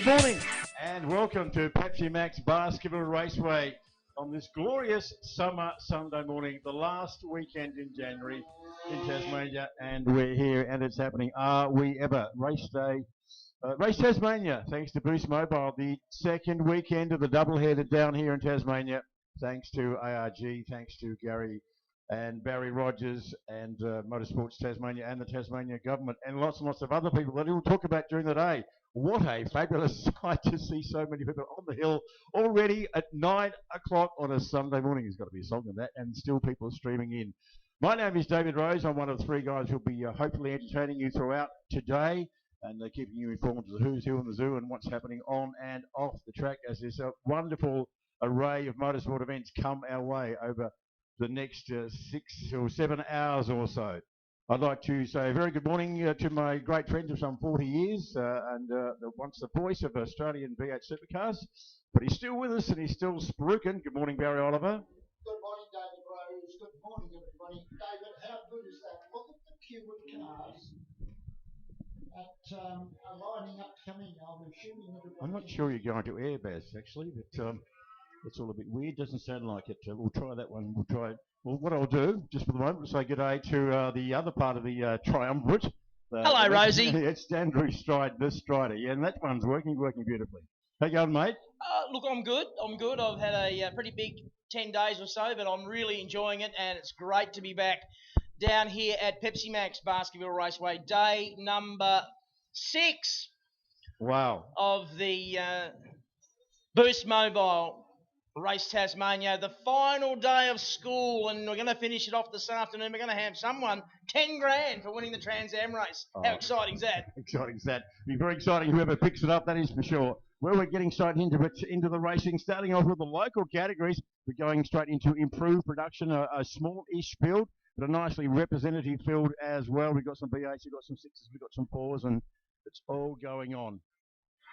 morning and welcome to Pepsi Max Basketball Raceway on this glorious summer Sunday morning, the last weekend in January in Tasmania, and we're here and it's happening. Are we ever? Race day, Race Tasmania, thanks to Boost Mobile, the second weekend of the doubleheader down here in Tasmania, thanks to ARG, thanks to Gary and Barry Rogers and Motorsports Tasmania and the Tasmania government and lots of other people that we'll talk about during the day. What a fabulous sight to see so many people on the hill already at 9 o'clock on a Sunday morning. There's got to be a song in that, and still people streaming in. My name is David Rose. I'm one of the three guys who'll be hopefully entertaining you throughout today and keeping you informed of the who's who in the zoo and what's happening on and off the track as this wonderful array of motorsport events come our way over the next 6 or 7 hours or so. I'd like to say a very good morning to my great friend of some 40 years and once the voice of Australian V8 supercars, but he's still with us and he's still spruiking. Good morning, Barry Oliver. Good morning, David Rose. Good morning, everybody. David, how good is that? Look at the queue of cars that are lining up to come in. I'm assuming everybody. I'm not sure you're going to airbaz, actually, but it's all a bit weird. Doesn't sound like it. We'll try that one. We'll try it. Well, what I'll do, just for the moment, is say good day to the other part of the triumvirate. Hello, Rosie. It's Andrew Strider. Yeah, and that one's working beautifully. How you going, mate? Look, I'm good. I've had a pretty big 10 days or so, but I'm really enjoying it, and it's great to be back down here at Pepsi Max Basketball Raceway, day number 6. Wow. Of the Boost Mobile Race Tasmania, the final day of school, and we're going to finish it off this afternoon. We're going to have someone 10 grand for winning the Trans Am race. How exciting is that? Exciting is that. It'll be very exciting whoever picks it up, that is for sure. Well, we're getting straight into the racing, starting off with the local categories. We're going straight into improved production, a small-ish field, but a nicely representative field as well. We've got some V8s, we've got some 6s, we've got some 4s, and it's all going on.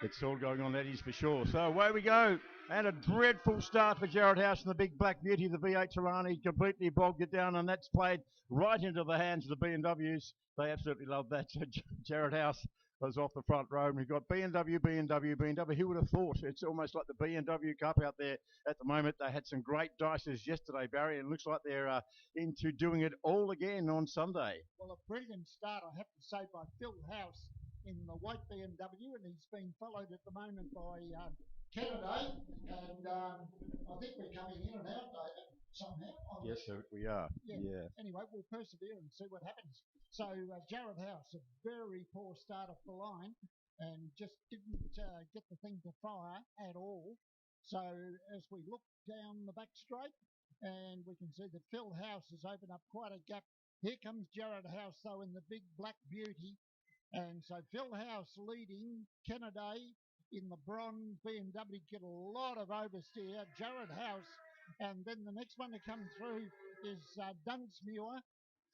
It's all going on, that is for sure. So away we go. And a dreadful start for Jared House and the big black beauty, the V8 Tirana. He completely bogged it down, and that's played right into the hands of the BMWs. They absolutely love that. So Jared House was off the front row, and we've got BMW. Who would have thought? It's almost like the BMW Cup out there at the moment. They had some great dices yesterday, Barry, and it looks like they're into doing it all again on Sunday. Well, a brilliant start, I have to say, by Phil House in the white BMW, and he's being followed at the moment by Kennedy, and I think we're coming in and out, David, somehow. Yes, sir, we are. Yeah. Anyway, we'll persevere and see what happens. So Jared House, a very poor start off the line and just didn't get the thing to fire at all. So as we look down the back straight, and we can see that Phil House has opened up quite a gap. Here comes Jared House, though, in the big black beauty. And so Phil House leading, Kennedy in the bronze BMW, get a lot of oversteer, Jared House, and then the next one to come through is Dunsmuir,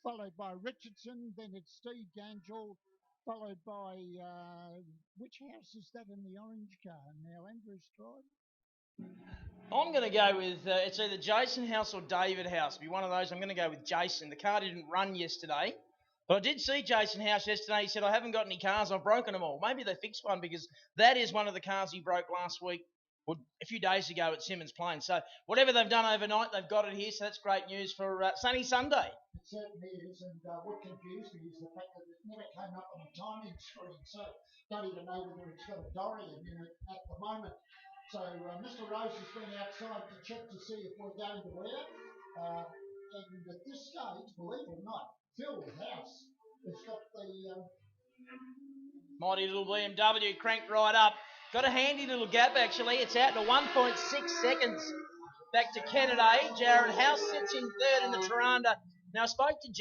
followed by Richardson, then it's Steve Gangel, followed by, which house is that in the orange car now, Andrew Stride? I'm going to go with, it's either Jason House or David House. It'll be one of those. I'm going to go with Jason. The car didn't run yesterday. But I did see Jason House yesterday. He said, I haven't got any cars. I've broken them all. Maybe they fixed one because that is one of the cars he broke last week, or a few days ago at Symmons Plains. So whatever they've done overnight, they've got it here. So that's great news for sunny Sunday. It certainly is. And what confused me is the fact that it never came up on a timing screen. So don't even know whether it's got a Dorian in it at the moment. So Mr. Rose has been outside to check to see if we're going to where. And at this stage, believe it or not, Phil House has got the mighty little BMW cranked right up. Got a handy little gap, actually. It's out to 1.6 seconds back to Kennedy. Jared House sits in third in the Tirana. Now, I spoke to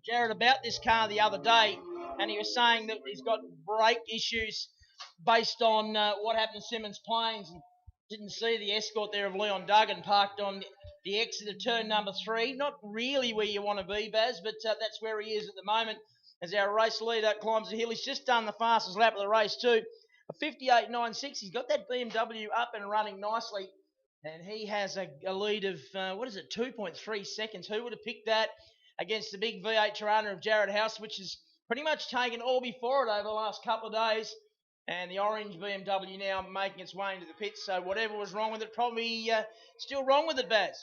Jared about this car the other day, and he was saying that he's got brake issues based on what happened at Symmons Plains, and didn't see the escort there of Leon Duggan parked on the exit of turn number 3. Not really where you want to be, Baz, but that's where he is at the moment as our race leader climbs the hill. He's just done the fastest lap of the race too, a 58.96. He's got that BMW up and running nicely, and he has a lead of, 2.3 seconds. Who would have picked that against the big V8 Tirana of Jared House, which has pretty much taken all before it over the last couple of days. And the orange BMW now making its way into the pits. So whatever was wrong with it, probably still wrong with it, Baz.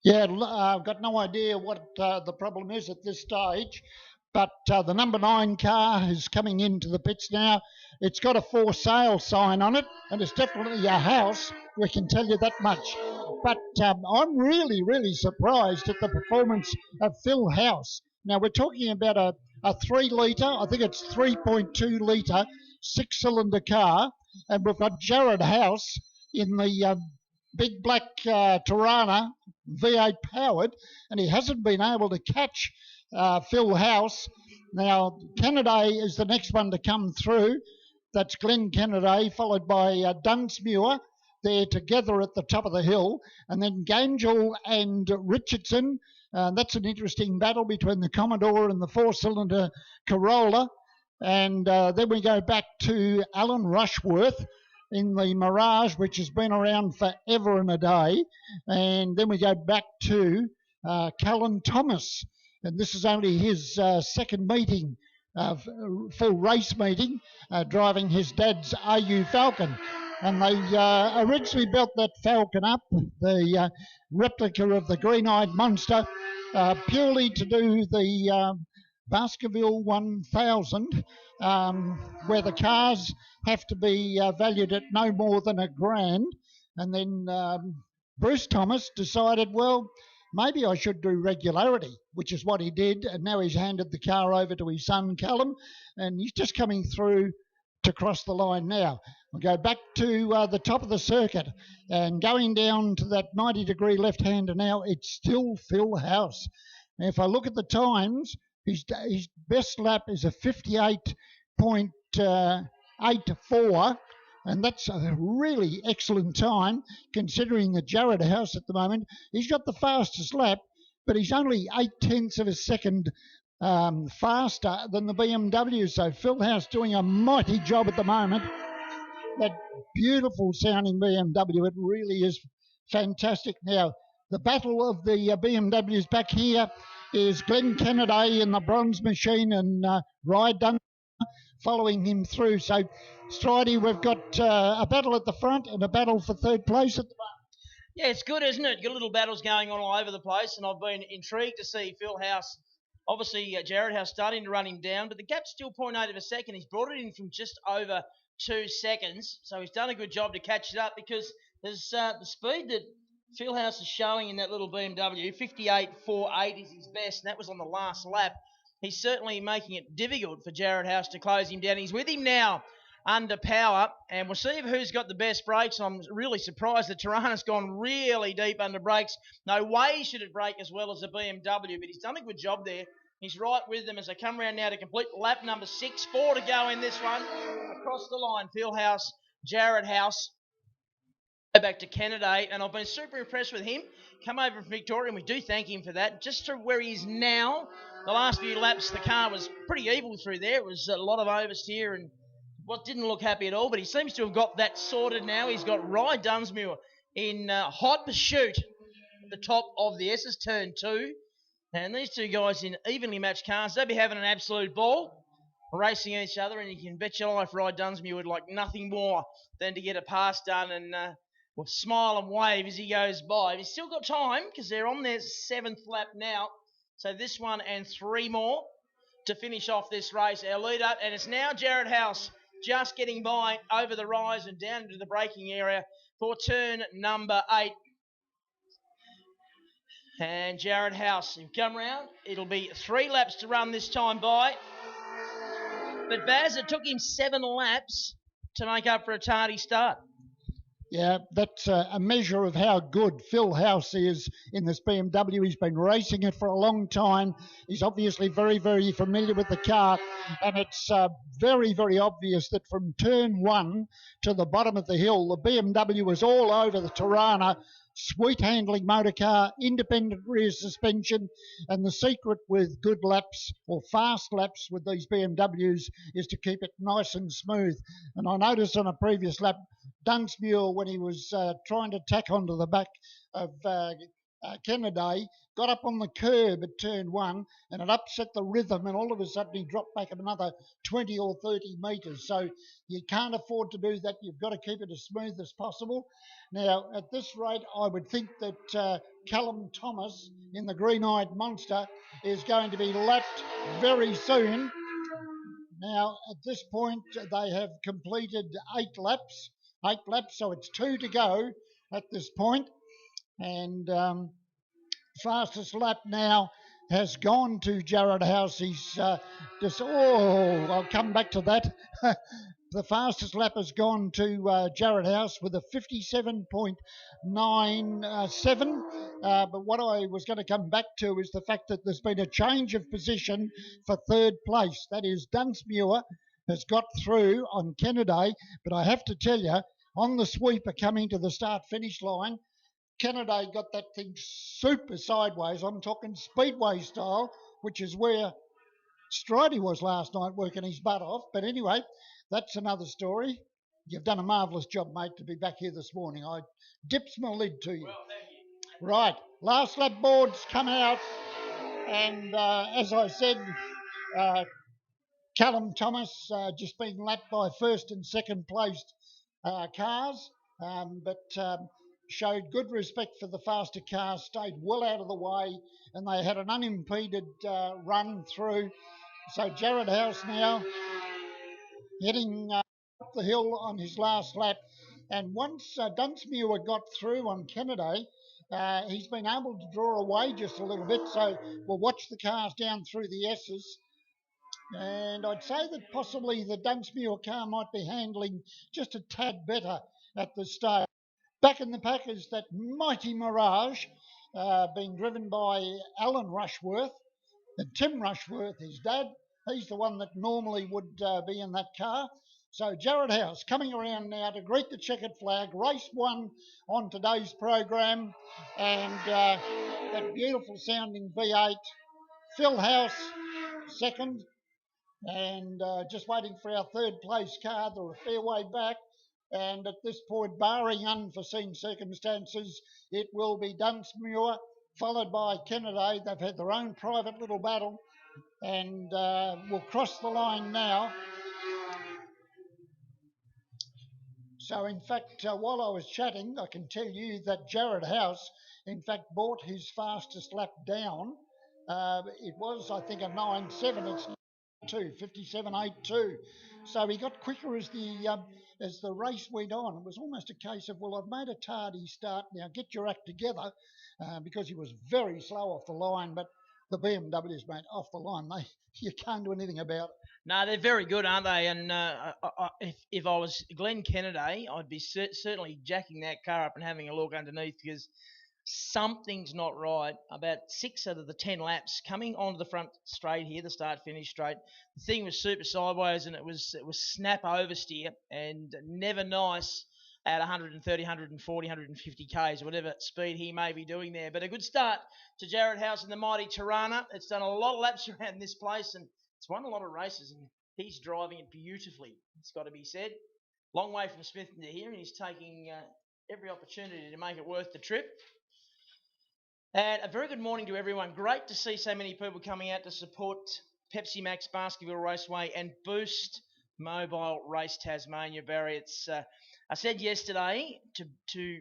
Yeah, I've got no idea what the problem is at this stage, but the number 9 car is coming into the pits now. It's got a for sale sign on it, and it's definitely a house, we can tell you that much. But I'm really, really surprised at the performance of Phil House. Now, we're talking about a 3 litre, I think it's 3.2 litre, 6-cylinder car, and we've got Jared House in the big black Tirana, V8 powered, and he hasn't been able to catch Phil House. Now, Kennedy is the next one to come through. That's Glenn Kennedy, followed by Dunsmuir. They're together at the top of the hill. And then Gangel and Richardson. That's an interesting battle between the Commodore and the 4-cylinder Corolla. And then we go back to Alan Rushworth in the Mirage, which has been around forever and a day. And then we go back to Callan Thomas. And this is only his second meeting, full race meeting, driving his dad's AU Falcon. And they originally built that Falcon up, the replica of the green-eyed monster, purely to do the Baskerville 1000, where the cars have to be valued at no more than $1,000. And then Bruce Thomas decided, well, maybe I should do regularity, which is what he did. And now he's handed the car over to his son, Callum, and he's just coming through to cross the line now. We'll go back to the top of the circuit and going down to that 90-degree left-hander now, it's still Phil House. And if I look at the times, his best lap is a 58.84, and that's a really excellent time considering the Jared House at the moment. He's got the fastest lap, but he's only 0.8 of a second faster than the BMW. So Phil House doing a mighty job at the moment. That beautiful sounding BMW, it really is fantastic. Now, the battle of the BMWs back here is Glenn Kennedy in the bronze machine and Rye Dunn following him through. So, Stridey, we've got a battle at the front and a battle for third place at the moment. Yeah, it's good, isn't it? Got little battles going on all over the place, and I've been intrigued to see Phil House. Obviously, Jared House starting to run him down, but the gap's still 0.8 of a second. He's brought it in from just over 2 seconds, so he's done a good job to catch it up because there's the speed that Phil House is showing in that little BMW, 58.48 is his best, and that was on the last lap. He's certainly making it difficult for Jared House to close him down. He's with him now under power, and we'll see who's got the best brakes. I'm really surprised that Tirana's gone really deep under brakes. No way should it brake as well as the BMW, but he's done a good job there. He's right with them as they come around now to complete lap number 6. 4 to go in this one. Across the line, Phil House, Jared House. Go back to Kennedy, and I've been super impressed with him. Come over from Victoria, and we do thank him for that. Just to where he is now, the last few laps, the car was pretty evil through there. It was a lot of oversteer and what didn't look happy at all, but he seems to have got that sorted now. He's got Rye Dunsmuir in hot pursuit at the top of the S's turn 2. And these two guys in evenly matched cars, they'll be having an absolute ball, racing each other, and you can bet your life Rye Dunsmuir would like nothing more than to get a pass done and will smile and wave as he goes by. He's still got time because they're on their 7th lap now. So this one and 3 more to finish off this race. Our lead up, and it's now Jared House just getting by over the rise and down into the braking area for turn number 8. And Jared House, he'll come round. It'll be 3 laps to run this time by. But Baz, it took him 7 laps to make up for a tardy start. Yeah, that's a measure of how good Phil House is in this BMW. He's been racing it for a long time. He's obviously very, very familiar with the car. And it's very, very obvious that from turn 1 to the bottom of the hill, the BMW was all over the Tirana. Sweet handling motor car, independent rear suspension, and the secret with good laps or fast laps with these BMWs is to keep it nice and smooth. And I noticed on a previous lap, Dunsmuir, when he was trying to tack onto the back of Kennedy, got up on the curb at turn 1 and it upset the rhythm, and all of a sudden he dropped back another 20 or 30 metres. So you can't afford to do that. You've got to keep it as smooth as possible. Now, at this rate, I would think that Callum Thomas in the Green-Eyed Monster is going to be lapped very soon. Now, at this point, they have completed 8 laps, so it's 2 to go at this point. And fastest lap now has gone to Jared House. He's I'll come back to that. The fastest lap has gone to Jared House with a 57.97. But what I was going to come back to is the fact that there's been a change of position for third place. That is, Dunsmuir has got through on Kennedy. But I have to tell you, on the sweeper coming to the start-finish line, Kennedy got that thing super sideways. I'm talking speedway style, which is where Stridey was last night working his butt off. But anyway, that's another story. You've done a marvellous job, mate, to be back here this morning. I dips my lid to you. Well, thank you. Right, last lap boards come out. And as I said, Callum Thomas just being lapped by first and second placed cars, but showed good respect for the faster cars, stayed well out of the way, and they had an unimpeded run through. So Jared House now heading up the hill on his last lap. And once Dunsmuir got through on Kennedy, he's been able to draw away just a little bit. So we'll watch the cars down through the S's. And I'd say that possibly the Dunsmuir car might be handling just a tad better at this stage. Back in the pack is that mighty Mirage, being driven by Alan Rushworth. And Tim Rushworth, his dad, he's the one that normally would be in that car. So Jared House coming around now to greet the checkered flag. Race 1 on today's program. And that beautiful sounding V8. Phil House, second. And just waiting for our third place car. They're a fair way back. And at this point, barring unforeseen circumstances, it will be Dunsmuir, followed by Kennedy. They've had their own private little battle and will cross the line now. So, in fact, while I was chatting, I can tell you that Jared House, in fact, brought his fastest lap down. It was, I think, a 9.7. It's 57.82. So he got quicker as the race went on. It was almost a case of, well, I've made a tardy start, now get your act together, because he was very slow off the line. But the BMWs, mate, off the line, you can't do anything about it. No, they're very good, aren't they? And if I was Glenn Kennedy, I'd be certainly jacking that car up and having a look underneath, because something's not right. About 6 out of the 10 laps coming onto the front straight here, the start-finish straight, the thing was super sideways, and it was snap oversteer, and never nice at 130, 140, 150 k's, whatever speed he may be doing there. But a good start to Jared House and the mighty Tirana. It's done a lot of laps around this place, and it's won a lot of races, and he's driving it beautifully, it's got to be said. Long way from Smith to here, and he's taking every opportunity to make it worth the trip. And a very good morning to everyone. Great to see so many people coming out to support Pepsi Max Baskerville Raceway and Boost Mobile Race Tasmania, Barry. It's I said yesterday to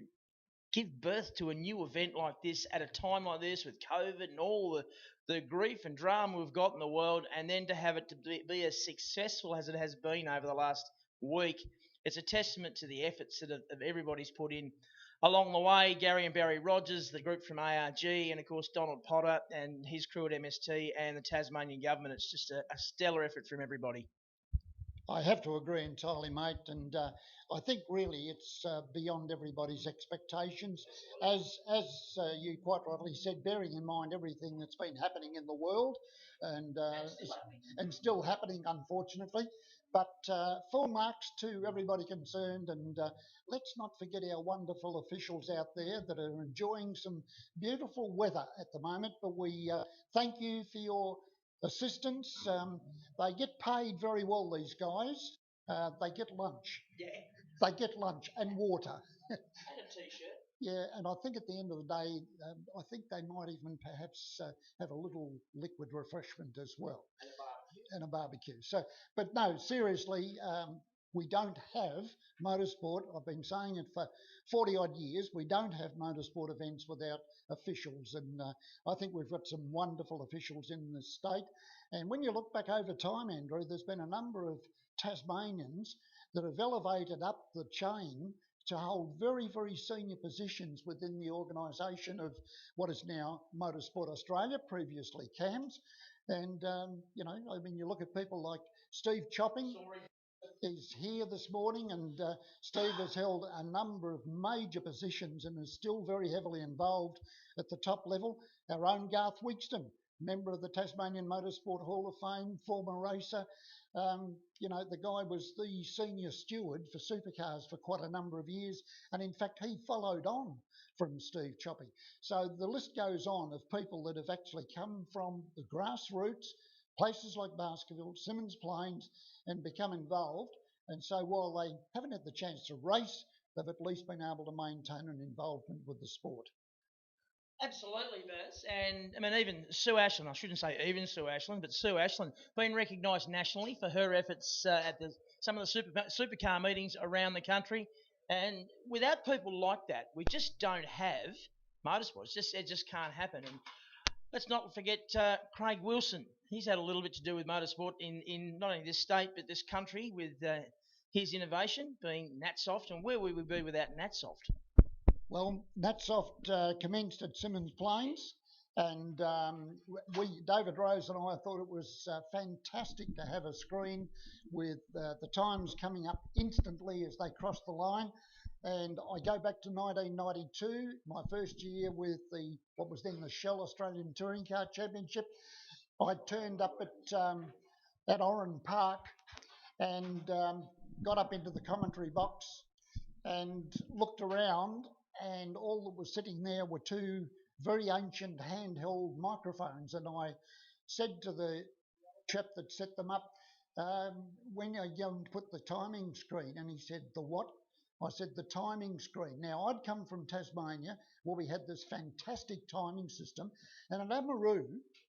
give birth to a new event like this at a time like this with COVID and all the grief and drama we've got in the world, and then to have it to be as successful as it has been over the last week. It's a testament to the efforts that everybody's put in along the way. Gary and Barry Rogers, the group from ARG, and of course Donald Potter and his crew at MST and the Tasmanian government. It's just a stellar effort from everybody. I have to agree entirely, mate, and I think really it's beyond everybody's expectations. As you quite rightly said, bearing in mind everything that's been happening in the world and still happening, unfortunately. But full marks to everybody concerned, and let's not forget our wonderful officials out there that are enjoying some beautiful weather at the moment. But we thank you for your assistance. They get paid very well, these guys. They get lunch. Yeah. They get lunch and water. And a t-shirt. Yeah, and I think at the end of the day, I think they might even perhaps have a little liquid refreshment as well and a barbecue. So, but no, seriously, we don't have motorsport. I've been saying it for 40 odd years. We don't have motorsport events without officials, and I think we've got some wonderful officials in the state. And when you look back over time, Andrew, there's been a number of Tasmanians that have elevated up the chain to hold very, very senior positions within the organisation of what is now Motorsport Australia, previously CAMS. And, you know, I mean, you look at people like Steve Chopping, is here this morning, and Steve has held a number of major positions and is still very heavily involved at the top level. Our own Garth Wigston, member of the Tasmanian Motorsport Hall of Fame, former racer. You know, the guy was the senior steward for supercars for quite a number of years, and in fact he followed on from Steve Chopping. So the list goes on of people that have actually come from the grassroots, places like Baskerville, Symmons Plains, and become involved. And so while they haven't had the chance to race, they've at least been able to maintain an involvement with the sport. Absolutely, Baz. And I mean, even Sue Ashland, I shouldn't say even Sue Ashland, but Sue Ashland, been recognised nationally for her efforts at some of the supercar meetings around the country. And without people like that, we just don't have motorsport. It just can't happen. And let's not forget Craig Wilson. He's had a little bit to do with motorsport in not only this state, but this country with his innovation being Natsoft. And where would we be without Natsoft? Well, Natsoft commenced at Symmons Plains, and David Rose and I thought it was fantastic to have a screen with the times coming up instantly as they crossed the line. And I go back to 1992, my first year with what was then the Shell Australian Touring Car Championship. I turned up at Oran Park and got up into the commentary box and looked around, and all that was sitting there were two very ancient handheld microphones. And I said to the chap that set them up, when are you going to put the timing screen? And he said, the what? I said, the timing screen. Now, I'd come from Tasmania where we had this fantastic timing system, and at Amaroo,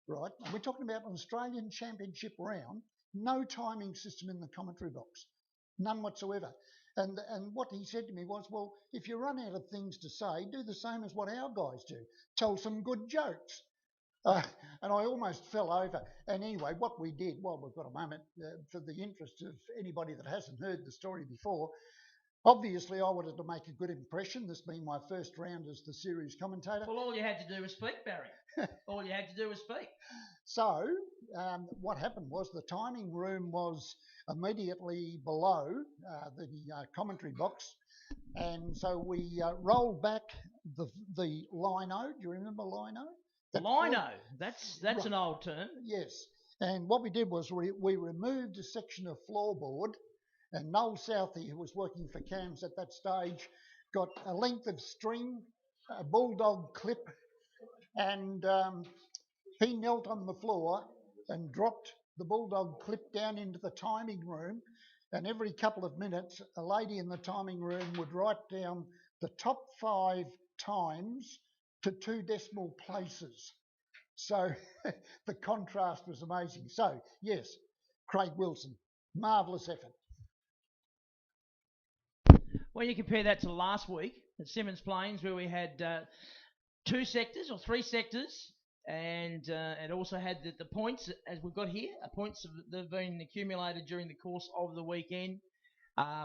right, we're talking about an Australian Championship round, no timing system in the commentary box, none whatsoever. And what he said to me was, well, if you run out of things to say, do the same as what our guys do. Tell some good jokes. And I almost fell over. And anyway, what we did, well, we've got a moment for the interest of anybody that hasn't heard the story before. Obviously, I wanted to make a good impression, this being my first round as the series commentator. Well, all you had to do was speak, Barry. All you had to do was speak. So what happened was the timing room was immediately below the commentary box, and so we rolled back the lino. Do you remember lino? Lino, that's right. An old term. Yes, and what we did was we removed a section of floorboard, and Noel Southey, who was working for CAMS at that stage, got a length of string, a bulldog clip, and he knelt on the floor and dropped the bulldog clip down into the timing room, and every couple of minutes a lady in the timing room would write down the top 5 times to 2 decimal places. So the contrast was amazing. So yes, Craig Wilson, marvellous effort. Well, you compare that to last week at Symmons Plains, where we had 2 sectors or 3 sectors, and it also had the points, as we've got here, points that have been accumulated during the course of the weekend.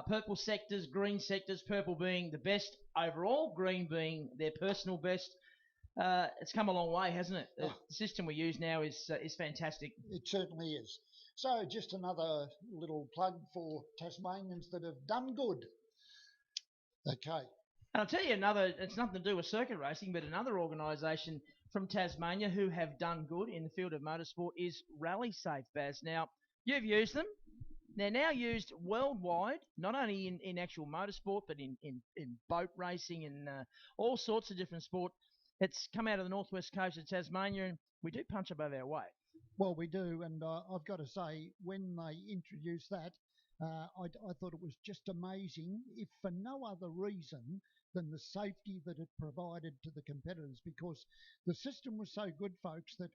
Purple sectors, green sectors, purple being the best overall, green being their personal best. It's come a long way, hasn't it? The system we use now is fantastic. It certainly is. So just another little plug for Tasmanians that have done good. Okay. And I'll tell you it's nothing to do with circuit racing, but another organisation from Tasmania who have done good in the field of motorsport is Rally Safe, Baz. Now, you've used them. They're now used worldwide, not only in actual motorsport, but in boat racing and all sorts of different sport. It's come out of the northwest coast of Tasmania, and we do punch above our weight. Well, we do, and I've got to say, when they introduced that, I thought it was just amazing, if for no other reason than the safety that it provided to the competitors, because the system was so good, folks, that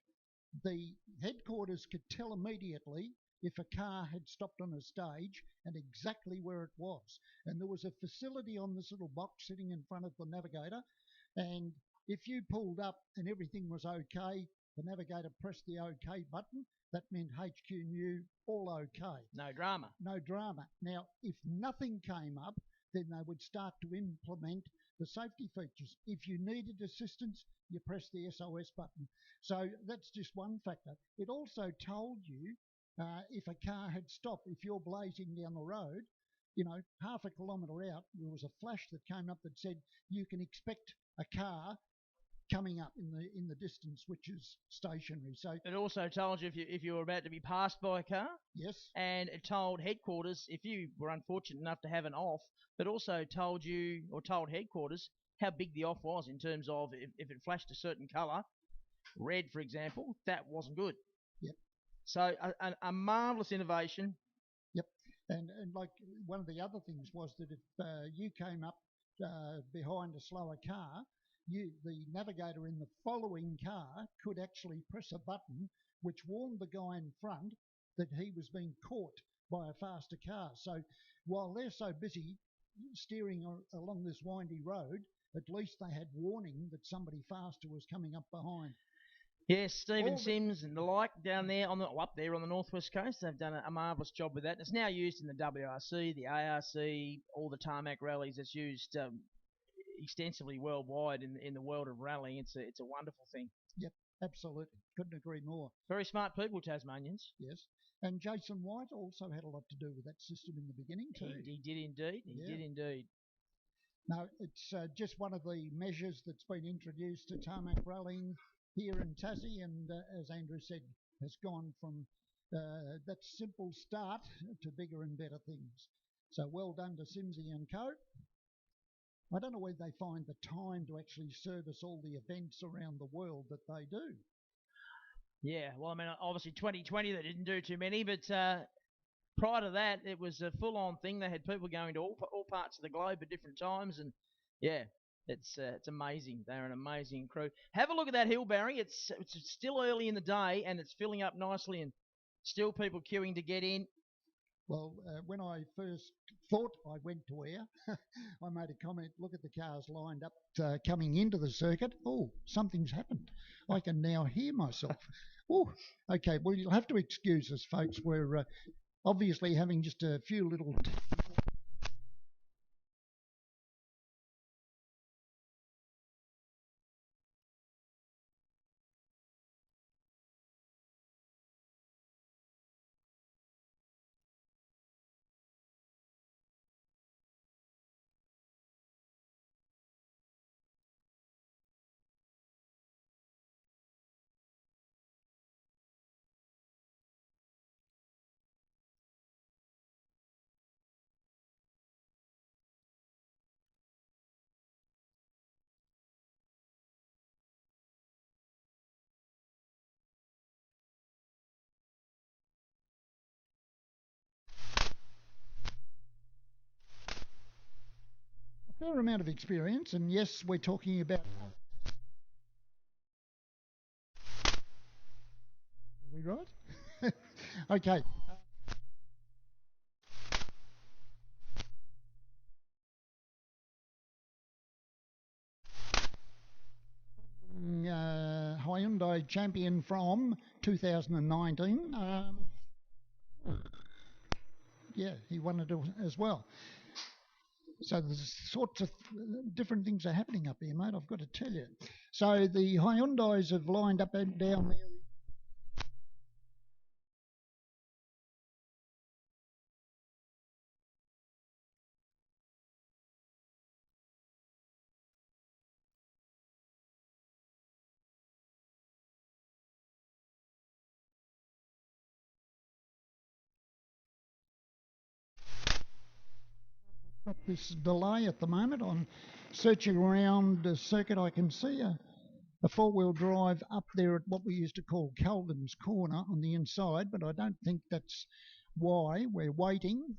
the headquarters could tell immediately if a car had stopped on a stage and exactly where it was. And there was a facility on this little box sitting in front of the navigator, and if you pulled up and everything was okay, the navigator pressed the OK button. That meant HQ knew all okay. No drama. No drama. Now, if nothing came up, then they would start to implement the safety features. If you needed assistance, you press the SOS button. So that's just one factor. It also told you if a car had stopped, if you're blazing down the road, you know, half a kilometre out, there was a flash that came up that said you can expect a car coming up in the distance, which is stationary. So it also told you if you were about to be passed by a car. Yes. And it told headquarters, if you were unfortunate enough to have an off, but also told you, or told headquarters, how big the off was in terms of if it flashed a certain colour, red for example, that wasn't good. Yep. So a marvellous innovation. Yep. And like one of the other things was that if you came up behind a slower car, the navigator in the following car could actually press a button which warned the guy in front that he was being caught by a faster car. So while they're so busy steering along this windy road, at least they had warning that somebody faster was coming up behind. Yes, Stephen Sims and the like down there up there on the northwest coast, they've done a marvellous job with that. It's now used in the WRC, the ARC, all the tarmac rallies. It's used extensively worldwide in the world of rallying. It's a wonderful thing. Yep, absolutely. Couldn't agree more. Very smart people, Tasmanians. Yes. And Jason White also had a lot to do with that system in the beginning too. He did indeed. He did indeed. No, it's just one of the measures that's been introduced to tarmac rallying here in Tassie, and as Andrew said, has gone from that simple start to bigger and better things. So well done to Simsy and Co. I don't know whether they find the time to actually service all the events around the world that they do. Yeah, well, I mean, obviously 2020 they didn't do too many, but prior to that, it was a full-on thing. They had people going to all parts of the globe at different times, and yeah, it's amazing. They're an amazing crew. Have a look at that hill, Barry. It's still early in the day, and it's filling up nicely, and still people queuing to get in. Well, when I first thought I went to air, I made a comment, look at the cars lined up coming into the circuit. Oh, something's happened. I can now hear myself. Oh, okay, well, you'll have to excuse us, folks. We're obviously having just a few little... fair amount of experience, and yes, we're talking about... Are we right? Okay. Hyundai champion from 2019. Yeah, he won it as well. So there's sorts of different things are happening up here, mate, I've got to tell you. So the Hyundais have lined up and down there. Got this delay at the moment. I'm searching around the circuit. I can see a four-wheel drive up there at what we used to call Holden's corner on the inside, but I don't think that's why we're waiting.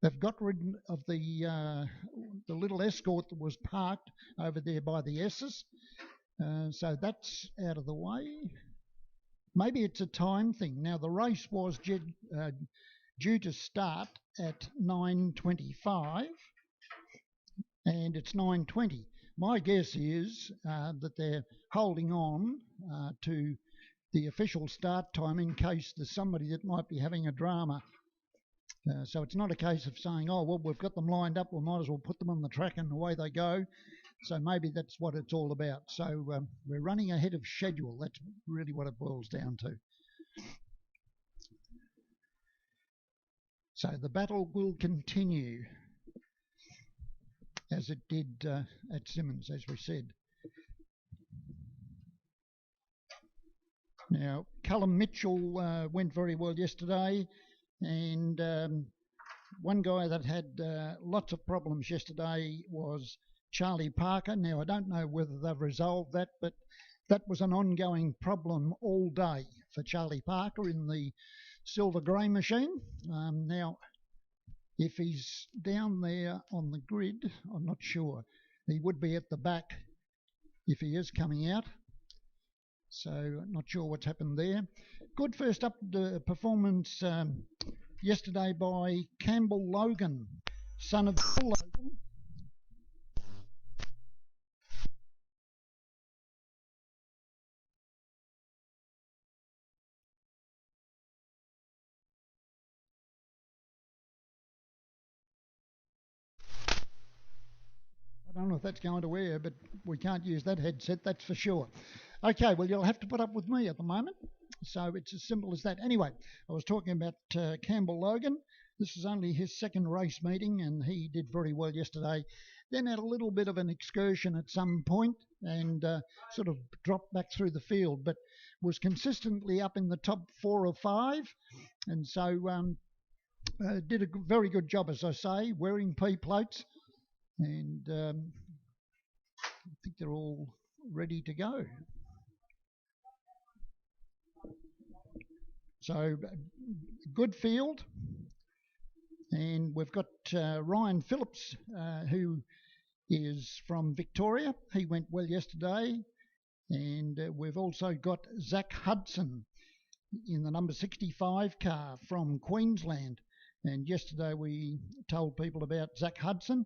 They've got rid of the little escort that was parked over there by the S's. So that's out of the way. Maybe it's a time thing. Now, the race was due to start at 9:25, and it's 9:20. My guess is that they're holding on to the official start time in case there's somebody that might be having a drama. So it's not a case of saying, oh, well, we've got them lined up, we might as well put them on the track and away they go. So maybe that's what it's all about. So we're running ahead of schedule. That's really what it boils down to. So the battle will continue as it did at Simmons, as we said. Now, Callum Mitchell went very well yesterday, and one guy that had lots of problems yesterday was Charlie Parker. Now, I don't know whether they've resolved that, but that was an ongoing problem all day for Charlie Parker in the silver grey machine. Now, if he's down there on the grid, I'm not sure. He would be at the back if he is coming out. So not sure what's happened there. Good first up performance yesterday by Campbell Logan, son of Bill Logan. I don't know if that's going to air, but we can't use that headset, that's for sure. Okay, well, you'll have to put up with me at the moment. So it's as simple as that. Anyway, I was talking about Campbell Logan. This is only his second race meeting, and he did very well yesterday. Then had a little bit of an excursion at some point and sort of dropped back through the field, but was consistently up in the top 4 or 5. And so did a very good job, as I say, wearing P plates. And I think they're all ready to go. So good field, and we've got Ryan Phillips, who is from Victoria. He went well yesterday, and we've also got Zach Hudson in the number 65 car from Queensland. And yesterday we told people about Zach Hudson.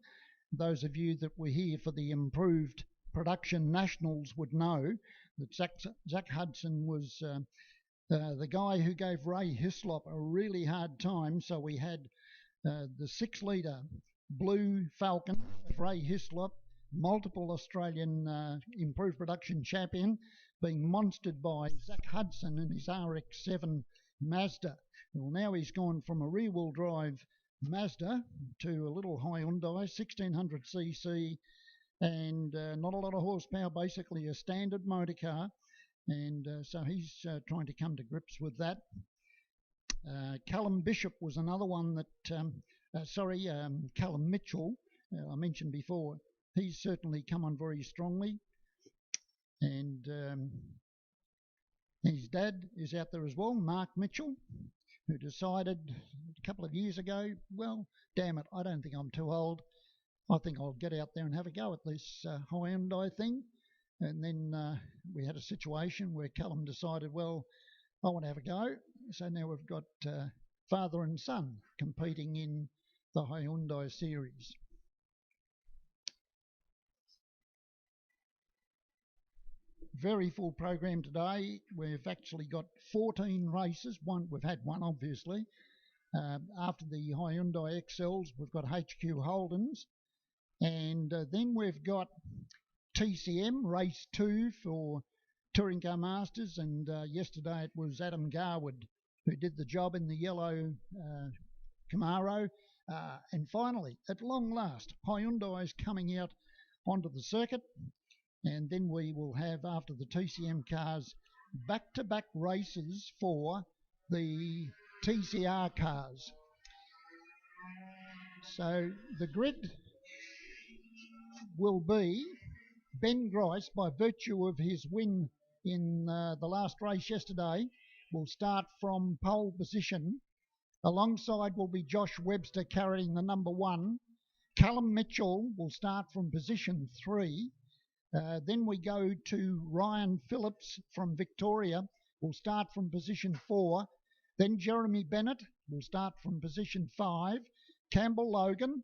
Those of you that were here for the improved production nationals would know that Zach Hudson was the guy who gave Ray Hislop a really hard time. So we had the 6-litre Blue Falcon of Ray Hislop, multiple Australian improved production champion, being monstered by Zach Hudson in his RX-7 Mazda. Well, now he's gone from a rear-wheel drive Mazda to a little Hyundai 1600cc, and not a lot of horsepower, basically a standard motor car. And so he's trying to come to grips with that. Callum Bishop was another one that, Callum Mitchell, I mentioned before. He's certainly come on very strongly. And his dad is out there as well, Mark Mitchell, who decided a couple of years ago, well, damn it, I don't think I'm too old. I think I'll get out there and have a go at this Hyundai thing. And then we had a situation where Callum decided, well, I want to have a go. So now we've got father and son competing in the Hyundai series. Very full program today. We've actually got 14 races. We've had one, obviously. After the Hyundai Excels, we've got HQ Holdens. And then we've got TCM, race 2 for Touring Car Masters. And yesterday it was Adam Garwood who did the job in the yellow Camaro. And finally, at long last, Hyundai is coming out onto the circuit. And then we will have, after the TCM cars, back-to-back races for the TCR cars. So the grid will be Ben Grice, by virtue of his win in the last race yesterday, will start from pole position Alongside will be Josh Webster carrying the number 1. Callum Mitchell will start from position 3. Then we go to Ryan Phillips from Victoria, will start from position 4. Then Jeremy Bennett will start from position 5. Campbell Logan,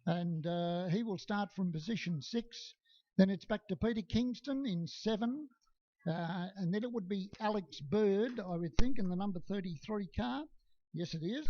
and he will start from position 6. Then it's back to Peter Kingston in 7. And then it would be Alex Bird, I would think, in the number 33 car. Yes, it is.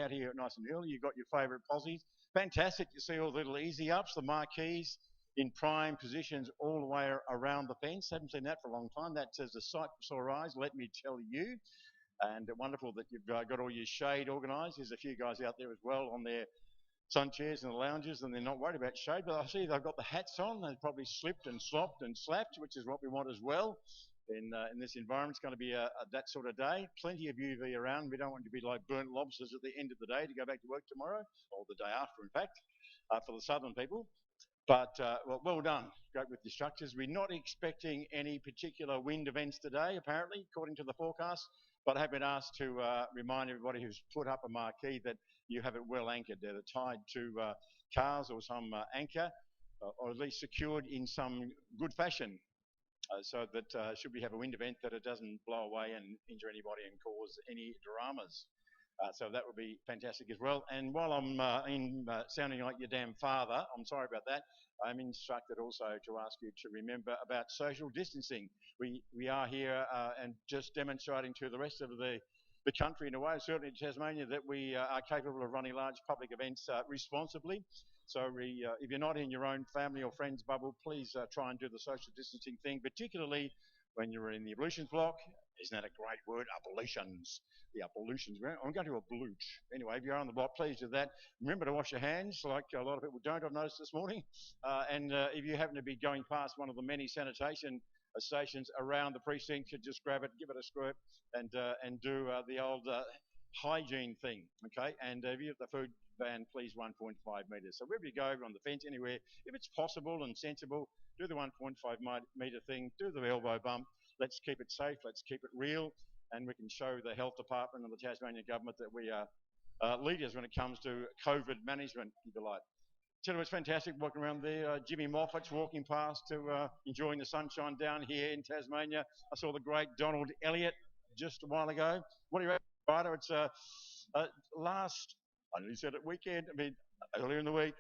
out here at Nice and Hill. You've got your favourite posies. Fantastic. You see all the little easy ups, the marquees in prime positions all the way around the fence. Haven't seen that for a long time. That's as a sight for sore eyes, let me tell you. And wonderful that you've got all your shade organised. There's a few guys out there as well on their sun chairs in the lounges, and they're not worried about shade. But I see they've got the hats on. They've probably slipped and slopped and slapped, which is what we want as well. In this environment, it's going to be that sort of day. Plenty of UV around. We don't want to be like burnt lobsters at the end of the day to go back to work tomorrow, or the day after, in fact, for the southern people. But well done. Great with your structures. We're not expecting any particular wind events today, apparently, according to the forecast. But I have been asked to remind everybody who's put up a marquee that you have it well anchored. They're tied to cars or some anchor, or at least secured in some good fashion, so that should we have a wind event, that it doesn't blow away and injure anybody and cause any dramas. So that would be fantastic as well. And while I'm sounding like your damn father, I'm sorry about that. I'm instructed also to ask you to remember about social distancing. We are here and just demonstrating to the rest of the country, in a way, certainly in Tasmania, that we are capable of running large public events responsibly. So if you're not in your own family or friends bubble, please try and do the social distancing thing, particularly when you're in the ablutions block. Isn't that a great word? Ablutions. The ablutions. I'm going to ablute. Anyway, if you're on the block, please do that. Remember to wash your hands, like a lot of people don't, I've noticed this morning. And if you happen to be going past one of the many sanitation stations around the precinct, you just grab it, give it a squirt, and do the old hygiene thing, okay? And if you have the food ban, please 1.5 metres. So wherever you go, on the fence, anywhere, if it's possible and sensible, do the 1.5 metre thing, do the elbow bump. Let's keep it safe, let's keep it real, and we can show the health department and the Tasmanian government that we are leaders when it comes to COVID management, if you like. So it was fantastic walking around there. Jimmy Moffat's walking past to enjoying the sunshine down here in Tasmania. I saw the great Donald Elliott just a while ago. What do you reckon, Ryder? It's last, I nearly said it, weekend, I mean, earlier in the week,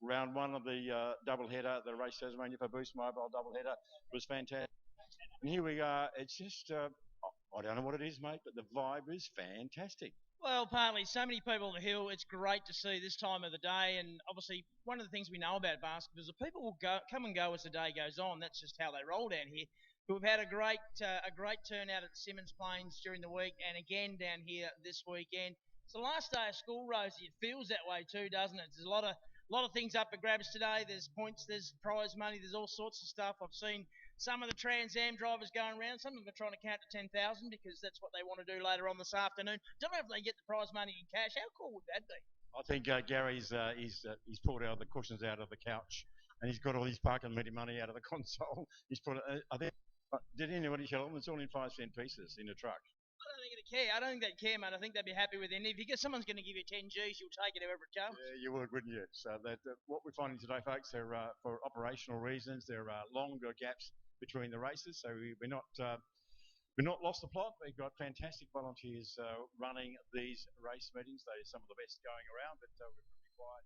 round one of the double header, the Race Tasmania for Boost Mobile double header was fantastic. And here we are. It's just, I don't know what it is, mate, but the vibe is fantastic. Well, partly, so many people on the hill. It's great to see this time of the day, and obviously one of the things we know about basketball is that people will come and go as the day goes on. That's just how they roll down here. But we've had a great turnout at the Simmons Plains during the week, and again down here this weekend. It's the last day of school, Rosie. It feels that way too, doesn't it? There's a lot of things up for grabs today. There's points, there's prize money, there's all sorts of stuff. I've seen some of the Trans Am drivers going around. Some of them are trying to count to 10,000 because that's what they want to do later on this afternoon. Don't know if they get the prize money in cash. How cool would that be? I think Gary's he's pulled out the cushions out of the couch, and he's got all his parking meter money out of the console. He's put it. I think. Did anybody tell him it's all in 5-cent pieces in a truck? I don't think they'd care. I don't think they'd care, mate. I think they'd be happy with it. If you get someone's going to give you 10 G's, you'll take it however it comes. Yeah, you would, wouldn't you? So what we're finding today, folks, are for operational reasons, there are longer gaps between the races. So we're not lost the plot. We've got fantastic volunteers running these race meetings. They're some of the best going around, but we're pretty quiet.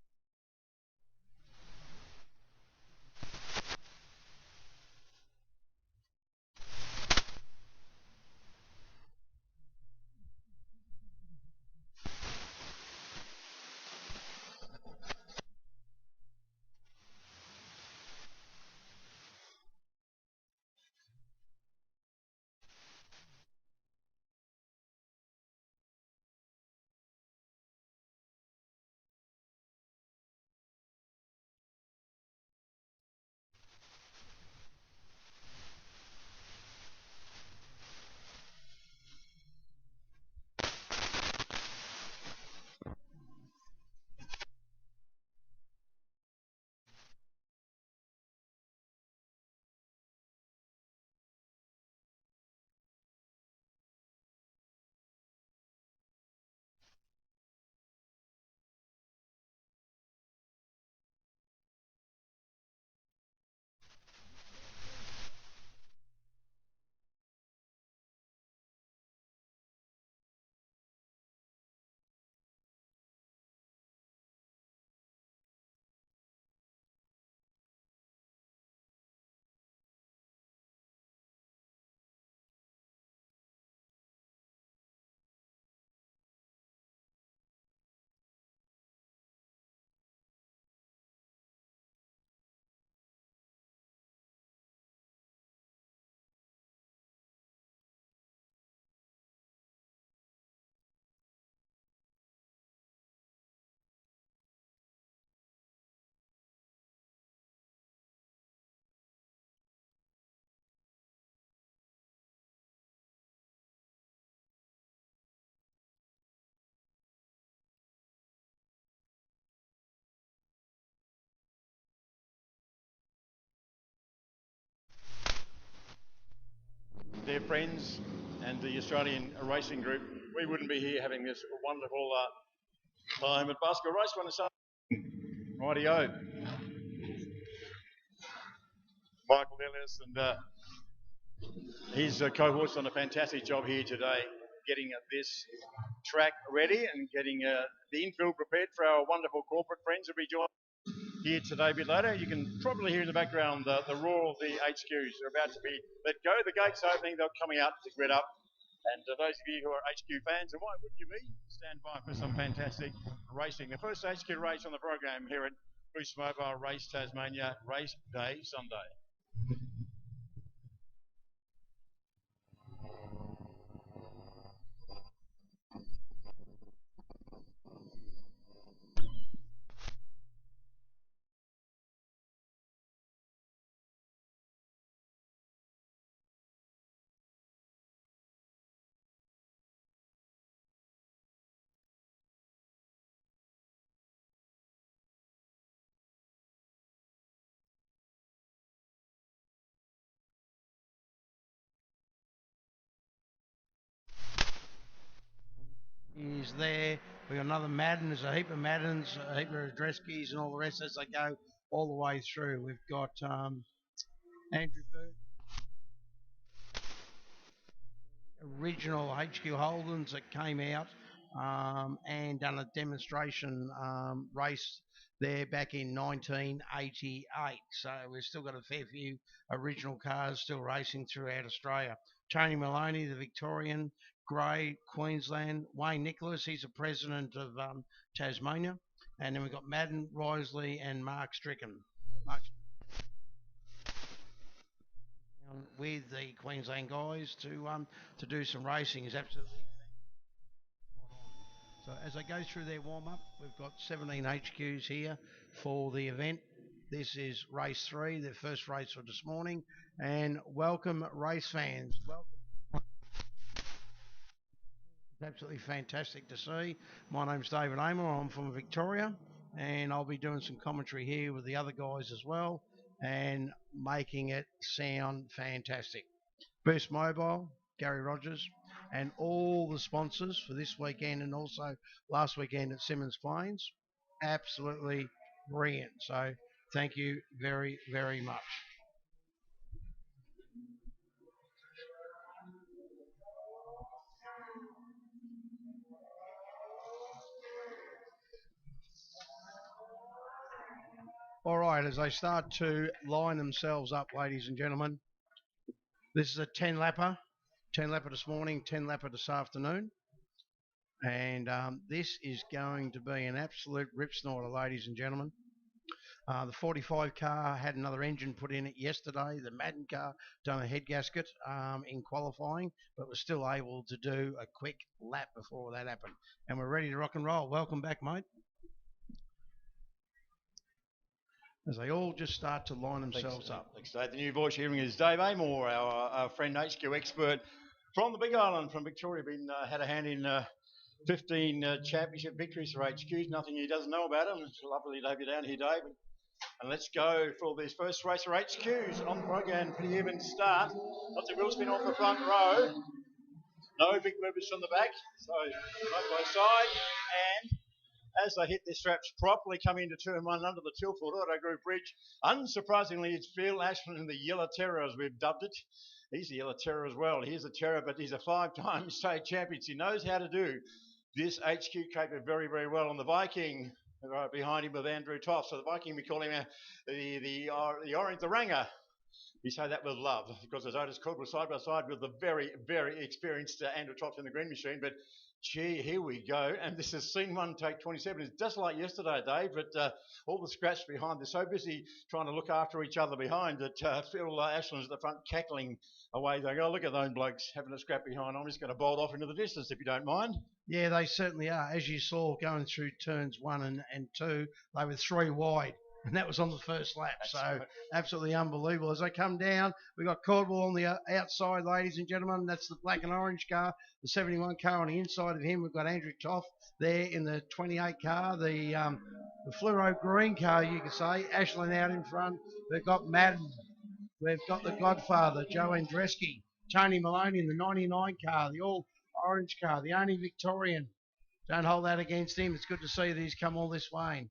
friends and the Australian racing group, we wouldn't be here having this wonderful time at Basketball Race One Sunday. Rightio. Michael Ellis and his co-host done a fantastic job here today, getting this track ready and getting the infield prepared for our wonderful corporate friends who'll be joining here today a bit later. You can probably hear in the background the roar of the HQs. They're about to be let go. The gates opening, they're coming out to grid up. And those of you who are HQ fans, and why wouldn't you be, stand by for some fantastic racing. The first HQ race on the program here at Boost Mobile Race Tasmania, Race Day Sunday. Is there. We've got another Madden. There's a heap of Maddens, a heap of address keys and all the rest as they go all the way through. We've got Andrew Bird, original HQ Holdens that came out and done a demonstration race there back in 1988. So we've still got a fair few original cars still racing throughout Australia. Tony Maloney, the Victorian, Grey, Queensland. Wayne Nicholas, he's the president of Tasmania. And then we've got Madden, Risley and Mark Stricken. With the Queensland guys to do some racing is absolutely. So as they go through their warm-up, we've got 17 HQs here for the event. This is race 3, their first race for this morning. And welcome race fans. Welcome. It's absolutely fantastic to see. My name's David Amor. I'm from Victoria, and I'll be doing some commentary here with the other guys as well and making it sound fantastic. Boost Mobile, Gary Rogers, and all the sponsors for this weekend and also last weekend at Simmons Plains. Absolutely brilliant. So thank you very, very much. All right, as they start to line themselves up, ladies and gentlemen, this is a 10-lapper. 10-lapper this morning, 10-lapper this afternoon. And this is going to be an absolute rip snorter, ladies and gentlemen. The 45 car had another engine put in it yesterday. The Madden car done a head gasket in qualifying, but was still able to do a quick lap before that happened. And we're ready to rock and roll. Welcome back, mate. As they all just start to line themselves up. Thanks, Dave. The new voice you're hearing is Dave Amor, our friend HQ expert from the Big Island, from Victoria. Had a hand in 15 championship victories for HQs. Nothing he doesn't know about them. It's lovely to have you down here, Dave. And let's go for this first race for HQs on the program. Pretty even start. Lots of wheel spin off the front row. No big movers from the back. So side by side. And as they hit their straps properly, coming into turn 1 under the Tilford Auto Group Bridge. Unsurprisingly, it's Phil Ashland, the Yellow Terror, as we've dubbed it. He's the Yellow Terror as well. He's a terror, but he's a 5-time state champion. He knows how to do this HQ caper very, very well. On the Viking, right behind him with Andrew Toff. So the Viking, we call him the orange, the Ranger. We say that with love, because as Otis Cook was side by side with the very, very experienced Andrew Toff in the green machine. But gee, here we go. And this is scene 1, take 27. It's just like yesterday, Dave, but all the scratch behind. They're so busy trying to look after each other behind that Phil Ashland's at the front cackling away. They go, oh, look at those blokes having a scrap behind. I'm just going to bolt off into the distance, if you don't mind. Yeah, they certainly are. As you saw going through turns 1 and 2, they were 3 wide. And that was on the first lap. That's so right. Absolutely unbelievable. As they come down, we've got Caldwell on the outside, ladies and gentlemen. That's the black and orange car. The 71 car on the inside of him. We've got Andrew Toff there in the 28 car. The fluoro green car, you could say. Ashland out in front. We've got Madden. We've got the Godfather, Joe Andreski. Tony Maloney in the 99 car, the all orange car, the only Victorian. Don't hold that against him. It's good to see that he's come all this way.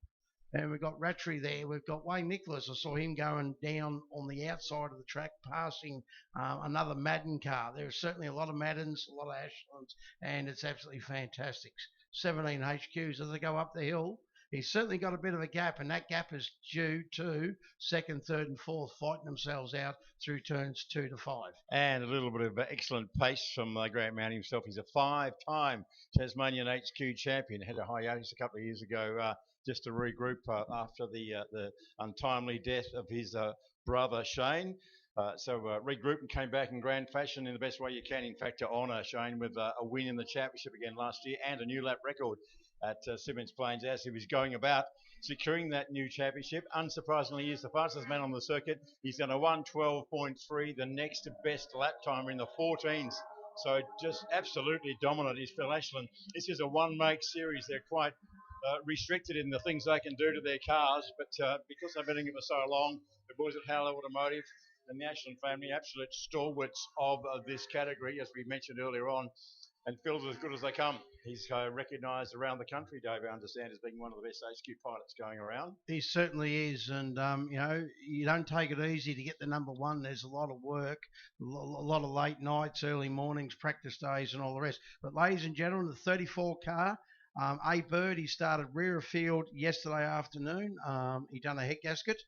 And we've got Rattray there. We've got Wayne Nicholas. I saw him going down on the outside of the track, passing another Madden car. There's certainly a lot of Maddens, a lot of Ashlands, and it's absolutely fantastic. 17 HQs as they go up the hill. He's certainly got a bit of a gap, and that gap is due to second, third, and fourth fighting themselves out through turns 2 to 5. And a little bit of excellent pace from Grant Mount himself. He's a 5-time Tasmanian HQ champion. Had a hiatus a couple of years ago just to regroup after the untimely death of his brother Shane. So regrouped and came back in grand fashion in the best way you can. In fact, to honour Shane with a win in the championship again last year and a new lap record at Simmons Plains as he was going about securing that new championship. Unsurprisingly, he is the fastest man on the circuit. He's done a 1:12.3, the next best lap timer in the 14s. So just absolutely dominant is Phil Ashland. This is a one-make series. They're quite restricted in the things they can do to their cars, but because they've been in it for so long, the boys at Howell Automotive and the Ashland family, absolute stalwarts of this category, as we mentioned earlier on. And Phil's as good as they come. He's recognised around the country, Dave, I understand, as being one of the best HQ pilots going around. He certainly is. And, you don't take it easy to get the number one. There's a lot of work, a lot of late nights, early mornings, practice days and all the rest. But, ladies and gentlemen, the 34 car, A Bird, he started rear of field yesterday afternoon. He done a head gasket.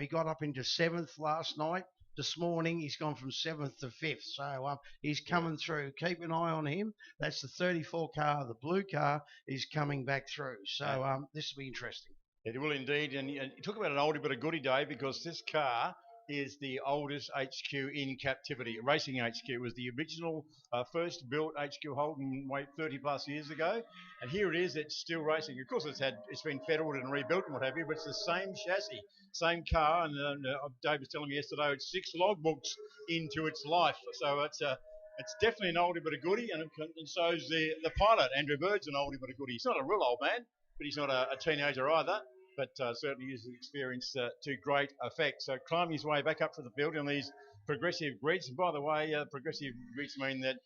He got up into 7th last night. This morning, he's gone from 7th to 5th. So he's coming through. Keep an eye on him. That's the 34 car. The blue car is coming back through. So this will be interesting. It will indeed. And you talk about an oldie but a goodie, Dave, because this car is the oldest HQ in captivity. Racing HQ. It was the original first built HQ Holden, 30 plus years ago. And here it is, it's still racing. Of course, it's been fettled and rebuilt and what have you, but it's the same chassis, same car. And Dave was telling me yesterday, it's 6 logbooks into its life. So it's definitely an oldie but a goodie. And so is the pilot, Andrew Bird's an oldie but a goodie. He's not a real old man, but he's not a teenager either. But certainly uses experience to great effect. So climbing his way back up to the field on these progressive grids. And by the way, progressive grids mean that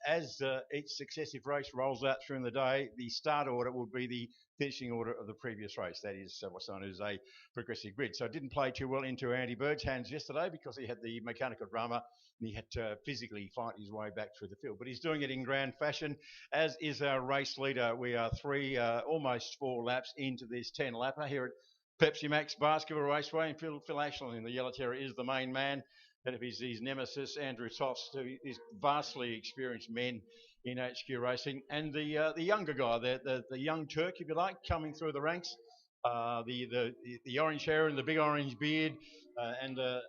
as each successive race rolls out through the day, the start order will be the finishing order of the previous race. That is what's known as a progressive grid. So it didn't play too well into Andy Bird's hands yesterday because he had the mechanical drama and he had to physically fight his way back through the field. But he's doing it in grand fashion, as is our race leader. We are almost 4 laps into this 10-lapper here at Pepsi Max Basketball Raceway. And Phil Ashland in the yellow terrier is the main man. And if he's his nemesis, Andrew Toss, who is vastly experienced men in HQ racing. And the younger guy, the young Turk, if you like, coming through the ranks. The orange hair and the big orange beard and a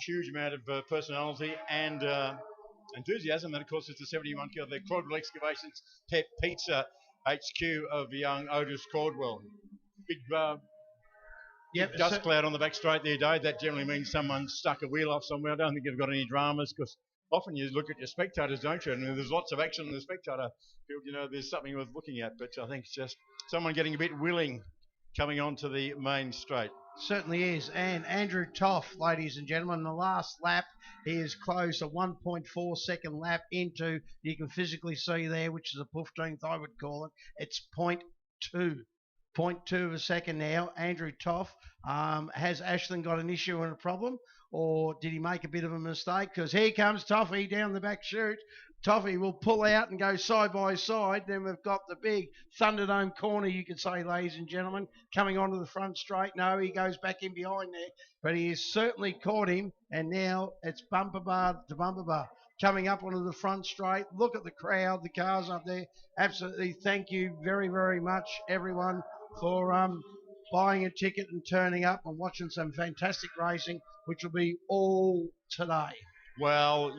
huge amount of personality and enthusiasm. And, of course, it's the 71 kilo, the Cordwell Excavations Pet Pizza HQ of young Otis Cordwell. Big dust cloud on the back straight there, Dave. That generally means someone stuck a wheel off somewhere. I don't think you've got any dramas because often you look at your spectators, don't you? And there's lots of action in the spectator field. You know, there's something worth looking at. But I think it's just someone getting a bit willing coming onto the main straight. Certainly is. And Andrew Toff, ladies and gentlemen, the last lap, he is closed a 1.4 second lap into, you can physically see there, which is a pufteenth, I would call it. It's 0.2. 0.2 of a second now. Andrew Toff. Has Ashland got an issue and a problem? Or did he make a bit of a mistake? Because here comes Toffee down the back chute. Toffee will pull out and go side by side. Then we've got the big Thunderdome corner, you could say, ladies and gentlemen, coming onto the front straight. No, he goes back in behind there. But he has certainly caught him. And now it's bumper bar to bumper bar. Coming up onto the front straight. Look at the crowd, the cars up there. Absolutely. Thank you very, very much, everyone, for buying a ticket and turning up and watching some fantastic racing, which will be all today. Well,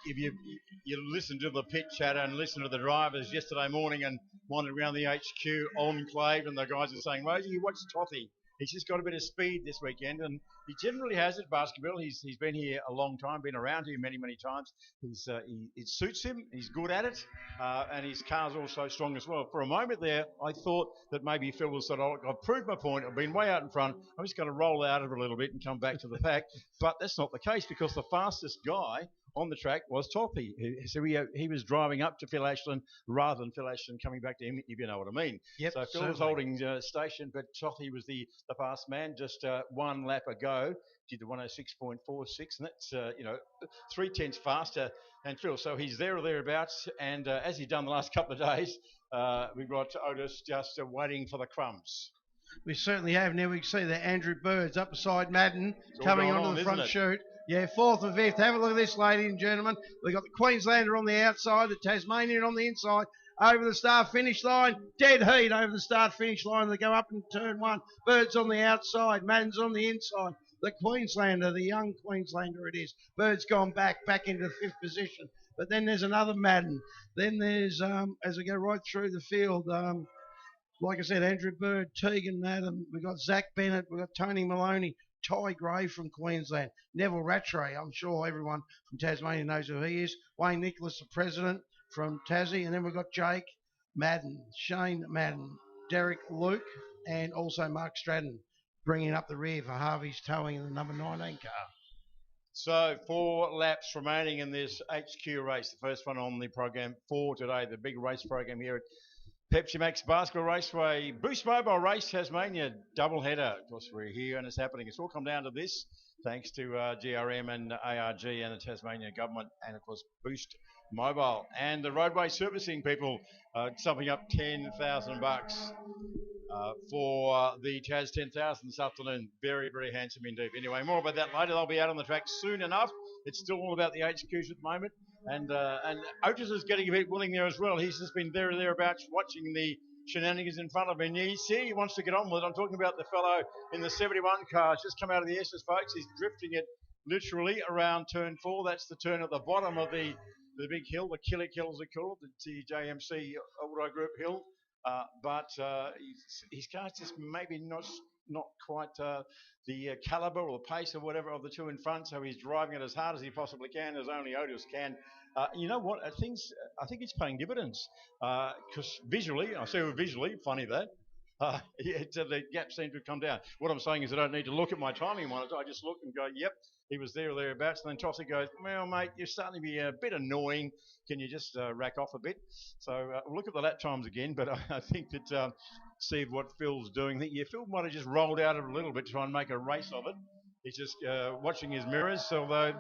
if you listen to the pit chatter and listen to the drivers yesterday morning and wandered around the HQ enclave, and the guys are saying, Rosie, you watch Toffee. He's just got a bit of speed this weekend, and he generally has at basketball. He's been here a long time, been around here many, many times. It suits him. He's good at it, and his car's also strong as well. For a moment there, I thought that maybe Phil was sort of, I've proved my point. I've been way out in front. I'm just going to roll out of it a little bit and come back to the pack. But that's not the case because the fastest guy on the track was Toppy. So he was driving up to Phil Ashland rather than Phil Ashland coming back to him, if you know what I mean. Yep, so Phil was holding station, but Toppy was the fast man, just 1 lap ago. Did the 106.46, and that's, 3/10 faster than Phil. So he's there or thereabouts, and as he's done the last couple of days, we've got Otis just waiting for the crumbs. We certainly have. Now we can see that Andrew Bird's up beside Madden coming onto the front chute. Yeah, 4th and 5th. Have a look at this, ladies and gentlemen. We've got the Queenslander on the outside, the Tasmanian on the inside, over the start-finish line. Dead heat over the start-finish line. They go up in turn 1. Bird's on the outside. Madden's on the inside. The Queenslander, the young Queenslander it is. Bird's gone back into the 5th position. But then there's another Madden. Then there's, as I go right through the field, like I said, Andrew Bird, Tegan Madden, we've got Zach Bennett, we've got Tony Maloney, Ty Gray from Queensland, Neville Rattray, I'm sure everyone from Tasmania knows who he is, Wayne Nicholas, the president from Tassie, and then we've got Jake Madden, Shane Madden, Derek Luke, and also Mark Stratton bringing up the rear for Harvey's towing in the number 19 car. So 4 laps remaining in this HQ race, the first one on the program for today, the big race program here at Pepsi Max Basketball Raceway, Boost Mobile Race Tasmania double header. Of course, we're here and it's happening. It's all come down to this, thanks to GRM and ARG and the Tasmania government, and of course Boost Mobile and the roadway servicing people, summing up $10,000 for the Taz 10,000 this afternoon. Very, very handsome indeed. Anyway, more about that later. They'll be out on the track soon enough. It's still all about the HQs at the moment. And Otis is getting a bit willing there as well. He's just been there or thereabouts watching the shenanigans in front of him. And you see he wants to get on with it. I'm talking about the fellow in the 71 car. It's just come out of the S's, folks. He's drifting it literally around turn 4. That's the turn at the bottom of the big hill, the Killick Hills are called, the JMC Auto Group Hill. But his car's just maybe not quite the calibre or the pace or whatever of the two in front, so he's driving it as hard as he possibly can, as only Otis can. You know what? I think it's paying dividends, because visually, funny that, the gap seemed to have come down. What I'm saying is I don't need to look at my timing monitor. I just look and go, yep, he was there or thereabouts. And then Tossie goes, well, mate, you're starting to be a bit annoying. Can you just rack off a bit? So we'll look at the lap times again, but I think that see what Phil's doing. Phil might have just rolled out a little bit to try and make a race of it. He's just watching his mirrors. Although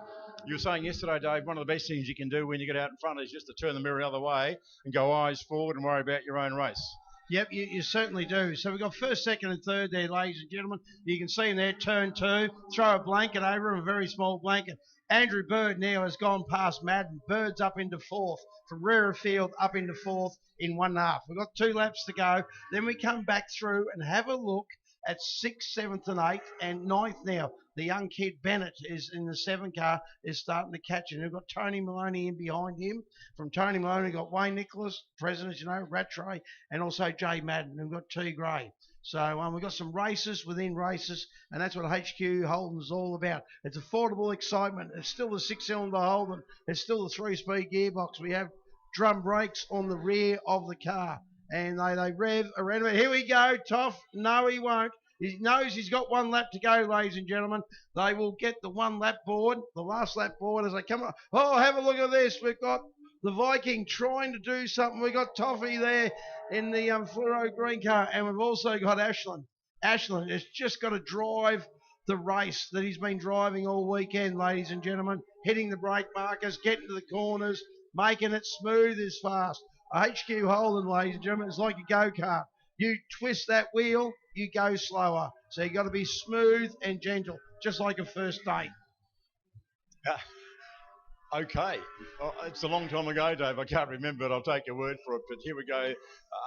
you were saying yesterday, Dave, one of the best things you can do when you get out in front is just to turn the mirror the other way and go eyes forward and worry about your own race. Yep, you certainly do. So we've got 1st, 2nd and 3rd there, ladies and gentlemen. You can see in there, turn 2, throw a blanket over him, a very small blanket. Andrew Bird now has gone past Madden. Bird's up into 4th, from rear of field up into 4th in 1.5. We've got 2 laps to go. Then we come back through and have a look at 6th, 7th and 8th and 9th now. The young kid Bennett is in the 7 car, is starting to catch it. We've got Tony Maloney in behind him. From Tony Maloney, we've got Wayne Nicholas, president, Rattray, and also Jay Madden. We've got T. Gray. So we've got some races within races, and that's what HQ Holden is all about. It's affordable excitement. It's still the 6-cylinder Holden. It's still the 3-speed gearbox. We have drum brakes on the rear of the car, and they rev around. Here we go, Toff. No, he won't. He knows he's got 1 lap to go, ladies and gentlemen. They will get the 1 lap board, the last lap board as they come up. Oh, have a look at this. We've got the Viking trying to do something. We've got Toffee there in the fluoro green car, and we've also got Ashland. Ashland has just got to drive the race that he's been driving all weekend, ladies and gentlemen, hitting the brake markers, getting to the corners, making it smooth as fast. HQ Holden, ladies and gentlemen, is like a go-kart. You twist that wheel, you go slower. So you've got to be smooth and gentle, just like a first date. Okay. Well, it's a long time ago, Dave. I can't remember, but I'll take your word for it. But here we go.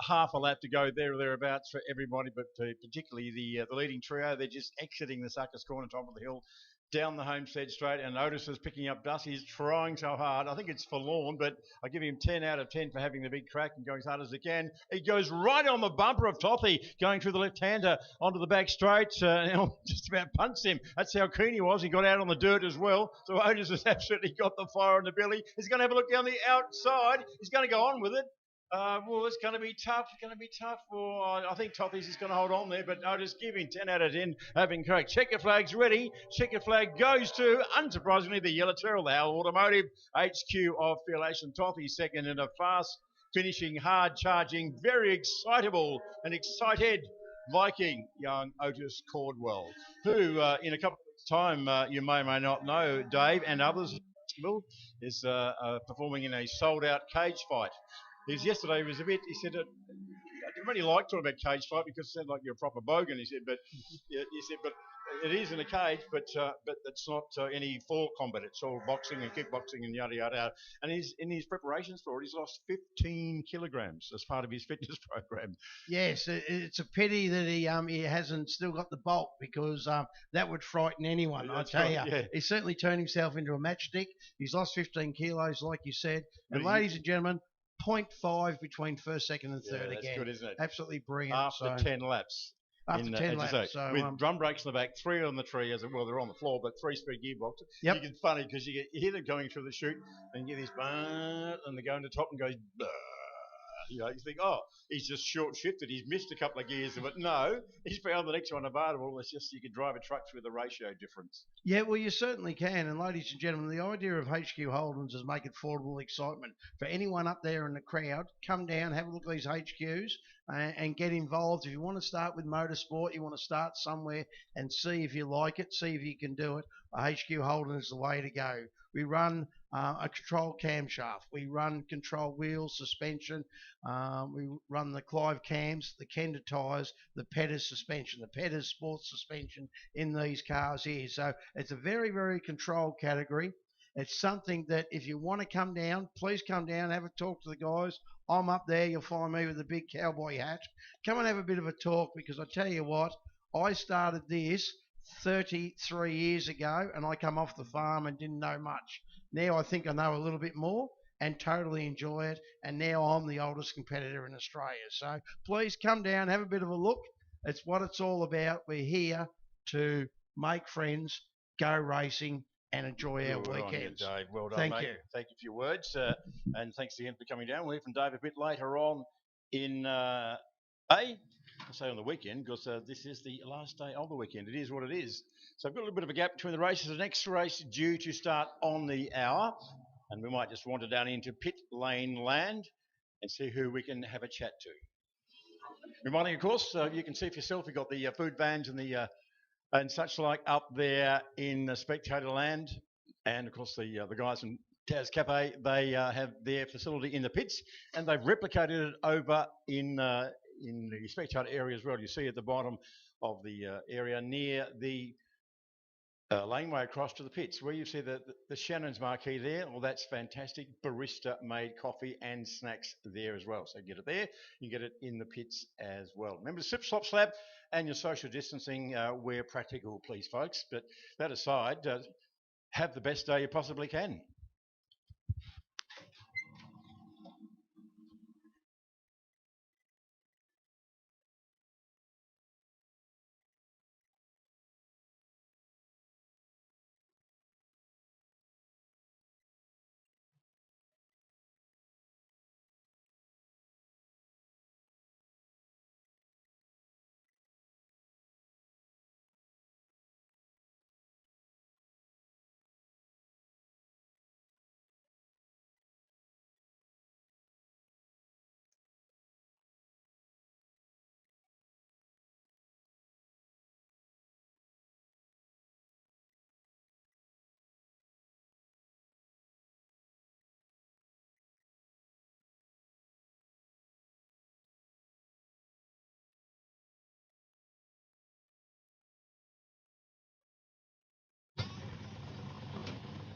Half a lap to go there or thereabouts for everybody, but particularly the leading trio. They're just exiting the Suckers Corner, top of the hill, down the Homestead Straight, and Otis is picking up dust. He's trying so hard. I think it's forlorn, but I give him 10 out of 10 for having the big crack and going as hard as he can. He goes right on the bumper of Toffee, going through the left-hander onto the back straight. Just about punched him. That's how keen he was. He got out on the dirt as well. So Otis has absolutely got the fire on the belly. He's going to have a look down the outside. He's going to go on with it. Well, it's going to be tough. It's going to be tough. Well, I think Toffees is going to hold on there, but I'll just give him 10 out of 10, having correct. Checker flag's ready. Checker flag goes to, unsurprisingly, the Yellow Turtle, the Howell Automotive HQ of Philation. Toffee second in a fast finishing, hard charging, very excitable and excited Viking, young Otis Cordwell, who in a couple of weeks' time, you may or may not know, Dave and others, is performing in a sold-out cage fight. Yesterday he was a bit, he said, I didn't really like talking about cage fight because it sounded like you're a proper bogan, he said, but it is in a cage, but it's not any full combat. It's all boxing and kickboxing and yada, yada, yada. And in his preparations for it, he's lost 15 kilograms as part of his fitness program. Yes, it's a pity that he hasn't still got the bulk, because that would frighten anyone. Yeah, I tell you, yeah. He's certainly turned himself into a matchstick. He's lost 15 kilos, like you said. And ladies and gentlemen, 0.5 between first, second, and third again. That's good, isn't it? Absolutely brilliant. After 10 laps. After 10 laps. So, with drum brakes in the back, 3 on the tree, well, they're on the floor, but 3-speed gearbox. Yep. You get funny because you hear them going through the chute and you get this and they go into top and goes, you think, oh, he's just short shifted. He's missed a couple of gears, but no, he's found the next one available. It's just you can drive a truck through the ratio difference. Yeah, well, you certainly can. And ladies and gentlemen, the idea of HQ Holdens is make it affordable excitement for anyone up there in the crowd. Come down, have a look at these HQs and get involved. If you want to start with motorsport, you want to start somewhere and see if you like it, see if you can do it. HQ Holden is the way to go. We run a control camshaft. We run control wheels, suspension. We run the Clive cams, the Kenda tyres, the Petters suspension, the Petters sports suspension in these cars here. So it's a very, very controlled category. It's something that if you want to come down, please come down, have a talk to the guys. I'm up there. You'll find me with a big cowboy hat. Come and have a bit of a talk, because I tell you what, I started this 33 years ago and I come off the farm and didn't know much. Now I think I know a little bit more and totally enjoy it. And now I'm the oldest competitor in Australia. So please come down, have a bit of a look. It's what it's all about. We're here to make friends, go racing, and enjoy our weekends. Dave. Well done, mate. You. Thank you for your words. And thanks again for coming down. We'll hear from Dave a bit later on in I'll say on the weekend, because this is the last day of the weekend. It is what it is. So I've got a little bit of a gap between the races. The next race due to start on the hour. And we might just wander down into pit lane land and see who we can have a chat to. Reminding, of course, you can see for yourself, we've got the food vans and the and such like up there in the spectator land. And, of course, the guys from Taz Cafe, they have their facility in the pits, and they've replicated it over in the spectator area as well. You see at the bottom of the area near the laneway across to the pits, where you see the Shannon's marquee there. Well, that's fantastic. Barista-made coffee and snacks there as well. So get it there. You get it in the pits as well. Remember to slip, slop, slap, and your social distancing where practical, please, folks. But that aside, have the best day you possibly can.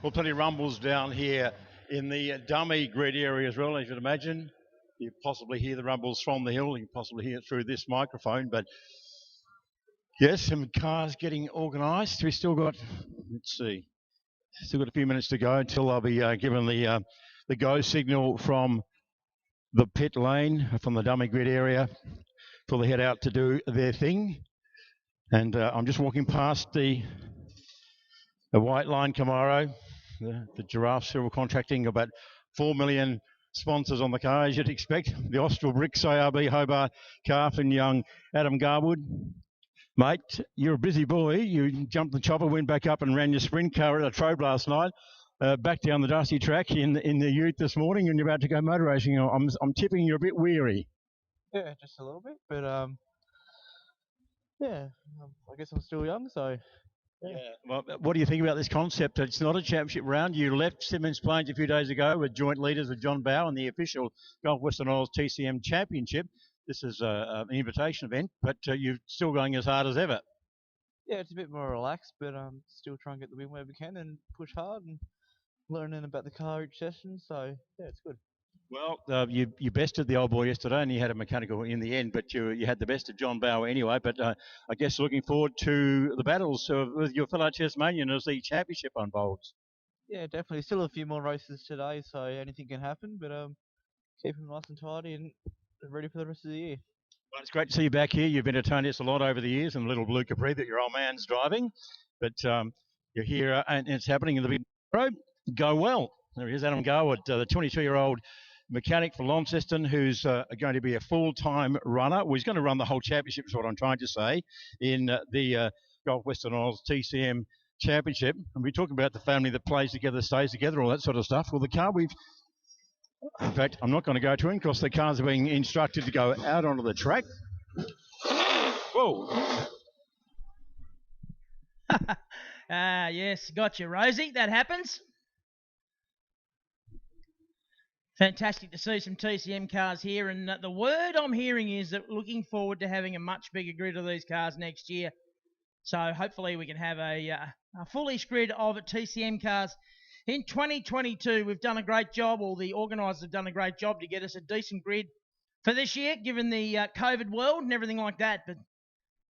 Well, plenty of rumbles down here in the dummy grid area as well, as you'd imagine. You possibly hear the rumbles from the hill. You can possibly hear it through this microphone. But yes, some cars getting organised. We still got, let's see, still got a few minutes to go until I'll be given the go signal from the pit lane, from the dummy grid area, before they head out to do their thing. And I'm just walking past the white line Camaro. The Giraffe Civil Contracting, about $4 million sponsors on the car, as you'd expect. The Austral Bricks, ARB, Hobart, Calf and Young, Adam Garwood. Mate, you're a busy boy. You jumped the chopper, went back up and ran your sprint car at a Trobe last night. Back down the dusty track in the Ute this morning, and you're about to go motor racing. I'm tipping you're a bit weary. Yeah, just a little bit, but yeah, I guess I'm still young, so. Yeah. Well, what do you think about this concept? It's not a championship round. You left Simmons Plains a few days ago with joint leaders with John Bow in the official Gulf Western Isles TCM Championship. This is an invitation event, but you're still going as hard as ever. Yeah, it's a bit more relaxed, but still trying to get the win where we can and push hard and learning about the car each session. So yeah, it's good. Well, you bested the old boy yesterday, and you had a mechanical in the end, but you had the best of John Bower anyway. But I guess looking forward to the battles with your fellow Tasmanian as the championship unfolds. Yeah, definitely. Still a few more races today, so anything can happen. But keep them nice and tidy and ready for the rest of the year. Well, it's great to see you back here. You've been entertaining us a lot over the years, and a little blue Capri that your old man's driving. But you're here, and it's happening in the big road. Go well. There he is, Adam Garwood, the 22-year-old mechanic for Launceston, who's going to be a full-time runner. Well, he's going to run the whole championship, is what I'm trying to say, in the Gulf Western Isles TCM Championship. And we talk about the family that plays together, stays together, all that sort of stuff. Well, the car in fact, I'm not going to go to him because the cars are being instructed to go out onto the track. Whoa. Yes, got you, Rosie. That happens. Fantastic to see some TCM cars here, and the word I'm hearing is that looking forward to having a much bigger grid of these cars next year. So hopefully we can have a fullish grid of TCM cars in 2022. We've done a great job, or the organisers have done a great job to get us a decent grid for this year, given the COVID world and everything like that. But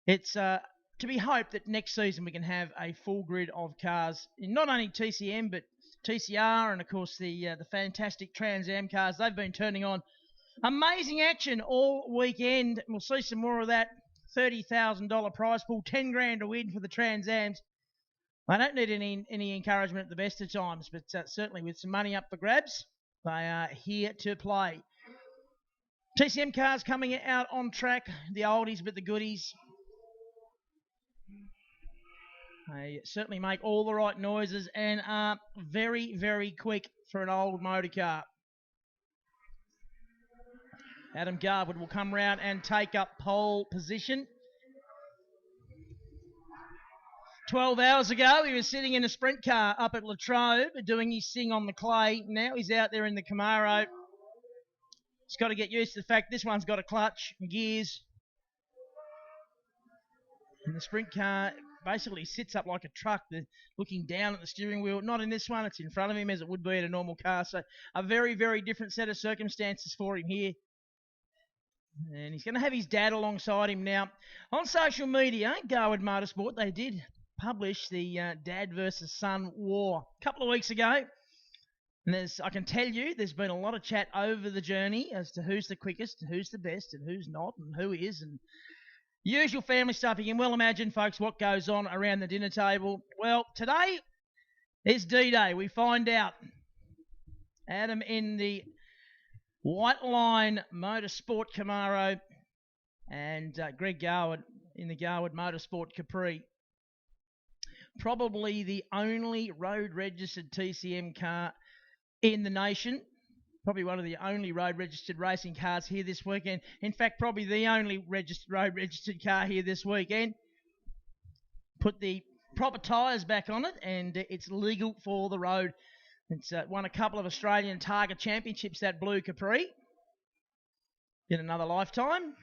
it's to be hoped that next season we can have a full grid of cars in not only TCM but TCR and, of course, the fantastic Trans Am cars. They've been turning on amazing action all weekend. We'll see some more of that. $30,000 prize pool, 10 grand to win for the Trans Ams. They don't need any encouragement at the best of times, but certainly with some money up for grabs, they are here to play. TCM cars coming out on track, the oldies but the goodies. They certainly make all the right noises and are very, very quick for an old motor car. Adam Garwood will come round and take up pole position. 12 hours ago, he was sitting in a sprint car up at Latrobe doing his thing on the clay. Now he's out there in the Camaro. He's got to get used to the fact this one's got a clutch and gears. And the sprint car basically sits up like a truck, looking down at the steering wheel. Not in this one, it's in front of him as it would be in a normal car. So a very, very different set of circumstances for him here. And he's going to have his dad alongside him now. On social media, Garwood Motorsport, they did publish the dad versus son war a couple of weeks ago. And I can tell you, there's been a lot of chat over the journey as to who's the quickest, and who's the best, and who's not, and who is, and usual family stuff. You can well imagine, folks, what goes on around the dinner table. Well, today is D-Day. We find out. Adam in the White Line Motorsport Camaro and Greg Garwood in the Garwood Motorsport Capri. Probably the only road-registered TCM car in the nation. Probably one of the only road-registered racing cars here this weekend. In fact, probably the only road-registered car here this weekend. Put the proper tyres back on it, and it's legal for the road. It's won a couple of Australian Targa Championships, that blue Capri, in another lifetime.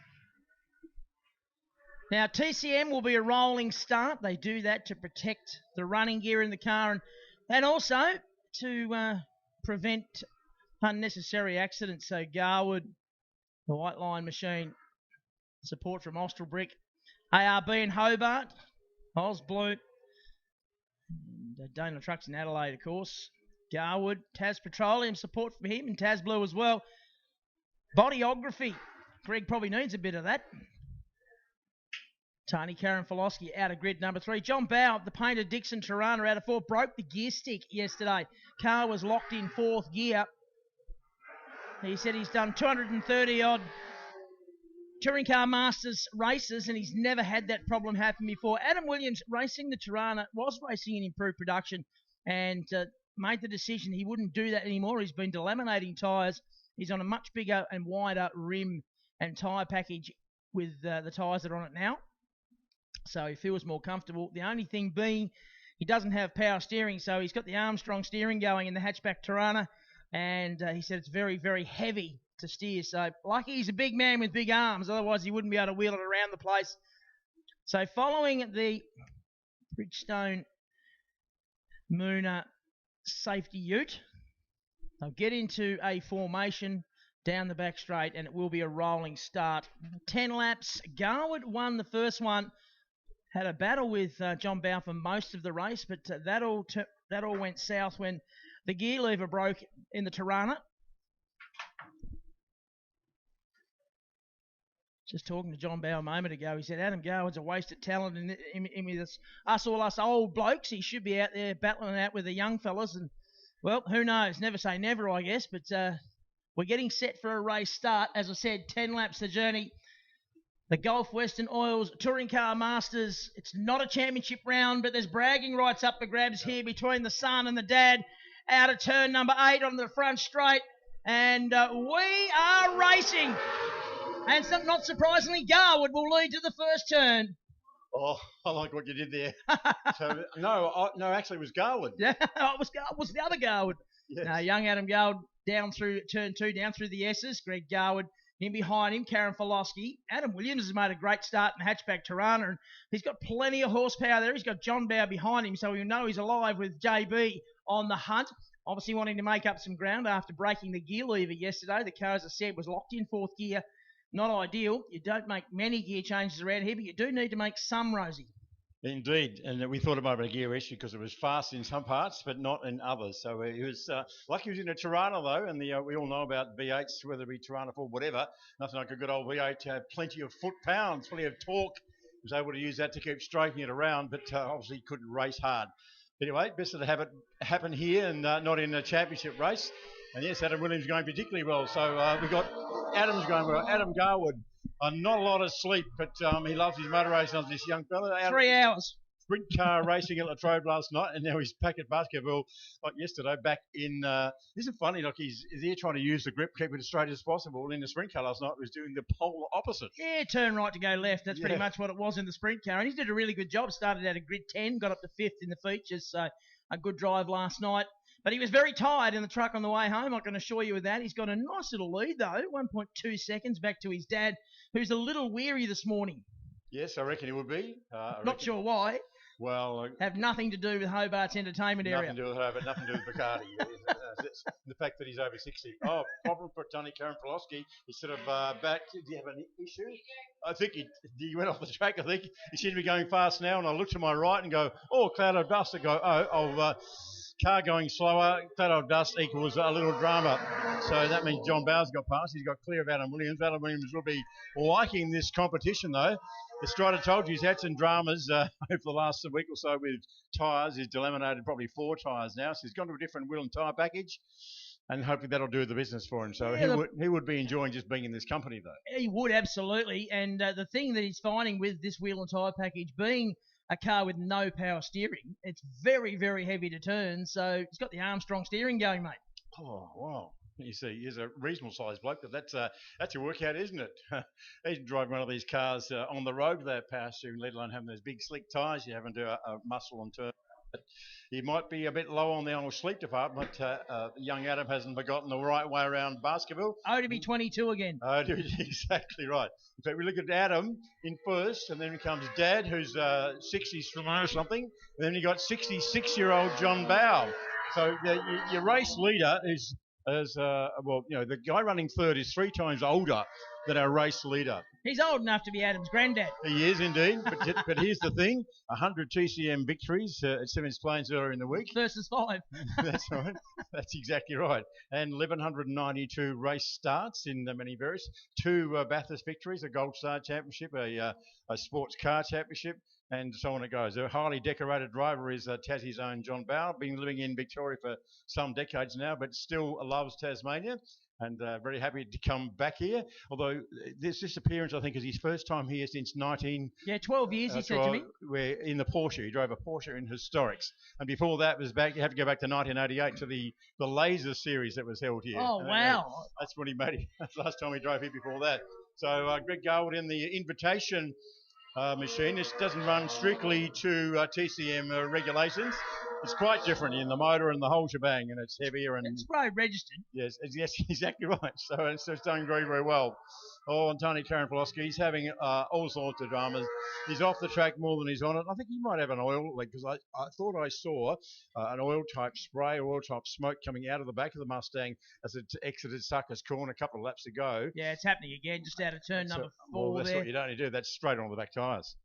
Now, TCM will be a rolling start. They do that to protect the running gear in the car and also to prevent unnecessary accidents. So Garwood, the White Line machine, support from Austral Brick, ARB in Hobart, Oz Blue, and Dana Trucks in Adelaide, of course. Garwood, Tas Petroleum, support from him, and Tas Blue as well. Bodyography, Greg probably needs a bit of that. Tony Karanfilowski out of grid number 3. John Bow, the painted Dixon Tirana out of 4, broke the gear stick yesterday. Car was locked in 4th gear. He said he's done 230-odd Touring Car Masters races, and he's never had that problem happen before. Adam Williams, racing the Tirana, was racing in improved production and made the decision he wouldn't do that anymore. He's been delaminating tyres. He's on a much bigger and wider rim and tyre package with the tyres that are on it now. So he feels more comfortable. The only thing being he doesn't have power steering, so he's got the Armstrong steering going in the hatchback Tirana, and he said it's very, very heavy to steer. So lucky he's a big man with big arms, otherwise he wouldn't be able to wheel it around the place. So following the Bridgestone Moona safety ute, they'll get into a formation down the back straight, and it will be a rolling start. 10 laps. Garwood won the first one. Had a battle with John Bow for most of the race, but that all went south when the gear lever broke in the Tirana. Just talking to John Bow a moment ago, he said Adam Garwood's a wasted talent in with us old blokes. He should be out there battling it out with the young fellas. And, well, who knows? Never say never, I guess. But we're getting set for a race start. As I said, 10 laps the journey. The Gulf Western Oils Touring Car Masters. It's not a championship round, but there's bragging rights up for grabs here between the son and the dad. Out of turn number 8 on the front straight. And we are racing. And not surprisingly, Garwood will lead to the first turn. Oh, I like what you did there. No, actually it was Garwood. Yeah, it was the other Garwood. Yes. Young Adam Garwood down through turn 2, down through the S's. Greg Garwood in behind him, Karen Filosky. Adam Williams has made a great start in the hatchback Tirana, and he's got plenty of horsepower there. He's got John Bow behind him, so we know he's alive with JB on the hunt. Obviously wanting to make up some ground after breaking the gear lever yesterday. The car, as I said, was locked in 4th gear. Not ideal. You don't make many gear changes around here, but you do need to make some, Rosie. Indeed, and we thought it might be a gear issue because it was fast in some parts, but not in others. So he was lucky he was in a Tirana though, and we all know about V8s, whether it be Tirana 4, whatever. Nothing like a good old V8 to have plenty of foot-pounds, plenty of torque. He was able to use that to keep straightening it around, but obviously he couldn't race hard. Anyway, best to have it happen here and not in a championship race. And yes, Adam Williams going particularly well. So we've got Adam's going well. Adam Garwood, not a lot of sleep, but he loves his motor racing, this young fella. 3 hours. Sprint car racing at Latrobe last night, and now he's back at basketball like yesterday, back in, isn't it funny, like he's here trying to use the grip, keep it as straight as possible. In the sprint car last night, he was doing the polar opposite. Yeah, turn right to go left. That's pretty much what it was in the sprint car. And he did a really good job. Started out at grid 10, got up to 5th in the features, so a good drive last night. But he was very tired in the truck on the way home, I can assure you of that. He's got a nice little lead, though, 1.2 seconds back to his dad, who's a little weary this morning. Yes, I reckon he would be. Not sure why. Well, have nothing to do with Hobart's entertainment area. Nothing to do with Hobart, nothing to do with Bacardi. It's the fact that he's over 60. Oh, problem for Tony Karen Polosky. He's sort of back. Do you have an issue? I think he went off the track. I think he seemed to be going fast now, and I look to my right and go, oh, cloud of dust. I go, car going slower, cloud of dust equals a little drama. So that means John Bowers got past. He's got clear of Adam Williams. Adam Williams will be liking this competition, though. The Strider told you he's had some dramas over the last week or so with tyres. He's delaminated probably 4 tyres now, so he's gone to a different wheel and tyre package, and hopefully that'll do the business for him. So he would be enjoying just being in this company, though. He would, absolutely. And the thing that he's finding with this wheel and tyre package being a car with no power steering, it's very, very heavy to turn, so he's got the Armstrong steering going, mate. Oh, wow. You see, he's a reasonable sized bloke, but that's a workout, isn't it? He's driving one of these cars on the road without power steering, let alone having those big slick tyres. You haven't do a muscle and turn. But he might be a bit low on the old sleep department. Young Adam hasn't forgotten the right way around basketball. Oh, to be 22 again. Oh, exactly right. In fact, we look at Adam in first, and then comes Dad, who's 60s from or something, and then you got 66-year-old John Bow. So your race leader is. The guy running third is 3 times older than our race leader. He's old enough to be Adam's granddad. He is indeed, but here's the thing: 100 TCM victories at Simmons Plains earlier in the week. Versus 5. That's right. That's exactly right. And 1,192 race starts in the many various. 2 Bathurst victories, a Gold Star Championship, a Sports Car Championship, and so on it goes. A highly decorated driver is Tassie's own John Bow, been living in Victoria for some decades now, but still loves Tasmania. and very happy to come back here. Although this appearance, I think, is his first time here since 12 years, he said to me. We're in the Porsche. He drove a Porsche in Historics. And before that was back, you have to go back to 1988 to the Laser series that was held here. Oh, wow. That's when he made it. That's the last time he drove here before that. So Greg Garwood in the invitation machine. This doesn't run strictly to TCM regulations. It's quite different in the motor and the whole shebang, and it's heavier and it's road registered. Yes, exactly right. So it's done very, very well. Oh, and Tony Karanfilowski, he's having all sorts of dramas. He's off the track more than he's on it. I think he might have an oil leak because I thought I saw an oil type spray or oil type smoke coming out of the back of the Mustang as it exited Sucker's Corner a couple of laps ago. Yeah, it's happening again, just out of turn number 4 that's there. What you don't do. That's straight on the back tyres.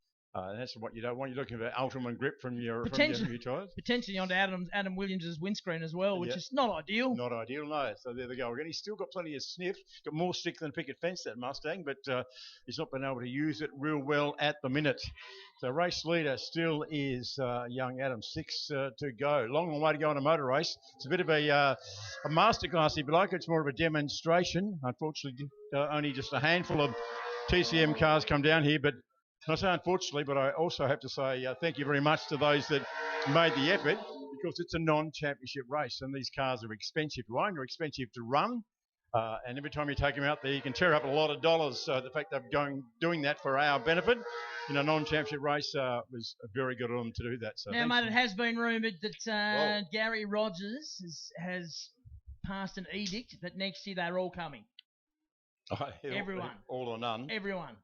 That's what you don't want. You're looking for ultimate grip from your new tyres. Potentially onto Adam Williams' windscreen as well, which is not ideal. Not ideal, no. So there they go again. He's still got plenty of sniff. Got more stick than a picket fence, that Mustang, but he's not been able to use it real well at the minute. So race leader still is young Adam. 6 to go. Long way to go in a motor race. It's a bit of a masterclass, if you like. It's more of a demonstration. Unfortunately, only just a handful of TCM cars come down here, but I say unfortunately, but I also have to say thank you very much to those that made the effort, because it's a non-championship race and these cars are expensive to own, they're expensive to run, and every time you take them out there you can tear up a lot of dollars. So the fact they're doing that for our benefit in a non-championship race was very good of them to do that. So now, mate, it has been rumoured that Gary Rogers has passed an edict that next year they're all coming. Everyone. All or none. Everyone.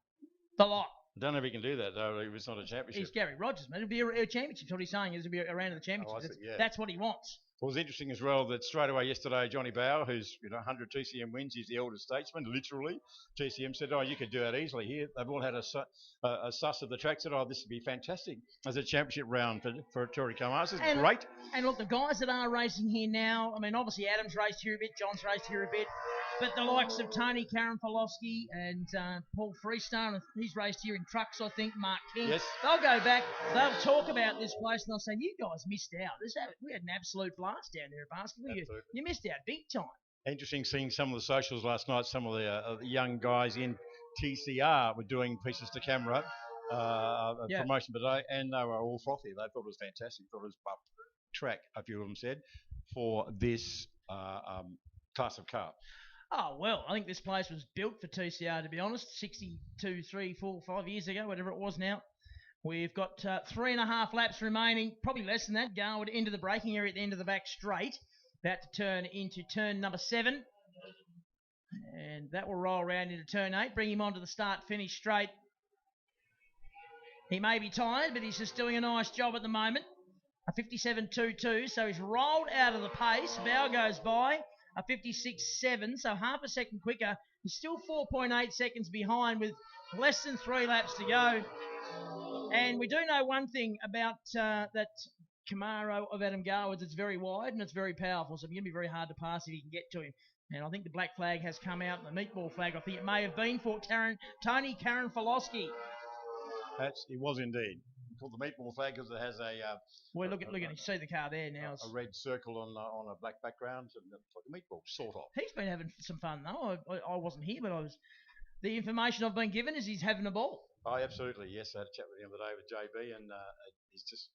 The lot. I don't know if he can do that, though. It's not a championship. He's Gary Rogers, man. It'll be a championship. What he's saying is it'll be a round of the championship. That's what he wants. Well, it was interesting as well that straight away yesterday, Johnny Bower, who's 100 TCM wins, he's the elder statesman, literally. TCM said, you could do that easily here. They've all had a suss of the track, said, this would be fantastic as a championship round for Tory Comars. It's great. And look, the guys that are racing here now, I mean, obviously Adam's raced here a bit, John's raced here a bit, but the likes of Tony Karanfilowski and Paul Freestone, he's raced here in trucks, I think, Mark King. Yes. They'll go back, they'll talk about this place, and they'll say, you guys missed out. We had an absolute blast down there at basketball. You missed out big time. Interesting seeing some of the socials last night. Some of the young guys in TCR were doing pieces to camera, promotion today, and they were all frothy. They thought it was fantastic. Thought it was track, a few of them said, for this class of car. Oh, well, I think this place was built for TCR, to be honest, 62, 3, 4, 5 years ago, whatever it was now. We've got 3.5 laps remaining, probably less than that. Garwood into the braking area at the end of the back straight. About to turn into turn number 7. And that will roll around into turn 8, bring him onto the start-finish straight. He may be tired, but he's just doing a nice job at the moment. A 57.22, so he's rolled out of the pace. Bow goes by. A 56.7, so half a second quicker. He's still 4.8 seconds behind with less than 3 laps to go. And we do know one thing about that Camaro of Adam Garwood's. It's very wide and it's very powerful, so it's going to be very hard to pass if you can get to him. And I think the black flag has come out, the meatball flag, I think it may have been for Tony Karanfilowski. It was indeed. Called the meatball flag because it has a... well, look at you see the car there now. A red circle on a black background. It's like a meatball, sort of. He's been having some fun, though. I wasn't here, but the information I've been given is he's having a ball. Oh, absolutely, yes. I had a chat with him the other day with JB, and he's just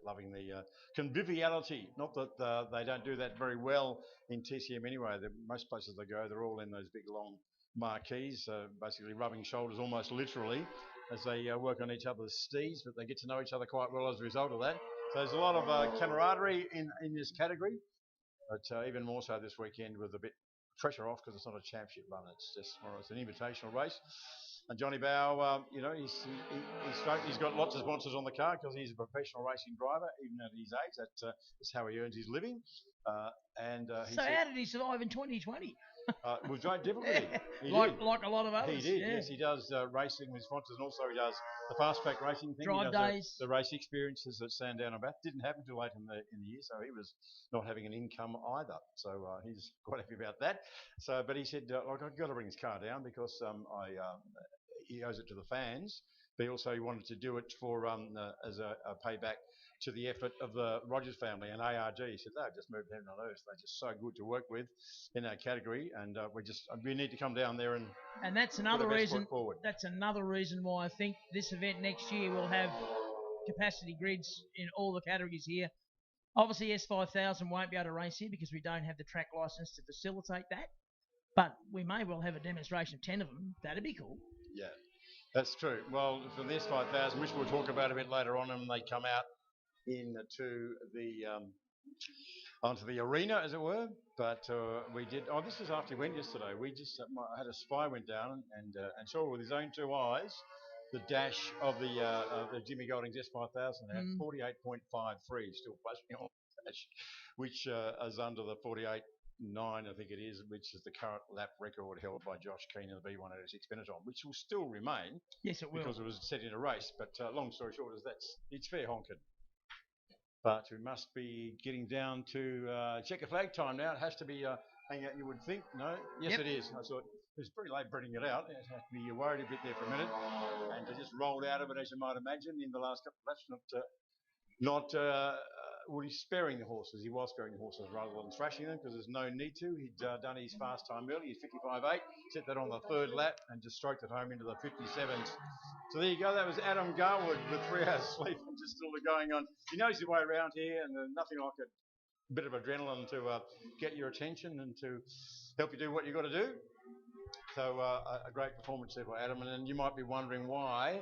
loving the conviviality. Not that they don't do that very well in TCM anyway. Most places they go, they're all in those big, long marquees, basically rubbing shoulders almost literally as they work on each other's steeds, but they get to know each other quite well as a result of that. So there's a lot of camaraderie in this category, but even more so this weekend with a bit pressure off because it's not a championship run. It's an invitational race. And Johnny Bow, he's got lots of sponsors on the car because he's a professional racing driver, even at his age. That's how he earns his living. How did he survive in 2020? With great difficulty. Like a lot of others. He did, yes. He does racing with sponsors, and also he does the fast track racing thing. Drive days. The race experiences at Sandown and Bath. Didn't happen until late in the year, so he was not having an income either. So he's quite happy about that. But he said, I've got to bring his car down because he owes it to the fans. But also he wanted to do it for as a payback to the effort of the Rogers family and ARG. He said they've just moved heaven on earth. They're just so good to work with in our category, and we need to come down there and that's put another our best reason. foot forward. That's another reason why I think this event next year will have capacity grids in all the categories here. Obviously, S5000 won't be able to race here because we don't have the track license to facilitate that. But we may well have a demonstration of 10 of them. That'd be cool. Yeah, that's true. Well, for the S5000, which we'll talk about a bit later on, and they come out into the onto the arena, as it were. But we did. Oh, this is after we went yesterday. We just had a spy went down and saw with his own two eyes the dash of the Jimmy Golding's S5000 at 48.53, still flashing on dash, which is under the 48.9, I think it is, which is the current lap record held by Josh Keane in the B186 Benetton, which will still remain. Yes, it will. Because it was set in a race. But long story short is it's fair honking. But we must be getting down to checker flag time now. It has to be hanging out, you would think. No? Yes, it is. I thought it was pretty late printing it out. It has to be worried a bit there for a minute. And to just rolled out of it, as you might imagine, in the last couple of laps. Well, he's sparing the horses. He was sparing the horses rather than thrashing them because there's no need to. He'd done his fast time early. He's 55.8. Set that on the third lap and just stroked it home into the 57s. So there you go. That was Adam Garwood with 3 hours sleep and just still going on. He knows his way around here, and nothing like a bit of adrenaline to get your attention and to help you do what you've got to do. So a great performance there by Adam. And then you might be wondering why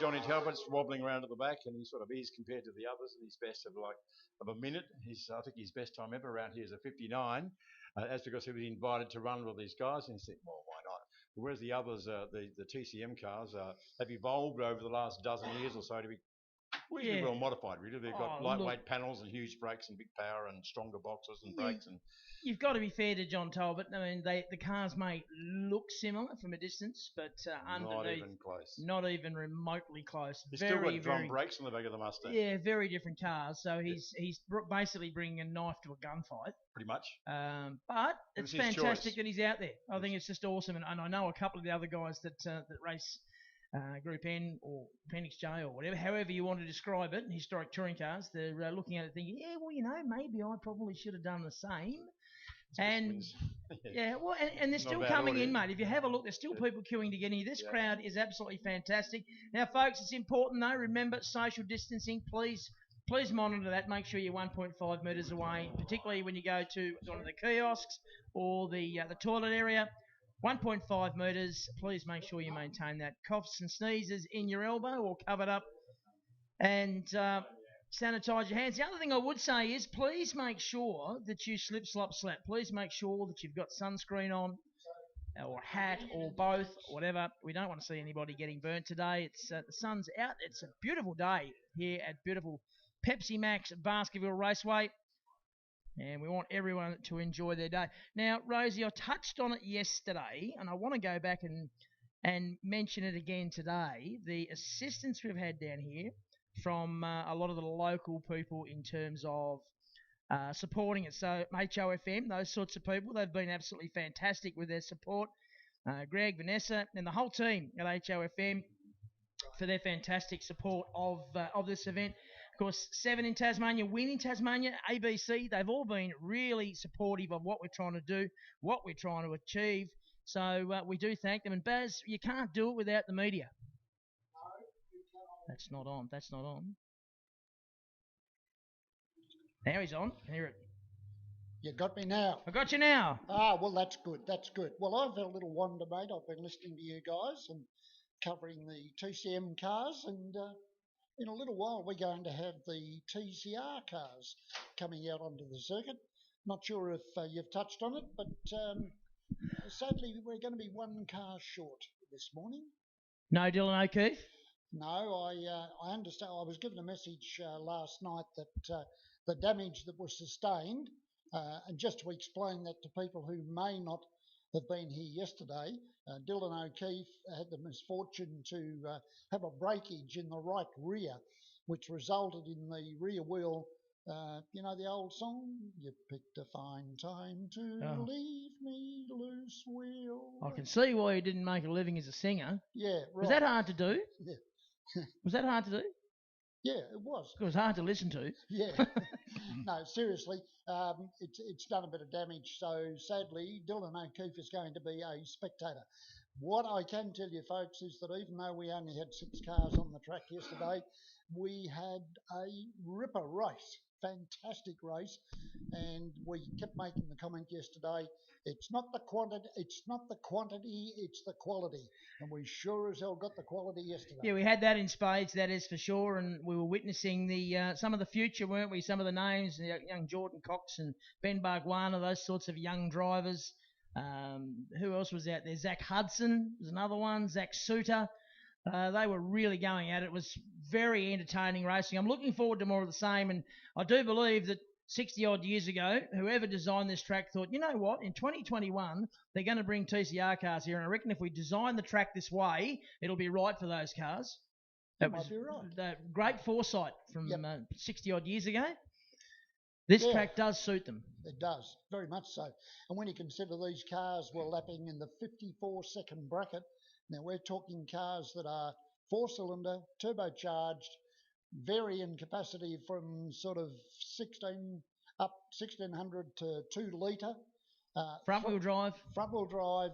Johnny Talbot's wobbling around at the back, and he sort of is compared to the others. His best of a minute. I think his best time ever around here is a 59. That's because he was invited to run with these guys, and he said, well, why not? Whereas the others, the TCM cars, have evolved over the last dozen years or so to be reasonably well modified. Really, they've got lightweight panels and huge brakes and big power and stronger boxes and brakes. And you've got to be fair to John Talbot. I mean, the cars may look similar from a distance, but underneath, not even close. Not even remotely close. He's still got drum brakes on the back of the Mustang. Yeah, very different cars. So he's basically bringing a knife to a gunfight. Pretty much. But it's fantastic that he's out there. I think it's just awesome. And I know a couple of the other guys that race Group N or Appendix J or whatever, however you want to describe it, historic touring cars, they're looking at it thinking, yeah, well, maybe I probably should have done the same. And and they're still coming in, mate. If you have a look, there's still people queuing to get in here. This crowd is absolutely fantastic. Now, folks, it's important though. Remember social distancing. Please monitor that. Make sure you're 1.5 metres away, particularly when you go to one of the kiosks or the toilet area. 1.5 metres. Please make sure you maintain that. Coughs and sneezes in your elbow or covered up, and sanitize your hands. The other thing I would say is please make sure that you slip, slop, slap. Please make sure that you've got sunscreen on or a hat or both, whatever. We don't want to see anybody getting burnt today. It's the sun's out. It's a beautiful day here at beautiful Pepsi Max Baskerville Raceway, and we want everyone to enjoy their day. Now, Rosie, I touched on it yesterday, and I want to go back and mention it again today. The assistance we've had down here from a lot of the local people in terms of supporting it. So HOFM, those sorts of people, they've been absolutely fantastic with their support. Greg, Vanessa, and the whole team at HOFM for their fantastic support of this event. Of course, 7 in Tasmania, Win in Tasmania, ABC, they've all been really supportive of what we're trying to do, what we're trying to achieve. So we do thank them. And Baz, you can't do it without the media. That's not on. That's not on. Now he's on. Hear it. You got me now. I got you now. Ah, well, that's good. That's good. Well, I've had a little wander, mate. I've been listening to you guys and covering the TCM cars, and in a little while we're going to have the TCR cars coming out onto the circuit. Not sure if you've touched on it, but sadly we're going to be one car short this morning. No, Dylan O'Keefe? No, I understand. I was given a message last night that the damage that was sustained, and just to explain that to people who may not have been here yesterday, Dylan O'Keefe had the misfortune to have a breakage in the right rear, which resulted in the rear wheel. You know the old song? You picked a fine time to leave me loose wheel. I can see why you didn't make a living as a singer. Yeah, right. Was that hard to do? Yeah. Was that hard to do? Yeah, it was. It was hard to listen to. Yeah. No, seriously, it's done a bit of damage. So sadly, Dylan O'Keefe is going to be a spectator. What I can tell you, folks, is that even though we only had 6 cars on the track yesterday, we had a ripper race, fantastic race, and we kept making the comment yesterday. It's not the quantity, it's the quality, and we sure as hell got the quality yesterday. Yeah, we had that in spades, that is for sure, and we were witnessing the some of the future, weren't we? Some of the names, young Jordan Cox and Ben Barguana, those sorts of young drivers. Who else was out there? Zach Hudson was another one. Zach Suter. They were really going at it. It was very entertaining racing. I'm looking forward to more of the same, and I do believe that 60-odd years ago, whoever designed this track thought, you know what, in 2021, they're going to bring TCR cars here, and I reckon if we design the track this way, it'll be right for those cars. That was great foresight from 60-odd years ago. This track does suit them. It does, very much so. And when you consider these cars were lapping in the 54-second bracket, now we're talking cars that are 4-cylinder, turbocharged, vary in capacity from sort of 1600 to 2 litre. Front-wheel drive. Front-wheel drive,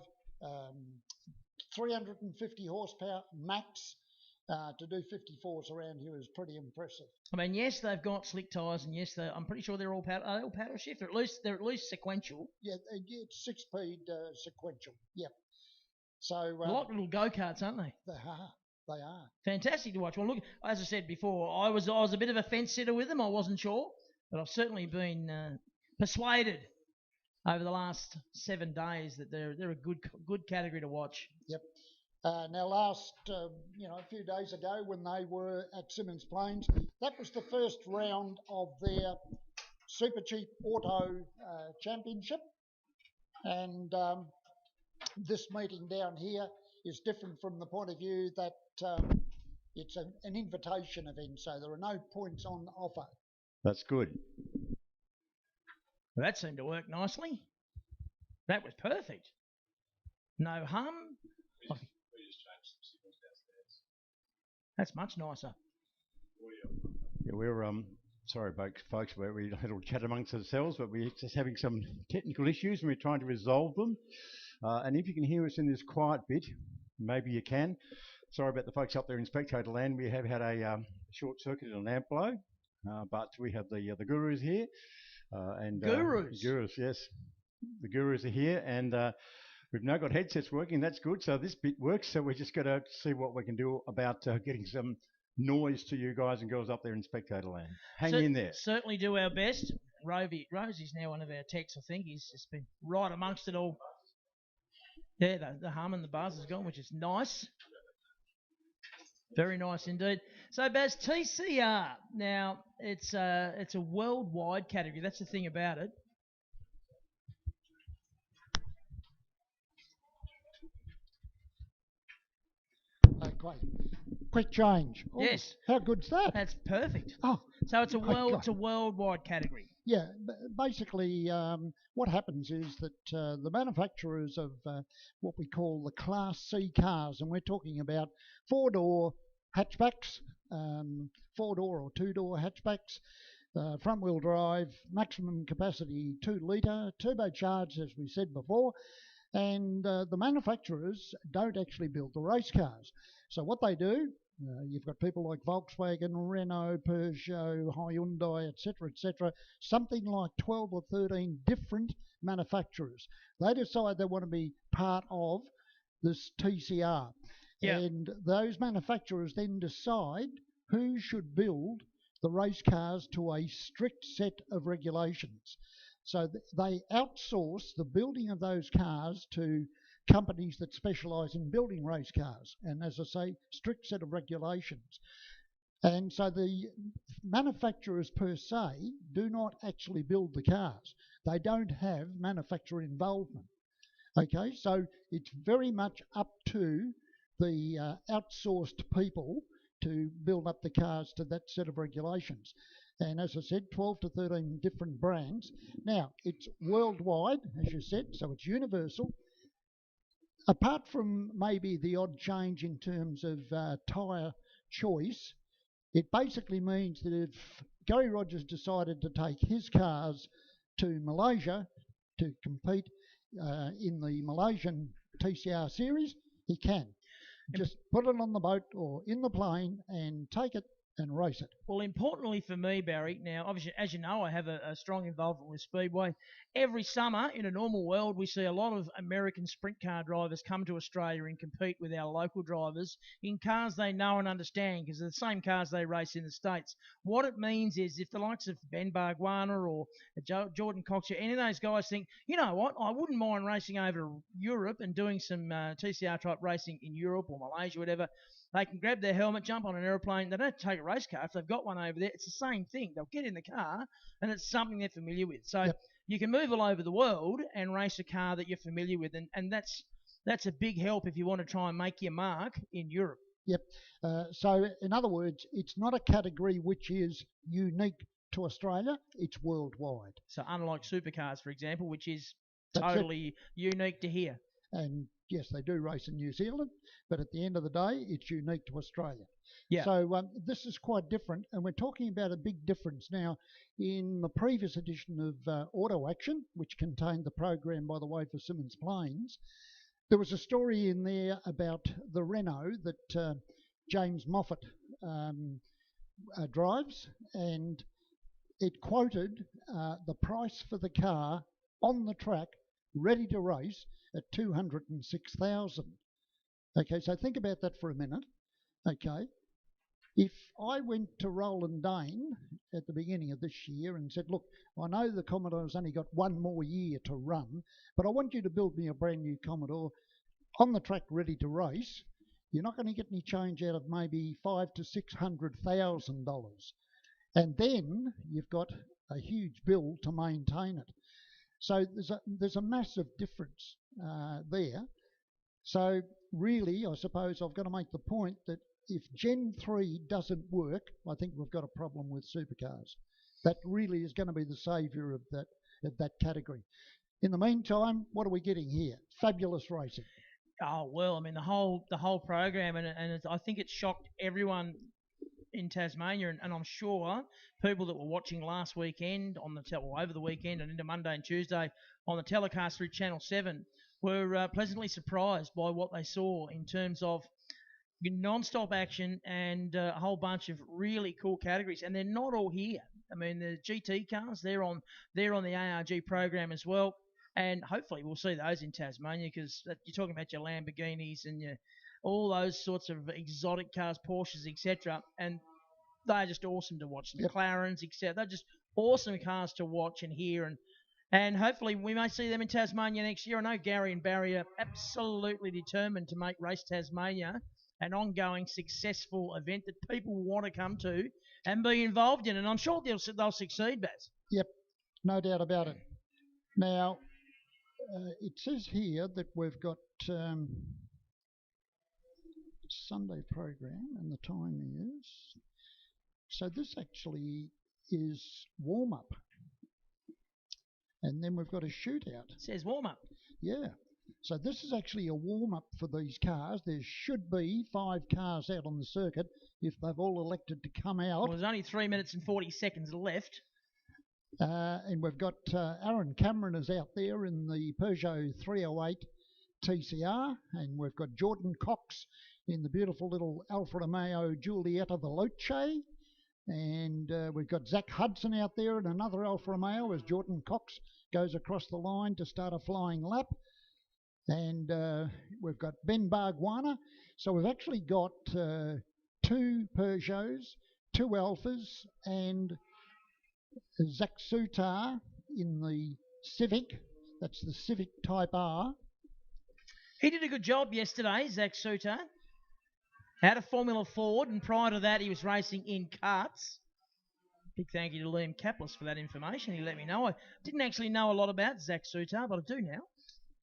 350 horsepower max. To do 54s around here is pretty impressive. I mean, yes, they've got slick tyres, and yes, I'm pretty sure they're all paddle shift. They're at least sequential. Yeah, it's 6-speed sequential. Yep. So a lot of little go-karts, aren't they? They are. Fantastic to watch. Well, look, as I said before, I was a bit of a fence sitter with them. I wasn't sure, but I've certainly been persuaded over the last 7 days that they're a good category to watch. Yep. Now, last, a few days ago when they were at Symonds Plains, that was the first round of their Super Cheap Auto Championship. And this meeting down here is different from the point of view that it's an invitation event, so there are no points on offer. That's good. Well, that seemed to work nicely. That was perfect. No hum. That's much nicer. Yeah, we're sorry, folks, we had a little chat amongst ourselves, but we're just having some technical issues and we're trying to resolve them. And if you can hear us in this quiet bit, maybe you can. Sorry about the folks up there in spectator land. We have had a short circuit and a lamp blow, but we have the gurus here. Gurus, yes. The gurus are here, and we've now got headsets working. That's good. So this bit works. So we're just going to see what we can do about getting some noise to you guys and girls up there in spectator land. Hang in there. Certainly do our best. Rosie's now one of our techs, I think. He's just been right amongst it all. Yeah, the hum and the buzz is gone, which is nice. Very nice indeed. So, Baz, TCR, now it's a worldwide category. That's the thing about it. Okay. Quick change. Oh, yes. How good's that? That's perfect. Oh, so it's a worldwide category. Yeah. Basically, what happens is that the manufacturers of what we call the Class C cars, and we're talking about 4-door hatchbacks, 4-door or 2-door hatchbacks, front-wheel drive, maximum capacity 2 litre, turbocharged, as we said before. And the manufacturers don't actually build the race cars. So what they do, you've got people like Volkswagen, Renault, Peugeot, Hyundai, etc., something like 12 or 13 different manufacturers. They decide they want to be part of this TCR. Yeah. And those manufacturers then decide who should build the race cars to a strict set of regulations. So they outsource the building of those cars to companies that specialise in building race cars. And as I say, strict set of regulations. And so the manufacturers per se do not actually build the cars. They don't have manufacturer involvement. Okay, so it's very much up to the outsourced people to build up the cars to that set of regulations. And as I said, 12 to 13 different brands. Now, it's worldwide, as you said, so it's universal. Apart from maybe the odd change in terms of tyre choice, It basically means that if Gary Rogers decided to take his cars to Malaysia to compete in the Malaysian TCR series, he can. Just put it on the boat or in the plane and take it and race it. Well, importantly for me, Barry, now, obviously, as you know, I have a strong involvement with Speedway. Every summer, in a normal world, we see a lot of American sprint car drivers come to Australia and compete with our local drivers in cars they know and understand, because they're the same cars they race in the States. What it means is if the likes of Ben Bargwanna or Jordan Cox or any of those guys think, you know what, I wouldn't mind racing over to Europe and doing some TCR-type racing in Europe or Malaysia, whatever, they can grab their helmet, jump on an aeroplane. They don't have to take a race car. If they've got one over there, it's the same thing. They'll get in the car, and it's something they're familiar with. So you can move all over the world and race a car that you're familiar with, and that's a big help if you want to try and make your mark in Europe. Yep. So, in other words, it's not a category which is unique to Australia. It's worldwide. So, unlike supercars, for example, which is totally unique to here. And yes, they do race in New Zealand, but at the end of the day, it's unique to Australia. Yeah. So this is quite different, and we're talking about a big difference. Now, in the previous edition of Auto Action, which contained the program, by the way, for Simmons Plains, there was a story in there about the Renault that James Moffat drives, and it quoted the price for the car on the track, ready to race, at $206,000. Okay, so think about that for a minute. Okay, if I went to Roland Dane at the beginning of this year and said, look, I know the Commodore's only got one more year to run, but I want you to build me a brand new Commodore on the track ready to race, you're not going to get any change out of maybe $500,000 to $600,000. And then you've got a huge bill to maintain it. So there's a massive difference there. So really, I suppose I've got to make the point that if Gen 3 doesn't work, I think we've got a problem with supercars. That really is going to be the saviour of that category. In the meantime, what are we getting here? Fabulous racing. Oh, well, I mean, the whole program, and I think it shocked everyone in Tasmania, and I'm sure people that were watching last weekend over the weekend and into Monday and Tuesday on the telecast through Channel 7 were pleasantly surprised by what they saw in terms of non-stop action and a whole bunch of really cool categories, and they're not all here. I mean, the GT cars, they're on the ARG program as well, and hopefully we'll see those in Tasmania, because you're talking about your Lamborghinis and all those sorts of exotic cars, Porsches, etc., and they're just awesome to watch. The McLarens, etc., they're just awesome cars to watch and hear, and hopefully we may see them in Tasmania next year. I know Gary and Barry are absolutely determined to make Race Tasmania an ongoing successful event that people want to come to and be involved in, and I'm sure they'll succeed, Baz. Yep, no doubt about it. Now, it says here that we've got Sunday program, and the time is... So this actually is warm-up. And then we've got a shootout. It says warm-up. Yeah. So this is actually a warm-up for these cars. There should be 5 cars out on the circuit if they've all elected to come out. Well, there's only 3 minutes and 40 seconds left. And we've got Aaron Cameron is out there in the Peugeot 308 TCR. And we've got Jordan Cox in the beautiful little Alfa Romeo Giulietta Veloce. And we've got Zach Hudson out there in another Alfa Romeo as Jordan Cox goes across the line to start a flying lap. And we've got Ben Bargwanna. So we've actually got 2 Peugeots, 2 Alphas, and Zach Sutar in the Civic. That's the Civic Type R. He did a good job yesterday, Zach Sutar. Had a Formula Ford, and prior to that he was racing in karts. Big thank you to Liam Kaplis for that information. He let me know. I didn't actually know a lot about Zach Sutar, but I do now.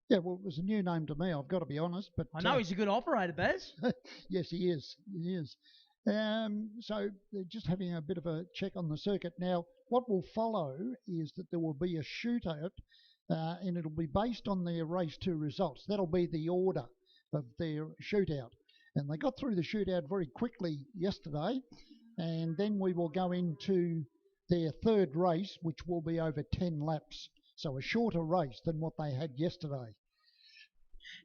Yeah, well, it was a new name to me, I've got to be honest. But I know he's a good operator, Baz. Yes, he is. He is. So they're just having a bit of a check on the circuit. Now, what will follow is that there will be a shootout, and it'll be based on their Race 2 results. That'll be the order of their shootout. And they got through the shootout very quickly yesterday. and then we will go into their third race, which will be over 10 laps. So a shorter race than what they had yesterday.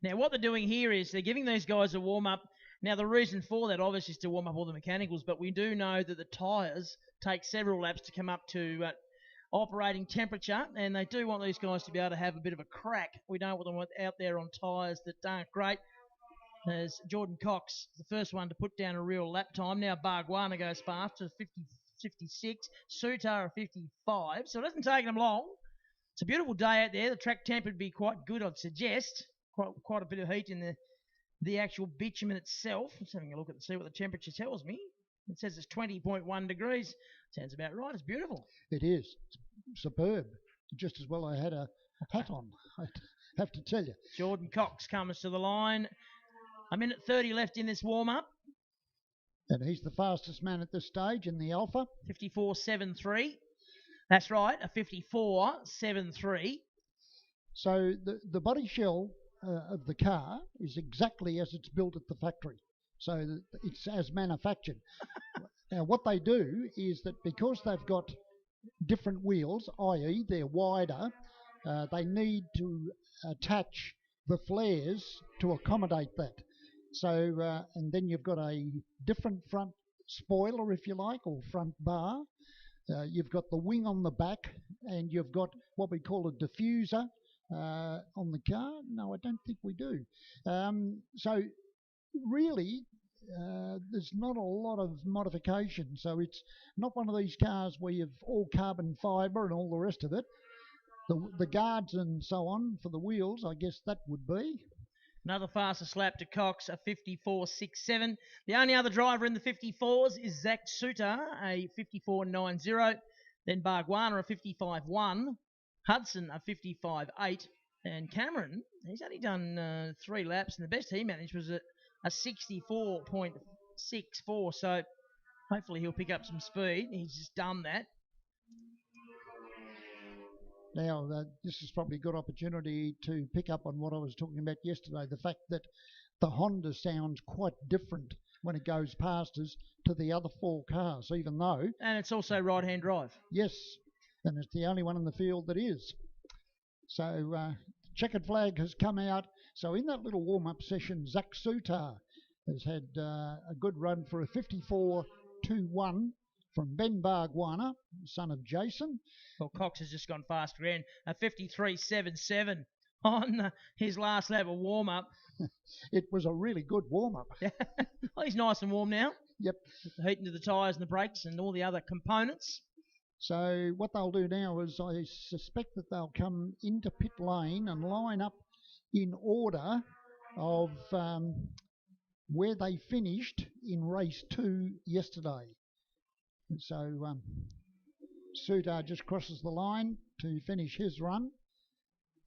Now, what they're doing here is they're giving these guys a warm-up. Now, the reason for that, obviously, is to warm up all the mechanicals, but we do know that the tyres take several laps to come up to operating temperature, and they do want these guys to be able to have a bit of a crack. We don't want them out there on tyres that aren't great. As Jordan Cox, the first one to put down a real lap time. Now Barguana goes fast to 56, Sutar 55, so it doesn't take them long. It's a beautiful day out there. The track temp would be quite good, I'd suggest. Quite a bit of heat in the actual bitumen itself. Just having a look see what the temperature tells me. It says it's 20.1 degrees. Sounds about right. It's beautiful. It is. It's superb. Just as well I had a hat on, I have to tell you. Jordan Cox comes to the line. A minute 30 left in this warm-up. And he's the fastest man at this stage in the Alpha. 54.73. That's right, a 54.73. So the body shell of the car is exactly as it's built at the factory. So it's as manufactured. Now, what they do is that because they've got different wheels, i.e. they're wider, they need to attach the flares to accommodate that. So, and then you've got a different front spoiler, if you like, or front bar. You've got the wing on the back, and you've got what we call a diffuser on the car. No, I don't think we do. So really, there's not a lot of modification. So it's not one of these cars where you've all carbon fibre and all the rest of it. The guards and so on for the wheels, I guess that would be. Another fastest lap to Cox, a 54.67. The only other driver in the 54s is Zach Suter, a 54.90. Then Barguana, a 55.1. Hudson, a 55.8. And Cameron, he's only done 3 laps, and the best he managed was a 64.64. So hopefully he'll pick up some speed. He's just done that. Now, this is probably a good opportunity to pick up on what I was talking about yesterday, the fact that the Honda sounds quite different when it goes past us to the other 4 cars, even though... And it's also right-hand drive. Yes, and it's the only one in the field that is. So, checkered flag has come out. So in that little warm-up session, Zach Sutar has had a good run for a 54.21 from Ben Barguana, son of Jason. Well, Cox has just gone faster in, a 53.77 on his last lap of warm-up. It was a really good warm-up. Well, he's nice and warm now. Yep. With the heat into the tyres and the brakes and all the other components. So what they'll do now is I suspect that they'll come into pit lane and line up in order of where they finished in race 2 yesterday. So Sutar just crosses the line to finish his run.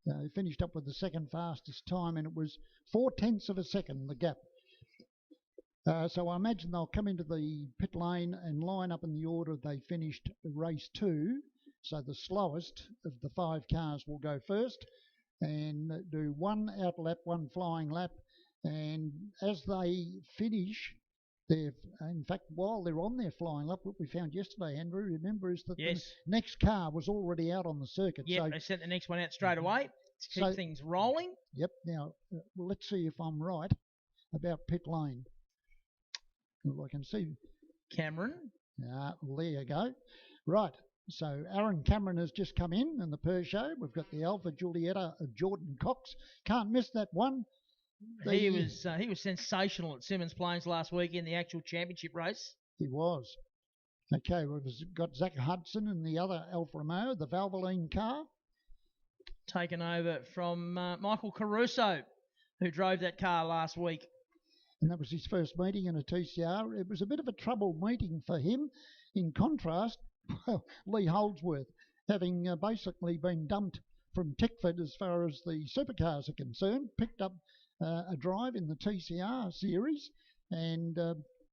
He finished up with the second fastest time, and it was 0.4 of a second, the gap. So I imagine they'll come into the pit lane and line up in the order they finished race 2. So the slowest of the 5 cars will go first and do 1 out lap, 1 flying lap. And as they finish, in fact, while they're on their flying lap, what we found yesterday, Andrew, remember, is that the next car was already out on the circuit. Yeah, so they sent the next one out straight away to keep things rolling. Yep. Now, let's see if I'm right about pit lane. I can see Cameron. Well, there you go. Right. So Aaron Cameron has just come in the Peugeot. We've got the Alpha Giulietta of Jordan Cox. Can't miss that one. He was sensational at Simmons Plains last week in the actual championship race. He was. Okay, we've got Zach Hudson in the other Alfa Romeo, the Valvoline car. Taken over from Michael Caruso, who drove that car last week. And that was his first meeting in a TCR. It was a bit of a troubled meeting for him. In contrast, well, Lee Holdsworth, having basically been dumped from Tickford as far as the supercars are concerned, picked up a drive in the TCR series and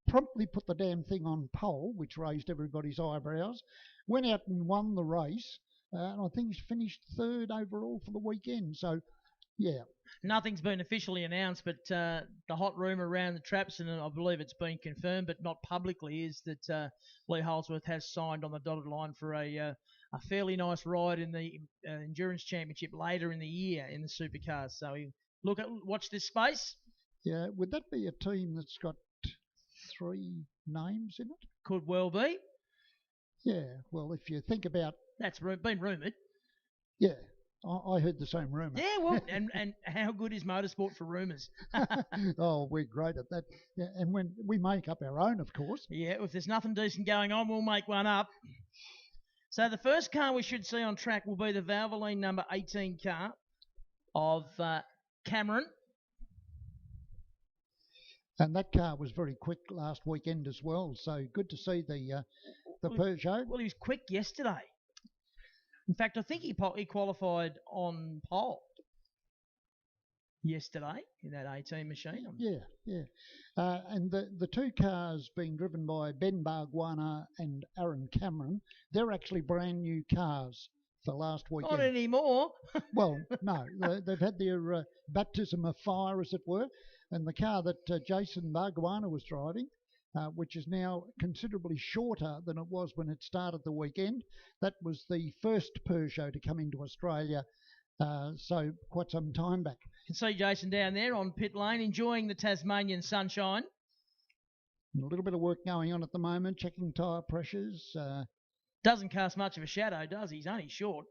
promptly put the damn thing on pole, which raised everybody's eyebrows, went out and won the race, and I think he's finished 3rd overall for the weekend. So Yeah. Nothing's been officially announced, but the hot rumour around the traps, and I believe it's been confirmed, but not publicly, is that Lee Holdsworth has signed on the dotted line for a fairly nice ride in the Endurance Championship later in the year in the supercars. So watch this space. Yeah. Would that be a team that's got 3 names in it? Could well be. Yeah. Well, if you think about... That's been rumoured. Yeah. I heard the same rumour. Yeah, well, and how good is Motorsport for rumours? Oh, we're great at that. Yeah, and when we make up our own, of course. Yeah, if there's nothing decent going on, we'll make one up. So the first car we should see on track will be the Valvoline number 18 car of Cameron. And that car was very quick last weekend as well. So good to see the Peugeot. Well, he was quick yesterday. In fact, I think he qualified on pole yesterday in that 18 machine. Yeah. And the 2 cars being driven by Ben Bargwanna and Aaron Cameron, they're actually brand new cars for last weekend. Not anymore. Well, no. They've had their baptism of fire, as it were. And the car that Jason Bargwanna was driving, which is now considerably shorter than it was when it started the weekend. That was the first Peugeot to come into Australia, so quite some time back. You can see Jason down there on pit lane enjoying the Tasmanian sunshine. A little bit of work going on at the moment, checking tyre pressures. Doesn't cast much of a shadow, does he? He's only short.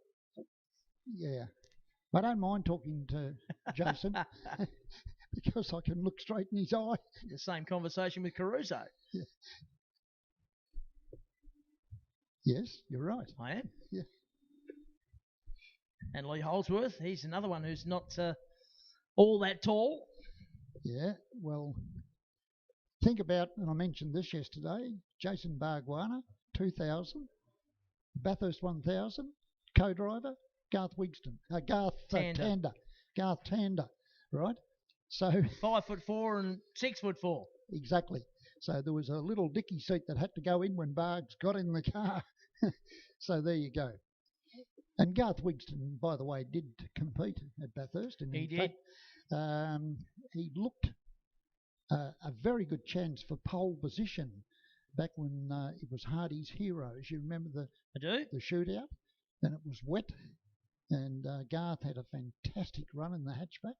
Yeah. I don't mind talking to Jason. Because I can look straight in his eye. The same conversation with Caruso. Yeah. Yes, you're right. I am. Yeah. And Lee Holdsworth, he's another one who's not all that tall. Yeah, well, think about, and I mentioned this yesterday, Jason Bargwanna, 2000, Bathurst 1000, co-driver, Garth Wigston, Tander. Garth Tander, right? So 5'4" and 6'4". Exactly. So there was a little dicky seat that had to go in when Bargs got in the car. So there you go. And Garth Wigston, by the way, did compete at Bathurst. And he did. Fact, he looked a very good chance for pole position back when it was Hardy's Heroes. You remember I do. The shootout? And it was wet. And Garth had a fantastic run in the hatchback.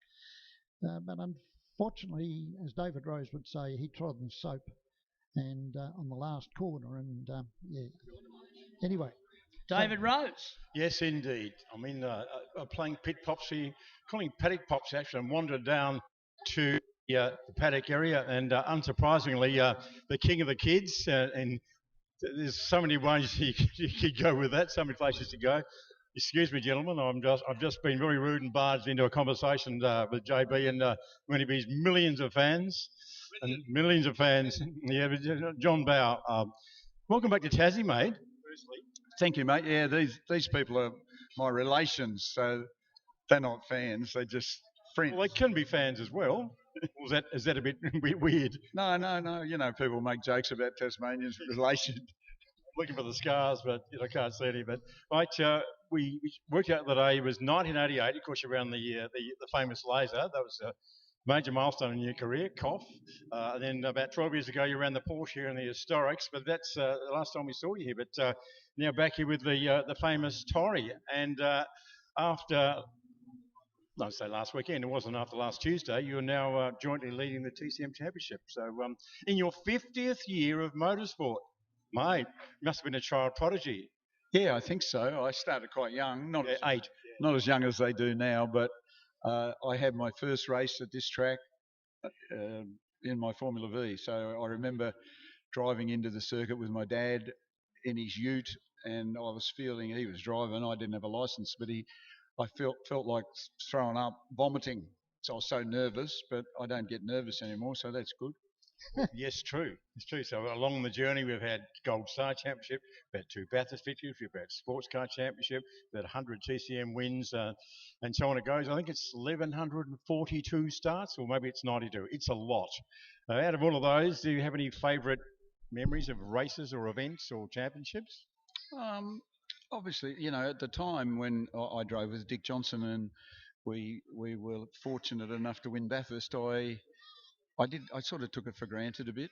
But unfortunately, as David Rose would say, he trod on soap and on the last corner. And yeah. Anyway. David Rose. Yes, indeed. I mean, playing pit pops here, calling paddock pops actually, and wandered down to the paddock area. And unsurprisingly, the king of the kids. And there's so many ways you could go with that, so many places to go. Excuse me, gentlemen. I've just been very rude and barged into a conversation with JB and many of his millions of fans. Yeah, John Bow. Welcome back to Tassie, mate. Firstly, thank you, mate. Yeah, these people are my relations, so they're not fans. They're just friends. Well, they can be fans as well. Is that a bit weird? No. You know, people make jokes about Tasmanians' relations. Looking for the scars, but I can't see any. But right, we worked out that it was 1988, of course, around the famous laser. That was a major milestone in your career, cough. And then about 12 years ago, you ran the Porsche here in the Historics, but that's the last time we saw you here. But now back here with the famous Torrey. And after, I'd say last weekend, it wasn't after last Tuesday, you're now jointly leading the TCM Championship. So in your 50th year of motorsport, mate, you must have been a child prodigy. Yeah, I think so. I started quite young, not as young as they do now, but I had my first race at this track in my Formula V. So I remember driving into the circuit with my dad in his ute, and I was feeling, he was driving, I didn't have a license, but I felt like throwing up, vomiting. So I was so nervous, but I don't get nervous anymore, so that's good. Yes, true. It's true. So along the journey, we've had Gold Star Championship, we've had 2 Bathurst victories, we've had Sports Car Championship, we've had 100 TCM wins, and so on it goes. I think it's 1,142 starts, or maybe it's 92. It's a lot. Out of all of those, do you have any favourite memories of races or events or championships? Obviously, you know, at the time when I drove with Dick Johnson and we were fortunate enough to win Bathurst. I sort of took it for granted a bit,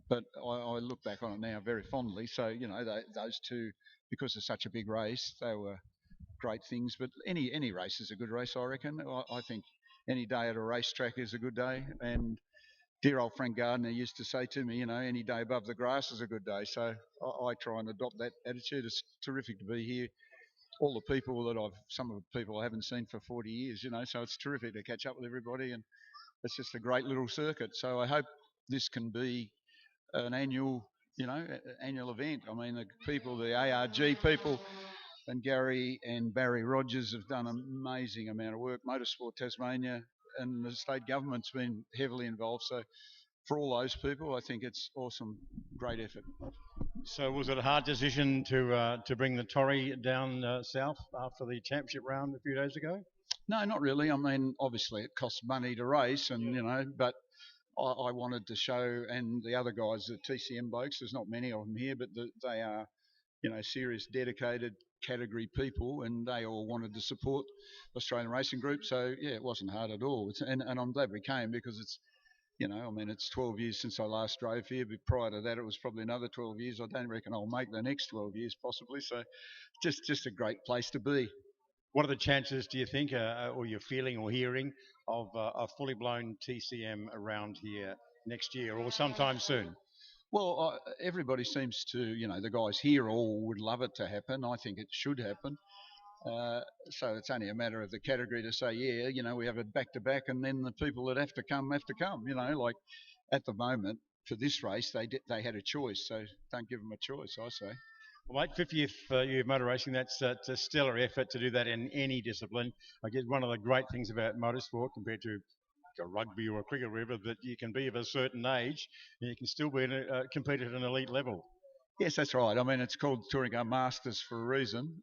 but I look back on it now very fondly. So those two, because it's such a big race, they were great things. But any race is a good race, I reckon. I think any day at a racetrack is a good day. And dear old Frank Gardner used to say to me, any day above the grass is a good day. So I try and adopt that attitude. It's terrific to be here. All the people some of the people I haven't seen for 40 years, so it's terrific to catch up with everybody. And it's just a great little circuit. So I hope this can be an annual event. I mean, the people, the ARG people, and Gary and Barry Rogers have done an amazing amount of work. Motorsport Tasmania and the state government's been heavily involved. So for all those people, I think it's awesome, great effort. So was it a hard decision to bring the Torrey down south after the championship round a few days ago? No, not really. I mean, obviously it costs money to race, and but I wanted to show, and the other guys, the TCM blokes, there's not many of them here, but they are, serious, dedicated category people, and they all wanted to support Australian Racing Group. So yeah, it wasn't hard at all. And I'm glad we came, because it's, it's 12 years since I last drove here, but prior to that it was probably another 12 years. I don't reckon I'll make the next 12 years possibly. So just a great place to be. What are the chances, do you think, or you're feeling or hearing, of a fully blown TCM around here next year or sometime soon? Well, everybody seems to, the guys here all would love it to happen. I think it should happen. So it's only a matter of the category to say, yeah, we have it back to back, and then the people that have to come. Like at the moment for this race, they had a choice, so don't give them a choice, I say. Well, mate, 50th year of motor racing, that's a stellar effort to do that in any discipline. I guess one of the great things about motorsport compared to a rugby or a cricket, whatever, that you can be of a certain age and you can still be compete at an elite level. Yes, that's right. I mean, it's called Touring Car Masters for a reason.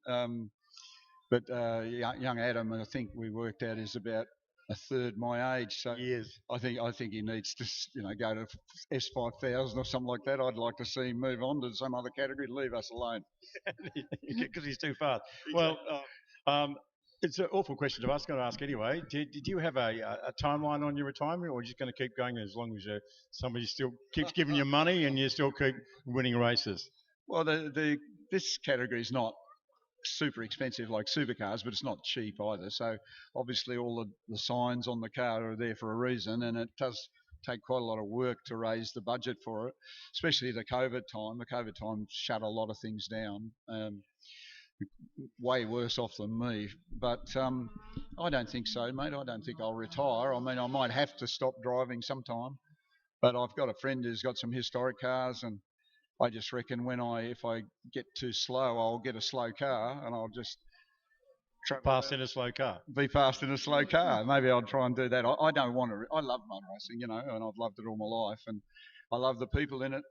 But young Adam, I think we worked out, is about a third my age. So years. I think he needs to, go to S5000 or something like that. I'd like to see him move on to some other category, leave us alone. Because he's too fast. Exactly. Well, it's an awful question to ask. I'm going to ask anyway. Did you have a timeline on your retirement, or are you just going to keep going as long as somebody still keeps giving you money and you still keep winning races? Well, this category is not super expensive like supercars, but it's not cheap either. So obviously all the signs on the car are there for a reason, and it does take quite a lot of work to raise the budget for it, especially the COVID time. The COVID time shut a lot of things down. Way worse off than me, but I don't think so, mate. I don't think I'll retire. I mean, I might have to stop driving sometime, but I've got a friend who's got some historic cars, and I just reckon if I get too slow, I'll get a slow car and I'll just fast in a slow car. Be fast in a slow car. Maybe I'll try and do that. I don't want to. I love motor racing, and I've loved it all my life, and I love the people in it.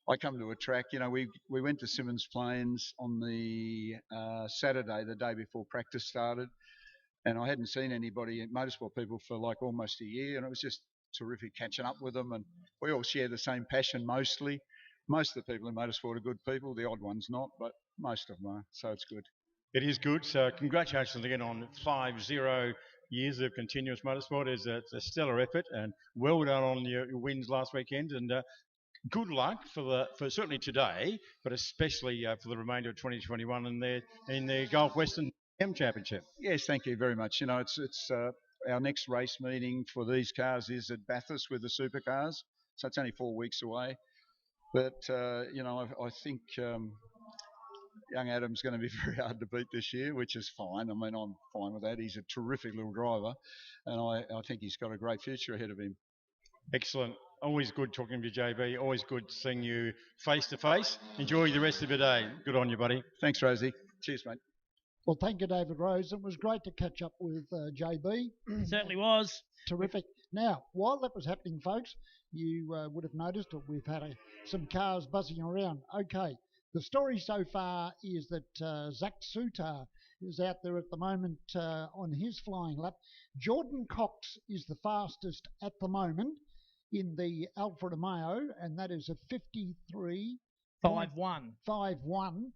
I come to a track, we went to Symmons Plains on the Saturday, the day before practice started, and I hadn't seen anybody, motorsport people, for like almost a year, and it was just terrific catching up with them, and we all share the same passion mostly. Most of the people in motorsport are good people, the odd ones not, but most of them are, so it's good. It is good. So congratulations again on 50 years of continuous motorsport. It's a stellar effort, and well done on your wins last weekend, and good luck for certainly today, but especially for the remainder of 2021 in the Gulf Western Championship. Yes, thank you very much. It's our next race meeting for these cars is at Bathurst with the supercars, so it's only 4 weeks away. But I think young Adam's going to be very hard to beat this year, which is fine. I mean, I'm fine with that. He's a terrific little driver, and I think he's got a great future ahead of him. Excellent. Always good talking to you, JB. Always good seeing you face to face. Enjoy the rest of your day. Good on you, buddy. Thanks, Rosie. Cheers, mate. Well, thank you, David Rose. It was great to catch up with JB. It certainly was. Terrific. Now, while that was happening, folks, you would have noticed that we've had some cars buzzing around. Okay, the story so far is that Zach Sutar is out there at the moment on his flying lap. Jordan Cox is the fastest at the moment in the Alfa Romeo, and that is a 53.51.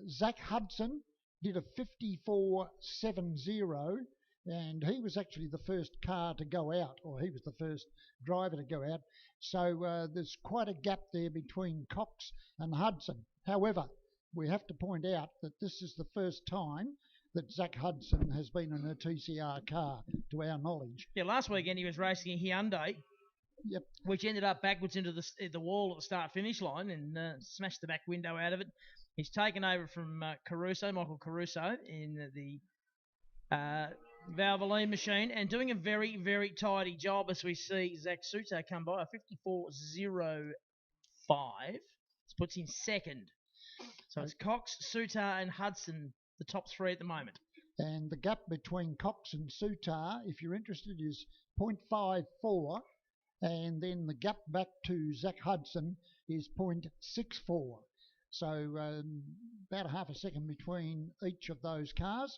Zach Hudson did a 54.70, and he was actually the first car to go out, or he was the first driver to go out. So there's quite a gap there between Cox and Hudson. However, we have to point out that this is the first time that Zach Hudson has been in a TCR car, to our knowledge. Yeah, last weekend he was racing a Hyundai, Yep. which ended up backwards into the wall at the start-finish line and smashed the back window out of it. He's taken over from Michael Caruso, in the Valvoline machine, and doing a very, very tidy job as we see Zach Suter come by, a 54.05. This puts him second. So it's Cox, Suter and Hudson, the top three at the moment. And the gap between Cox and Suter, if you're interested, is 0.54. And then the gap back to Zach Hudson is 0.64. So about a half a second between each of those cars.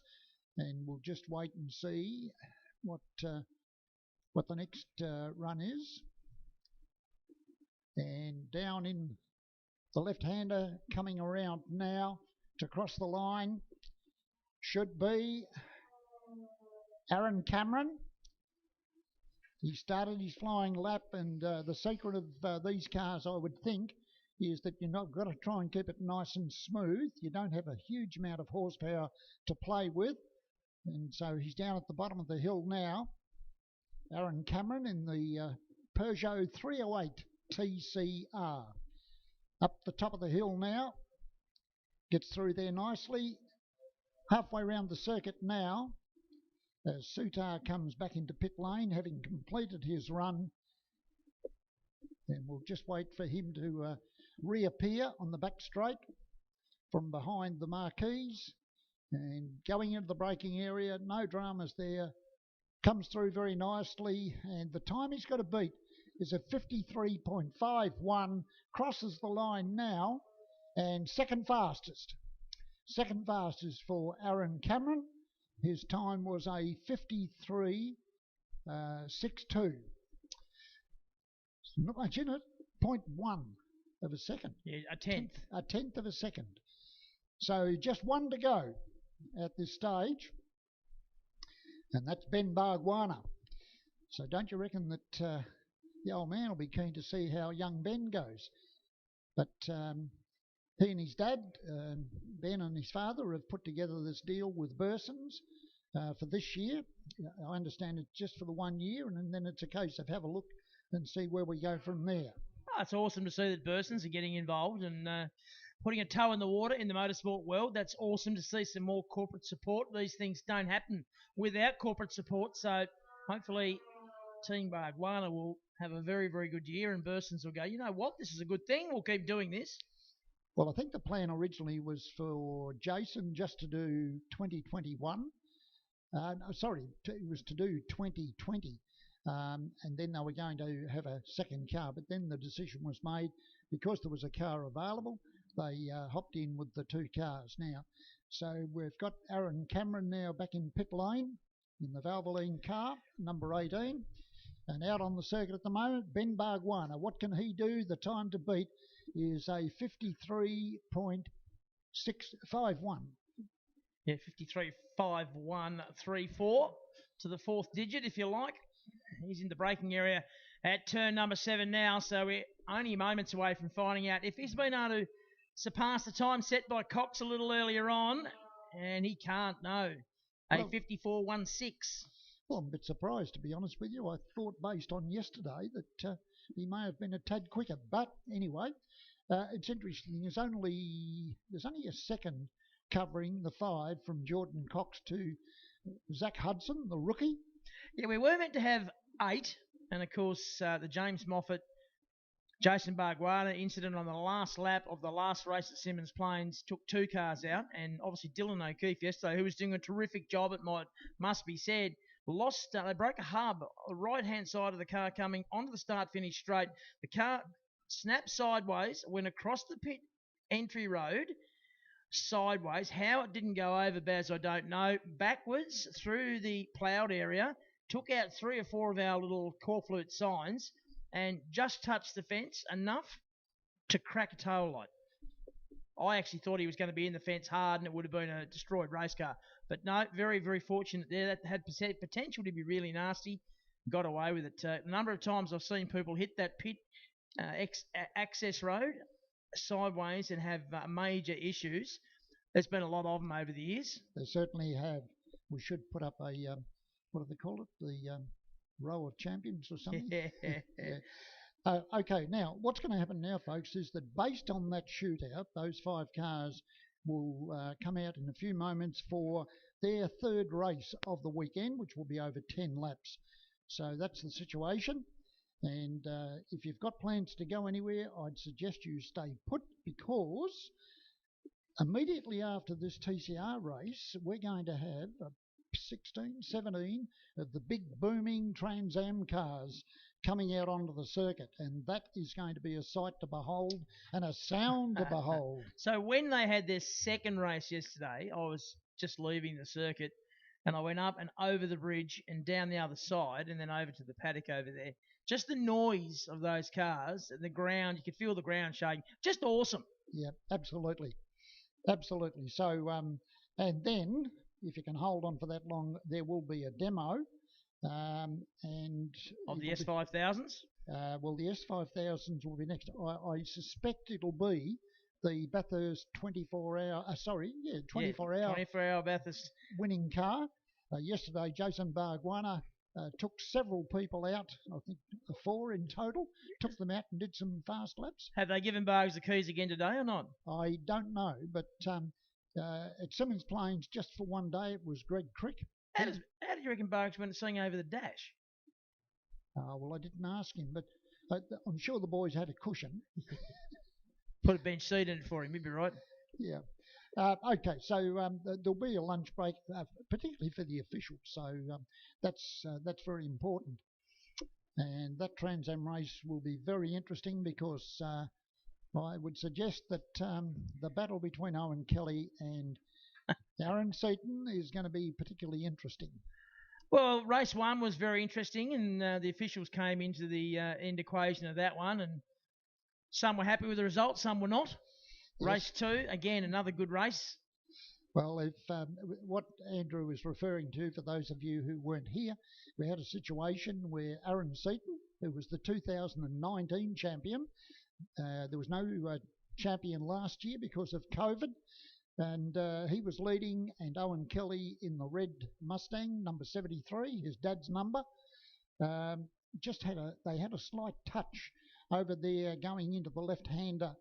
And we'll just wait and see what the next run is. And down in the left-hander coming around now to cross the line should be Aaron Cameron. He started his flying lap, and the secret of these cars, I would think, is that you've not got to try and keep it nice and smooth. You don't have a huge amount of horsepower to play with. And so he's down at the bottom of the hill now. Aaron Cameron in the Peugeot 308 TCR. Up the top of the hill now. Gets through there nicely. Halfway around the circuit now, as Suter comes back into pit lane, having completed his run. And we'll just wait for him to reappear on the back straight from behind the marquees. And going into the braking area, no dramas there. Comes through very nicely, and the time he's got to beat is a 53.51. Crosses the line now, and second fastest. Second fastest for Aaron Cameron. His time was a 53.62. Not much in it. 0.1 of a second. Yeah, a tenth. A tenth of a second. So just one to go at this stage. And that's Ben Bargwana. So don't you reckon that the old man will be keen to see how young Ben goes? But he and his dad, Ben and his father, have put together this deal with Bursons for this year. I understand it's just for the 1 year, and then it's a case of have a look and see where we go from there. Oh, it's awesome to see that Bursons are getting involved and putting a toe in the water in the motorsport world. That's awesome to see some more corporate support. These things don't happen without corporate support, so hopefully Team Bargwana will have a very, very good year, and Bursons will go, you know what, this is a good thing, we'll keep doing this. Well, I think the plan originally was for Jason just to do 2021. It was to do 2020. And then they were going to have a second car, but then the decision was made, because there was a car available, they hopped in with the two cars now. So we've got Aaron Cameron now back in pit lane in the Valvoline car, number 18. And out on the circuit at the moment, Ben Bargwana. What can he do? The time to beat is a 53.651. Yeah, 53.5134 to the fourth digit, if you like. He's in the braking area at turn number 7 now, so we're only moments away from finding out if he's been able to surpass the time set by Cox a little earlier on, and he can't, no. A 54.16. Well, I'm a bit surprised, to be honest with you. I thought, based on yesterday, that he may have been a tad quicker. But anyway, it's interesting. There's only a second covering the 5 from Jordan Cox to Zach Hudson, the rookie. Yeah, we were meant to have 8, and of course the James Moffat, Jason Bargwana incident on the last lap of the last race at Symmons Plains took 2 cars out, and obviously Dylan O'Keefe yesterday, who was doing a terrific job, it must be said, they broke a hub, the right-hand side of the car coming onto the start-finish straight. The car snapped sideways, went across the pit entry road, sideways. How it didn't go over, Baz, I don't know. Backwards through the ploughed area, took out 3 or 4 of our little corflute signs, and just touched the fence enough to crack a tail light. I actually thought he was going to be in the fence hard and it would have been a destroyed race car. But no, very, very fortunate there. That had potential to be really nasty. Got away with it. A number of times I've seen people hit that pit access road sideways and have major issues. There's been a lot of them over the years. They certainly have. We should put up a, what do they call it? The row of champions or something? Yeah. Okay, now, what's going to happen now, folks, is that based on that shootout, those 5 cars will come out in a few moments for their third race of the weekend, which will be over 10 laps. So that's the situation. And if you've got plans to go anywhere, I'd suggest you stay put, because immediately after this TCR race, we're going to have 16, 17 of the big booming Trans Am cars coming out onto the circuit, and that is going to be a sight to behold and a sound to behold. So when they had their second race yesterday, I was just leaving the circuit, and I went up and over the bridge and down the other side and then over to the paddock over there. Just the noise of those cars and the ground, you could feel the ground shaking. Just awesome. Yeah, absolutely. Absolutely. So, and then, if you can hold on for that long, there will be a demo. And of the S5000s? Well, the S5000s will be next. I suspect it'll be the Bathurst 24-hour, 24-hour Bathurst winning car. Yesterday, Jason Barguana took several people out, I think 4 in total, took them out and did some fast laps. Have they given Bargs the keys again today or not? I don't know, but at Simmons Plains, just for one day, it was Greg Crick. How do you reckon Bargs went to sing over the dash? Well, I didn't ask him, but I'm sure the boys had a cushion. Put a bench seat in it for him, he'd be right. Yeah. Okay, so there'll be a lunch break, particularly for the officials. So that's very important. And that Trans Am race will be very interesting, because I would suggest that the battle between Owen Kelly and Aaron Seaton is going to be particularly interesting. Well, race 1 was very interesting, and the officials came into the end equation of that one, and some were happy with the result, some were not. Yes. Race 2, again, another good race. Well, if what Andrew is referring to, for those of you who weren't here, we had a situation where Aaron Seaton, who was the 2019 champion, there was no champion last year because of COVID, and he was leading, and Owen Kelly in the red Mustang, number 73, his dad's number, they had a slight touch over there going into the left-hander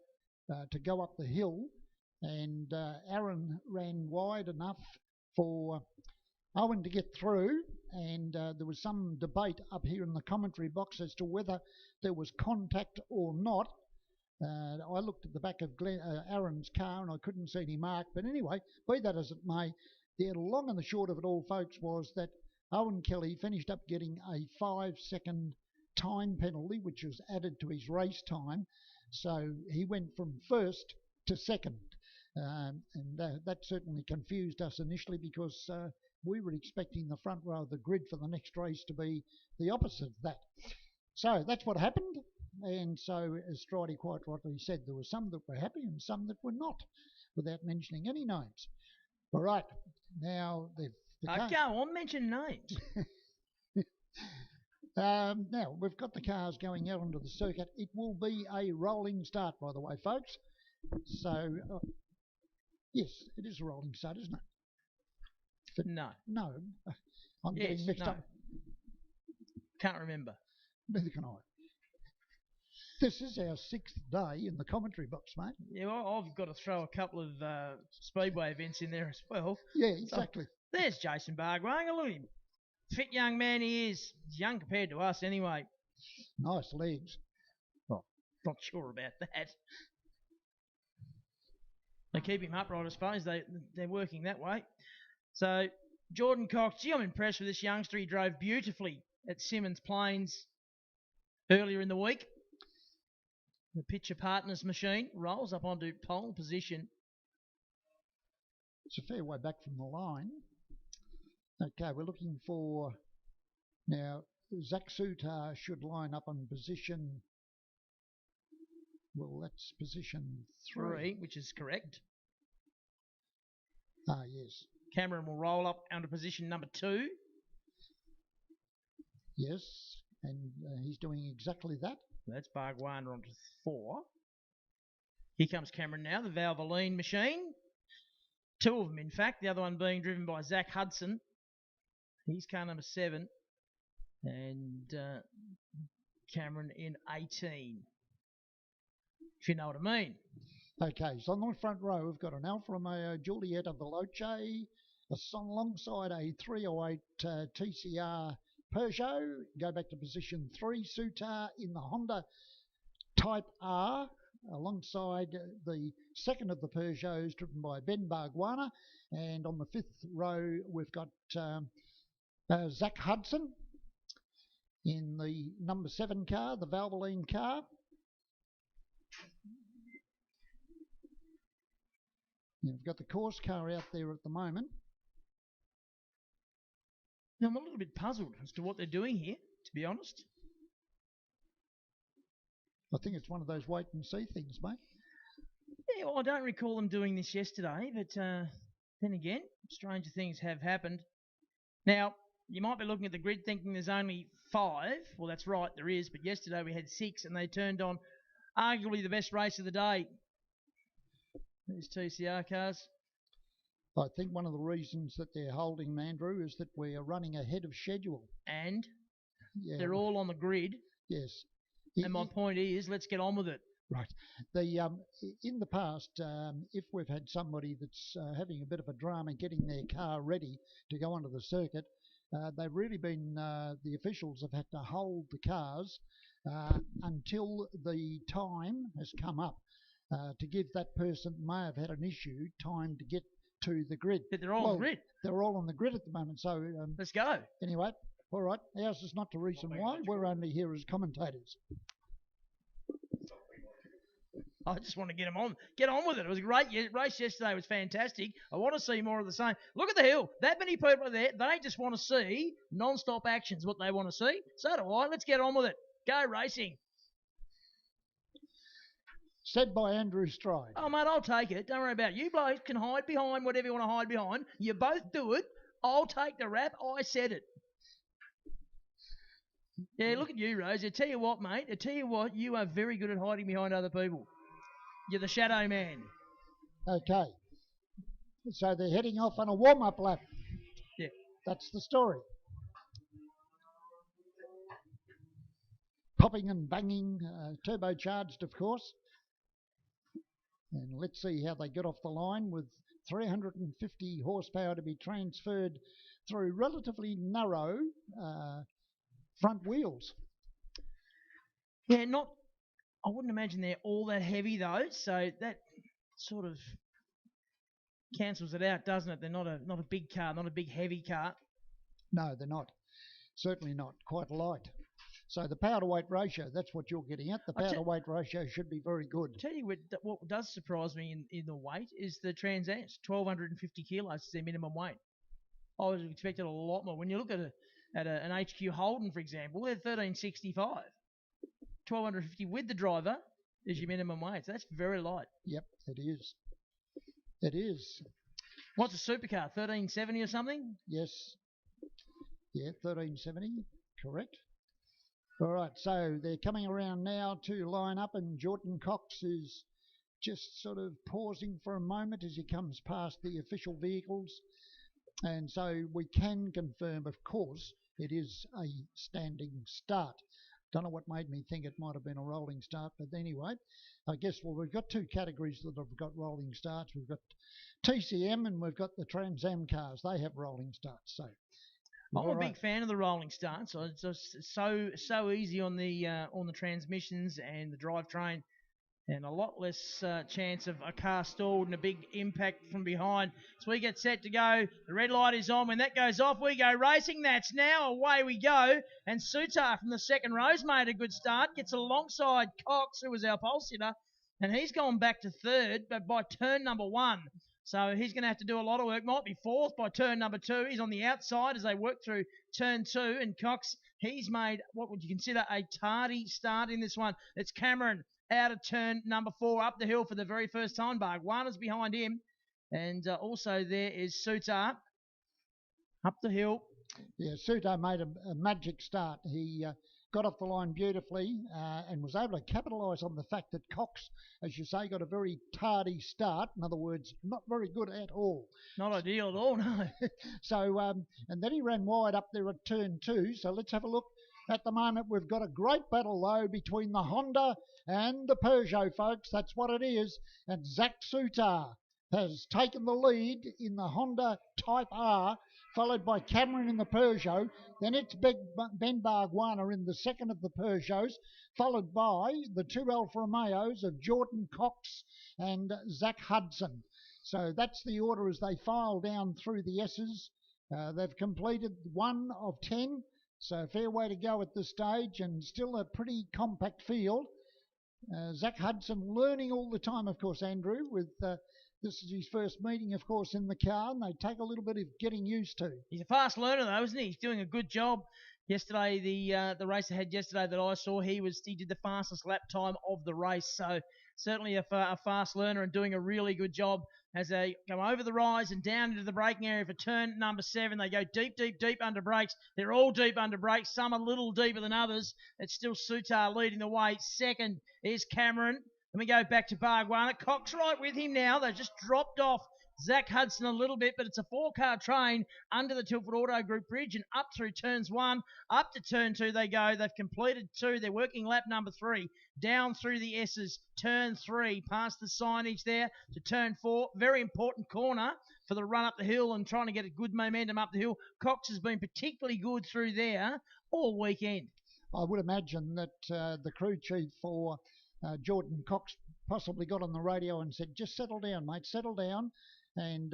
to go up the hill, and Aaron ran wide enough for Owen to get through, and there was some debate up here in the commentary box as to whether there was contact or not. I looked at the back of Aaron's car and I couldn't see any mark, but anyway, be that as it may, the long and the short of it all, folks, was that Owen Kelly finished up getting a 5-second time penalty, which was added to his race time, so he went from first to second. And that certainly confused us initially, because we were expecting the front row of the grid for the next race to be the opposite of that. So that's what happened, and so as Stridey quite rightly said, there were some that were happy and some that were not, without mentioning any names. All right, now go on, mention names. Now, we've got the cars going out onto the circuit. It will be a rolling start, by the way, folks. So, yes, it is a rolling start, isn't it? But no. No. I'm getting mixed up. Can't remember. Neither can I. This is our 6th day in the commentary box, mate. Yeah, well, I've got to throw a couple of speedway events in there as well. Yeah, exactly. So, there's Jason Bargwanger. Look at him. Fit young man he is. He's young compared to us anyway. Nice legs. Oh, not sure about that. They keep him upright, I suppose. They're working that way. So, Jordan Cox, gee, I'm impressed with this youngster. He drove beautifully at Simmons Plains earlier in the week. The Picture Partners machine rolls up onto pole position. It's a fair way back from the line. Okay, we're looking for... Now, Zach Sutar should line up on position Well, that's position 3, which is correct. Ah, yes. Cameron will roll up onto position number 2. Yes, and he's doing exactly that. That's Bargwana onto 4. Here comes Cameron now, the Valvoline machine. 2 of them, in fact. The other one being driven by Zach Hudson. He's car number 7. And Cameron in 18. If you know what I mean. Okay, so on the front row, we've got an Alfa Romeo Giulietta Veloce, alongside a 308 TCR Peugeot. Go back to position 3, Sutar in the Honda Type R, alongside the second of the Peugeots driven by Ben Bargwana. And on the 5th row, we've got Zach Hudson in the number 7 car, the Valvoline car. You've got the course car out there at the moment. Now, I'm a little bit puzzled as to what they're doing here, to be honest. I think it's one of those wait and see things, mate. Yeah, well, I don't recall them doing this yesterday, but then again, stranger things have happened. Now, you might be looking at the grid thinking there's only 5. Well, that's right, there is, but yesterday we had 6, and they turned on arguably the best race of the day. These TCR cars. I think one of the reasons that they're holding, Andrew, is that we're running ahead of schedule. And they're all on the grid. Yes. And my point is, let's get on with it. Right. In the past, if we've had somebody that's having a bit of a drama getting their car ready to go onto the circuit, they've really been, the officials have had to hold the cars until the time has come up to give that person that may have had an issue time to get to the grid. But they're all on the grid. They're all on the grid at the moment. So let's go. Anyway, all right. Ours is not the reason why. We're only here as commentators. I just want to get them on. Get on with it. It was a great race yesterday. It was fantastic. I want to see more of the same. Look at the hill. That many people are there. They just want to see non-stop actions, what they want to see. So do I. Let's get on with it. Go racing. Said by Andrew Stride. Oh, mate, I'll take it. Don't worry about it. You blokes can hide behind whatever you want to hide behind. You both do it. I'll take the rap. I said it. Yeah, look at you, Rose. I tell you what, mate. I tell you what, you are very good at hiding behind other people. You're the shadow man. Okay. So they're heading off on a warm-up lap. Yeah. That's the story. Popping and banging, turbocharged, of course. And let's see how they get off the line with 350 horsepower to be transferred through relatively narrow front wheels. Yeah, I wouldn't imagine they're all that heavy though, so that sort of cancels it out, doesn't it? They're not a big car, not a big heavy car. No, they're not. Certainly not. Quite light. So the power to weight ratio, that's what you're getting at. The power to weight ratio should be very good. Tell you what does surprise me in the weight is the Trans Am's. 1,250 kilos is their minimum weight. I was expecting a lot more. When you look at an HQ Holden, for example, they're 1,365. 1,250 with the driver is your minimum weight. So that's very light. Yep, it is. It is. What's a supercar? 1,370 or something? Yes. Yeah, 1,370. Correct. All right, so they're coming around now to line up, and Jordan Cox is just sort of pausing for a moment as he comes past the official vehicles. And so we can confirm, of course, it is a standing start. Don't know what made me think it might have been a rolling start, but anyway, I guess, well, we've got 2 categories that have got rolling starts. We've got TCM and we've got the Trans Am cars. They have rolling starts, so... I'm a big fan of the rolling starts. It's just so easy on the transmissions and the drivetrain, and a lot less chance of a car stalled and a big impact from behind. So we get set to go. The red light is on. When that goes off, we go racing. That's now. Away we go. And Sutar from the second row's made a good start. Gets alongside Cox, who was our pole sitter, and he's gone back to third, but by turn number 1. So he's going to have to do a lot of work. Might be fourth by turn number 2. He's on the outside as they work through turn 2. And Cox, he's made what would you consider a tardy start in this one. It's Cameron out of turn number 4 up the hill for the very first time. Bargwanna's behind him. And also there is Sutar up the hill. Yeah, Sutar made a magic start. He got off the line beautifully and was able to capitalise on the fact that Cox, as you say, got a very tardy start. In other words, not very good at all. Not ideal at all, no. So, and then he ran wide up there at turn 2. So let's have a look. At the moment, we've got a great battle, though, between the Honda and the Peugeot, folks. That's what it is. And Zach Sutar has taken the lead in the Honda Type R, followed by Cameron in the Peugeot. Then it's Ben Bargwanna in the second of the Peugeots, followed by the 2 Alfa Romeos of Jordan Cox and Zach Hudson. So that's the order as they file down through the S's. They've completed 1 of 10, so fair way to go at this stage, and still a pretty compact field. Zach Hudson learning all the time, of course, Andrew, with this is his first meeting, of course, in the car, and they take a little bit of getting used to. He's a fast learner, though, isn't he? He's doing a good job. Yesterday, the race ahead yesterday that I saw, he did the fastest lap time of the race. So certainly a fast learner and doing a really good job as they go over the rise and down into the braking area for turn number 7. They go deep, deep, deep under brakes. They're all deep under brakes. Some a little deeper than others. It's still Sutar leading the way. Second is Cameron. Then we go back to Bargwanna. Cox right with him now. They've just dropped off Zach Hudson a little bit, but it's a 4-car train under the Tilford Auto Group bridge and up through turns 1, up to turn 2 they go. They've completed 2. They're working lap number 3, down through the S's, turn 3, past the signage there to turn 4. Very important corner for the run up the hill and trying to get a good momentum up the hill. Cox has been particularly good through there all weekend. I would imagine that the crew chief for Jordan Cox possibly got on the radio and said, just settle down, mate, settle down and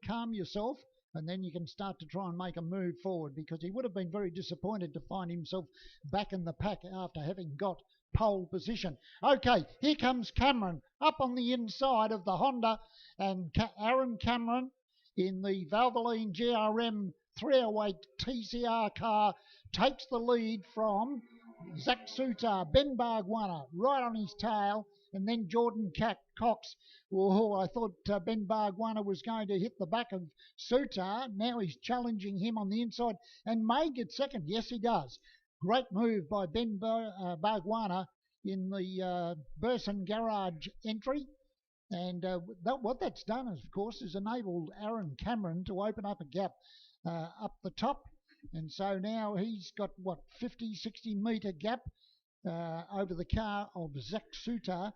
calm yourself, and then you can start to try and make a move forward, because he would have been very disappointed to find himself back in the pack after having got pole position. Okay, here comes Cameron up on the inside of the Honda, and Aaron Cameron in the Valvoline GRM 308 TCR car takes the lead from Zach Sutar. Ben Bargwanna right on his tail, and then Jordan Cox. Oh, I thought Ben Bargwanna was going to hit the back of Sutar. Now he's challenging him on the inside and may get second. Yes, he does. Great move by Ben Bargwanna in the Burson Garage entry. And what that's done, of course, is enabled Aaron Cameron to open up a gap up the top. And so now he's got, 50-60 metre gap over the car of Zach Sutar.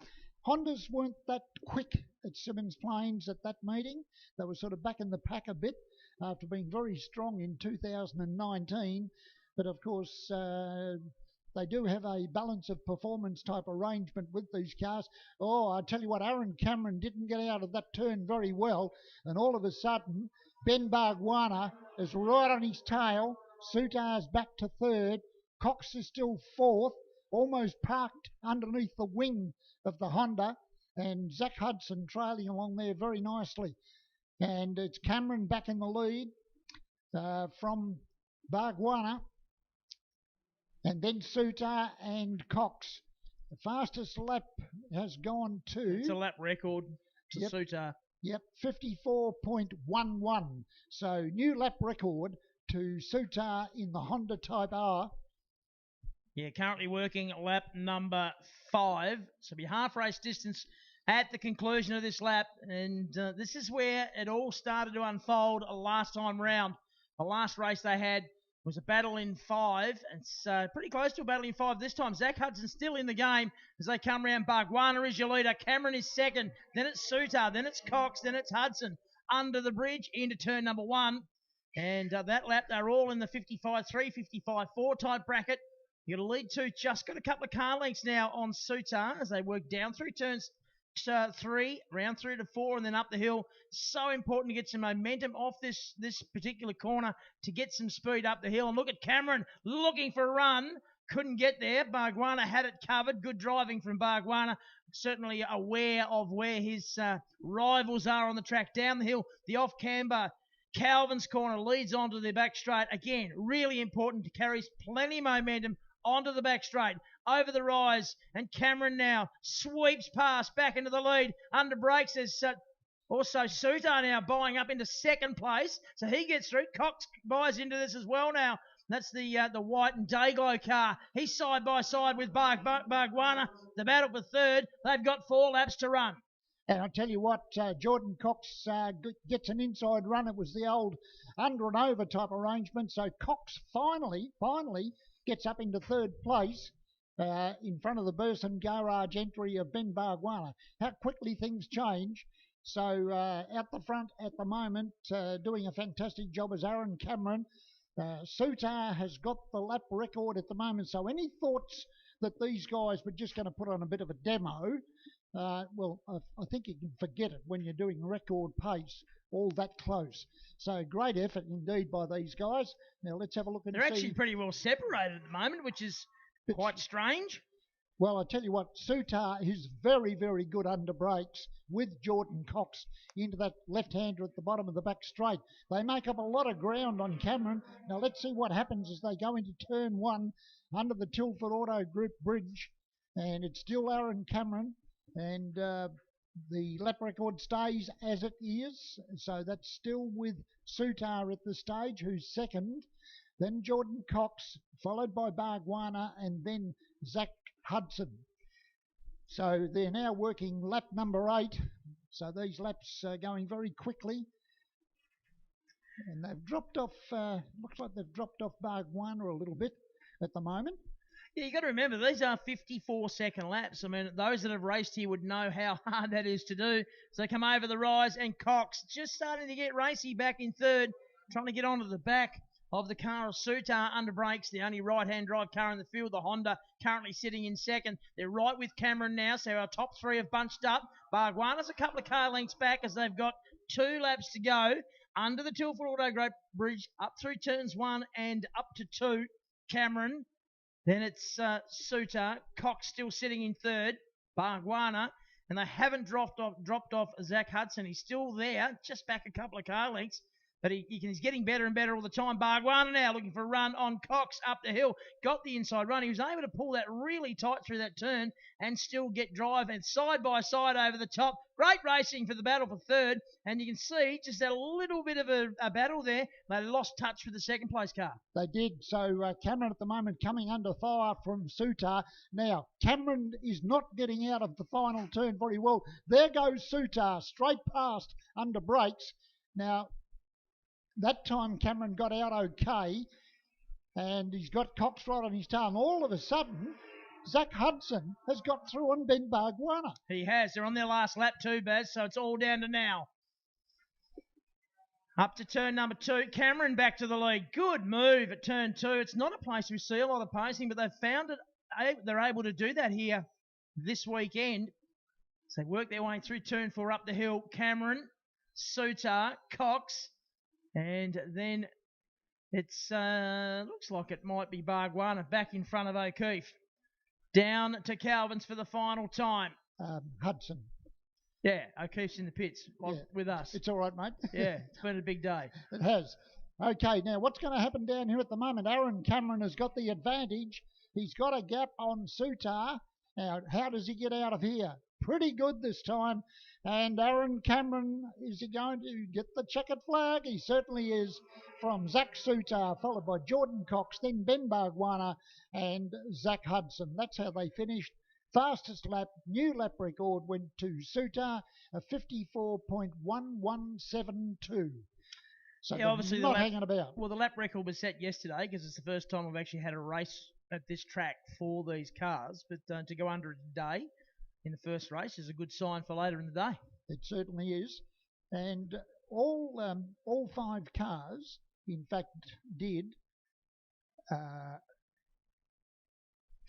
Hondas weren't that quick at Simmons Plains at that meeting. They were sort of back in the pack a bit after being very strong in 2019. But of course, they do have a balance of performance type arrangement with these cars. Oh, I tell you what, Aaron Cameron didn't get out of that turn very well. And all of a sudden, Ben Bargwanna is right on his tail. Sutar's back to third. Cox is still fourth, almost parked underneath the wing of the Honda. And Zach Hudson trailing along there very nicely. And it's Cameron back in the lead from Bargwanna. And then Sutar and Cox. The fastest lap has gone to... It's a lap record to Sutar. Yep, 54.11. So new lap record to Sutar in the Honda Type R. Yeah, currently working lap number 5. So be half race distance at the conclusion of this lap. And this is where it all started to unfold last time round. The last race they had was a battle in 5. It's pretty close to a battle in 5 this time. Zach Hudson still in the game as they come round. Bargwanna is your leader. Cameron is second. Then it's Sutar. Then it's Cox. Then it's Hudson. Under the bridge into turn number 1. And that lap, they're all in the 55-3, 55-4 type bracket. You've got to lead 2. Just got a couple of car lengths now on Sutar as they work down through turns 3, round through to 4, and then up the hill. So important to get some momentum off this particular corner to get some speed up the hill. And look at Cameron looking for a run. Couldn't get there. Bargwanna had it covered. Good driving from Bargwanna. Certainly aware of where his rivals are on the track. Down the hill, the off-camber Calvin's corner leads onto the back straight. Again, really important to carry plenty of momentum onto the back straight, over the rise, and Cameron now sweeps past back into the lead. Under brakes, there's also Sutar now buying up into second place, so he gets through. Cox buys into this as well now. That's the white and Dayglow car. He's side by side with Bargwana. The battle for third. They've got 4 laps to run. And I'll tell you what, Jordan Cox gets an inside run. It was the old under and over type arrangement. So Cox finally gets up into third place in front of the Burson Garage entry of Ben Bargwana. How quickly things change. So out the front at the moment, doing a fantastic job is Aaron Cameron. Sutar has got the lap record at the moment. So any thoughts that these guys were just going to put on a bit of a demo, well, I think you can forget it when you're doing record pace all that close. So great effort indeed by these guys. Now let's have a look and They're see. actually pretty well separated at the moment, which is quite strange. Well, I tell you what, Sutar is very, very good under brakes with Jordan Cox into that left-hander at the bottom of the back straight. They make up a lot of ground on Cameron. Now let's see what happens as they go into turn 1 under the Tilford Auto Group bridge. And it's still Aaron Cameron. And the lap record stays as it is. So that's still with Sutar at the stage, who's second. Then Jordan Cox, followed by Bargwana, and then Zach Hudson. So they're now working lap number 8. So these laps are going very quickly. And they've dropped off, looks like they've dropped off Bargwana a little bit at the moment. Yeah, you got to remember, these are 54-second laps. I mean, those that have raced here would know how hard that is to do. So they come over the rise, and Cox just starting to get racy back in third, trying to get onto the back of the car of Sutar under brakes, the only right-hand drive car in the field. The Honda currently sitting in second. They're right with Cameron now, so our top 3 have bunched up. Bargwana's a couple of car lengths back as they've got 2 laps to go under the Tilford Auto Group bridge, up through turns 1 and up to 2. Cameron. Then it's Sutar. Cox still sitting in third. Bargwana. And they haven't dropped off Zach Hudson. He's still there, just back a couple of car lengths. But he's getting better and better all the time. Bargwana now looking for a run on Cox up the hill. Got the inside run. He was able to pull that really tight through that turn and still get drive and side by side over the top. Great racing for the battle for third. And you can see just a little bit of a battle there. They lost touch with the second place car. They did. So Cameron at the moment coming under fire from Sutar. Now, Cameron is not getting out of the final turn very well. There goes Sutar straight past under brakes. Now, that time Cameron got out okay, and he's got Cox right on his tail. And all of a sudden, Zach Hudson has got through on Ben Bargwana. He has. They're on their last lap too, Baz, so it's all down to now. Up to turn number 2. Cameron back to the lead. Good move at turn 2. It's not a place we see a lot of pacing, but they've found it. They're able to do that here this weekend. So they work their way through turn 4 up the hill. Cameron, Sutar, Cox. And then it's looks like it might be Bargwana back in front of O'Keefe. Down to Calvin's for the final time. Hudson. Yeah, O'Keefe's in the pits with us. It's all right, mate. Yeah, it's been a big day. It has. Okay, now what's going to happen down here at the moment? Aaron Cameron has got the advantage. He's got a gap on Sutar. Now, how does he get out of here? Pretty good this time. And Aaron Cameron, is he going to get the checkered flag? He certainly is, from Zach Sutar, followed by Jordan Cox, then Ben Bargwana and Zach Hudson. That's how they finished. Fastest lap, new lap record went to Sutar, a 54.1172. So yeah, obviously not hanging about. Well, the lap record was set yesterday because it's the first time we've actually had a race at this track for these cars. But to go under a day in the first race is a good sign for later in the day. It certainly is. And all 5 cars, in fact, did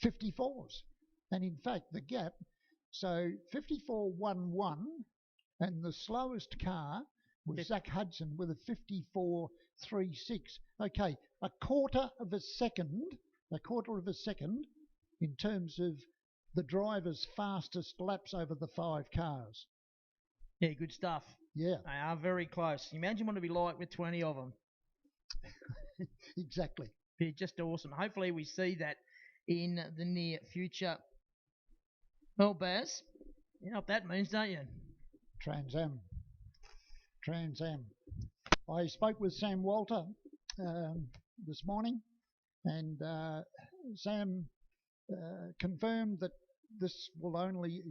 54s. And in fact, the gap, so 54.11, and the slowest car was Zach Hudson with a 54.36. Okay, a quarter of a second in terms of the driver's fastest laps over the 5 cars. Yeah, good stuff. Yeah. They are very close. Imagine what it'd be like with 20 of them. Exactly. Be just awesome. Hopefully we see that in the near future. Well, Baz, you know what that means, don't you? Trans Am. I spoke with Sam Walter this morning, and Sam confirmed that this will only,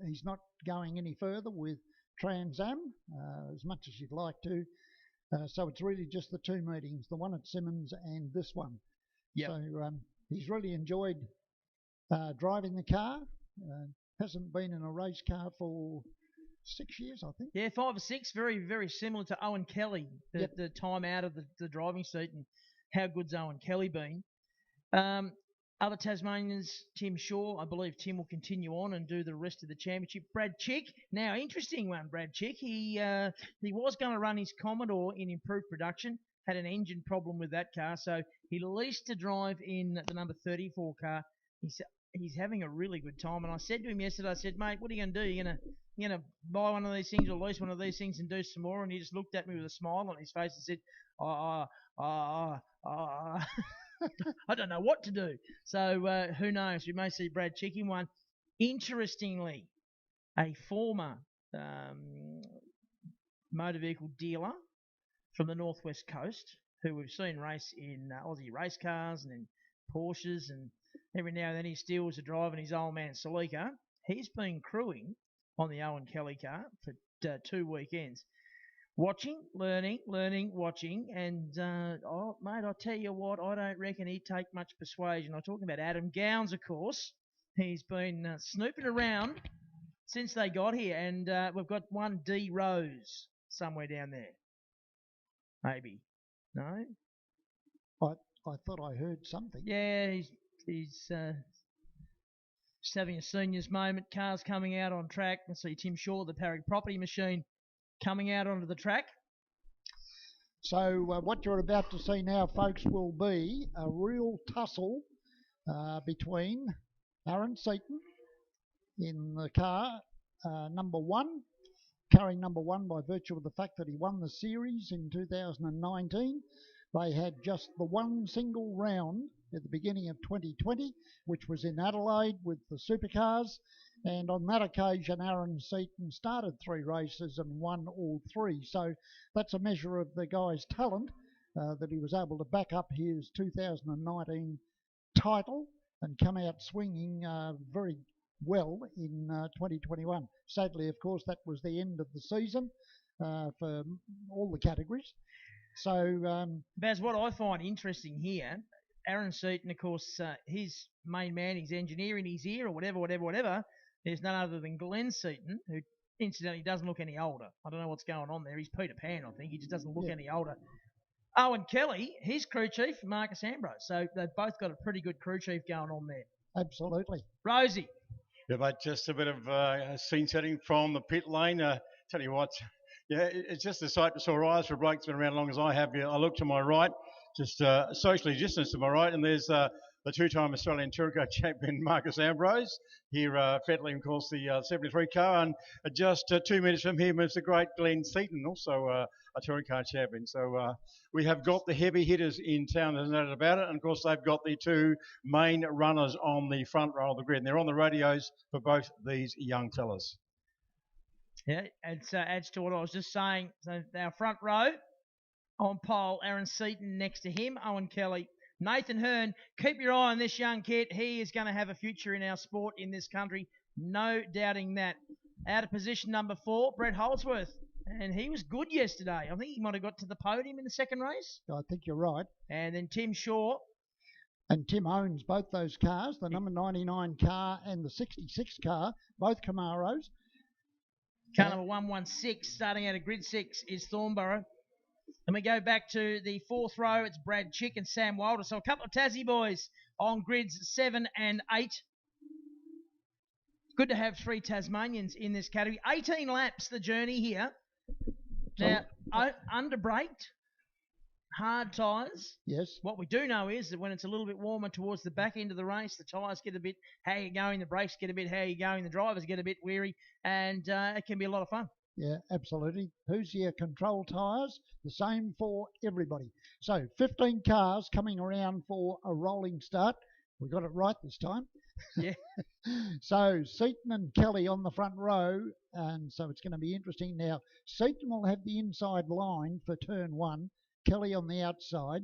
he's not going any further with Trans Am as much as you'd like to. So it's really just the two meetings, the one at Simmons and this one. Yep. So he's really enjoyed driving the car. Hasn't been in a race car for 6 years, I think. Yeah, 5 or 6, very, very similar to Owen Kelly, the time out of the driving seat, and how good's Owen Kelly been. Other Tasmanians, Tim Shaw, I believe Tim will continue on and do the rest of the championship. Brad Chick, now interesting one, Brad Chick. He was going to run his Commodore in improved production, had an engine problem with that car, so he leased to drive in the number 34 car. He's having a really good time, and I said to him yesterday, I said, mate, what are you going to do? You gonna buy one of these things or lease one of these things and do some more? And he just looked at me with a smile on his face and said, I don't know what to do. So who knows? We may see Brad Chick in one. Interestingly, a former motor vehicle dealer from the Northwest Coast, who we've seen race in Aussie race cars and in Porsches, and every now and then he steals a drive in his old man Celica. He's been crewing on the Owen Kelly car for 2 weekends. Watching, learning, watching, and, mate, I tell you what, I don't reckon he'd take much persuasion. I'm talking about Adam Gowns, of course. He's been snooping around since they got here, and we've got one D Rose somewhere down there. Maybe. No? I thought I heard something. Yeah, he's just having a seniors moment. Cars coming out on track. Let's see, Tim Shaw, the Parrick property machine, coming out onto the track. So what you're about to see now, folks, will be a real tussle between Aaron Seaton in the car number 1, carrying number 1 by virtue of the fact that he won the series in 2019. They had just the one single round at the beginning of 2020, which was in Adelaide with the supercars. And on that occasion, Aaron Seaton started 3 races and won all 3. So that's a measure of the guy's talent, that he was able to back up his 2019 title and come out swinging very well in 2021. Sadly, of course, that was the end of the season for all the categories. So, Baz, what I find interesting here, Aaron Seaton, of course, his main man, his engineer in his ear or whatever, there's none other than Glenn Seaton, who incidentally doesn't look any older. I don't know what's going on there. He's Peter Pan, I think. He just doesn't look any older. Owen Kelly, his crew chief, Marcus Ambrose. So they've both got a pretty good crew chief going on there. Absolutely. Rosie. Yeah, but just a bit of scene setting from the pit lane. Tell you what, yeah, it's just a sight to sore eyes for a bloke that's been around as long as I have. Yeah, I look to my right, just socially distanced to my right, and there's the two-time Australian Touring Car champion Marcus Ambrose. Here, Fetley, of course, the 73 car, and just 2 minutes from him is the great Glenn Seaton, also a Touring Car champion. So we have got the heavy hitters in town, there's no doubt about it, and of course they've got the 2 main runners on the front row of the grid, and they're on the radios for both these young fellas. Yeah, it adds to what I was just saying. So our front row on pole, Aaron Seaton next to him, Owen Kelly. Nathan Hearn, keep your eye on this young kid. He is going to have a future in our sport in this country. No doubting that. Out of position number 4, Brett Holdsworth. And he was good yesterday. I think he might have got to the podium in the second race. I think you're right. And then Tim Shaw. And Tim owns both those cars, the number 99 car and the 66 car, both Camaros. Car number 116, starting out of grid 6, is Thornborough. And we go back to the 4th row. It's Brad Chick and Sam Wilder. So a couple of Tassie boys on grids 7 and 8. Good to have 3 Tasmanians in this category. 18 laps, the journey here. Now, under-braked, hard tyres. Yes. What we do know is that when it's a little bit warmer towards the back end of the race, the tyres get a bit how you going, the brakes get a bit how you going, the drivers get a bit weary, and it can be a lot of fun. Yeah, absolutely. Hoosier control tyres, the same for everybody. So 15 cars coming around for a rolling start. We got it right this time. Yeah. So Seaton and Kelly on the front row, and so it's going to be interesting. Now, Seaton will have the inside line for turn 1, Kelly on the outside,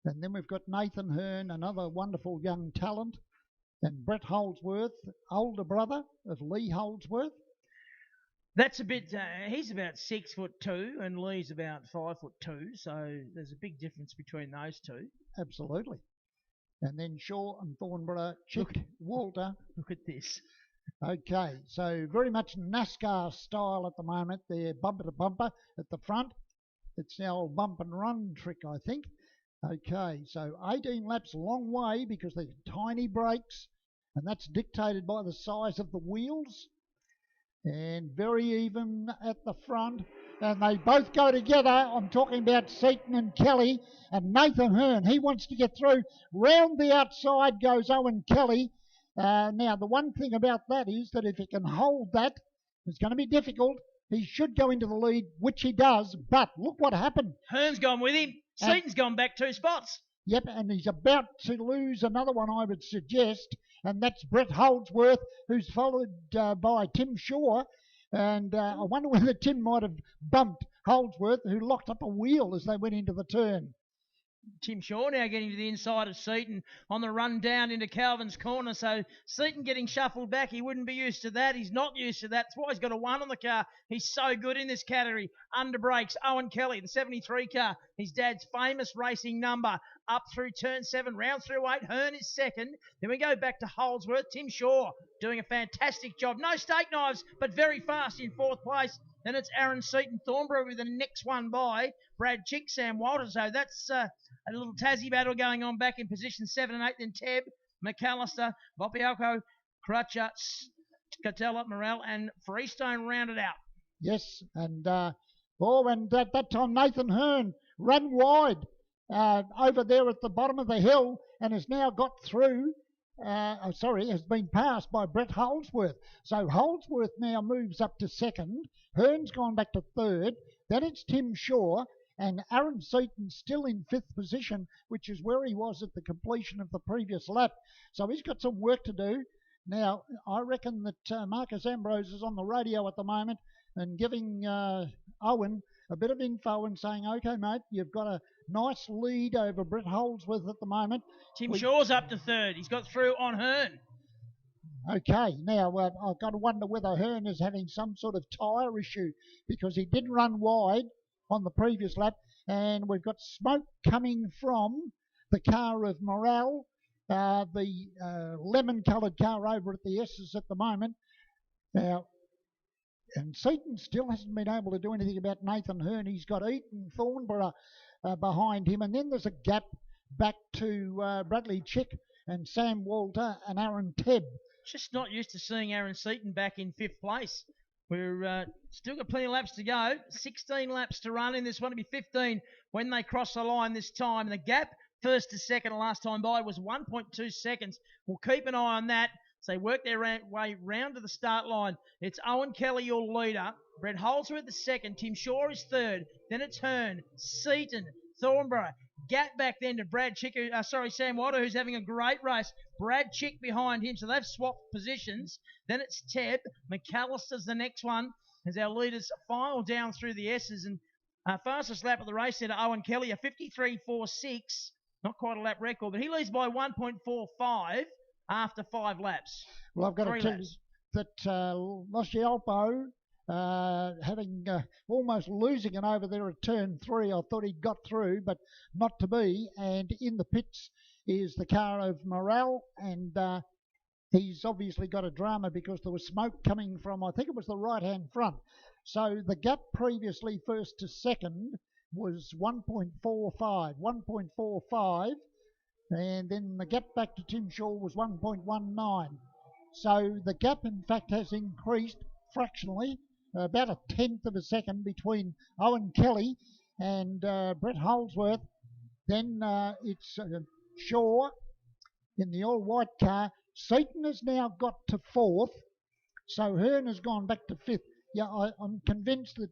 and then we've got Nathan Hearn, another wonderful young talent, and Brett Holdsworth, older brother of Lee Holdsworth. That's a bit. He's about 6'2", and Lee's about 5'2", so there's a big difference between those two. Absolutely. And then Shaw and Thornborough, Chick, Walter. Look at this. Okay, so very much NASCAR style at the moment. They're bumper to bumper at the front. It's the old bump and run trick, I think. Okay, so 18 laps, a long way because they're tiny brakes, and that's dictated by the size of the wheels. And very even at the front. And they both go together. I'm talking about Seaton and Kelly. And Nathan Hearn, he wants to get through. Round the outside goes Owen Kelly. Now, the one thing about that is that if he can hold that, it's going to be difficult. He should go into the lead, which he does. But look what happened. Hearn's gone with him. Seaton's gone back 2 spots. Yep, and he's about to lose another one, I would suggest, and that's Brett Holdsworth, who's followed by Tim Shaw. And I wonder whether Tim might have bumped Holdsworth, who locked up a wheel as they went into the turn. Tim Shaw now getting to the inside of Seaton on the run down into Calvin's corner. So Seaton getting shuffled back. He wouldn't be used to that. He's not used to that. That's why he's got a 1 on the car. He's so good in this category. Under brakes, Owen Kelly, the 73 car. His dad's famous racing number. Up through turn 7, round through 8. Hearn is second. Then we go back to Holdsworth. Tim Shaw doing a fantastic job. No steak knives, but very fast in 4th place. Then it's Aaron Seaton Thornborough with the next one by Brad Chick, Sam Walter. So that's a little Tassie battle going on back in position 7 and 8. Then Tebb, McAllister, Bopialco, Crutcher, Scatella, Morel, and Freestone rounded out. Yes, and and at that time Nathan Hearn ran wide over there at the bottom of the hill and has now got through. Has been passed by Brett Holdsworth. So Holdsworth now moves up to second. Hearn's gone back to third. Then it's Tim Shaw. And Aaron Seaton still in 5th position, which is where he was at the completion of the previous lap. So he's got some work to do. Now, I reckon that Marcus Ambrose is on the radio at the moment and giving Owen a bit of info and saying, OK, mate, you've got a nice lead over Brett Holdsworth at the moment. Tim Shaw's up to third. He's got through on Hearn. OK, now I've got to wonder whether Hearn is having some sort of tyre issue because he did run wide on the previous lap, and we've got smoke coming from the car of Morel, the lemon-coloured car over at the S's at the moment. Now, and Seaton still hasn't been able to do anything about Nathan Hearn. He's got Eaton Thornborough behind him, and then there's a gap back to Bradley Chick and Sam Walter and Aaron Tebb. Just not used to seeing Aaron Seaton back in 5th place. We're still got plenty of laps to go. 16 laps to run in this one. To be 15 when they cross the line this time. And the gap first to second last time by was 1.2 seconds. We'll keep an eye on that. So they work their way round to the start line. It's Owen Kelly, your leader. Brett Holdsworth the second. Tim Shaw is third. Then it's Hearn, Seaton, Thornborough. Gap back then to Brad Chick, Sam Walter, who's having a great race. Brad Chick behind him, so they've swapped positions. Then it's Tebb. McAllister's the next one as our leaders file down through the S's. And fastest lap of the race there to Owen Kelly, a 53.46. Not quite a lap record, but he leads by 1.45 after 5 laps. Well, I've got to tell you that Loscialpo, having almost losing it over there at turn 3. I thought he'd got through, but not to be. And in the pits is the car of Morel, and he's obviously got a drama because there was smoke coming from, I think it was the right-hand front. So the gap previously first to second was 1.45, and then the gap back to Tim Shaw was 1.19. So the gap, in fact, has increased fractionally, about a tenth of a second between Owen Kelly and Brett Holdsworth. Then it's Shaw in the all-white car. Seaton has now got to 4th, so Hearn has gone back to 5th. Yeah, I'm convinced that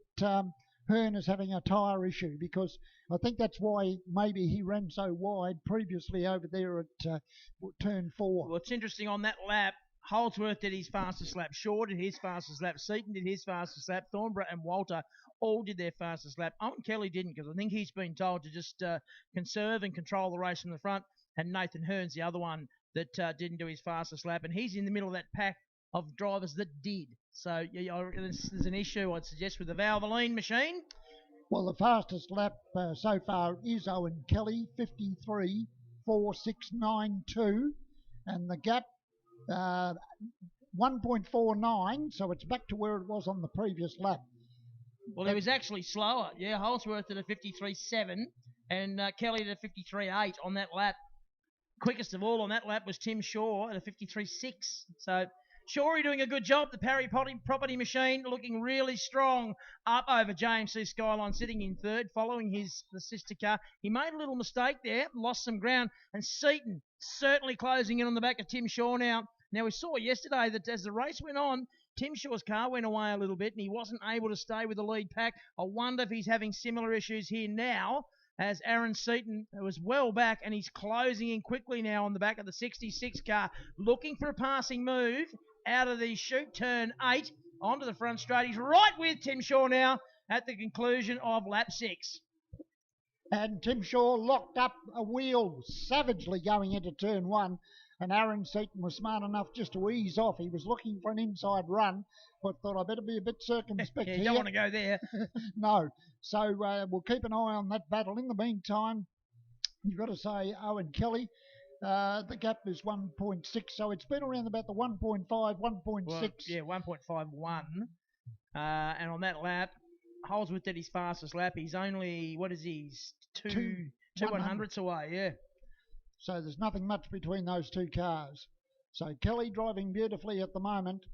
Hearn is having a tyre issue, because I think that's why maybe he ran so wide previously over there at turn 4. Well, it's interesting on that lap. Holdsworth did his fastest lap. Shaw did his fastest lap. Seaton did his fastest lap. Thornborough and Walter all did their fastest lap. Owen Kelly didn't, because I think he's been told to just conserve and control the race from the front. And Nathan Hearn's the other one that didn't do his fastest lap. And he's in the middle of that pack of drivers that did. So there's an issue, I'd suggest, with the Valvoline machine. Well, the fastest lap so far is Owen Kelly, 53.4692, and the gap 1.49, so it's back to where it was on the previous lap. Well, he was actually slower. Yeah, Holdsworth at a 53.7 and Kelly at a 53.8 on that lap. Quickest of all on that lap was Tim Shaw at a 53.6. So Shawry doing a good job. The Parry Property Machine looking really strong up over James C. Skyline, sitting in third, following the sister car. He made a little mistake there, lost some ground, and Seaton certainly closing in on the back of Tim Shaw now. Now, we saw yesterday that as the race went on, Tim Shaw's car went away a little bit and he wasn't able to stay with the lead pack. I wonder if he's having similar issues here now, as Aaron Seaton was well back and he's closing in quickly now on the back of the 66 car, looking for a passing move out of the chute turn 8 onto the front straight. He's right with Tim Shaw now at the conclusion of lap 6. And Tim Shaw locked up a wheel savagely going into turn 1. And Aaron Seaton was smart enough just to ease off. He was looking for an inside run, but thought I better be a bit circumspect yeah, here. You don't want to go there. No. So we'll keep an eye on that battle. In the meantime, you've got to say Owen Kelly, the gap is 1.6, so it's been around about the 1.5, 1.6. Well, yeah, 1.51. And on that lap, Holdsworth did his fastest lap. He's only, what is he? He's two 100ths away, yeah. So there's nothing much between those two cars. So Kelly driving beautifully at the moment.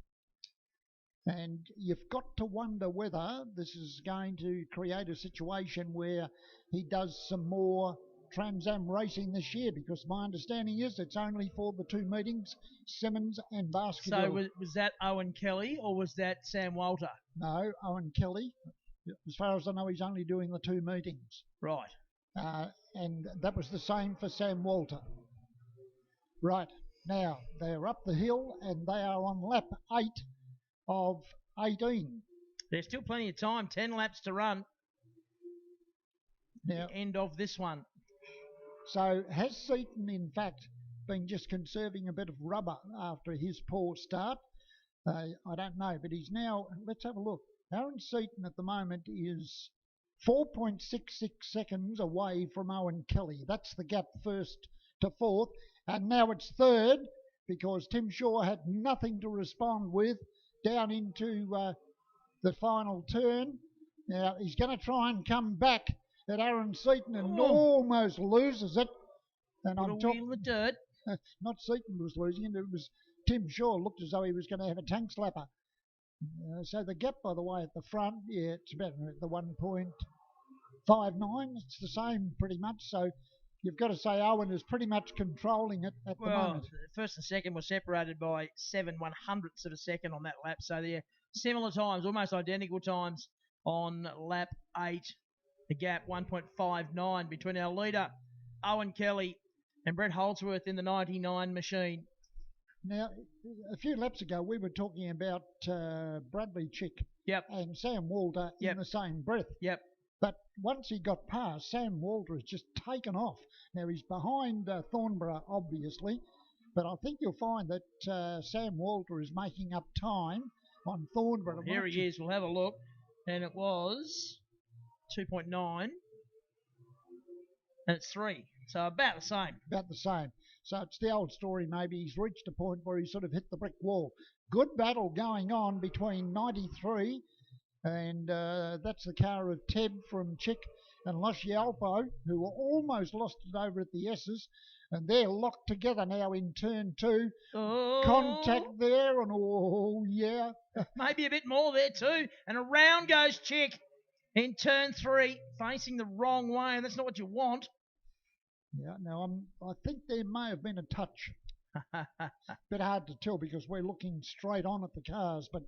And you've got to wonder whether this is going to create a situation where he does some more Trans Am racing this year, because my understanding is it's only for the two meetings, Simmons and Baskerville. So was that Owen Kelly or was that Sam Walter? No, Owen Kelly. As far as I know, he's only doing the two meetings. Right. And that was the same for Sam Walter. Right, now they're up the hill and they are on lap 8 of 18. There's still plenty of time, 10 laps to run. Now, the end of this one. So has Seaton in fact been just conserving a bit of rubber after his poor start? I don't know, but he's now, let's have a look. Aaron Seaton at the moment is 4.66 seconds away from Owen Kelly. That's the gap first to fourth. And now it's third, because Tim Shaw had nothing to respond with down into the final turn. Now he's going to try and come back at Aaron Seaton and almost loses it. And I'm talking the dirt. Not Seaton was losing it. It was Tim Shaw. Looked as though he was going to have a tank slapper. So the gap, by the way, at the front, yeah, it's about the 1.59. It's the same pretty much. So you've got to say Owen is pretty much controlling it at the moment. First and second were separated by 7/100ths of a second on that lap. So they're similar times, almost identical times on lap 8. The gap 1.59 between our leader, Owen Kelly, and Brett Holdsworth in the 99 machine. Now, a few laps ago, we were talking about Bradley Chick and Sam Walter in the same breath. Yep. But once he got past, Sam Walter has just taken off. Now, he's behind Thornborough, obviously, but I think you'll find that Sam Walter is making up time on Thornborough. Well, here he is. We'll have a look. And it was 2.9. And it's 3. So about the same. About the same. So it's the old story, maybe. He's reached a point where he sort of hit the brick wall. Good battle going on between 93, and that's the car of Teb from Chick and Loscialpo, who were almost lost it over at the S's, and they're locked together now in turn 2. Contact there, and yeah. Maybe a bit more there too. And around goes Chick in turn 3, facing the wrong way, and that's not what you want. Yeah, now I think there may have been a touch. Bit hard to tell because we're looking straight on at the cars, but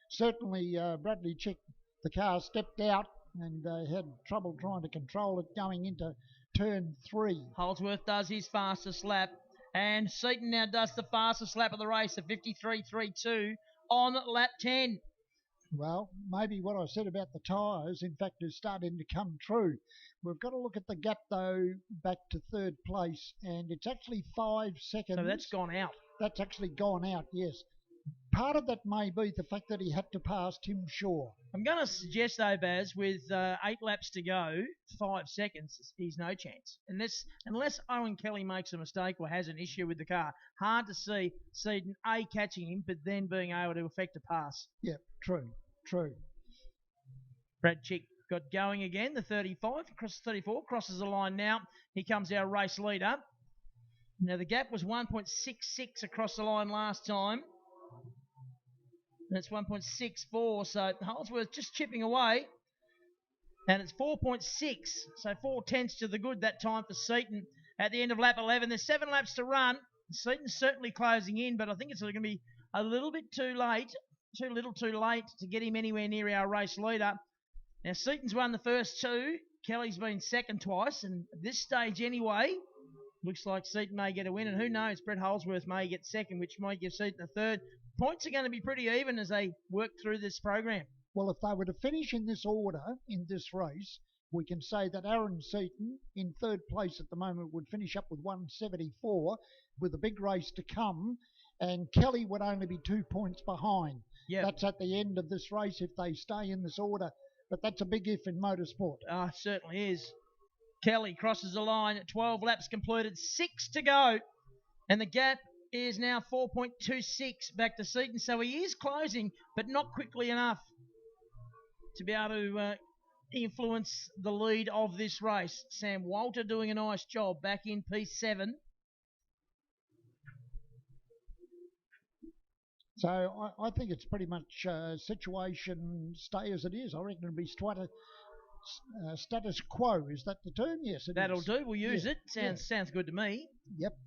certainly Bradley Chick, the car stepped out and had trouble trying to control it going into turn 3. Holdsworth does his fastest lap, and Seaton now does the fastest lap of the race at 53.32 on lap 10. Well, maybe what I said about the tyres, in fact, is starting to come true. We've got to look at the gap, though, back to third place, and it's actually 5 seconds. So that's gone out. That's actually gone out, yes. Part of that may be the fact that he had to pass Tim Shaw. I'm going to suggest, though, Baz, with 8 laps to go, 5 seconds, he's no chance. Unless Owen Kelly makes a mistake or has an issue with the car. Hard to see Seaton, A, catching him, but then being able to effect a pass. Yep, true. Brad Chick got going again, the 35, across the 34, crosses the line now. Here comes our race leader. Now, the gap was 1.66 across the line last time. That's 1.64, so Holdsworth just chipping away. And it's 4.6, so 4/10 to the good that time for Seaton at the end of lap 11. There's 7 laps to run. Seaton's certainly closing in, but I think it's going to be a little bit too late to get him anywhere near our race leader. Now, Seaton's won the first 2. Kelly's been second twice, and at this stage anyway, looks like Seaton may get a win, and who knows, Brett Holdsworth may get second, which might give Seaton a third. Points are going to be pretty even as they work through this program. Well, if they were to finish in this order, in this race, we can say that Aaron Seaton, in third place at the moment, would finish up with 174, with a big race to come, and Kelly would only be 2 points behind. Yep. That's at the end of this race if they stay in this order, but that's a big if in motorsport. It certainly is. Kelly crosses the line at 12 laps completed, 6 to go, and the gap is now 4.26 back to Seaton, so he is closing, but not quickly enough to be able to influence the lead of this race. Sam Walter doing a nice job back in P7. So I think it's pretty much situation stay as it is. I reckon it'll be status quo. Is that the term? Yes, it That'll is. do. We'll use it. Sounds good to me. Yep.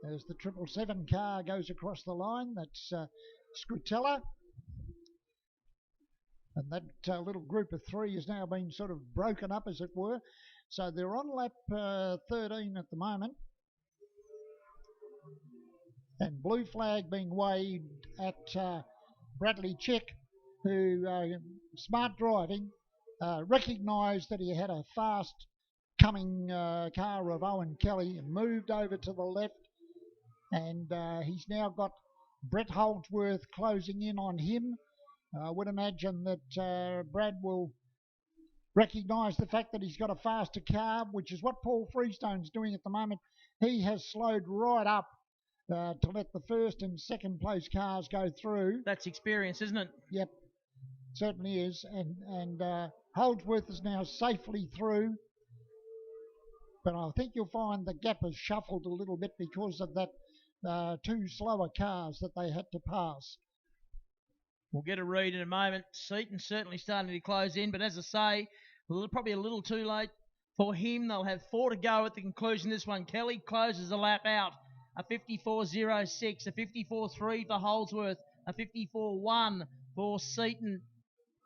As the 777 car goes across the line, that's Scrutella. And that little group of 3 has now been sort of broken up, as it were. So they're on lap 13 at the moment. And blue flag being waved at Bradley Chick, who, smart driving, recognised that he had a fast coming car of Owen Kelly and moved over to the left. And he's now got Brett Holdsworth closing in on him. I would imagine that Brad will recognise the fact that he's got a faster car, which is what Paul Freestone's doing at the moment. He has slowed right up to let the first and second place cars go through. That's experience, isn't it? Yep, certainly is. And Holdsworth is now safely through. But I think you'll find the gap has shuffled a little bit because of that 2 slower cars that they had to pass. We'll get a read in a moment. Seaton's certainly starting to close in, but as I say, probably a little too late for him. They'll have 4 to go at the conclusion of this one. Kelly closes the lap out. A 54.06, a 54.3 for Holdsworth, a 54.1 for Seaton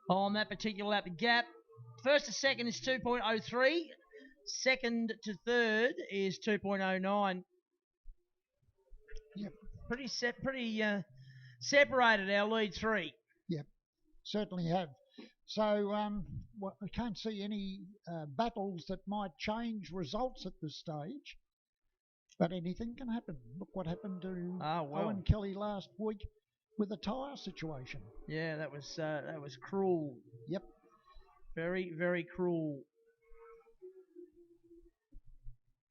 on that particular lap. The gap, first to second is 2.03. Second to third is 2.09. Yep. Pretty separated, our lead 3. Yep, certainly have. So I can't see any battles that might change results at this stage. But anything can happen. Look what happened to Owen Kelly last week with a tyre situation. Yeah, that was cruel. Yep. Very, very cruel.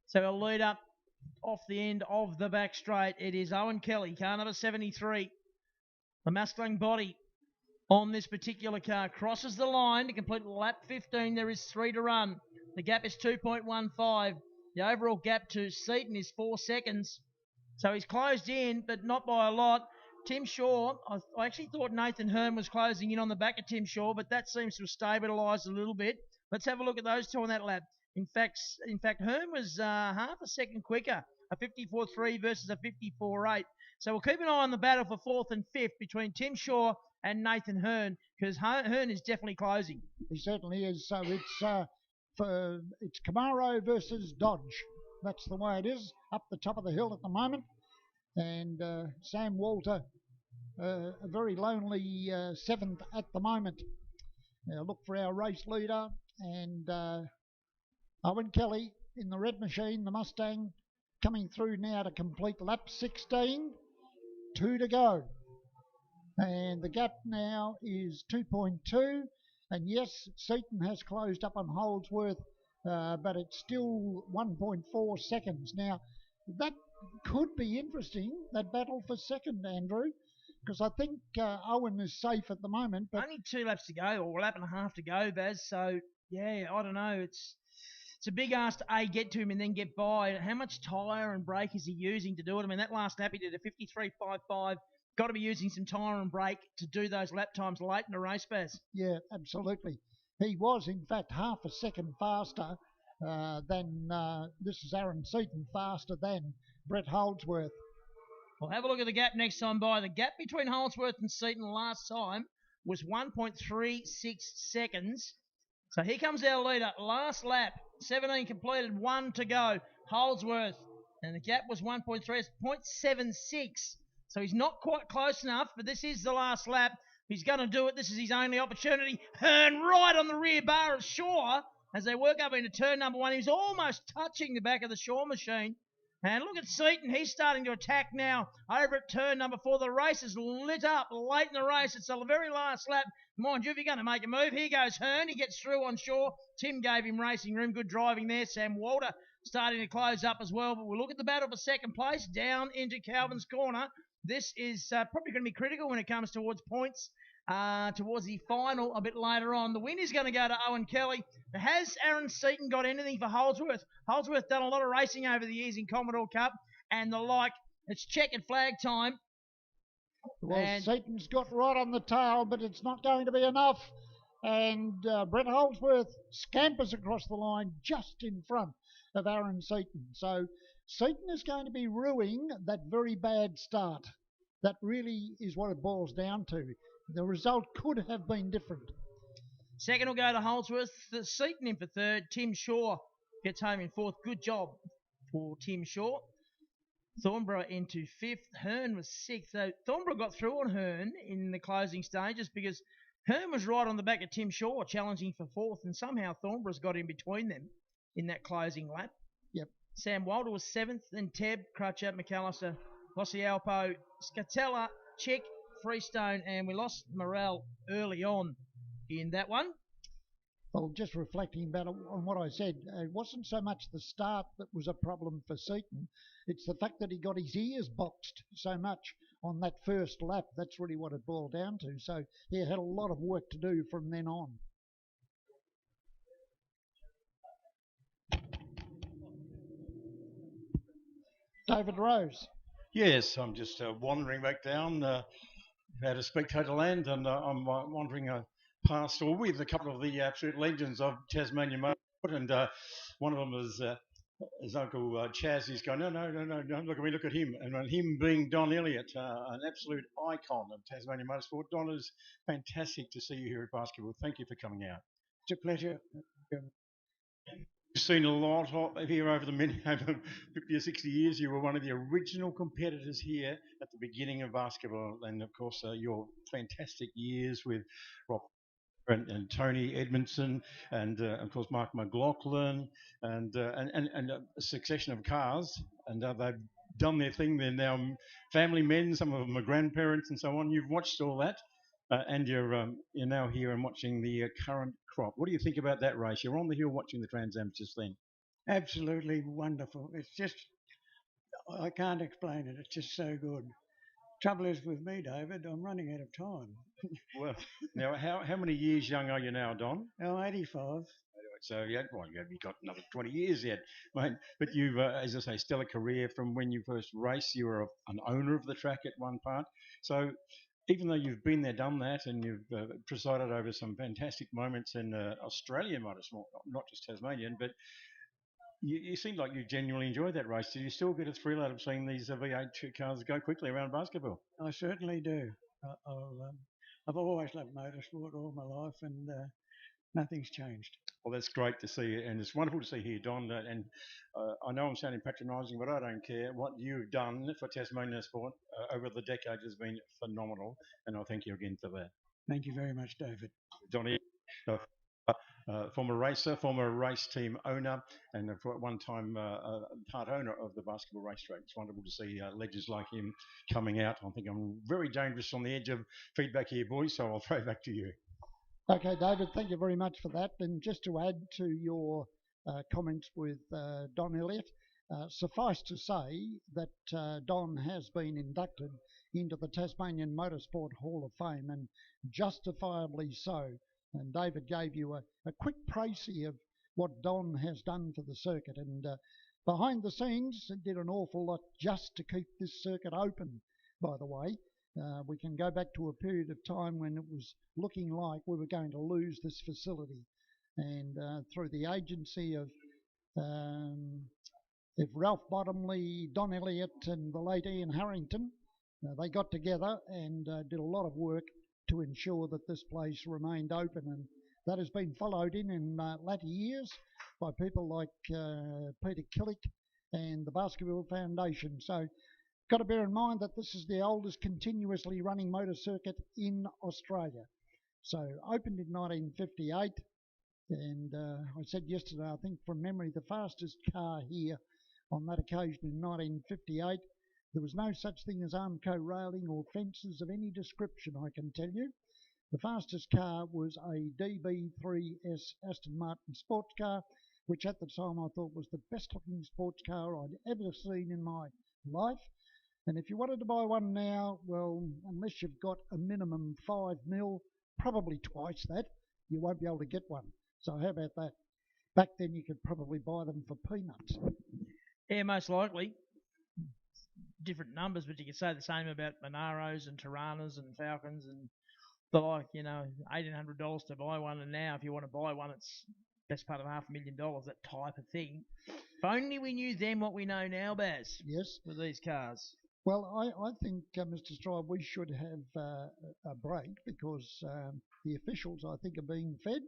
So we'll lead up off the end of the back straight. It is Owen Kelly, car number 73. The masculine body on this particular car crosses the line to complete lap 15. There is 3 to run. The gap is 2.15. The overall gap to Seaton is 4 seconds. So he's closed in, but not by a lot. Tim Shaw, I actually thought Nathan Hearn was closing in on the back of Tim Shaw, but that seems to have stabilised a little bit. Let's have a look at those 2 on that lap. In fact, Hearn was half a second quicker, a 54.3 versus a 54.8. So we'll keep an eye on the battle for 4th and 5th between Tim Shaw and Nathan Hearn, because Hearn is definitely closing. He certainly is. So it's Camaro versus Dodge. That's the way it is, up the top of the hill at the moment. And Sam Walter, a very lonely seventh at the moment. Look for our race leader, and Owen Kelly in the red machine, the Mustang, coming through now to complete lap 16. 2 to go. And the gap now is 2.2. And yes, Seaton has closed up on Holdsworth, but it's still 1.4 seconds. Now, that could be interesting, that battle for second, Andrew, because I think Owen is safe at the moment. But only 2 laps to go, or a lap and a half to go, Baz. So, yeah, I don't know. It's a big ask to A, get to him and then get by. How much tyre and brake is he using to do it? I mean, that last lap he did a 53.55. Got to be using some tyre and brake to do those lap times late in the race, Baz. Yeah, absolutely. He was, in fact, half a second faster than, this is Aaron Seaton, faster than Brett Holdsworth. Well, have a look at the gap next time by. The gap between Holdsworth and Seaton last time was 1.36 seconds. So here comes our leader. Last lap, 17 completed, 1 to go. Holdsworth, and the gap was 1.3, it's 0.76. So he's not quite close enough, but this is the last lap. He's going to do it. This is his only opportunity. Hearn right on the rear bar of Shaw as they work up into turn number 1. He was almost touching the back of the Shaw machine. And look at Seaton. He's starting to attack now over at turn number 4. The race is lit up late in the race. It's the very last lap. Mind you, if you're going to make a move, here goes Hearn. He gets through on Shaw. Tim gave him racing room. Good driving there. Sam Walter starting to close up as well. But we'll look at the battle for second place down into Calvin's corner. This is probably going to be critical when it comes towards points, towards the final a bit later on. The win is going to go to Owen Kelly. Has Aaron Seaton got anything for Holdsworth? Holdsworth done a lot of racing over the years in Commodore Cup and the like. It's checkered flag time. Well, Seaton's got right on the tail, but it's not going to be enough. And Brett Holdsworth scampers across the line just in front of Aaron Seaton. So Seaton is going to be ruining that very bad start. That really is what it boils down to. The result could have been different. Second will go to Holdsworth. Seaton in for third. Tim Shaw gets home in fourth. Good job for Tim Shaw. Thornborough into fifth. Hearn was sixth. So Thornborough got through on Hearn in the closing stages because Hearn was right on the back of Tim Shaw challenging for fourth, and somehow Thornborough's got in between them in that closing lap. Yep. Sam Walter was seventh, then Tebb, Crutcher, McAllister, Losialpo, Scatella, Chick, Freestone, and we lost Morel early on in that one. Well, just reflecting back on what I said, it wasn't so much the start that was a problem for Seaton. It's the fact that he got his ears boxed so much on that first lap. That's really what it boiled down to. So he had a lot of work to do from then on. David Rose. Yes, I'm just wandering back down out of spectator land, and I'm wandering past or with a couple of the absolute legends of Tasmania Motorsport, and one of them is his uncle Chaz. He's going, no, look at him, and him being Don Elliott, an absolute icon of Tasmania Motorsport. Don, is fantastic to see you here at basketball. Thank you for coming out. It's a pleasure. You've seen a lot here over the over 50 or 60 years. You were one of the original competitors here at the beginning of basketball, and of course your fantastic years with Rob and Tony Edmondson, and of course Mark McLaughlin, and a succession of cars, and they've done their thing. They're now family men. Some of them are grandparents and so on. You've watched all that, and you're now here and watching the current crop. What do you think about that race? You're on the hill watching the Trans Am just then. Absolutely wonderful. It's just, I can't explain it. It's just so good. Trouble is with me, David, I'm running out of time. Well, now, how many years young are you now, Don? I'm 85. So, you've got another 20 years yet, mate. But you've, as I say, stellar career from when you first raced. You were an owner of the track at one part. So, even though you've been there, done that, and you've presided over some fantastic moments in Australian motorsport, not just Tasmanian, but you seem like you genuinely enjoy that race. Do you still get a thrill out of seeing these V8 cars go quickly around basketball? I certainly do. I've always loved motorsport all my life, and nothing's changed. Well, that's great to see, and it's wonderful to see here, Don. And I know I'm sounding patronising, but I don't care. What you've done for Tasmania sport over the decades has been phenomenal, and I thank you again for that. Thank you very much, David. Johnny, former racer, former race team owner, and for one time part owner of the basketball racetrack. It's wonderful to see legends like him coming out. I think I'm very dangerous on the edge of feedback here, boys, so I'll throw back to you. Okay, David, thank you very much for that. And just to add to your comments with Don Elliott, suffice to say that Don has been inducted into the Tasmanian Motorsport Hall of Fame, and justifiably so. And David gave you a quick précis of what Don has done for the circuit, and behind the scenes did an awful lot just to keep this circuit open, by the way. We can go back to a period of time when it was looking like we were going to lose this facility. And through the agency of Ralph Bottomley, Don Elliott and the late Ian Harrington, they got together and did a lot of work to ensure that this place remained open. And that has been followed in latter years by people like Peter Killick and the Basketball Foundation. So got to bear in mind that this is the oldest continuously running motor circuit in Australia. So opened in 1958, and I said yesterday, I think from memory, the fastest car here on that occasion in 1958, there was no such thing as Armco railing or fences of any description, I can tell you. The fastest car was a DB3S Aston Martin sports car, which at the time I thought was the best looking sports car I'd ever seen in my life. And if you wanted to buy one now, well, unless you've got a minimum 5 mil, probably twice that, you won't be able to get one. So how about that? Back then you could probably buy them for peanuts. Yeah, most likely. Different numbers, but you could say the same about Monaros and Tiranas and Falcons and the like, you know, $1,800 to buy one, and now if you want to buy one, it's best part of $500,000, that type of thing. If only we knew then what we know now, Baz. Yes. With these cars. Well, I think, Mr. Stride, we should have a break because the officials, I think, are being fed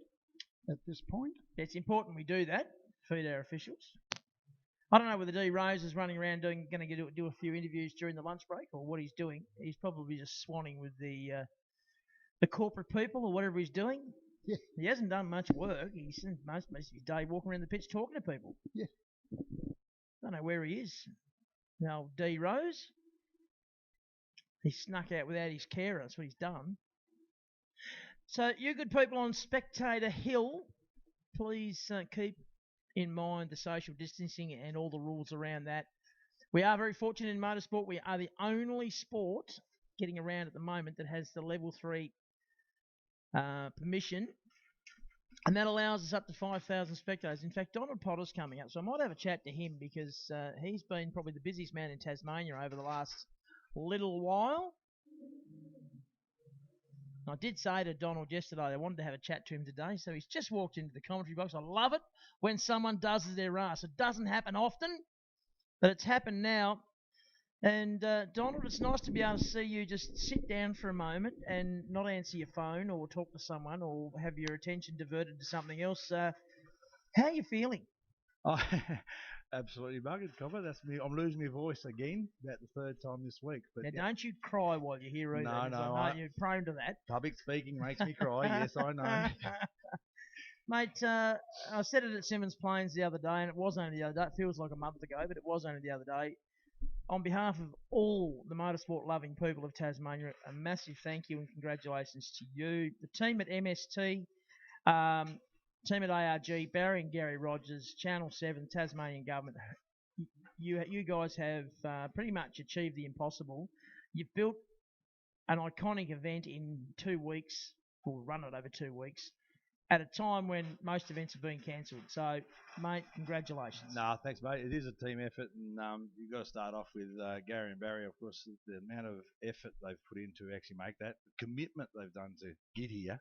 at this point. It's important we do that, feed our officials. I don't know whether D. Rose is running around going to do a few interviews during the lunch break or what he's doing. He's probably just swanning with the corporate people or whatever he's doing. Yeah. He hasn't done much work. He spent most of his day walking around the pitch talking to people. Yeah. Don't know where he is. Now, D. Rose, he snuck out without his carer. That's what he's done. So, you good people on Spectator Hill, please keep in mind the social distancing and all the rules around that. We are very fortunate in motorsport. We are the only sport getting around at the moment that has the level 3 permission, and that allows us up to 5,000 spectators. In fact, Donald Potter's coming up, so I might have a chat to him because he's been probably the busiest man in Tasmania over the last little while. I did say to Donald yesterday I wanted to have a chat to him today, so he's just walked into the commentary box. I love it when someone does their ass. It doesn't happen often, but it's happened now. And Donald, it's nice to be able to see you just sit down for a moment and not answer your phone or talk to someone or have your attention diverted to something else. How are you feeling? Oh, absolutely buggered, Copper. That's me. I'm losing my voice again, about the third time this week. But now, don't you cry while you're here either. No, I know you're prone to that. Public speaking makes me cry. Yes, I know. Mate, I said it at Simmons Plains the other day, and it was only the other day. It feels like a month ago, but it was only the other day. On behalf of all the motorsport-loving people of Tasmania, a massive thank you and congratulations to you, the team at MST, team at ARG, Barry and Gary Rogers, Channel 7, Tasmanian Government. You guys have pretty much achieved the impossible. You've built an iconic event in 2 weeks, or run it over 2 weeks, at a time when most events have been cancelled. So, mate, congratulations. No, thanks, mate. It is a team effort, and you've got to start off with Gary and Barry, of course, the amount of effort they've put in to actually make that, the commitment they've done to get here.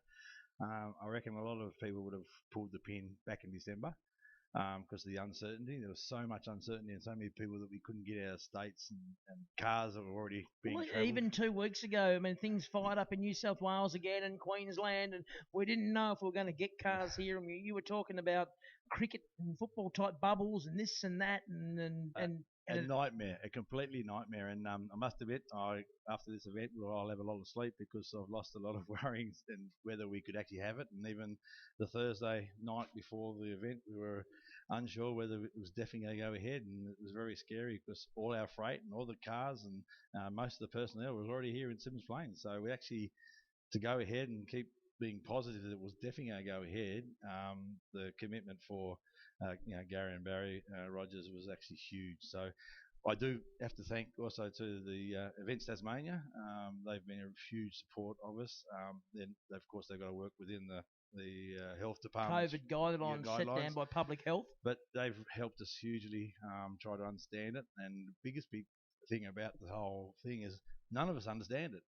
I reckon a lot of people would have pulled the pin back in December. because of the uncertainty. There was so much uncertainty and so many people that we couldn't get out of states, and cars that were already being Well, travelled. even 2 weeks ago, I mean, things fired up in New South Wales again and Queensland, and we didn't know if we were going to get cars here. And you were talking about cricket and football type bubbles and this and that, A nightmare, a completely nightmare. And I must admit, after this event, I'll have a lot of sleep because I've lost a lot of worryings and whether we could actually have it. And even the Thursday night before the event, we were unsure whether it was definitely going to go ahead, and it was very scary because all our freight and all the cars and most of the personnel was already here in Simmons Plains. So we actually, to go ahead and keep being positive that it was definitely going to go ahead, the commitment for Gary and Barry Rogers was actually huge. So I do have to thank also to the Events Tasmania. They've been a huge support of us. Then of course they've got to work within the health department. COVID guidelines set down by public health. But they've helped us hugely try to understand it. And the biggest big thing about the whole thing is none of us understand it.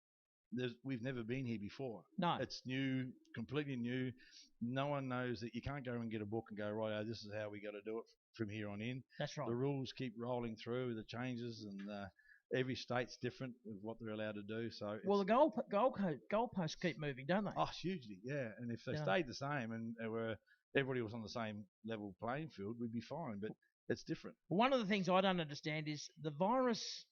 We've never been here before. No. It's new, completely new. No one knows that you can't go and get a book and go, right, this is how we got to do it from here on in. That's right. The rules keep rolling through, the changes, and every state's different with what they're allowed to do. So well, the goalposts keep moving, don't they? Oh, hugely, yeah. And if they stayed the same and everybody was on the same level playing field, we'd be fine. But it's different. One of the things I don't understand is the virus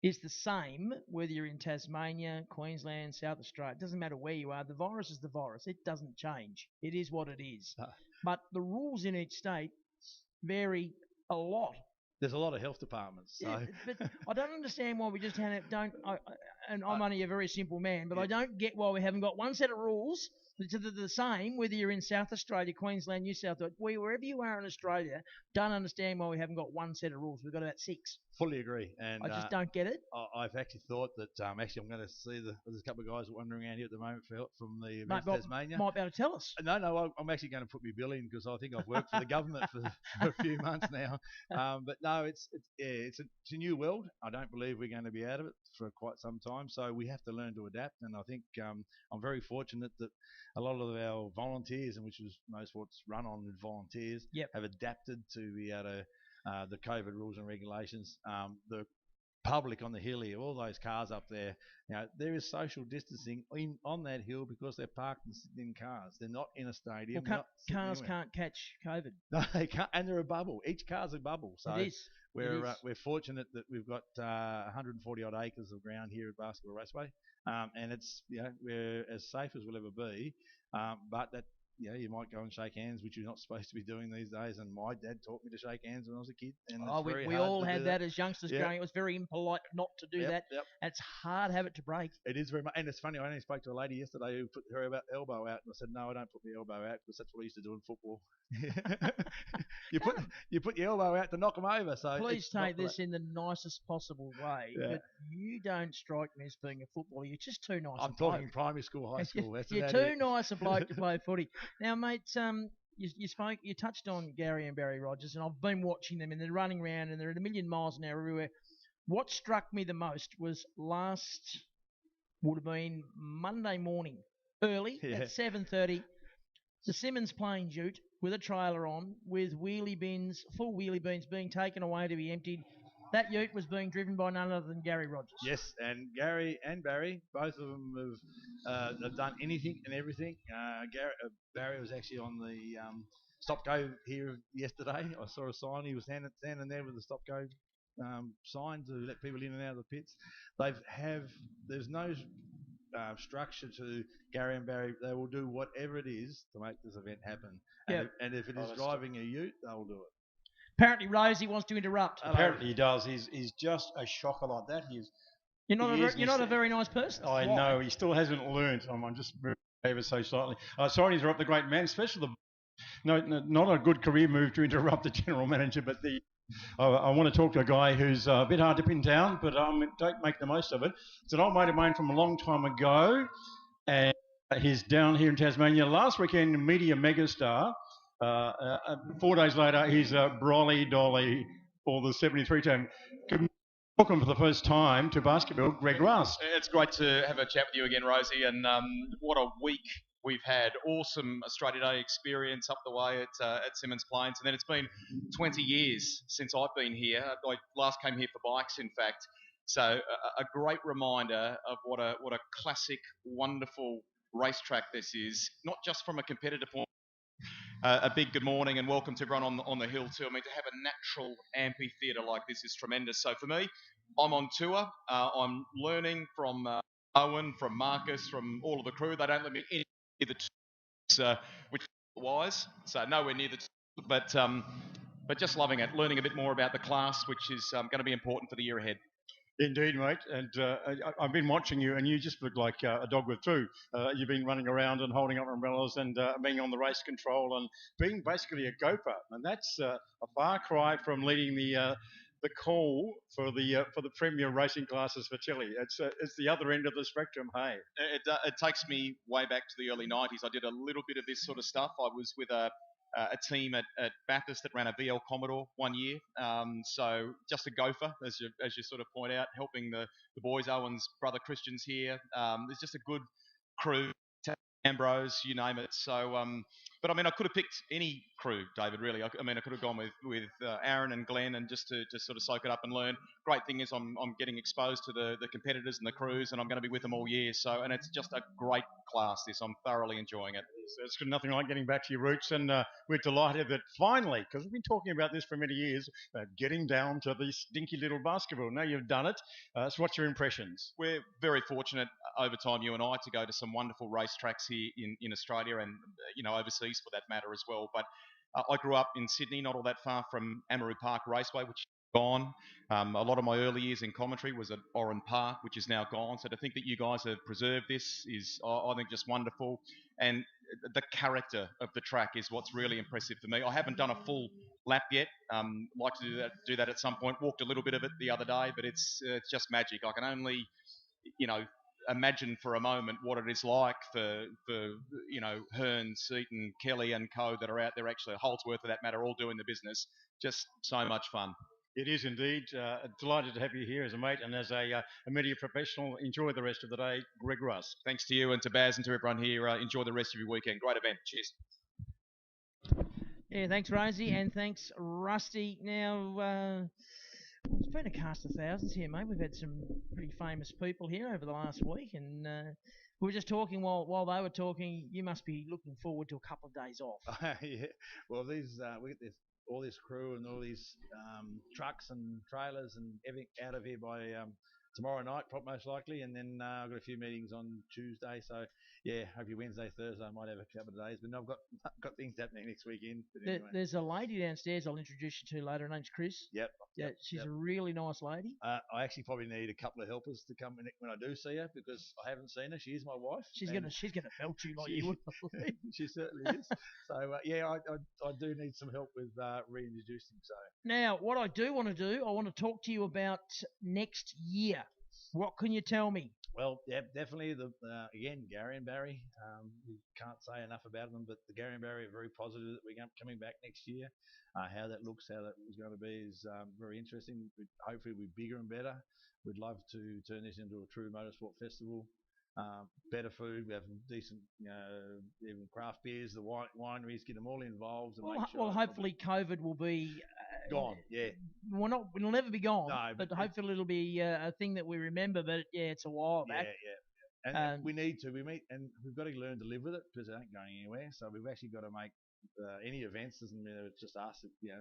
is the same whether you're in Tasmania, Queensland, South Australia. It doesn't matter where you are. The virus is the virus. It doesn't change. It is what it is. But the rules in each state vary a lot. There's a lot of health departments. So. Yeah, but I don't understand why we just don't. And I'm only a very simple man, but I don't get why we haven't got one set of rules that are the same whether you're in South Australia, Queensland, New South Wales, wherever you are in Australia. Don't understand why we haven't got one set of rules. We've got about 6. Fully agree. And I just don't get it. I've actually thought that actually I'm going to see there's a couple of guys wandering around here at the moment from the Events Tasmania. Might be able to tell us. No, I'm actually going to put my bill in because I think I've worked for the government for a few months now. But no, it's a new world. I don't believe we're going to be out of it for quite some time. So we have to learn to adapt. And I think I'm very fortunate that a lot of our volunteers, and which is Motorsport's run on with volunteers, have adapted to be able to the COVID rules and regulations. The public on the hill here, all those cars up there, there is social distancing on that hill because they're parked in cars. They're not in a stadium. Well, cars can't catch COVID. No, they can't, and they're a bubble. Each car's a bubble. So it is. We're fortunate that we've got 140 odd acres of ground here at Basketball Raceway, and it's we're as safe as we'll ever be. But that you might go and shake hands, which you're not supposed to be doing these days. And my dad taught me to shake hands when I was a kid. And we all had that as youngsters growing. It was very impolite not to do that. Yep. It's hard habit to break. It is very much. And it's funny, I only spoke to a lady yesterday who put her elbow out. And I said, no, I don't put my elbow out because that's what I used to do in football. you put your elbow out to knock them over. So please take this in the nicest possible way. Yeah. But you don't strike me as being a footballer. You're just too nice. I'm talking primary school, high school. You're too nice a bloke to play footy. Now, mate, you touched on Gary and Barry Rogers, and I've been watching them, and they're running around, and they're at a million miles an hour everywhere. What struck me the most was would have been Monday morning, early at 7:30, the Simmons Plains ute with a trailer on, with full wheelie bins being taken away to be emptied. That ute was being driven by none other than Gary Rogers. Yes, and Gary and Barry, both of them have done anything and everything. Barry was actually on the stop-go here yesterday. I saw a sign. He was standing there with the stop-go sign to let people in and out of the pits. There's no structure to Gary and Barry. They will do whatever it is to make this event happen. And if it is driving a ute, they'll do it. Apparently, Rosie wants to interrupt. Apparently, he does. He's just a shocker like that. You're not a very nice person. I know. He still hasn't learnt. I'm just ever so slightly. Sorry to interrupt the great man, especially not a good career move to interrupt the general manager, but I want to talk to a guy who's a bit hard to pin down, but don't make the most of it. It's an old mate of mine from a long time ago, and he's down here in Tasmania. Last weekend, media megastar. 4 days later, he's a Brolly Dolly for the 73 team. Welcome for the first time to basketball, Greg Rust. It's great to have a chat with you again, Rosie, and what a week We've had awesome Australia Day experience up the way at Simmons Plains, and then it's been 20 years since I've been here. I last came here for bikes, in fact. So a great reminder of what a classic, wonderful racetrack this is, not just from a competitive point. A big good morning and welcome to everyone on the hill too. I mean, to have a natural amphitheatre like this is tremendous. So for me, I'm on tour. I'm learning from Owen, from Marcus, from all of the crew. They don't let me in the which is wise. So nowhere near the but just loving it, learning a bit more about the class, which is going to be important for the year ahead. Indeed, mate. And I've been watching you, and you just look like a dog with two. You've been running around and holding up umbrellas and being on the race control and being basically a gopher. And that's a far cry from leading the call for the premier racing classes for Chile. It's the other end of the spectrum. Hey, it takes me way back to the early '90s. I did a little bit of this sort of stuff. I was with a team at Bathurst that ran a VL Commodore one year. So just a gopher, as you sort of point out, helping the boys. Owen's brother Christian's here. There's just a good crew. Ambrose, you name it. So, but I mean, I could have picked any crew, David. Really, I mean, I could have gone with Aaron and Glenn, and just to sort of soak it up and learn. Great thing is, I'm getting exposed to the competitors and the crews, and I'm going to be with them all year. So, and it's just a great class. This, I'm thoroughly enjoying it. It's nothing like getting back to your roots, and we're delighted that finally, because we've been talking about this for many years, getting down to the stinky little basketball. Now you've done it. So, what's your impressions? We're very fortunate over time, you and I, to go to some wonderful racetracks here in Australia and overseas for that matter as well. But I grew up in Sydney, not all that far from Amaroo Park Raceway, which is gone. A lot of my early years in commentary was at Oran Park, which is now gone. So to think that you guys have preserved this is, I think, just wonderful. And the character of the track is what's really impressive for me. I haven't done a full lap yet. Like to do that at some point. Walked a little bit of it the other day, but it's just magic. I can only, imagine for a moment what it is like for Hearn, Seaton, Kelly and co that are out there, actually Holdsworth for that matter, all doing the business. Just so much fun. It is indeed. Delighted to have you here as a mate and as a media professional. Enjoy the rest of the day, Greg Russ. Thanks to you and to Baz and to everyone here. Enjoy the rest of your weekend. Great event. Cheers. Yeah, thanks, Rosie, and thanks, Rusty. Now, it's been a cast of thousands here, mate. We've had some pretty famous people here over the last week, and we were just talking while they were talking. You must be looking forward to a couple of days off. Yeah. Well, we get all this crew and all these trucks and trailers and everything out of here by tomorrow night, most likely, and then I've got a few meetings on Tuesday. So yeah, hopefully Wednesday, Thursday, I might have a couple of days. But I've got things happening next weekend. Anyway. There's a lady downstairs I'll introduce you to later. Her name's Chris. Yep. Yeah, she's a really nice lady. I actually probably need a couple of helpers to come when I do see her, because I haven't seen her. She is my wife. She's gonna belt you like you would believe. She certainly is. So yeah, I do need some help with reintroducing. So now, what I do want to do, I want to talk to you about next year. What can you tell me? Well, yeah, definitely. Again, Gary and Barry. We can't say enough about them, but the Gary and Barry are very positive that we're coming back next year. How that looks, how that is going to be is very interesting. Hopefully, we'll be bigger and better. We'd love to turn this into a true motorsport festival. Better food. We have decent, even craft beers. The wineries, get them all involved. And well, hopefully, COVID will be gone. Yeah, it'll never be gone. No, but hopefully, it'll be a thing that we remember. But yeah, it's a while back. Yeah. And we need to. And we've got to learn to live with it, because it ain't going anywhere. So we've actually got to make any events. Doesn't mean it's just us. The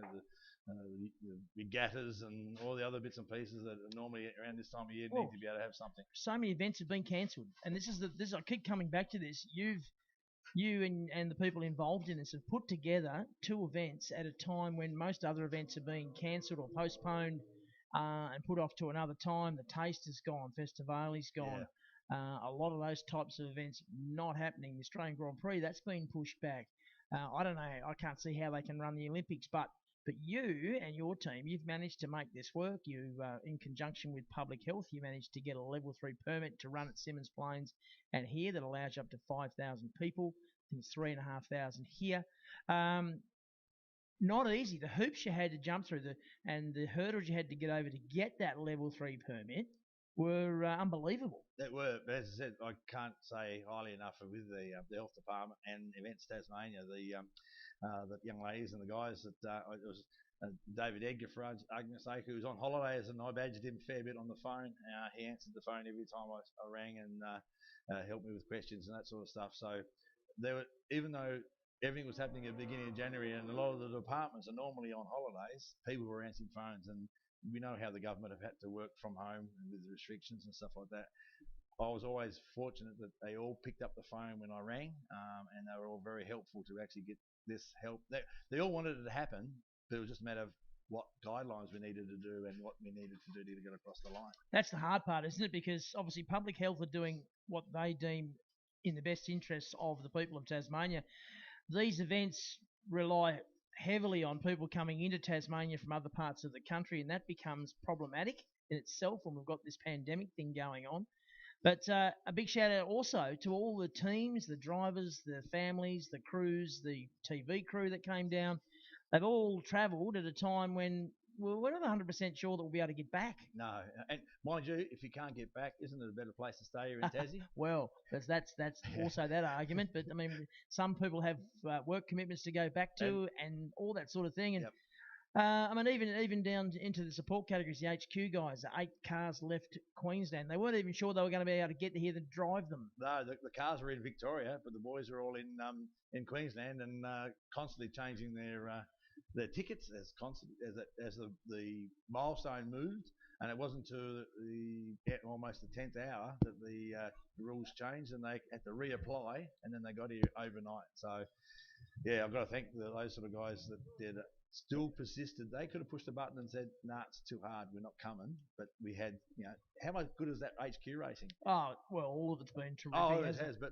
regattas and all the other bits and pieces that are normally around this time of year need to be able to have something. So many events have been cancelled, and this is I keep coming back to this. You and the people involved in this have put together two events at a time when most other events are being cancelled or postponed and put off to another time. The Taste is gone, Festivale's gone. Yeah. A lot of those types of events not happening. The Australian Grand Prix, that's been pushed back. I don't know. I can't see how they can run the Olympics, but you and your team, you've managed to make this work. You, in conjunction with Public Health, you managed to get a Level 3 permit to run at Simmons Plains and here that allows you up to 5,000 people. I think it's 3,500 here. Not easy. The hoops you had to jump through and the hurdles you had to get over to get that Level 3 permit. were unbelievable. They were, but as I said, I can't say highly enough with the health department and Events Tasmania, the young ladies and the guys that it was David Edgar, for argument's sake, who was on holidays, and I badgered him a fair bit on the phone. He answered the phone every time I rang and helped me with questions and that sort of stuff. So there were, even though everything was happening at the beginning of January and a lot of the departments are normally on holidays, people were answering phones, and we know how the government have had to work from home with the restrictions and stuff like that. I was always fortunate that they all picked up the phone when I rang, and they were all very helpful to actually get this help. They all wanted it to happen, but it was just a matter of what guidelines we needed to do and what we needed to do to get across the line. That's the hard part, isn't it? Because obviously public health are doing what they deem in the best interests of the people of Tasmania. These events rely heavily on people coming into Tasmania from other parts of the country, and that becomes problematic in itself when we've got this pandemic thing going on. But a big shout out also to all the teams, the drivers, the families, the crews, the TV crew that came down. They've all travelled at a time when we're not 100% sure that we'll be able to get back. No, and mind you, if you can't get back, isn't it a better place to stay here in Tassie? Well, that's also that argument. But I mean, some people have work commitments to go back to and all that sort of thing. And Yep. I mean, even down into the support categories, the HQ guys, 8 cars left Queensland. They weren't even sure they were going to be able to get here to drive them. No, the cars were in Victoria, but the boys are all in Queensland and constantly changing their tickets as the milestone moved. And it wasn't until almost the 10th hour that the rules changed, and they had to reapply, and then they got here overnight. So, yeah, I've got to thank those sort of guys that did it. Still persisted. They could have pushed the button and said, "Nah, it's too hard. We're not coming." But we had, how much good is that HQ racing? Oh, well, all of it's been terrific. Oh, it has. But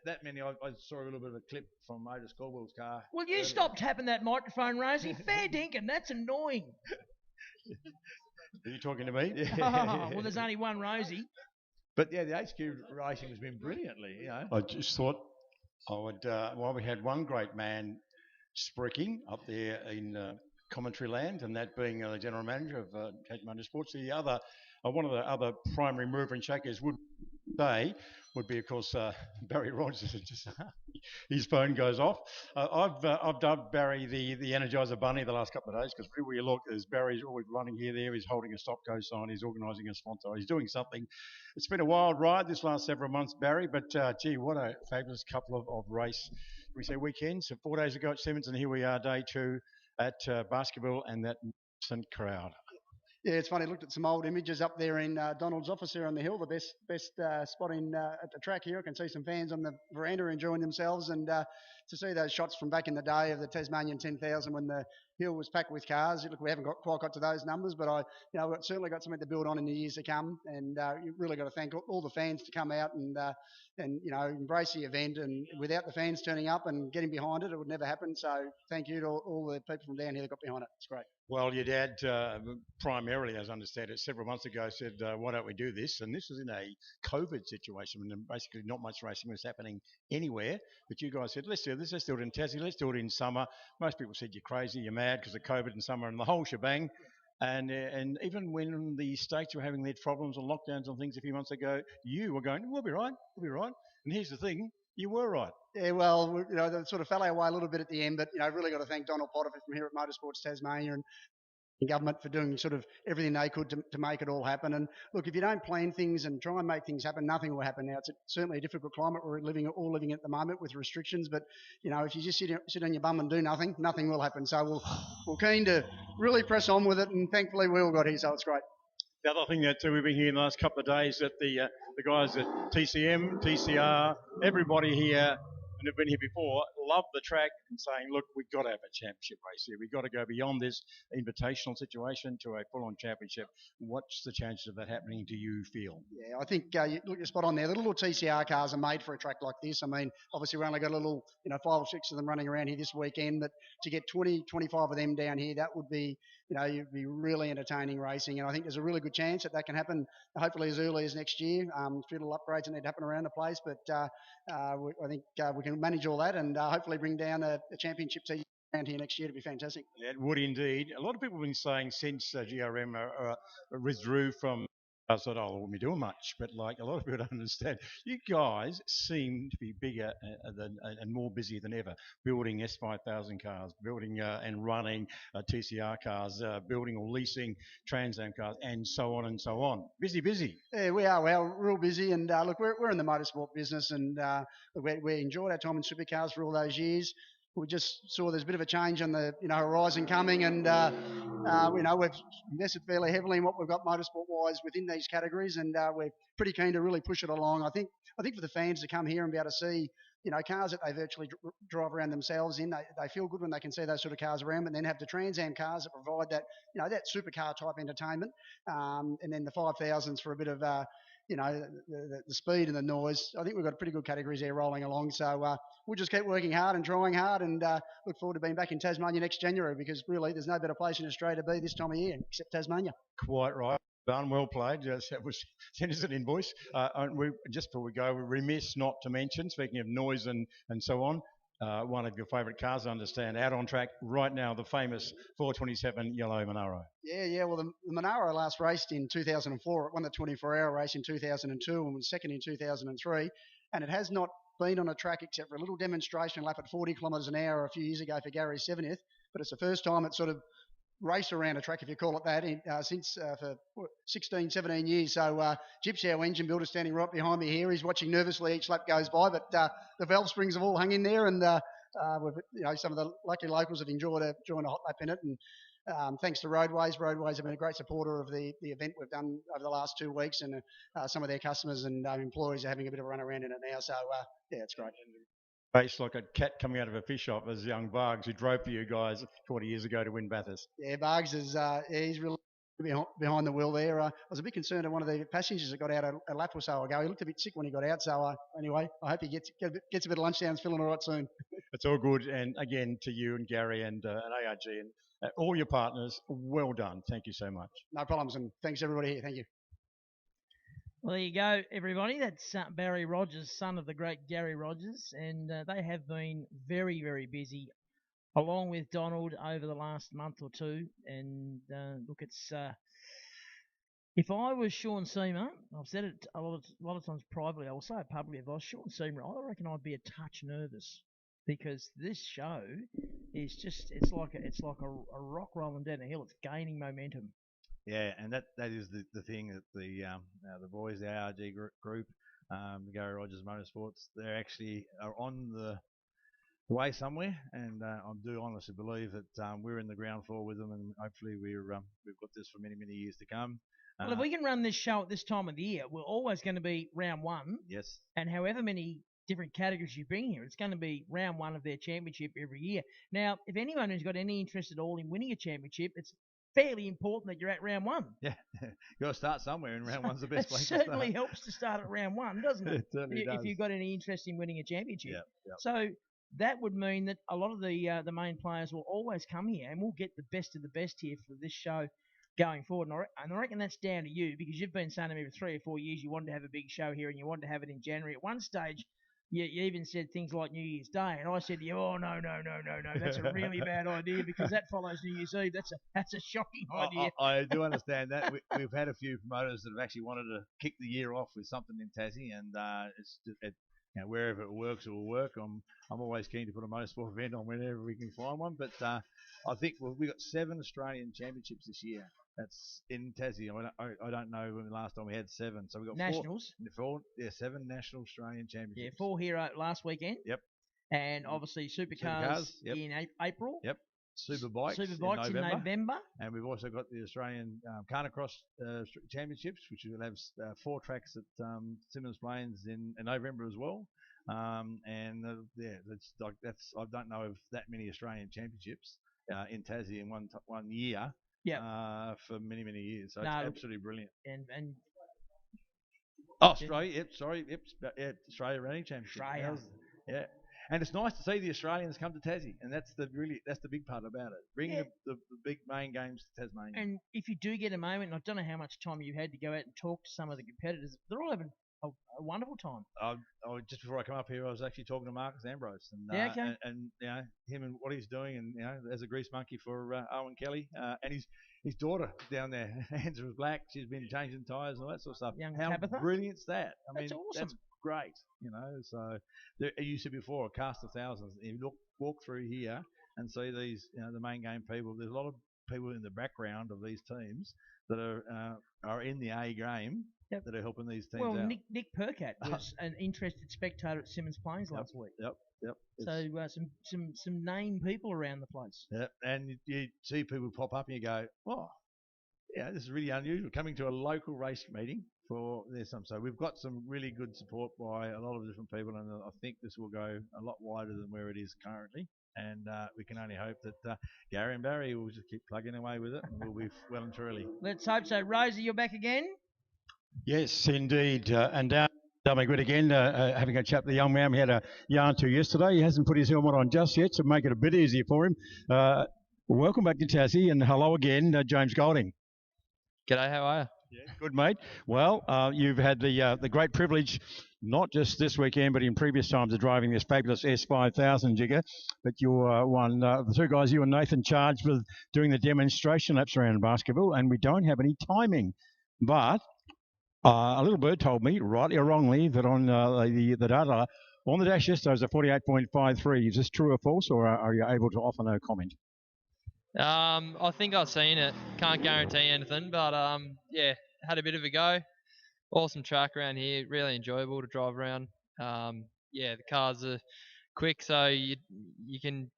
that many, I saw a little bit of a clip from Motor Scorewell's car. Will you stop tapping that microphone, Rosie? Fair dinkum, that's annoying. Are you talking to me? Oh, well, there's only one Rosie. But yeah, the HQ racing has been brilliantly. I just thought I would. We had one great man spricking up there in commentary land, and that being the general manager of Motorsport. The other, one of the other primary mover and shakers would be, of course, Barry Rogers. Just his phone goes off. I've dubbed Barry the Energizer Bunny the last couple of days, because everywhere you look, Barry's always running here, there. He's holding a stop-go sign. He's organising a sponsor. He's doing something. It's been a wild ride this last several months, Barry, but gee, what a fabulous couple of race. We say weekends. So 4 days ago at Simmons, and here we are, day 2 at Basketball, and that crowd. Yeah, it's funny. I looked at some old images up there in Donald's office here on the hill, the best spot at the track here. I can see some fans on the veranda enjoying themselves, and to see those shots from back in the day of the Tasmanian 10,000 when the hill was packed with cars. Look, we haven't quite got to those numbers, but we've certainly got something to build on in the years to come. And you've really got to thank all the fans to come out and embrace the event. And without the fans turning up and getting behind it, it would never happen. So thank you to all the people from down here that got behind it. It's great. Well, your dad, primarily, as I understand it, several months ago said, why don't we do this? And this was in a COVID situation when basically not much racing was happening anywhere. But you guys said, let's do this. Let's do it in Tassie. Let's do it in summer. Most people said, you're crazy, you're mad because of COVID and summer and the whole shebang. And even when the states were having their problems and lockdowns and things a few months ago, you were going, we'll be right. And here's the thing, you were right. Yeah, well, they sort of fell our way a little bit at the end, but I've really got to thank Donald Potter from here at Motorsports Tasmania and the government for doing sort of everything they could to make it all happen. And look, if you don't plan things and try and make things happen, nothing will happen. Now, it's certainly a difficult climate we're all living at the moment with restrictions, but if you just sit on your bum and do nothing, nothing will happen. So we're keen to really press on with it, and thankfully we all got here, so it's great. The other thing that we've been hearing the last couple of days, that the guys at TCM, TCR, everybody here, and have been here before, love the track and saying, look, we've got to have a championship race here. We've got to go beyond this invitational situation to a full-on championship. What's the chances of that happening, do you feel? Yeah, I think you're spot on there. The little TCR cars are made for a track like this. I mean, obviously we've only got a little, 5 or 6 of them running around here this weekend, but to get 20, 25 of them down here, that would be, you'd be really entertaining racing. And I think there's a really good chance that can happen hopefully as early as next year. A few little upgrades that need to happen around the place, but I think we can manage all that and hopefully bring down a championship team around here next year to be fantastic. Yeah, it would indeed. A lot of people have been saying since GRM withdrew from I thought, oh, I wouldn't be doing much, but like a lot of people don't understand. You guys seem to be bigger and more busy than ever, building S5000 cars, building and running TCR cars, building or leasing Trans Am cars, and so on and so on. Busy, busy. Yeah, we are. We're real busy, and look, we're in the motorsport business, and we enjoyed our time in supercars for all those years. We just saw there's a bit of a change on the horizon coming, and we've invested fairly heavily in what we've got motorsport wise within these categories, and we're pretty keen to really push it along. I think for the fans to come here and be able to see cars that they virtually drive around themselves in, they feel good when they can see those sort of cars around, but then have the Trans Am cars that provide that that supercar type entertainment, and then the 5000s for a bit of the speed and the noise. I think we've got pretty good categories there rolling along. So we'll just keep working hard and trying hard, and look forward to being back in Tasmania next January, because really there's no better place in Australia to be this time of year except Tasmania. Quite right. Done, well played. Yes, that was send us an invoice. Just before we go, we're remiss not to mention, speaking of noise and so on, one of your favourite cars, I understand, out on track right now, the famous 427 yellow Monaro. Yeah. Well, the Monaro last raced in 2004. It won the 24-hour race in 2002 and was second in 2003. And it has not been on a track except for a little demonstration lap at 40 kilometres an hour a few years ago for Gary's 70th. But it's the first time it's sort of race around a track, if you call it that, since for 16, 17 years. So Gypsy, our engine builder, standing right behind me here. He's watching nervously each lap goes by, but the valve springs have all hung in there, and some of the lucky locals have enjoyed a hot lap in it. And thanks to Roadways. Roadways have been a great supporter of the event we've done over the last 2 weeks, and some of their customers and employees are having a bit of a run around in it now. So yeah, it's great. Race like a cat coming out of a fish shop as young Bugs, who drove for you guys 40 years ago to win Bathurst. Yeah, Bugs is he's really behind the wheel there. I was a bit concerned of one of the passengers that got out a lap or so ago. He looked a bit sick when he got out. So anyway, I hope he gets a bit of lunch down. He's feeling all right soon. It's all good. And again, to you and Gary and ARG and all your partners, well done. Thank you so much. No problems, and thanks everybody here. Thank you. Well, there you go, everybody. That's Barry Rogers, son of the great Gary Rogers, and they have been very, very busy, along with Donald, over the last month or two. And look, it's if I was Sean Seamer, I've said it a lot of times privately, I will say it publicly. If I was Sean Seamer, I reckon I'd be a touch nervous, because this show is just—it's like a rock rolling down a hill. It's gaining momentum. Yeah, and that is the thing that the boys, the ARG group, Gary Rogers Motorsports, they actually are on the way somewhere, and I do honestly believe that we're in the ground floor with them, and hopefully we've got this for many, many years to come. Well, if we can run this show at this time of the year, we're always going to be round one. Yes. And however many different categories you bring here, it's going to be round one of their championship every year. Now, if anyone who's got any interest at all in winning a championship, it's fairly important that you're at round one. Yeah, you got to start somewhere, and round one's the best place to start. It start. certainly helps to start at round one, doesn't it? It certainly does. If you've got any interest in winning a championship. Yep. So that would mean that a lot of the main players will always come here, and we'll get the best of the best here for this show going forward. And I reckon that's down to you, because you've been saying to me for 3 or 4 years you wanted to have a big show here and you wanted to have it in January. At one stage, you even said things like New Year's Day, and I said to you, oh, no, that's a really bad idea, because that follows New Year's Eve. That's a shocking idea. I do understand that. We've had a few promoters that have actually wanted to kick the year off with something in Tassie, and it's just, wherever it works, it will work. I'm always keen to put a motorsport event on whenever we can find one, but I think we've got 7 Australian championships this year. That's in Tassie. I don't know when the last time we had 7. So we've got Nationals. 7 national Australian championships. Yeah, 4 here last weekend. Yep. And obviously supercars yep. in April. Yep. Superbikes in November. And we've also got the Australian Carnacross Championships, which will have 4 tracks at Simmons Plains in November as well. I don't know of that many Australian championships in Tassie in one year. Yeah. For many, many years. So it's absolutely brilliant. And Australia, Australia Running Championship. Australia. Yeah. And it's nice to see the Australians come to Tassie, and that's the big part about it. Bringing the big main games to Tasmania. And if you do get a moment, and I don't know how much time you had to go out and talk to some of the competitors, they're all having a wonderful time. Just before I come up here, I was actually talking to Marcus Ambrose, and Yeah, okay. and you know him and what he's doing, and you know as a grease monkey for Owen Kelly, and his daughter down there, Angela Black. She's been changing tyres and all that sort of stuff. Young How Tabitha? brilliant's that? I mean, That's awesome. that's great. You know, so you said before, a cast of thousands. You walk through here and see these, you know, the main game people. There's a lot of people in the background of these teams that are in the A game. Yep. That are helping these teams Well, out. Nick Percat was an interested spectator at Simmons Plains last week. Yep. So some named people around the place. Yep, and you see people pop up and you go, oh, yeah, this is really unusual. Coming to a local race meeting for this. So we've got some really good support by a lot of different people, and I think this will go a lot wider than where it is currently. And we can only hope that Gary and Barry will just keep plugging away with it, and we'll be well and truly. Let's hope so. Rosie, you're back again? Yes, indeed. And down Good again, having a chat with the young man we had a yarn to yesterday. He hasn't put his helmet on just yet, so make it a bit easier for him. Welcome back to Tassie, and hello again, James Golding. G'day, how are you? Yeah, good, mate. Well, you've had the great privilege, not just this weekend, but in previous times, of driving this fabulous S5000 jigger. But you're one of the two guys, you and Nathan, charged with doing the demonstration laps around Basketball, and we don't have any timing. But a little bird told me, rightly or wrongly, that on the data on the dash yesterday was a 48.53. Is this true or false, or are you able to offer no comment? I think I've seen it. Can't guarantee anything, but yeah, had a bit of a go. Awesome track around here. Really enjoyable to drive around. Yeah, the cars are quick, so you can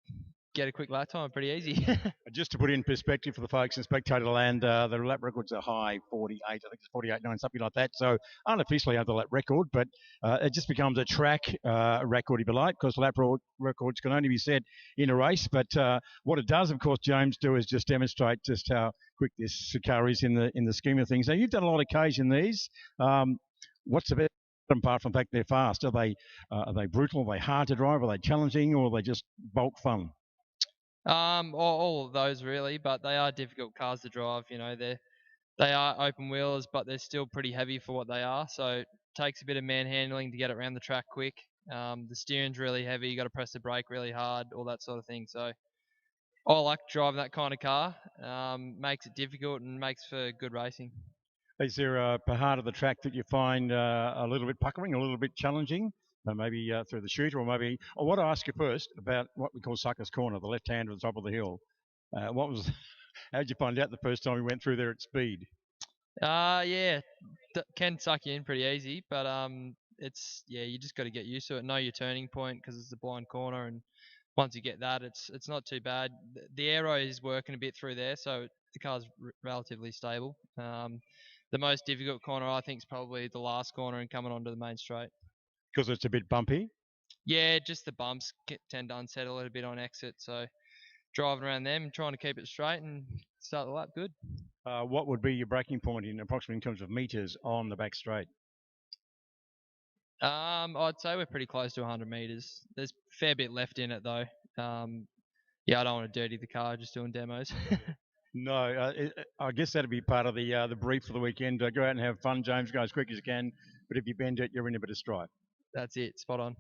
get a quick lap time pretty easy. Just to put in perspective for the folks in spectator land, the lap record's a high 48, I think it's 48.9, something like that. So unofficially over the lap record, but it just becomes a track record, if you like, because lap records can only be set in a race. But what it does, of course, James, do is just demonstrate just how quick this car is in the scheme of things. Now, you've done a lot of occasion these. What's the best? Apart from the fact they're fast, are they brutal? Are they hard to drive? Are they challenging, or are they just bulk fun? All of those really, but they are difficult cars to drive. You know, they are open wheelers, but they're still pretty heavy for what they are. So it takes a bit of manhandling to get it around the track quick. The steering's really heavy. You got to press the brake really hard, all that sort of thing. So I like driving that kind of car. Makes it difficult and makes for good racing. Is there a part of the track that you find a little bit puckering, a little bit challenging? Maybe through the chute, or maybe. I want to ask you first about what we call Sucker's Corner, the left hand at the top of the hill. How did you find out the first time we went through there at speed? Yeah, can suck you in pretty easy, but it's you just got to get used to it. Know your turning point because it's a blind corner, and once you get that, it's not too bad. The aero is working a bit through there, so the car's relatively stable. The most difficult corner I think is probably the last corner and coming onto the main straight. Because it's a bit bumpy? Yeah, just the bumps tend to unsettle a little bit on exit. So driving around them, trying to keep it straight and start the lap good. What would be your braking point approximately in terms of metres on the back straight? I'd say we're pretty close to 100 metres. There's a fair bit left in it though. Yeah, I don't want to dirty the car just doing demos. No, I guess that'd be part of the brief for the weekend. Go out and have fun, James. Go as quick as you can. But if you bend it, you're in a bit of strife. That's it. Spot on.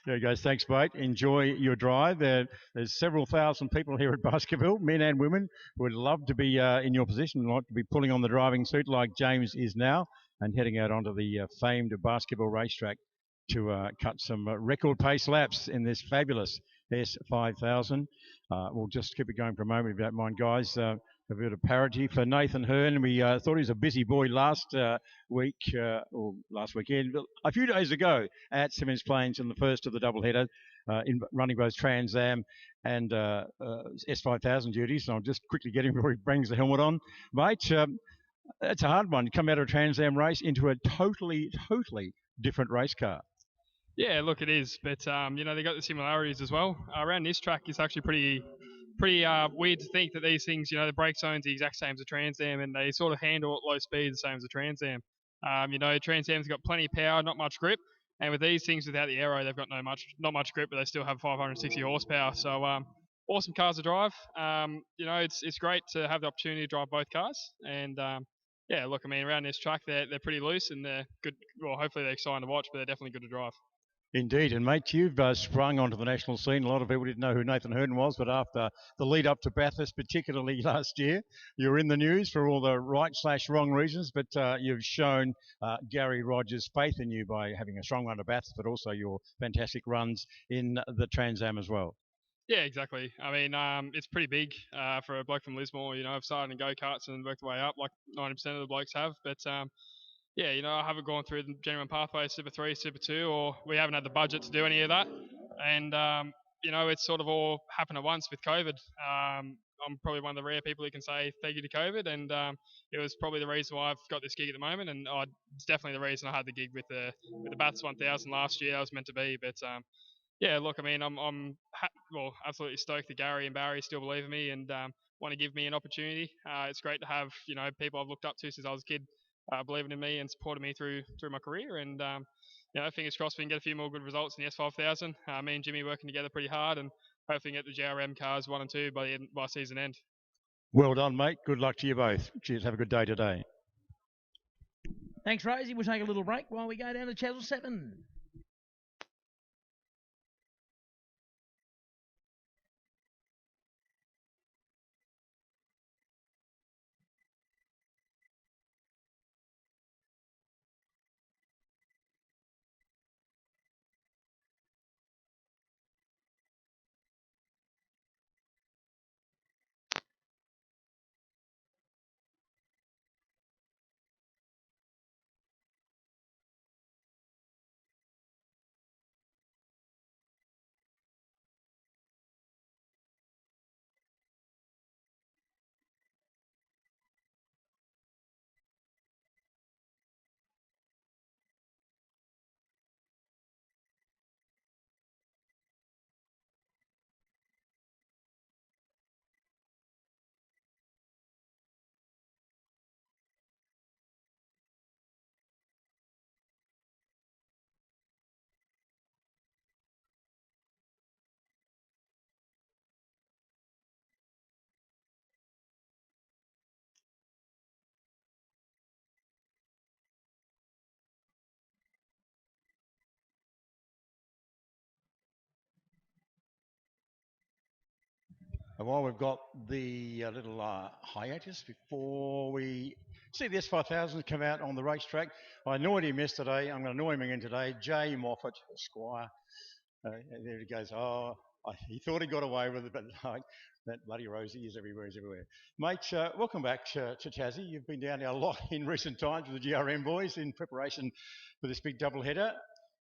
There you go. Thanks, mate. Enjoy your drive. There's several thousand people here at Baskerville, men and women, who would love to be in your position, like to be pulling on the driving suit like James is now, and heading out onto the famed Baskerville racetrack to cut some record pace laps in this fabulous S5000. We'll just keep it going for a moment, if you don't mind, guys. A bit of parity for Nathan Hearn. We thought he was a busy boy last week, or last weekend, a few days ago at Simmons Plains in the first of the doubleheader, in running both Trans Am and S5000 duties. And I'll just quickly get him before he brings the helmet on. Mate, it's a hard one. You come out of a Trans Am race into a totally different race car. Yeah, look, it is. But, you know, they got the similarities as well. Around this track, it's actually pretty weird to think that these things, you know, the brake zone's the exact same as a Trans Am, and they sort of handle at low speed the same as a Trans Am. You know, Trans Am's got plenty of power, not much grip, and with these things without the aero, they've got not much grip, but they still have 560 horsepower. So awesome cars to drive. You know, it's great to have the opportunity to drive both cars, and yeah, look, I mean, around this track, they're pretty loose and they're good. Well, hopefully they're exciting to watch, but they're definitely good to drive. Indeed, and mate, you've sprung onto the national scene. A lot of people didn't know who Nathan Holden was, but after the lead up to Bathurst, particularly last year, you were in the news for all the right/wrong reasons. But you've shown Gary Rogers' faith in you by having a strong run at Bathurst, but also your fantastic runs in the Trans Am as well. Yeah, exactly. I mean, it's pretty big for a bloke from Lismore. You know, I've started in go-karts and worked the way up like 90% of the blokes have. But yeah, you know, I haven't gone through the genuine pathway, Super 3, Super 2, or we haven't had the budget to do any of that. And, you know, it's sort of all happened at once with COVID. I'm probably one of the rare people who can say thank you to COVID. And it was probably the reason why I've got this gig at the moment. And it's definitely the reason I had the gig with the Bathurst 1000 last year. I was meant to be. But yeah, look, I mean, well, absolutely stoked that Gary and Barry still believe in me and want to give me an opportunity. It's great to have, you know, people I've looked up to since I was a kid believing in me and supporting me through my career. And, you know, fingers crossed we can get a few more good results in the S5000. Me and Jimmy working together pretty hard and hopefully get the GRM cars 1 and 2 by season end. Well done, mate. Good luck to you both. Cheers. Have a good day today. Thanks, Rosie. We'll take a little break while we go down to Channel 7. And while we've got the little hiatus before we see the S5000 come out on the racetrack, I annoyed him yesterday. I'm going to annoy him again today. Jay Moffat, Esquire. There he goes. He thought he got away with it, but like that bloody Rosie is everywhere. He's everywhere. Mate, welcome back to Tassie. You've been down here a lot in recent times with the GRM boys in preparation for this big double header.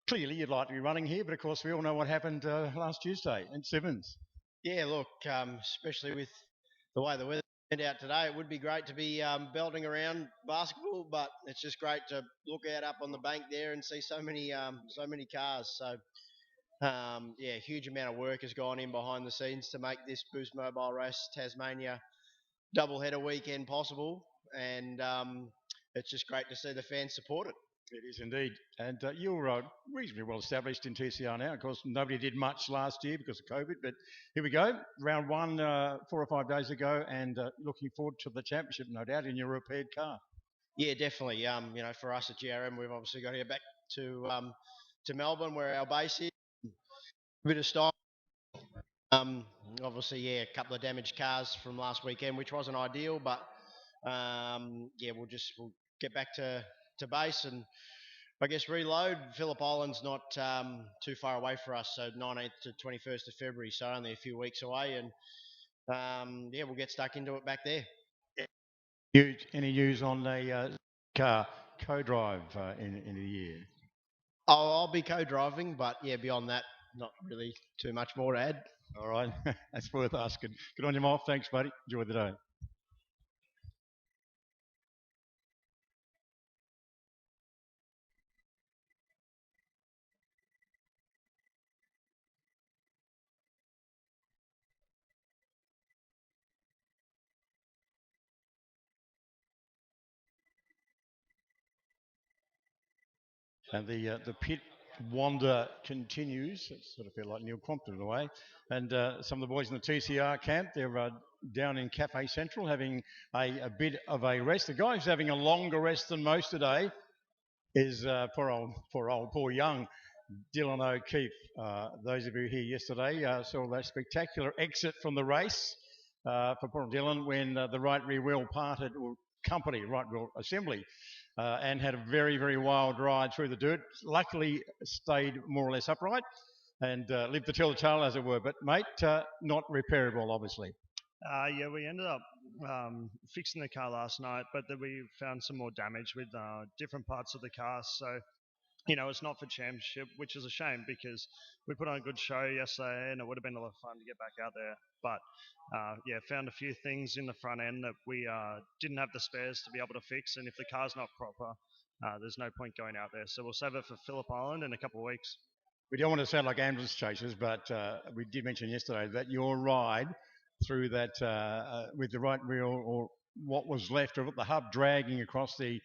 Clearly, you'd like to be running here, but of course, we all know what happened last Tuesday in Sevens. Yeah, look, especially with the way the weather turned out today, it would be great to be belting around basketball, but it's just great to look out up on the bank there and see so many cars. So, yeah, huge amount of work has gone in behind the scenes to make this Boost Mobile Race Tasmania doubleheader weekend possible, and it's just great to see the fans support it. It is indeed. And you're reasonably well established in TCR now. Of course, nobody did much last year because of COVID, but here we go. Round 1, 4 or 5 days ago, and looking forward to the championship, no doubt, in your repaired car. Yeah, definitely. You know, for us at GRM, we've obviously got to get back to Melbourne, where our base is. A bit of style. Obviously, yeah, a couple of damaged cars from last weekend, which wasn't ideal, but yeah, we'll get back to base and I guess reload. Phillip Island's not too far away for us, so 19th to 21st of February, so only a few weeks away, and yeah, we'll get stuck into it back there. Any news on the car co-drive in the year? I'll be co-driving, but yeah, beyond that, not really too much more to add. All right, that's worth asking. Good on you, Moff. Thanks, buddy. Enjoy the day. And the pit wander continues. It sort of feel like Neil Crompton in a way. And some of the boys in the TCR camp, they're down in Cafe Central having a bit of a rest. The guy who's having a longer rest than most today is poor young Dylan O'Keefe. Those of you here yesterday saw that spectacular exit from the race for poor Dylan when the right rear wheel parted, or company, right wheel assembly, and had a very, very wild ride through the dirt. Luckily stayed more or less upright and lived to tell the tale, as it were. But mate, not repairable, obviously. Yeah, we ended up fixing the car last night, but then we found some more damage with different parts of the car. So, it's not for championship, which is a shame because we put on a good show yesterday and it would have been a lot of fun to get back out there. But yeah, found a few things in the front end that we didn't have the spares to be able to fix. And if the car's not proper, there's no point going out there. So we'll save it for Phillip Island in a couple of weeks. We don't want to sound like ambulance chasers, but we did mention yesterday that your ride through that with the right wheel, or what was left of it, the hub dragging across the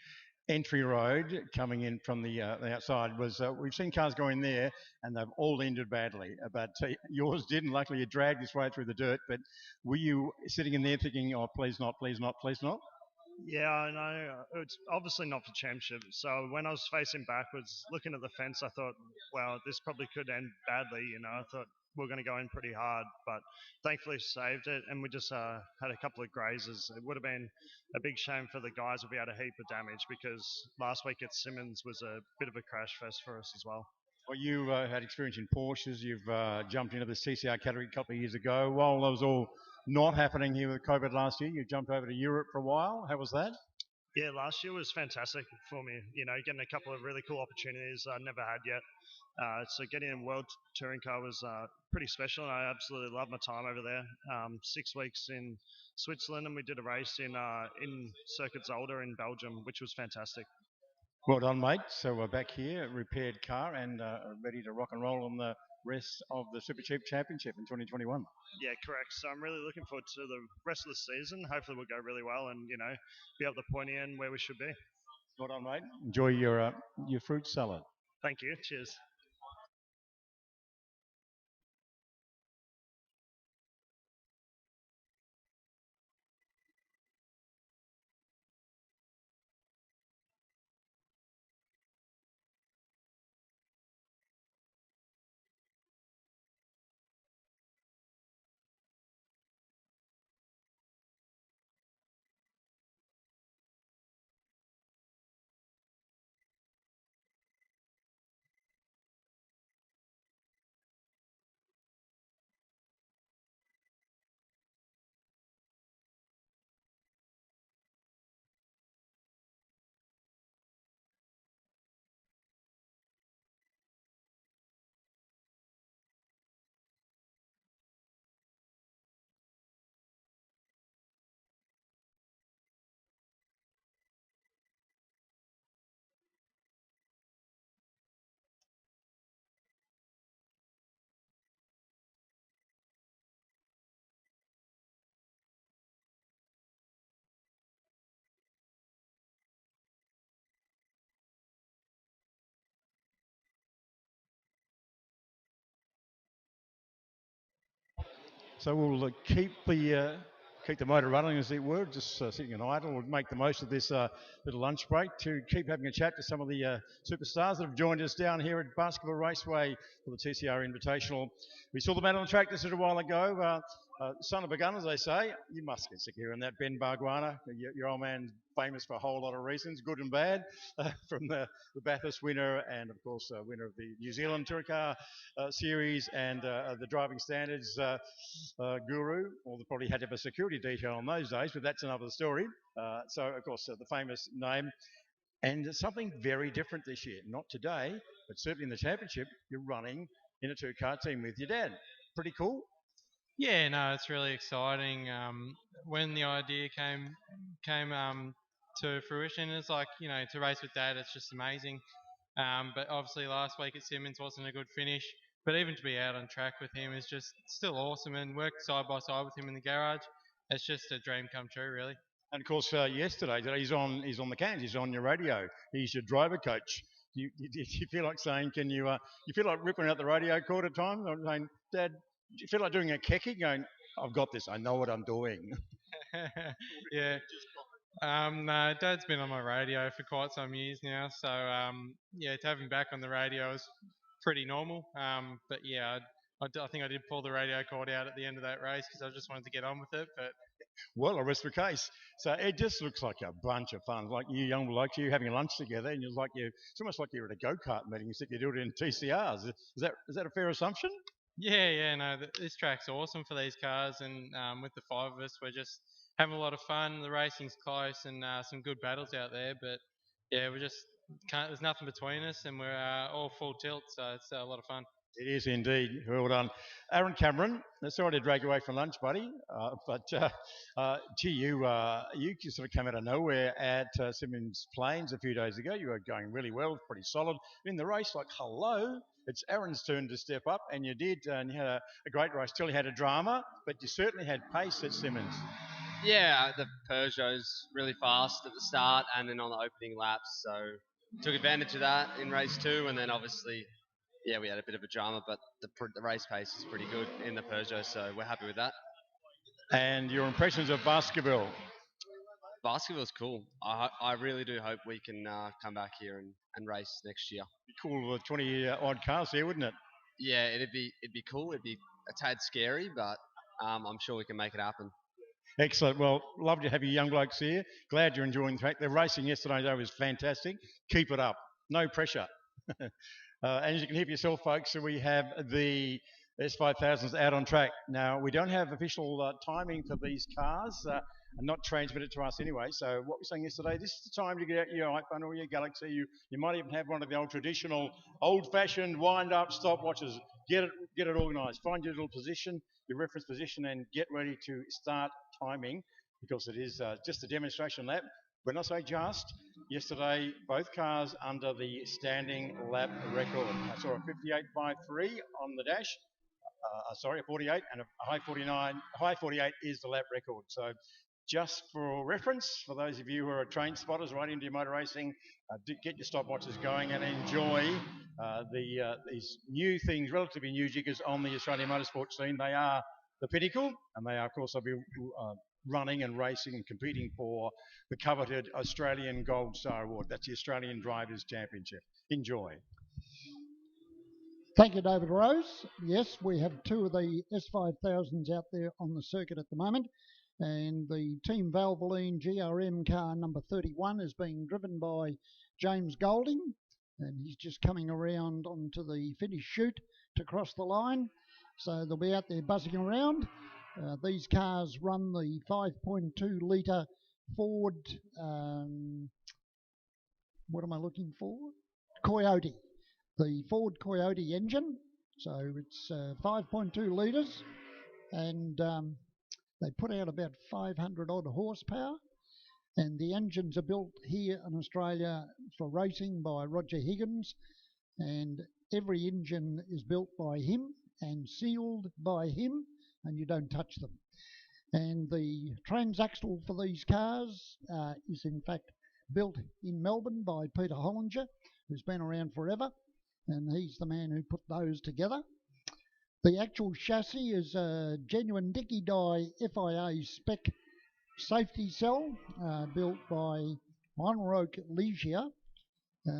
entry road coming in from the outside, was we've seen cars go in there and they've all ended badly, but yours didn't. Luckily you dragged this way through the dirt. But were you sitting in there thinking, oh, please not, please not, please not? Yeah, I know. It's obviously not for championship. So when I was facing backwards, looking at the fence, I thought, well, this probably could end badly. I thought we are going to go in pretty hard, but thankfully saved it. And we just had a couple of grazes. It would have been a big shame for the guys if we had a heap of damage, because last week at Simmons was a bit of a crash fest for us as well. Well, you had experience in Porsches. You've jumped into the CCR category a couple of years ago. While that was all not happening here with COVID last year, you jumped over to Europe for a while. How was that? Yeah, last year was fantastic for me. Getting a couple of really cool opportunities I never had yet. So getting a world touring car was pretty special, and I absolutely loved my time over there. 6 weeks in Switzerland, and we did a race in Circuit Zolder in Belgium, which was fantastic. Well done, mate. So we're back here, repaired car, and ready to rock and roll on the rest of the Super Cheap Championship in 2021. Yeah, correct. So I'm really looking forward to the rest of the season. Hopefully we'll go really well and, be able to point in where we should be. Well done, mate. Enjoy your fruit salad. Thank you. Cheers. So we'll keep the motor running, as it were, just sitting in idle. We'll make the most of this little lunch break to keep having a chat to some of the superstars that have joined us down here at Basketball Raceway for the TCR Invitational. We saw the man on the track just a little while ago. Son of a gun, as they say. You must get sick of hearing that, Ben Barguana. Your old man's famous for a whole lot of reasons, good and bad, from the Bathurst winner and, of course, winner of the New Zealand Touring Car Series and the driving standards guru. Well, they probably had to have a security detail on those days, but that's another story. So, of course, the famous name. And something very different this year. Not today, but certainly in the championship, you're running in a two-car team with your dad. Pretty cool. Yeah, no, it's really exciting. When the idea came to fruition, it's like, to race with Dad, it's just amazing. But obviously last week at Simmons wasn't a good finish. But even to be out on track with him is just still awesome, and work side by side with him in the garage, it's just a dream come true, really. And of course, yesterday he's on the cans. He's on your radio. He's your driver coach. you feel like saying, can you feel like ripping out the radio cord at times? I'm saying, Dad, do you feel like doing a keki going, I've got this, I know what I'm doing? Yeah. No, Dad's been on my radio for quite some years now, so yeah, to have him back on the radio is pretty normal. But yeah, I think I did pull the radio cord out at the end of that race because I just wanted to get on with it. But Well, I rest the case. So it just looks like a bunch of fun. Like you young blokes, you having lunch together, and it's almost like you're at a go-kart meeting, except you do it in TCRs. Is that a fair assumption? yeah, no, this track's awesome for these cars, and with the five of us, we're just having a lot of fun. The racing's close, and some good battles out there. But yeah, we just can't. There's nothing between us, and we're all full tilt, so it's a lot of fun. It is indeed. Well done. Aaron Cameron, sorry to drag you away from lunch, buddy, but gee, you just sort of came out of nowhere at Simmons Plains a few days ago. You were going really well, pretty solid. In the race, like, hello, it's Aaron's turn to step up, and you did, and you had a great race. Still, you had a drama, but you certainly had pace at Simmons. Yeah, the Peugeot's really fast at the start and then on the opening laps, so took advantage of that in race 2, and then obviously, yeah, we had a bit of a drama, but the race pace is pretty good in the Peugeot, so we're happy with that. And your impressions of basketball? Basketball's cool. I really do hope we can come back here and race next year. Cool with 20 odd cars here, wouldn't it? Yeah, it'd be cool. It'd be a tad scary, but I'm sure we can make it happen. Excellent. Well, love to have you young blokes here. Glad you're enjoying the track. The racing yesterday, though, was fantastic. Keep it up. No pressure. And as you can hear for yourself, folks, we have the S5000s out on track. Now, we don't have official timing for these cars, and not transmitted to us anyway. So what we were saying yesterday, this is the time to get out your iPhone or your Galaxy. You might even have one of the old traditional, old-fashioned wind-up stopwatches. Get it organised. Find your little position, your reference position, and get ready to start timing, because it is just a demonstration lap. When I say just, yesterday both cars under the standing lap record. I saw a 58.53 on the dash. A 48 and a high 49. High 48 is the lap record. So just for reference, for those of you who are trained spotters right into your motor racing, get your stopwatches going and enjoy these new things, relatively new jiggers on the Australian motorsport scene. They are the pinnacle, and they are, of course, they'll be running and racing and competing for the coveted Australian Gold Star Award. That's the Australian Drivers' Championship. Enjoy. Thank you, David Rose. Yes, we have two of the S5000s out there on the circuit at the moment, and the Team Valvoline GRM car number 31 is being driven by James Golding, and he's just coming around onto the finish chute to cross the line. So they'll be out there buzzing around. These cars run the 5.2 litre Ford, what am I looking for? Coyote. The Ford Coyote engine. So it's 5.2 litres, and they put out about 500 odd horsepower. And the engines are built here in Australia for racing by Roger Higgins, and every engine is built by him and sealed by him, and you don't touch them. And the transaxle for these cars is in fact built in Melbourne by Peter Hollinger, who's been around forever, and he's the man who put those together. The actual chassis is a genuine Dicky Dye FIA spec safety cell built by Monroe Leisure.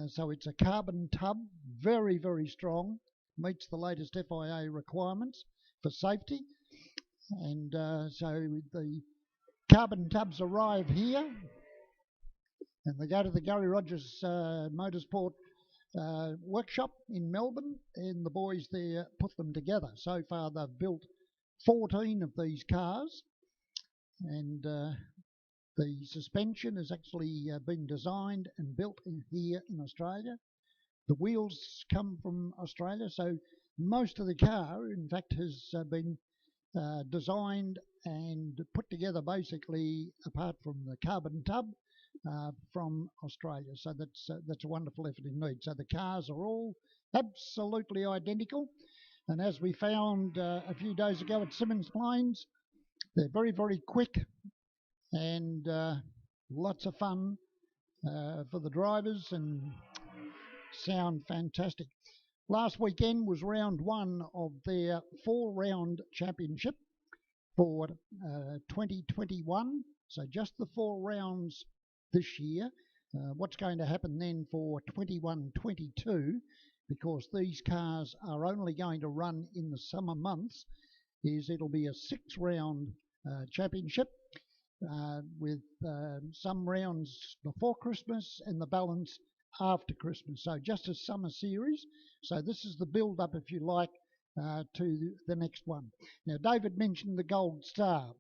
So it's a carbon tub, very, very strong, meets the latest FIA requirements for safety. And so the carbon tubs arrive here, and they go to the Gary Rogers Motorsport workshop in Melbourne, and the boys there put them together. So far they've built 14 of these cars, and the suspension has actually been designed and built here in Australia. The wheels come from Australia, so most of the car, in fact, has been designed and put together basically, apart from the carbon tub, from Australia. So that's a wonderful effort indeed. So the cars are all absolutely identical, and as we found a few days ago at Simmons Plains, they're very, very quick and lots of fun for the drivers, and sound fantastic. Last weekend was round one of their 4-round championship for 2021. So just the 4 rounds this year. What's going to happen then for 21-22, because these cars are only going to run in the summer months, is it'll be a 6-round championship with some rounds before Christmas and the balance after Christmas. So just a summer series. So this is the build-up, if you like, to the next one. Now, David mentioned the Gold Star.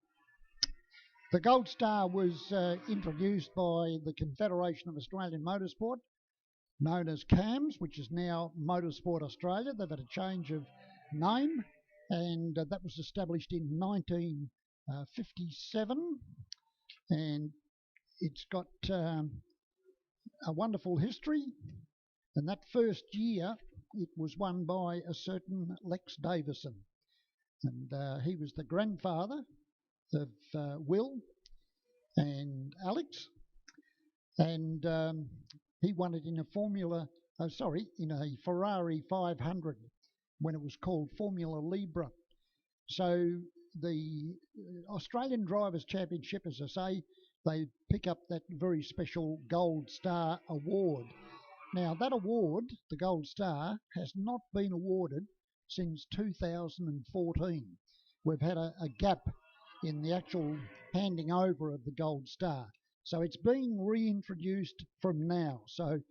The Gold Star was introduced by the Confederation of Australian Motorsport, known as CAMS, which is now Motorsport Australia. They've had a change of name, and that was established in 1957, and it's got a wonderful history. And that first year, it was won by a certain Lex Davison, and he was the grandfather of Will and Alex, and he won it in a in a Ferrari 500 when it was called Formula Libra. So the Australian Drivers' Championship, as I say, they pick up that very special Gold Star award. Now, that award, the Gold Star, has not been awarded since 2014. We've had a gap in the actual handing over of the Gold Star. So it's being reintroduced from now. So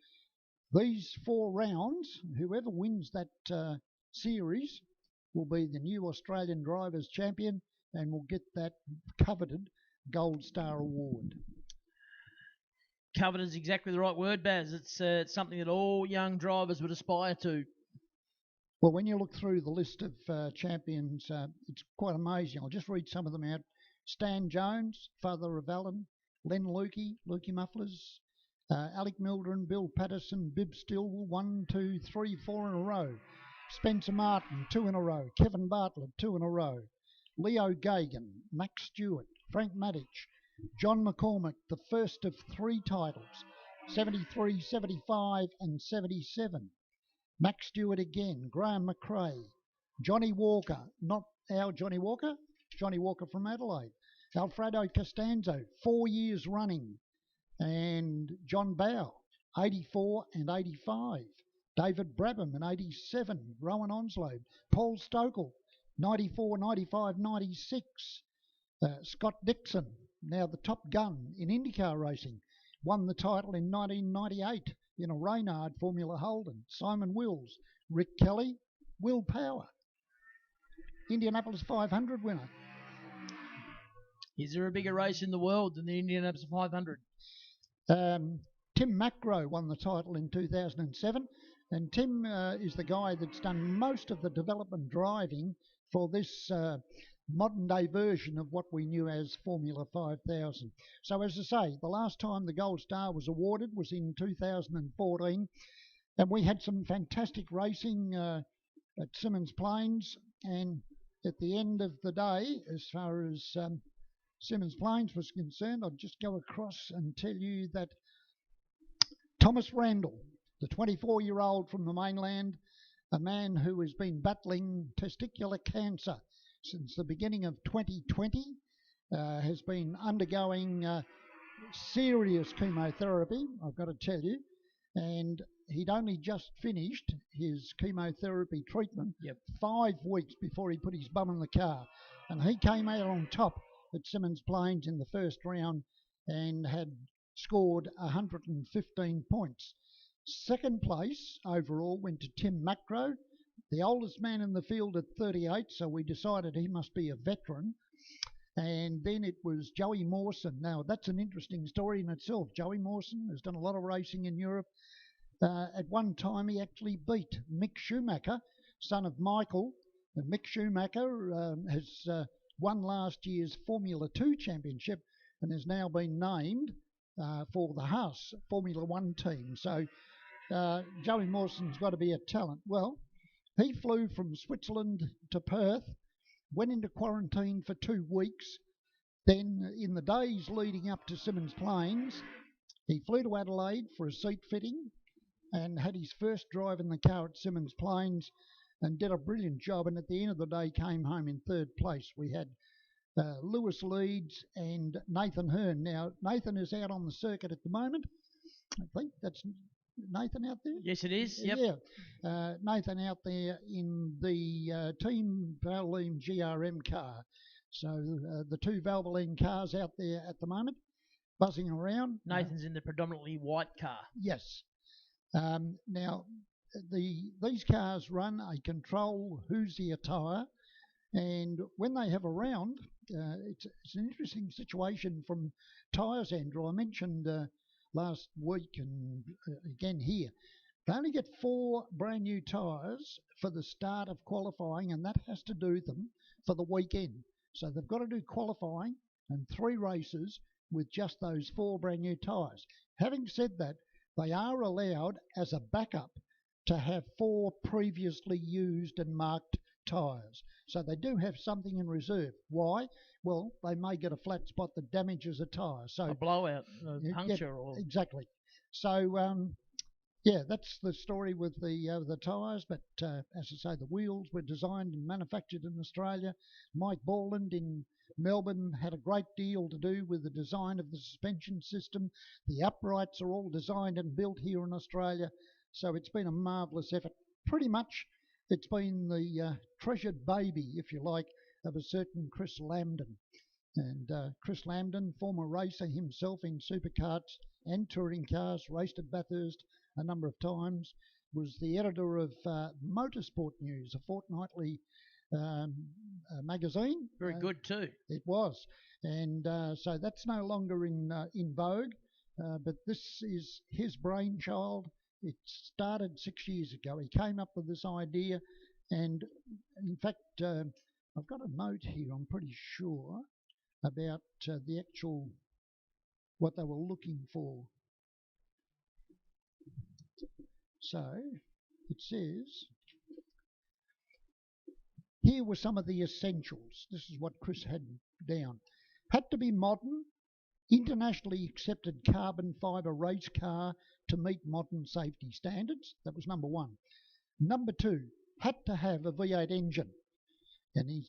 these 4 rounds, whoever wins that series will be the new Australian Drivers' Champion and will get that coveted Gold Star award. Covered is exactly the right word, Baz. It's something that all young drivers would aspire to. Well, when you look through the list of champions, it's quite amazing. I'll just read some of them out. Stan Jones, father of Alan, Len Lukey Mufflers, Alec Mildren, Bill Patterson, Bib Stillwell, 1, 2, 3, 4 in a row. Spencer Martin, 2 in a row. Kevin Bartlett, 2 in a row. Leo Gagan, Max Stewart, Frank Maddich, John McCormick, the first of 3 titles, 73, 75 and 77. Max Stewart again, Graham McRae, Johnny Walker, not our Johnny Walker, Johnny Walker from Adelaide, Alfredo Costanzo, 4 years running, and John Bow, 84 and 85. David Brabham in 87, Rowan Onslow, Paul Stokel, 94, 95, 96. Scott Dixon, now the top gun in IndyCar racing, won the title in 1998 in a Reynard Formula Holden. Simon Wills, Rick Kelly, Will Power, Indianapolis 500 winner. Is there a bigger race in the world than the Indianapolis 500? Tim Macro won the title in 2007, and Tim is the guy that's done most of the development driving for this modern day version of what we knew as Formula 5000. So as I say, the last time the Gold Star was awarded was in 2014, and we had some fantastic racing at Symmons Plains, and at the end of the day, as far as Symmons Plains was concerned, I'll just go across and tell you that Thomas Randall, the 24-year-old from the mainland, a man who has been battling testicular cancer since the beginning of 2020, has been undergoing serious chemotherapy, I've got to tell you, and he'd only just finished his chemotherapy treatment 5 weeks before he put his bum in the car, and he came out on top at Symmons Plains in the first round and had scored 115 points. Second place overall went to Tim Macro, the oldest man in the field at 38, so we decided he must be a veteran. And then it was Joey Mawson. Now, that's an interesting story in itself. Joey Mawson has done a lot of racing in Europe. At one time, he actually beat Mick Schumacher, son of Michael. And Mick Schumacher has won last year's Formula 2 championship and has now been named for the Haas Formula 1 team. So Joey Mawson's got to be a talent. Well, he flew from Switzerland to Perth, went into quarantine for 2 weeks. Then in the days leading up to Symmons Plains, he flew to Adelaide for a seat fitting. and had his first drive in the car at Simmons Plains and did a brilliant job, and at the end of the day came home in third place. We had Lewis Leeds and Nathan Hearn. Now, Nathan is out on the circuit at the moment. I think that's Nathan out there? Yes, it is. Yep. Yeah. Nathan out there in the Team Valvoline GRM car. So the two Valvoline cars out there at the moment, buzzing around. Nathan's in the predominantly white car. Yes. Now, these cars run a control Hoosier tyre, and when they have a round, it's an interesting situation from tyres, Andrew. I mentioned last week and again here, they only get 4 brand new tyres for the start of qualifying, and that has to do them for the weekend. So they've got to do qualifying and 3 races with just those 4 brand new tyres. Having said that, they are allowed as a backup to have 4 previously used and marked tyres. So they do have something in reserve. Why? Well, they may get a flat spot that damages a tyre. So a blowout, a puncture, or exactly. So yeah, that's the story with the tyres. But as I say, the wheels were designed and manufactured in Australia. Mike Borland in Melbourne had a great deal to do with the design of the suspension system. The uprights are all designed and built here in Australia. So it's been a marvellous effort. Pretty much it's been the treasured baby, if you like, of a certain Chris Lambden. And Chris Lambden, former racer himself in supercarts and touring cars, raced at Bathurst a number of times, was the editor of Motorsport News, a fortnightly magazine. Very good too. It was. And so that's no longer in vogue, but this is his brainchild. It started 6 years ago. He came up with this idea, and in fact, I've got a note here, I'm pretty sure, about the actual, what they were looking for. So, it says, here were some of the essentials. This is what Chris had down. Had to be modern, internationally accepted carbon fibre race car to meet modern safety standards. That was number 1. Number 2, had to have a V8 engine. And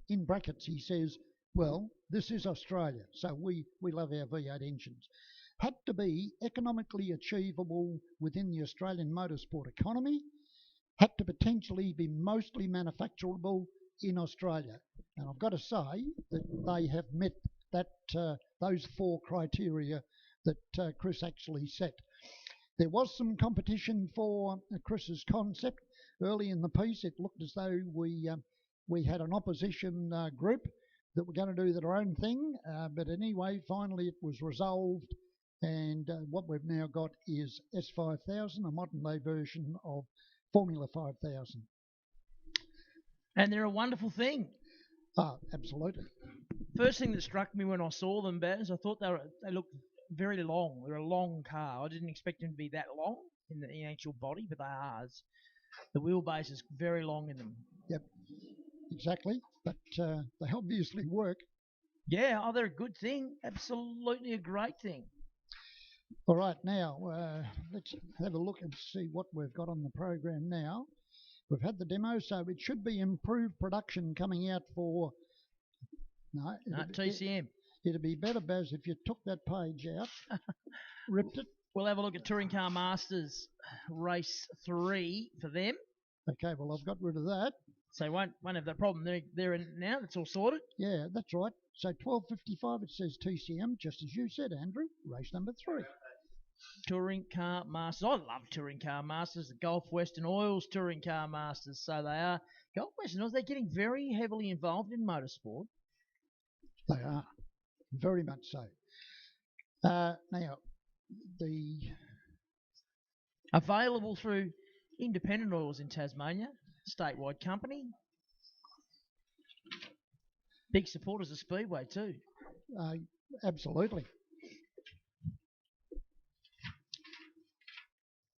in brackets he says, well, this is Australia, so we love our V8 engines. Had to be economically achievable within the Australian motorsport economy. Had to potentially be mostly manufacturable in Australia. And I've got to say that they have met that those 4 criteria that Chris actually set. There was some competition for Chris's concept. Early in the piece, it looked as though we had an opposition group that were going to do their own thing. But anyway, finally it was resolved. And what we've now got is S5000, a modern day version of Formula 5000. And they're a wonderful thing. Oh, absolutely. First thing that struck me when I saw them, Baz, I thought they looked very long. They're a long car. I didn't expect them to be that long in the actual body, but they are. The wheelbase is very long in them. Yep, exactly. But they obviously work. Yeah, they're a good thing. Absolutely a great thing. All right, now let's have a look and see what we've got on the program now. We've had the demo, so it should be improved production coming out for... No, TCM. It'd be better, Baz, if you took that page out, ripped it. We'll have a look at Touring Car Masters Race 3 for them. Okay, well, I've got rid of that. So you won't have that problem. They're in now. It's all sorted. Yeah, that's right. So 12:55, it says TCM, just as you said, Andrew. Race number 3. Touring Car Masters. I love Touring Car Masters. The Gulf Western Oils Touring Car Masters. So they are. Gulf Western Oils, they're getting very heavily involved in motorsport. They are. Very much so. Now, the... Available through Independent Oils in Tasmania, statewide company. Big supporters of Speedway too. Absolutely.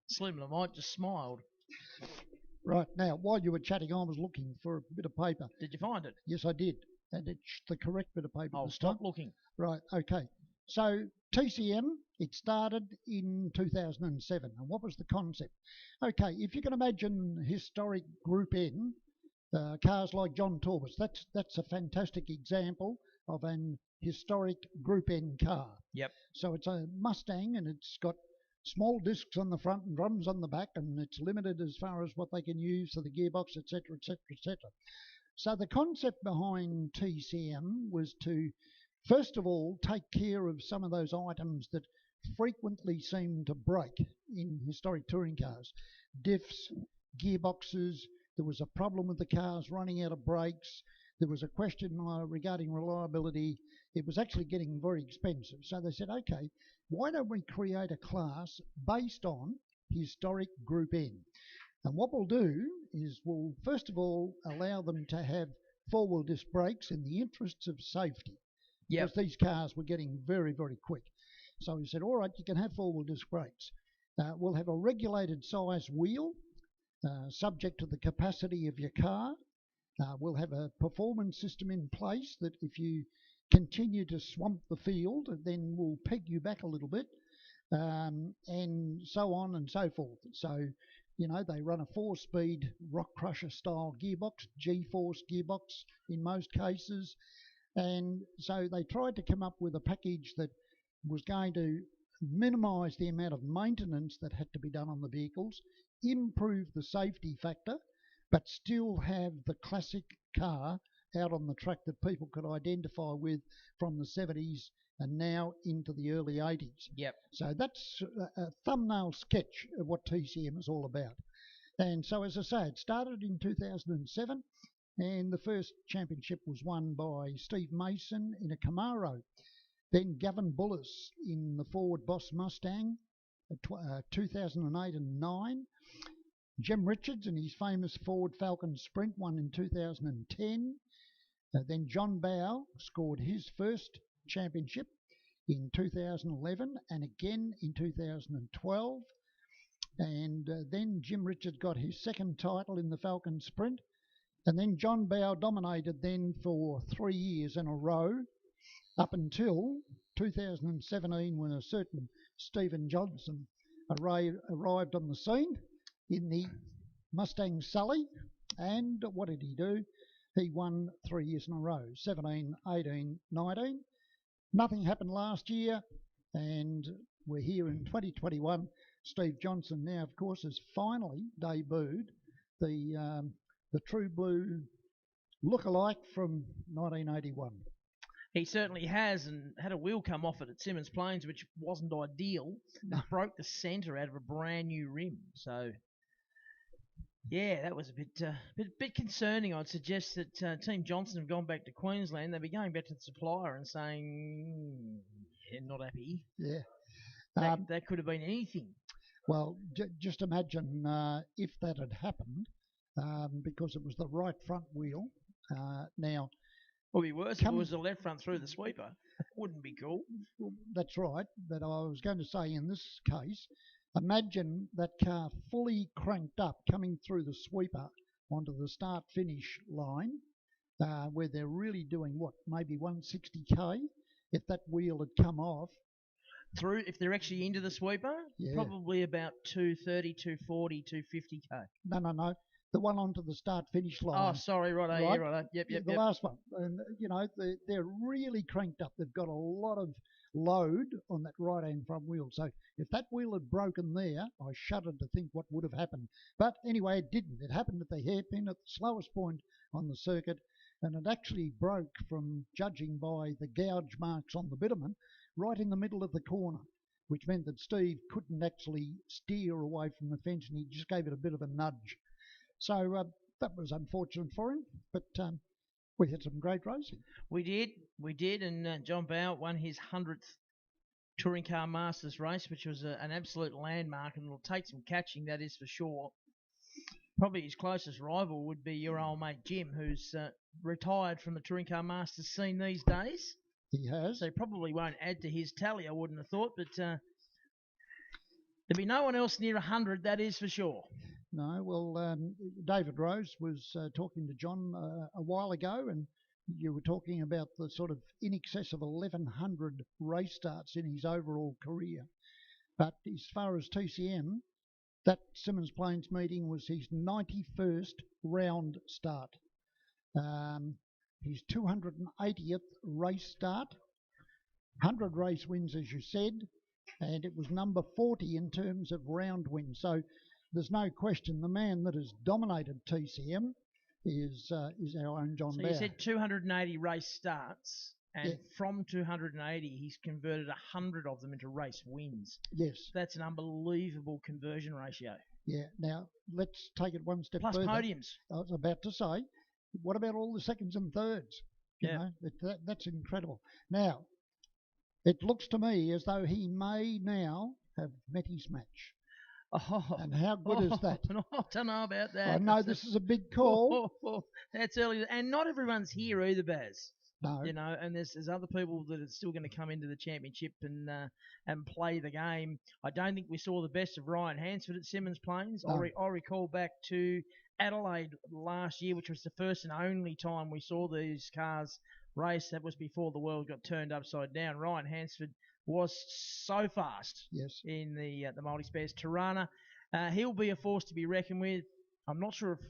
Slim Lamont just smiled. Right, now, while you were chatting, I was looking for a bit of paper. Did you find it? Yes, I did. And it's the correct bit of paper. I'll stop looking. Right, okay. So TCM, it started in 2007. And what was the concept? Okay, if you can imagine historic Group N, cars like John Torbert's, that's a fantastic example of an historic Group N car. Yep. So it's a Mustang, and it's got small discs on the front and drums on the back, and it's limited as far as what they can use for the gearbox, etc., etc., etc. So the concept behind TCM was to, first of all, take care of some of those items that frequently seem to break in historic touring cars. Diffs, gearboxes, there was a problem with the cars running out of brakes, there was a question regarding reliability. It was actually getting very expensive. So they said, okay, why don't we create a class based on historic Group N? And what we'll do is we'll first of all allow them to have four-wheel disc brakes in the interests of safety. Yep. Because these cars were getting very, very quick. So we said, all right, you can have four-wheel disc brakes. We'll have a regulated size wheel, subject to the capacity of your car. We'll have a performance system in place that if you continue to swamp the field, then we'll peg you back a little bit, and so on and so forth. So, you know, they run a 4-speed rock crusher style gearbox, G-force gearbox in most cases. And so they tried to come up with a package that was going to minimise the amount of maintenance that had to be done on the vehicles, improve the safety factor, but still have the classic car out on the track that people could identify with from the 70s and now into the early 80s. Yep. So that's a thumbnail sketch of what TCM is all about. And so, as I say, it started in 2007, and the first championship was won by Steve Mason in a Camaro. Then Gavin Bullis in the Ford Boss Mustang, 2008 and 9. Jim Richards in his famous Ford Falcon Sprint won in 2010. Then John Bowe scored his first championship in 2011 and again in 2012. And then Jim Richards got his second title in the Falcon Sprint. And then John Bowe dominated then for 3 years in a row up until 2017 when a certain Stephen Johnson arrived on the scene in the Mustang Sully. And what did he do? He won 3 years in a row, 17, 18, 19. Nothing happened last year, and we're here in 2021. Steve Johnson now, of course, has finally debuted the True Blue look-alike from 1981. He certainly has, and had a wheel come off it at Simmons Plains, which wasn't ideal. It broke the centre out of a brand new rim. So, yeah, that was a bit concerning. I'd suggest that Team Johnson have gone back to Queensland. They'd be going back to the supplier and saying, yeah, not happy. Yeah. That could have been anything. Well, just imagine if that had happened, because it was the right front wheel. Now, would be worse if it was the left front through the sweeper. Wouldn't be cool. Well, that's right. But I was going to say in this case, imagine that car fully cranked up coming through the sweeper onto the start-finish line, where they're really doing what, maybe 160k. If that wheel had come off. Through, if they're actually into the sweeper, yeah. Probably about 230, 240, 250k. No. The one onto the start-finish line. Oh, sorry, right. Yeah, right. Yep. The last one. And, you know, they're really cranked up. They've got a lot of load on that right-hand front wheel. So if that wheel had broken there, I shuddered to think what would have happened. But anyway, it didn't. It happened at the hairpin at the slowest point on the circuit, and it actually broke, from judging by the gouge marks on the bitumen, right in the middle of the corner, which meant that Steve couldn't actually steer away from the fence, and he just gave it a bit of a nudge. So that was unfortunate for him, but we had some great racing. We did, and John Bowe won his 100th Touring Car Masters race, which was an absolute landmark, and it'll take some catching, that is for sure. Probably his closest rival would be your old mate Jim, who's retired from the Touring Car Masters scene these days. He has. So he probably won't add to his tally, I wouldn't have thought, but there'll be no one else near 100, that is for sure. No, well, David Rose was talking to John a while ago, and you were talking about the sort of in excess of 1,100 race starts in his overall career. But as far as TCM, that Symmons Plains meeting was his 91st round start. His 280th race start, 100 race wins, as you said, and it was number 40 in terms of round wins. So there's no question the man that has dominated TCM is our own John So Bower. you said 280 race starts, and from 280, he's converted 100 of them into race wins. Yes. That's an unbelievable conversion ratio. Yeah. Now, let's take it one step Plus further. podiums. I was about to say, what about all the seconds and thirds? You know, that's incredible. Now, it looks to me as though he may now have met his match. Oh, and how good is that? I don't know about that. I know this is a big call. That's early, and not everyone's here either, Baz. No. You know, and there's other people that are still going to come into the championship and play the game. I don't think we saw the best of Ryan Hansford at Symmons Plains. No. I recall back to Adelaide last year, which was the first and only time we saw these cars race. That was before the world got turned upside down. Ryan Hansford was so fast in the multi-spares. Tirana, he'll be a force to be reckoned with. I'm not sure if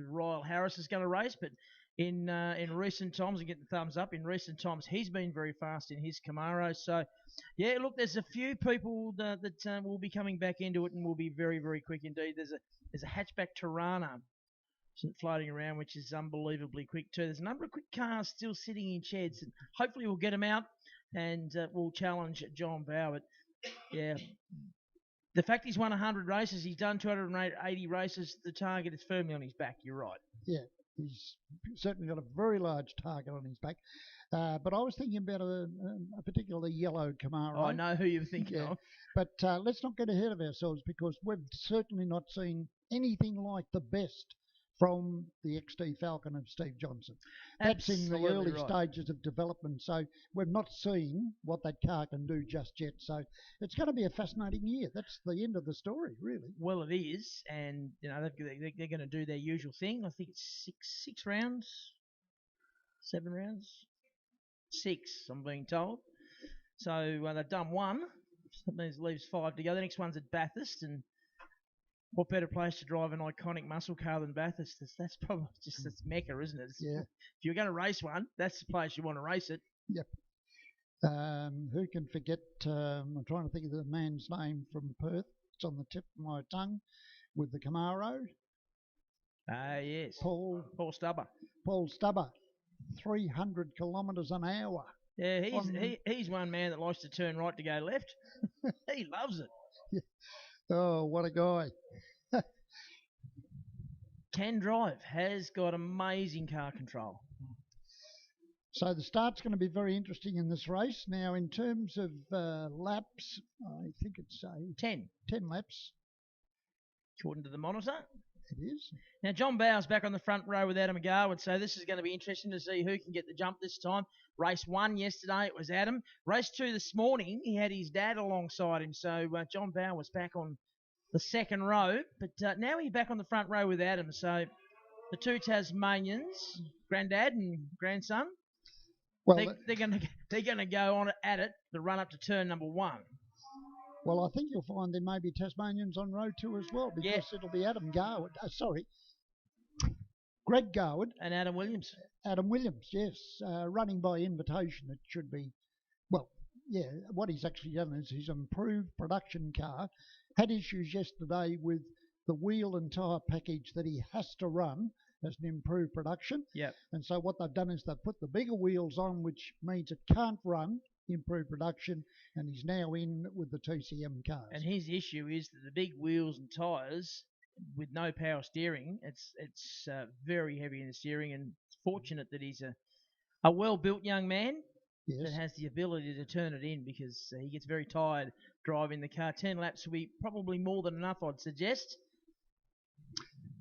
Ryle Harris is going to race, but in recent times, I get the thumbs up. In recent times, he's been very fast in his Camaro. So, yeah, look, there's a few people that will be coming back into it and will be very, very quick indeed. There's a hatchback Tirana floating around, which is unbelievably quick too. There's a number of quick cars still sitting in sheds, and hopefully we'll get them out and we'll challenge John Bower. But yeah, the fact he's won 100 races, he's done 280 races, the target is firmly on his back. You're right. Yeah, he's certainly got a very large target on his back. But I was thinking about a particular yellow Camaro. Oh, I know who you're thinking of. But let's not get ahead of ourselves, because we've certainly not seen anything like the best from the XT Falcon of Steve Johnson. That's in the early stages of development, so we've not seen what that car can do just yet. So it's going to be a fascinating year. That's the end of the story, really. Well, it is, and you know they're going to do their usual thing. I think it's six rounds, 7 rounds, 6. I'm being told. So they've done 1. That means it leaves 5 to go. The next one's at Bathurst, and what better place to drive an iconic muscle car than Bathurst? That's probably just its mecca, isn't it? Yeah. If you're going to race one, that's the place you want to race it. Yep. Who can forget? I'm trying to think of the man's name from Perth. It's on the tip of my tongue with the Camaro. Yes. Paul Stubber. Paul Stubber. 300 kilometres an hour. Yeah, he's one man that likes to turn right to go left. He loves it. Yeah. Oh, what a guy. Can drive, has got amazing car control. So the start's going to be very interesting in this race. Now, in terms of laps, I think it's 10 laps. According to the monitor. It is. Now, John Bower's back on the front row with Adam Garwood, so this is going to be interesting to see who can get the jump this time. Race 1 yesterday, it was Adam. Race 2 this morning, he had his dad alongside him, so John Bower was back on the second row, but now he's back on the front row with Adam. So the two Tasmanians, granddad and grandson, well, they're going to go on at it the run up to turn number 1. Well, I think you'll find there may be Tasmanians on row 2 as well, because it'll be Adam Garwood. Greg Garwood and Adam Williams. Adam Williams, yes, running by invitation. It should be. Well, yeah. What he's actually done is he's improved production car. Had issues yesterday with the wheel and tyre package that he has to run as an improved production. Yep. And so what they've done is they've put the bigger wheels on, which means it can't run improved production, and he's now in with the TCM cars. And his issue is that the big wheels and tyres with no power steering, it's very heavy in the steering, and it's fortunate that he's a well-built young man. Yes. That has the ability to turn it in, because he gets very tired driving the car. 10 laps will be probably more than enough, I'd suggest.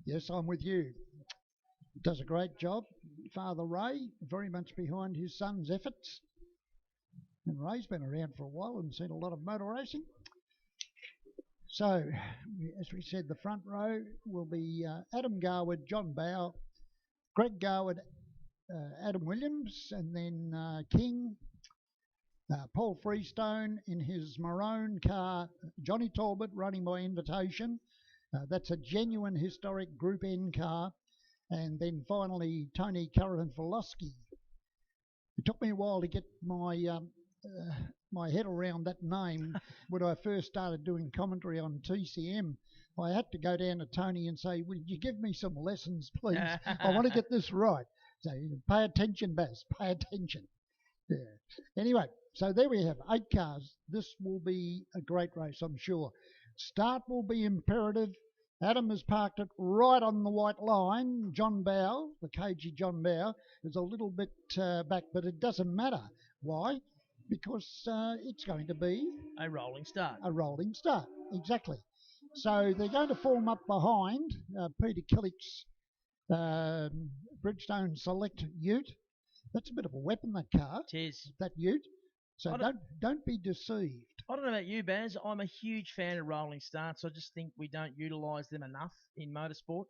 Yes, I'm with you. Does a great job. Father Ray, very much behind his son's efforts. And Ray's been around for a while and seen a lot of motor racing. So, as we said, the front row will be Adam Garwood, John Bower, Greg Garwood, Adam Williams, and then King, Paul Freestone in his maroon car, Johnny Talbot running by invitation. That's a genuine historic Group N car. And then finally, Tony Karanfilowski. It took me a while to get my head around that name when I first started doing commentary on TCM. I had to go down to Tony and say, "Will you give me some lessons, please? I want to get this right." So pay attention, Baz, pay attention. Yeah. Anyway, so there we have 8 cars. This will be a great race, I'm sure. Start will be imperative. Adam has parked it right on the white line. John Bow, the cagey John Bow, is a little bit back, but it doesn't matter. Why? Because it's going to be a rolling start. A rolling start, exactly. So they're going to form up behind Peter Killick's Bridgestone Select Ute. That's a bit of a weapon, that car. It is. That Ute. So don't be deceived. I don't know about you, Baz. I'm a huge fan of rolling starts. I just think we don't utilise them enough in motorsport.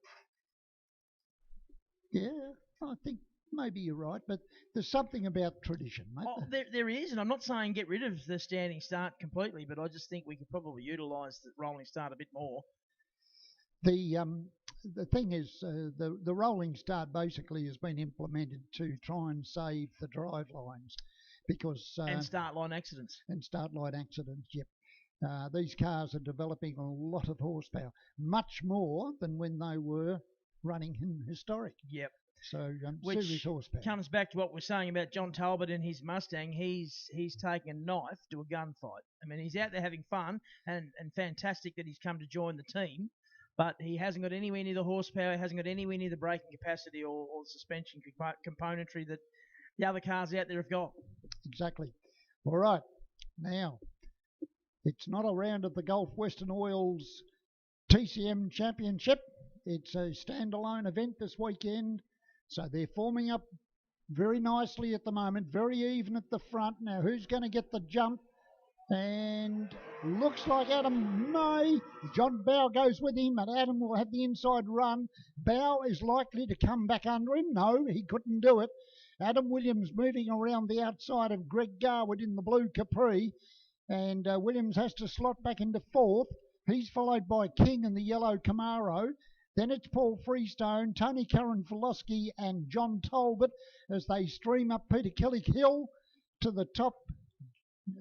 Yeah, I think maybe you're right, but there's something about tradition, mate. Oh, there is, and I'm not saying get rid of the standing start completely, but I just think we could probably utilise the rolling start a bit more. The thing is, the rolling start basically has been implemented to try and save the drive lines, because and start line accidents. Yep. These cars are developing a lot of horsepower, much more than when they were running in historic. Yep. So Which serious horsepower. comes back to what we're saying about John Talbot and his Mustang. He's taking a knife to a gunfight. I mean, he's out there having fun, and fantastic that he's come to join the team, but he hasn't got anywhere near the horsepower, hasn't got anywhere near the braking capacity or suspension componentry that the other cars out there have got. Exactly. All right. Now, it's not a round of the Gulf Western Oil's TCM Championship. It's a standalone event this weekend. So they're forming up very nicely at the moment, very even at the front. Now, who's going to get the jump? And looks like Adam may. John Bow goes with him, and Adam will have the inside run. Bow is likely to come back under him. No, he couldn't do it. Adam Williams moving around the outside of Greg Garwood in the blue Capri, and Williams has to slot back into 4th. He's followed by King in the yellow Camaro. Then it's Paul Freestone, Tony Karanfilowski and John Talbot as they stream up Peter Killick Hill to the top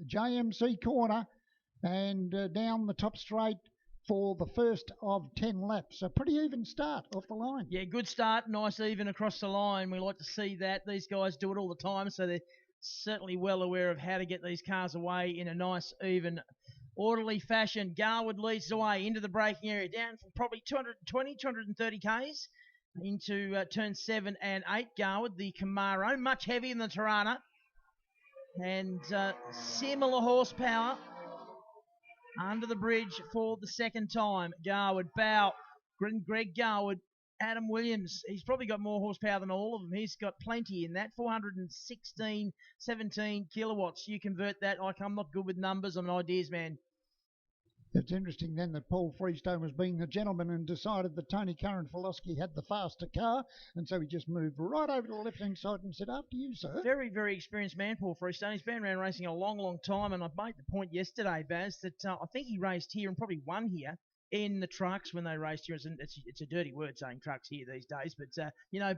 JMC corner and down the top straight for the first of 10 laps. A pretty even start off the line. Yeah, good start, nice even across the line. We like to see that. These guys do it all the time, so they're certainly well aware of how to get these cars away in a nice, even, orderly fashion. Garwood leads the way into the braking area, down from probably 220, 230 Ks into turn 7 and 8. Garwood, the Camaro, much heavier than the Tirana, and similar horsepower under the bridge for the second time. Garwood, Bow, Greg Garwood, Adam Williams. He's probably got more horsepower than all of them. He's got plenty in that. 416, 17 kilowatts. You convert that. I'm not good with numbers. I'm an ideas man. It's interesting then that Paul Freestone was being the gentleman and decided that Tony Karanfilowski had the faster car, and so he just moved right over to the left-hand side and said, "After you, sir." Very, very experienced man, Paul Freestone. He's been around racing a long, long time, and I made the point yesterday, Baz, that I think he raced here and probably won here in the trucks when they raced here. It's a dirty word saying trucks here these days, but,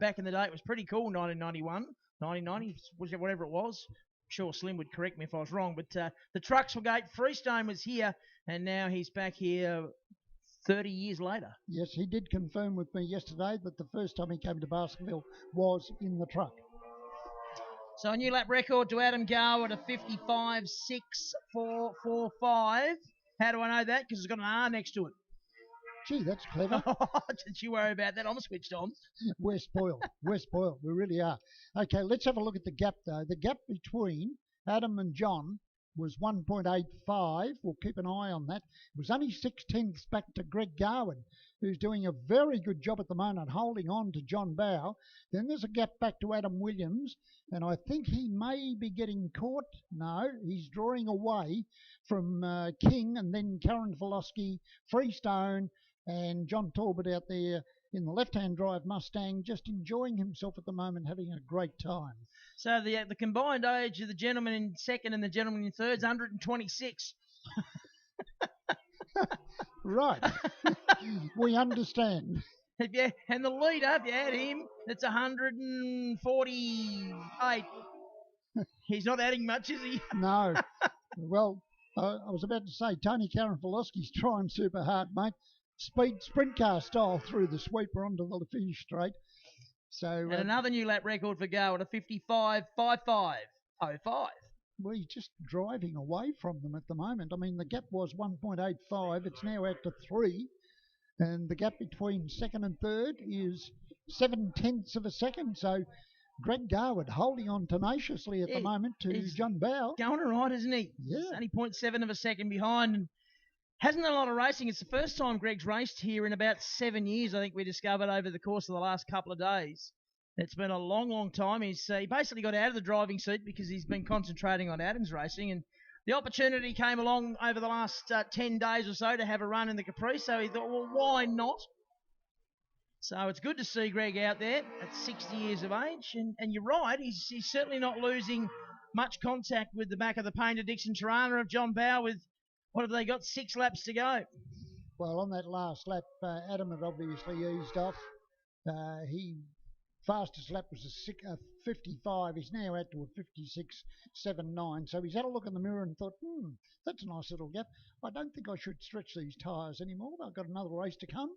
back in the day it was pretty cool, 1991, 1990, whatever it was. Sure, Slim would correct me if I was wrong, but the trucks were great. Freestone was here, and now he's back here 30 years later. Yes, he did confirm with me yesterday that the first time he came to Baskerville was in the truck. So a new lap record to Adam Garwood, a 55.6445. How do I know that? Because it's got an R next to it. Gee, that's clever. Don't you worry about that. I'm switched on. We're spoiled. We're spoiled. We really are. Okay, let's have a look at the gap, though. The gap between Adam and John was 1.85. We'll keep an eye on that. It was only 6/10 back to Greg Garwood, who's doing a very good job at the moment holding on to John Bow. Then there's a gap back to Adam Williams, and I think he may be getting caught. No, he's drawing away from King and then Karanfilowski, Freestone, and John Talbot out there in the left-hand drive Mustang, just enjoying himself at the moment, having a great time. So the combined age of the gentleman in second and the gentleman in third is 126. Right. We understand. And the leader, if you add him, it's 148. He's not adding much, is he? No. Well, I was about to say, Tony Karanfilowski's trying super hard, mate. Sprint car style through the sweeper onto the finish straight. So And another new lap record for Garwood, a 55.55.05. Well, he's just driving away from them at the moment. I mean, the gap was 1.85. It's now out to 3. And the gap between second and third is 7/10 of a second. So Greg Garwood holding on tenaciously at the moment to John Bowe. Going all right, isn't he? Yeah. He's only 0.7 of a second behind. And hasn't done a lot of racing. It's the first time Greg's raced here in about 7 years, I think we discovered over the course of the last couple of days. It's been a long, long time. He basically got out of the driving seat because he's been concentrating on Adams racing. And the opportunity came along over the last 10 days or so to have a run in the Capri. So he thought, well, why not? So it's good to see Greg out there at 60 years of age. And you're right, he's certainly not losing much contact with the back of the painted Dixon Tirana of John Bowe with, what have they got, 6 laps to go. Well, on that last lap, Adam had obviously eased off. Fastest lap was a 55. He's now out to a 56.79. So he's had a look in the mirror and thought, that's a nice little gap. I don't think I should stretch these tyres anymore. I've got another race to come.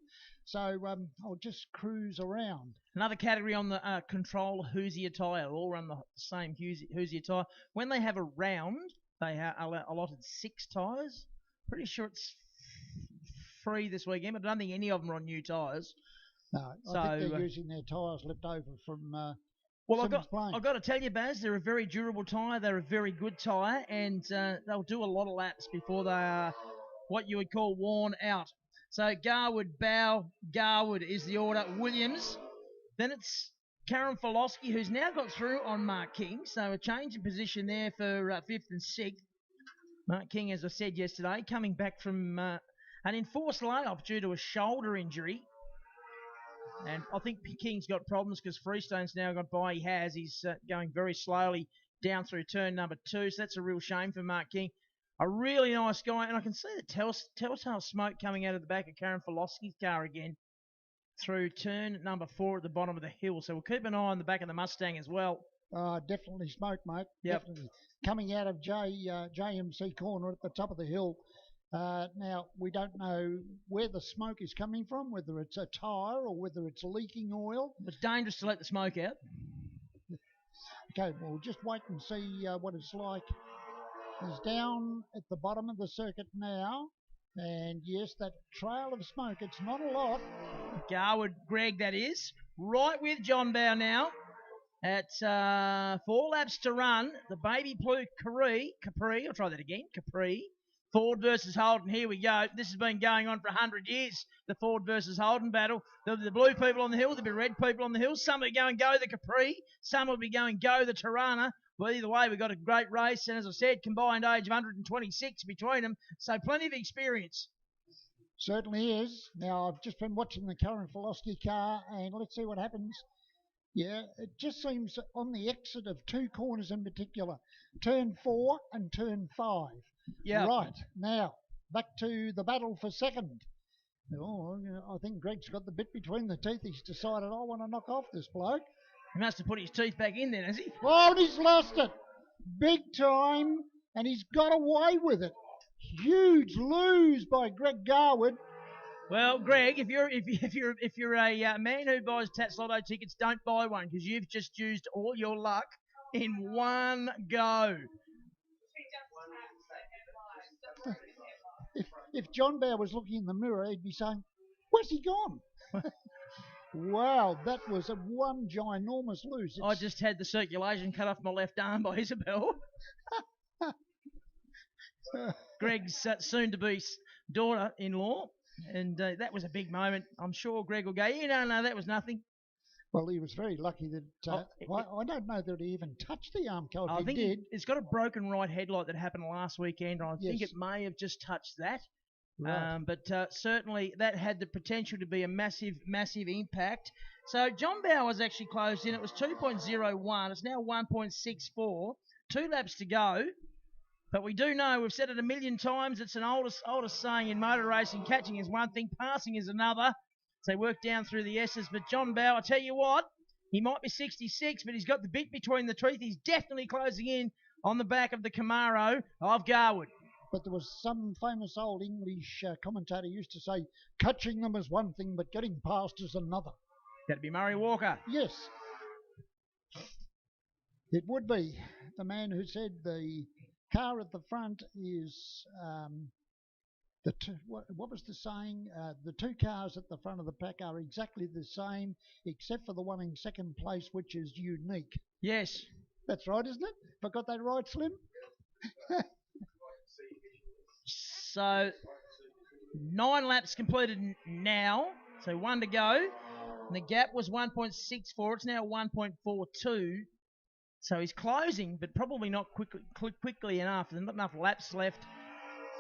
So I'll just cruise around. Another category on the control Hoosier tyre. All run the same Hoosier tyre. When they have a round, they are allotted 6 tyres. Pretty sure it's free this weekend, but I don't think any of them are on new tyres. No, I think they're using their tyres left over from well, Simmons Plains. I've got to tell you, Baz, they're a very durable tyre. They're a very good tyre, and they'll do a lot of laps before they are what you would call worn out. So Garwood, Bowe, Garwood is the order. Williams. Then it's Karanfilowski, who's now got through on Mark King. So a change in position there for 5th and 6th. Mark King, as I said yesterday, coming back from an enforced layoff due to a shoulder injury. And I think King's got problems because Freestone's now got by. He's going very slowly down through turn number 2. So that's a real shame for Mark King. A really nice guy. And I can see the telltale smoke coming out of the back of Karanfilowski's car again through turn number 4 at the bottom of the hill. So we'll keep an eye on the back of the Mustang as well. Definitely smoke, mate. Yep. Definitely. Coming out of JMC corner at the top of the hill. Now, we don't know where the smoke is coming from, whether it's a tyre or whether it's leaking oil. It's dangerous to let the smoke out. Okay, we'll just wait and see what it's like. He's down at the bottom of the circuit now. And yes, that trail of smoke, it's not a lot. Garwood, Greg, that is. Right with John Bowe now. At 4 laps to run. The baby blue Capri, I'll try that again, Capri. Ford versus Holden, here we go. This has been going on for 100 years, the Ford versus Holden battle. There'll be the blue people on the hill, there'll be red people on the hill. Some will be going go the Capri, some will be going go the Tirana. Well, either way, we've got a great race, and as I said, combined age of 126 between them, so plenty of experience. Certainly is. Now, I've just been watching the Karanfilowski car, and let's see what happens. Yeah, it just seems on the exit of 2 corners in particular, turn 4 and turn 5. Yeah. Right, now, back to the battle for second. Oh, I think Greg's got the bit between the teeth. He's decided, I want to knock off this bloke. He must have put his teeth back in then, has he? Oh, and he's lost it. Big time, and he's got away with it. Huge lose by Greg Garwood. Well, Greg, if you're a man who buys Tats Lotto tickets, don't buy one because you've just used all your luck in one go. If John Bowe was looking in the mirror, he'd be saying, where's he gone? Wow, that was one ginormous lose. I just had the circulation cut off my left arm by Isabel. Greg's soon-to-be daughter-in-law, and that was a big moment. I'm sure Greg will go, no, that was nothing. Well, he was very lucky that I don't know that he even touched the arm coat. I think did. It's got a broken right headlight that happened last weekend. I think it may have just touched that. Right. But certainly that had the potential to be a massive, massive impact. So John Bauer's actually closed in. It was 2.01. It's now 1.64. 2 laps to go. But we do know, we've said it a million times, it's an oldest saying in motor racing, catching is one thing, passing is another. So they work down through the S's. But John Bauer, I tell you what, he might be 66, but he's got the bit between the teeth. He's definitely closing in on the back of the Camaro of Garwood. But there was some famous old English commentator used to say, catching them is one thing, but getting past is another. That'd be Murray Walker. Yes. It would be. The man who said the car at the front is what was the saying? The 2 cars at the front of the pack are exactly the same, except for the one in second place, which is unique. Yes. That's right, isn't it? Have I got that right, Slim? So 9 laps completed now. So 1 to go. And the gap was 1.64. It's now 1.42. So he's closing, but probably not quickly enough. There's not enough laps left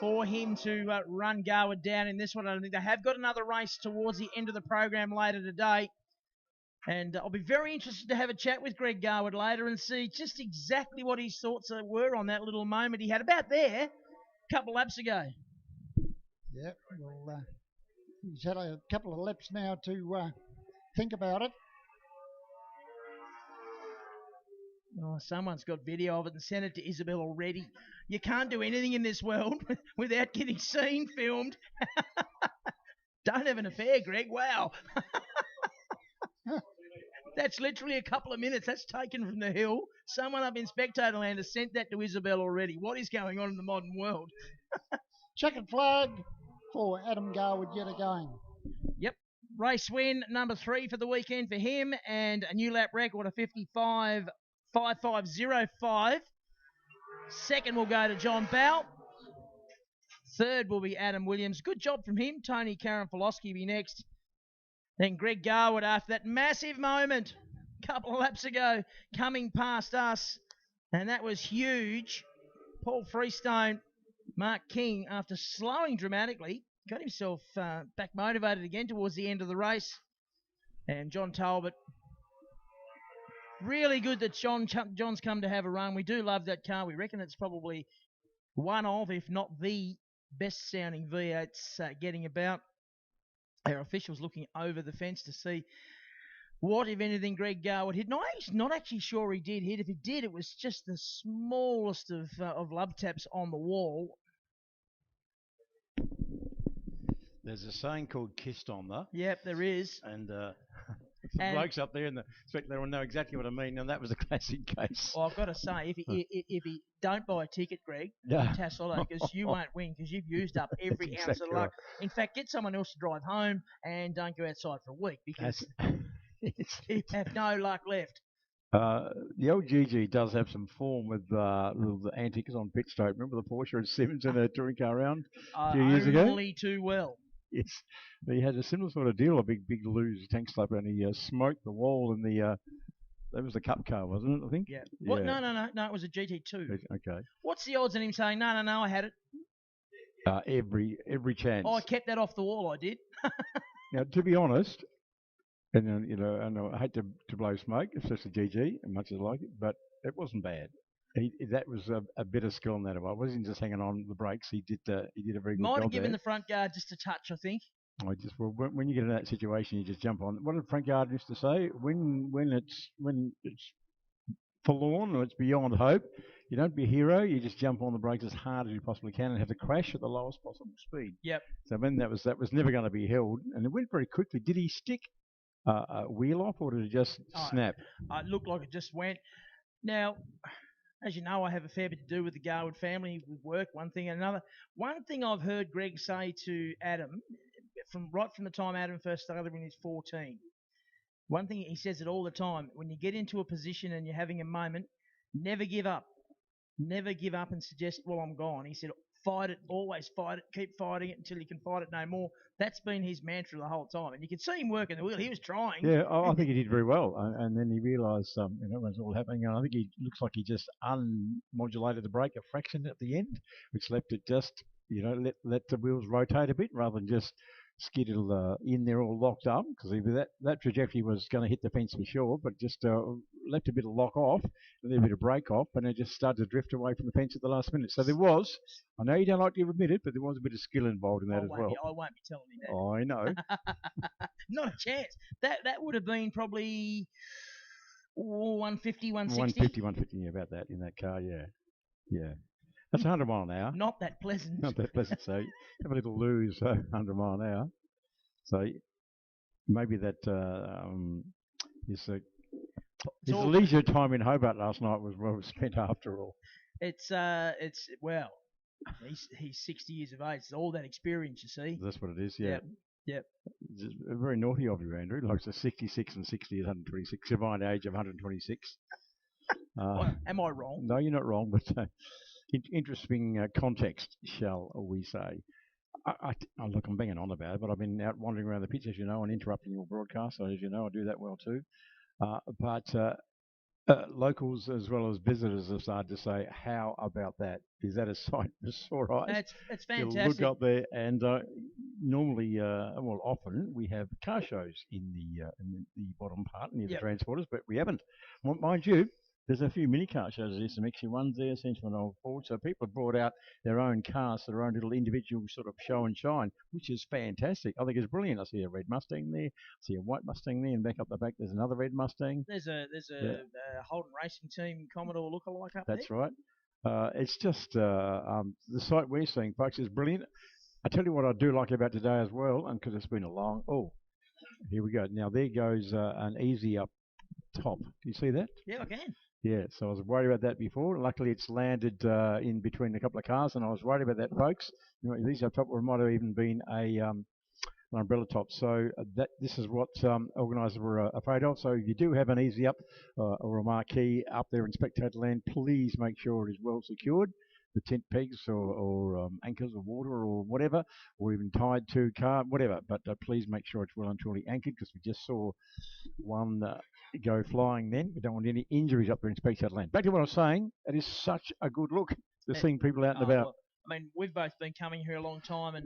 for him to run Garwood down in this one. I don't think they have got another race towards the end of the program later today. And I'll be very interested to have a chat with Greg Garwood later and see just exactly what his thoughts were on that little moment he had about there a couple of laps ago. Yeah, well, he's had a couple of laps now to think about it. Oh, someone's got video of it and sent it to Isabel already. You can't do anything in this world without getting seen filmed. Don't have an affair, Greg. Wow. That's literally a couple of minutes. That's taken from the hill. Someone up in Spectator Land has sent that to Isabel already. What is going on in the modern world? Checkered flag for Adam Garwood yet again. Yep. Race win, number 3 for the weekend for him, and a new lap record of 55.05. Second will go to John Bell. Third will be Adam Williams. Good job from him. Tony Karanfilowski will be next. Then Greg Garwood after that massive moment a couple of laps ago coming past us. And that was huge. Paul Freestone, Mark King, after slowing dramatically, got himself back motivated again towards the end of the race. And John Talbot, really good that John's come to have a run. We do love that car. We reckon it's probably one of, if not the best sounding V8s getting about. Our officials looking over the fence to see what, if anything, Greg Garwood hit. No, he's not actually sure he did hit. If he did, it was just the smallest of love taps on the wall. There's a saying called kissed on there. Yep, there is. And the blokes up there in the spectator will know exactly what I mean, and that was a classic case. Well, I've got to say, if he don't buy a ticket, Greg, Tassolo, because you won't win, because you've used up every ounce of luck. Right. In fact, get someone else to drive home and don't go outside for a week, because you have no luck left. The old GG does have some form with the antics on pit straight. Remember the Porsche and Simmons in a touring car round a few years ago? Only too well. Yes, he had a similar sort of deal, a big loose tank slapper, and he smoked the wall in the. That was the Cup car, wasn't it? I think. Yeah. What? No. It was a GT2. Okay. What's the odds on him saying no? I had it. Every chance. I kept that off the wall. I did. Now, to be honest, and and I hate to blow smoke, especially GG, as much as I like it, but it wasn't bad. That was a bit of skill in that. It wasn't just hanging on the brakes. He did a very good job. Might have given the front guard just a touch, I think. When you get in that situation, you just jump on. What did Frank Gard used to say? When it's forlorn or it's beyond hope, you don't be a hero. You just jump on the brakes as hard as you possibly can and have the crash at the lowest possible speed. Yep. So when that was never going to be held, and it went very quickly. Did he stick a wheel off, or did it just snap? It looked like it just went. Now, as you know, I have a fair bit to do with the Garwood family, with work, one thing and another. One thing I've heard Greg say to Adam, from the time Adam first started when he was 14, one thing he says it all the time: when you get into a position and you're having a moment, never give up. Never give up and suggest, well, I'm gone. He said, fight it, always fight it, keep fighting it until you can fight it no more. That's been his mantra the whole time. And you can see him working the wheel. He was trying. Yeah, I think he did very well. And then he realised, when it was all happening, I think he looks like he just unmodulated the brake a fraction at the end, which left it just let the wheels rotate a bit rather than just skid it in there all locked up, because that trajectory was going to hit the fence for sure, but just left a bit of lock off, a little bit of break off, and it just started to drift away from the fence at the last minute. So there was, I know you don't like to admit it, but there was a bit of skill involved in that as well. I won't be telling you that. I know. Not a chance. That would have been probably 150, 160. 150, yeah, about that in that car, yeah. Yeah. That's 100 mile an hour. Not that pleasant. Not that pleasant. So have a little lose, 100 mile an hour. So maybe that his leisure time in Hobart last night was well spent after all. It's well, he's 60 years of age. It's all that experience, you see. That's what it is, yeah. Yep. It's very naughty of you, Andrew. Like, so 66 and 60 is 126. Combined age of 126. Am I wrong? No, you're not wrong, but interesting context, shall we say. Look, I'm banging on about it, but I've been out wandering around the pitch, as you know, and interrupting your broadcast. So, as you know, I do that well too. But locals as well as visitors have started to say, how about that? Is that a sight for sore eyes? It's fantastic. You look up there, and normally, often, we have car shows in the bottom part near the transporters, but we haven't. Mind you, there's a few mini car shows. There's some XC1s there, Central and Old Ford. So people have brought out their own cars, their own little individual sort of show and shine, which is fantastic. I think it's brilliant. I see a red Mustang there, I see a white Mustang there, and back up the back there's another red Mustang. There's a Holden Racing Team Commodore lookalike up That's there. right. It's just the site we're seeing, folks, is brilliant. I tell you what I do like about today as well, and because it's been a long. Oh, here we go. Now there goes an easy up top. Do you see that? Yeah, I can. Yeah, so I was worried about that before. Luckily, it's landed in between a couple of cars, and I was worried about that, folks. These up top, or it might have even been an umbrella top. So this is what organisers were afraid of. So if you do have an easy up or a marquee up there in spectator land, please make sure it is well secured. The tent pegs or anchors or water or whatever, or even tied to car, whatever. But please make sure it's well and truly anchored, because we just saw one go flying then. We don't want any injuries up there in spectator land. Back to what I was saying, it is such a good look to seeing people out and about. Well, I mean, we've both been coming here a long time, and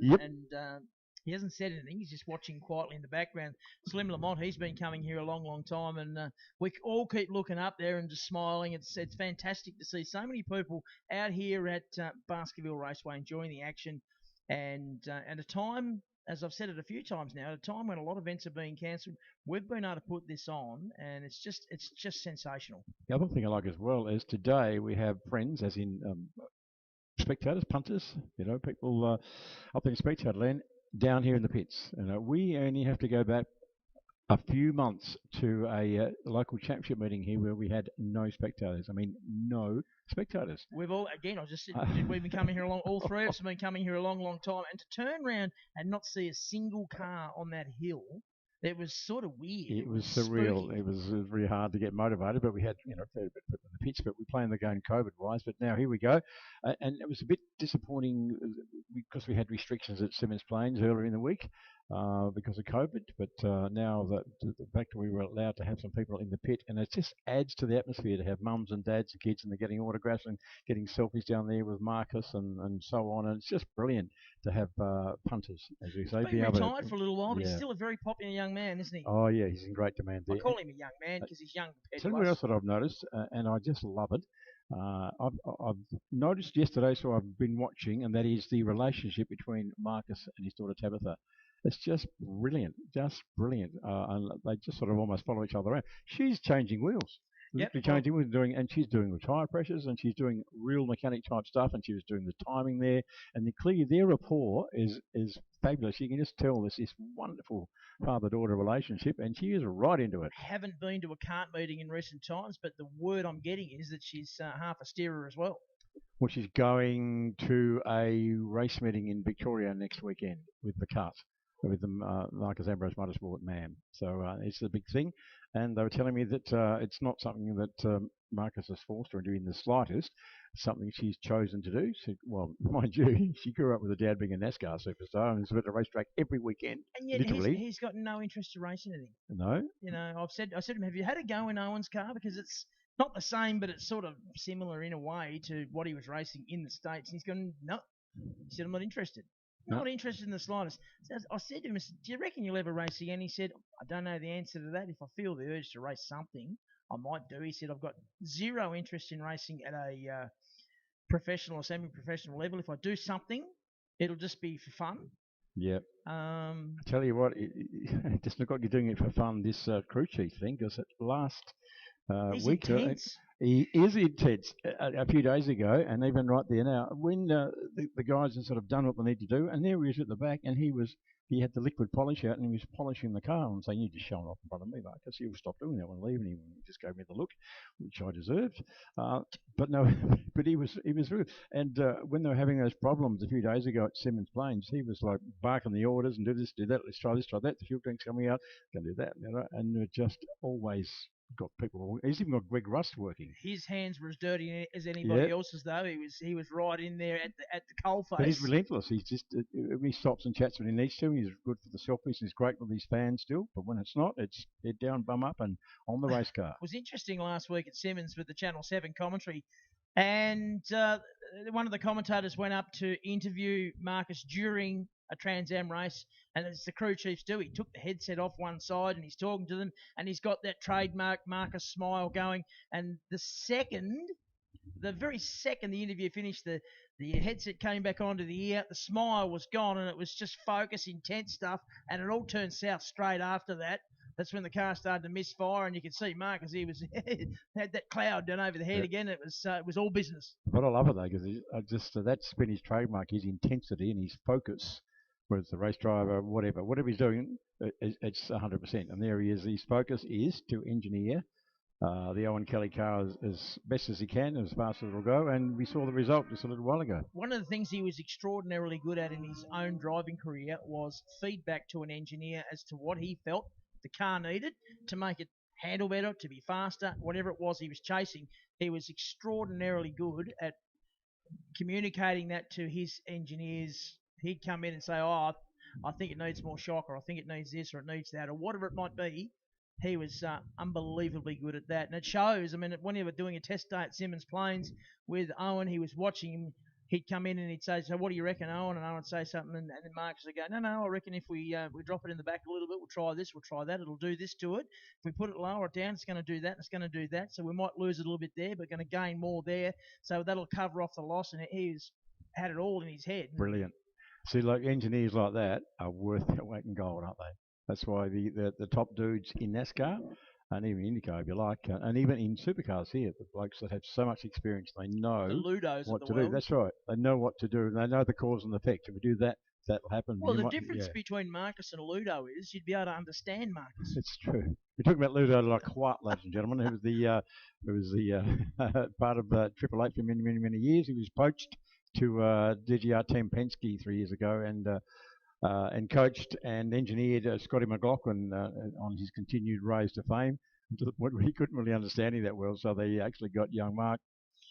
he hasn't said anything. He's just watching quietly in the background. Slim Lamont, he's been coming here a long, long time, and we all keep looking up there and just smiling. It's fantastic to see so many people out here at Baskerville Raceway enjoying the action, and at a time, as I've said it a few times now, at a time when a lot of events are being cancelled, we've been able to put this on, and it's just sensational. The other thing I like as well is today we have friends, as in spectators, punters, people up in spectator land, down here in the pits. We only have to go back a few months to a local championship meeting here where we had no spectators. I mean, no spectators. We've all, again, I just said, we've been coming here all three of us have been coming here a long, long time, and to turn around and not see a single car on that hill, it was sort of weird. It was surreal. Spooky. It was very hard to get motivated, but we had, a fair bit of people in the pitch, but we're playing the game COVID-wise. But now here we go. And it was a bit disappointing because we had restrictions at Simmons Plains earlier in the week because of COVID. But now that the fact that we were allowed to have some people in the pit, and it just adds to the atmosphere to have mums and dads and kids, and they're getting autographs and getting selfies down there with Marcus and so on. And it's just brilliant to have punters, as you say. He's been retired for a little while, but he's still a very popular young man, isn't he? Oh, yeah, he's in great demand there. I call him a young man because he's young compared Tell to me what us. else that I've noticed, and I just love it. I've noticed yesterday, so I've been watching, and that is the relationship between Marcus and his daughter Tabitha. It's just brilliant, and they just sort of almost follow each other around. She's changing wheels. Changing wheels, and she's doing tire pressures, and she's doing real mechanic type stuff, and she was doing the timing there, and clearly their rapport is fabulous. You can just tell this wonderful father-daughter relationship, and she is right into it. I haven't been to a cart meeting in recent times, but the word I'm getting is that she's half a steerer as well. Well, she's going to a race meeting in Victoria next weekend with the cart, with the Marcus Ambrose Motorsport man. So it's a big thing. And they were telling me that it's not something that Marcus has forced her into in the slightest. It's something she's chosen to do. So, well, mind you, she grew up with her dad being a NASCAR superstar and is at the racetrack every weekend. And yet literally. He's got no interest to race anything. No. I said to him, have you had a go in Owen's car? Because it's not the same, but it's sort of similar in a way to what he was racing in the States. And he's gone, no. He said, I'm not interested. No. Not interested in the slightest. So I said to him, do you reckon you'll ever race again? He said, I don't know the answer to that. If I feel the urge to race something, I might do. He said, I've got zero interest in racing at a professional or semi-professional level. If I do something, it'll just be for fun. Yep. I Um, tell you what, it just look like you're doing it for fun, this crew chief thing, because last he's week intense. he is intense. A few days ago, and even right there now, when the guys have sort of done what they need to do, and there he is at the back, and he had the liquid polish out, and he was polishing the car, and saying, "You just showing off in front of me, Marcus. He'll stop doing that when leaving. He just gave me the look, which I deserved." But no, but he was really. And when they were having those problems a few days ago at Simmons Plains, he was like barking the orders and do this, do that. Let's try this, try that. The fuel tank's coming out. Can do that, and just always got people. He's even got Greg Rust working. His hands were as dirty as anybody else's, though. He was right in there at the coalface. But he's relentless. He's just he stops and chats when he needs to. He's good for the selfies. He's great with his fans still. But when it's not, it's head down, bum up, and on the race car. It was interesting last week at Simmons with the Channel 7 commentary, and one of the commentators went up to interview Marcus during a Trans Am race, and as the crew chiefs do, he took the headset off one side and he's talking to them, and he's got that trademark Marcus smile going, and the very second the interview finished, the headset came back onto the ear, the smile was gone, and it was just focus, intense stuff, and it all turned south straight after that. That's when the car started to misfire, and you could see Marcus, he was had that cloud down over the head again. It was all business. But I love it though, because that's been his trademark, his intensity and his focus. Whether it's the race driver, whatever he's doing, it's 100%. And there he is. His focus is to engineer the Owen Kelly car as best as he can, as fast as it'll go. And we saw the result just a little while ago. One of the things he was extraordinarily good at in his own driving career was feedback to an engineer as to what he felt the car needed to make it handle better, to be faster, whatever it was he was chasing. He was extraordinarily good at communicating that to his engineers. He'd come in and say, I think it needs more shock, or I think it needs this, or it needs that, or whatever it might be. He was unbelievably good at that. And it shows. I mean, when he was doing a test day at Simmons Plains with Owen, he was watching him. He'd come in and he'd say, so what do you reckon, Owen? And Owen would say something, and then Marcus would go, no, I reckon if we drop it in the back a little bit, we'll try this, we'll try that, it'll do this to it. If we put it lower or down, it's going to do that, it's going to do that. So we might lose a little bit there, but going to gain more there. So that'll cover off the loss, and had it all in his head. Brilliant. See, like engineers like that are worth their weight in gold, aren't they? That's why the top dudes in NASCAR, and even IndyCar, if you like, and even in supercars here, the blokes that have so much experience, they know the Ludos what of the to world. do. That's right. They know what to do. They know the cause and effect. If we do that, that'll happen. Well, the difference between Marcus and a Ludo is you'd be able to understand Marcus. It's true. We're talking about Ludo Lacroix, ladies and gentlemen, who was the part of Triple H for many, many, many years. He was poached to DGR Team Penske 3 years ago, and coached and engineered Scotty McLaughlin on his continued rise to fame. He couldn't really understand him that well, so they actually got young Mark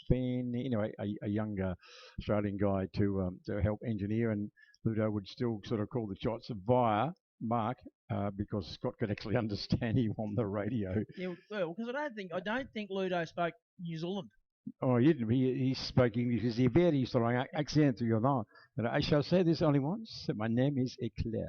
Finn, a young Australian guy to help engineer, and Ludo would still sort of call the shots via Mark because Scott could actually understand him on the radio. Yeah, well, because I don't think Ludo spoke New Zealand. Oh, he didn't. He spoke English with a very strong accent, But I shall say this only once. My name is Eclair.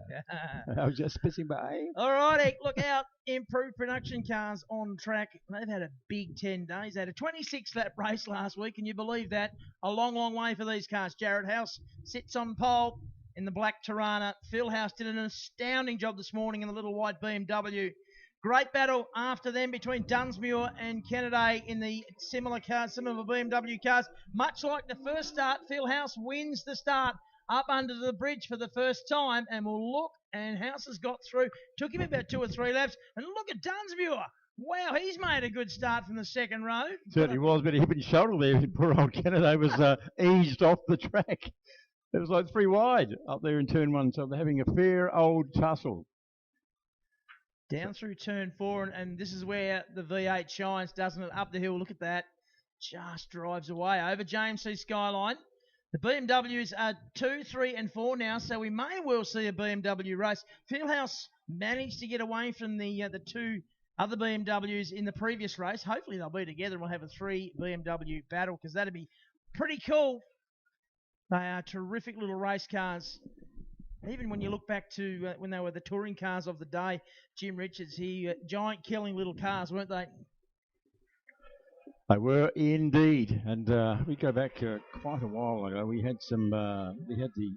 I was just passing by. All righty, look out. Improved production cars on track. They've had a big 10 days. They had a 26-lap race last week. Can you believe that? A long, long way for these cars. Jared House sits on pole in the black Tirana. Phil House did an astounding job this morning in the little white BMW. Great battle after them between Dunsmuir and Kennedy in the similar BMW cars. Much like the first start, Phil House wins the start up under the bridge for the first time, and we'll look, and House has got through. Took him about 2 or 3 laps, and look at Dunsmuir. Wow, he's made a good start from the second row. Certainly was, but a hip and shoulder there. Poor old Kennedy was eased off the track. It was like 3 wide up there in turn 1, so they're having a fair old tussle. Down through turn 4, and this is where the V8 shines, doesn't it? Up the hill, look at that. Just drives away over James C. Skyline. The BMWs are 2, 3, and 4 now, so we may well see a BMW race. Fieldhouse managed to get away from the 2 other BMWs in the previous race. Hopefully they'll be together and we'll have a 3 BMW battle, because that'd be pretty cool. They are terrific little race cars. Even when you look back to when they were the touring cars of the day, Jim Richards, giant killing little cars, weren't they? They were indeed, and we go back quite a while ago. We had we had the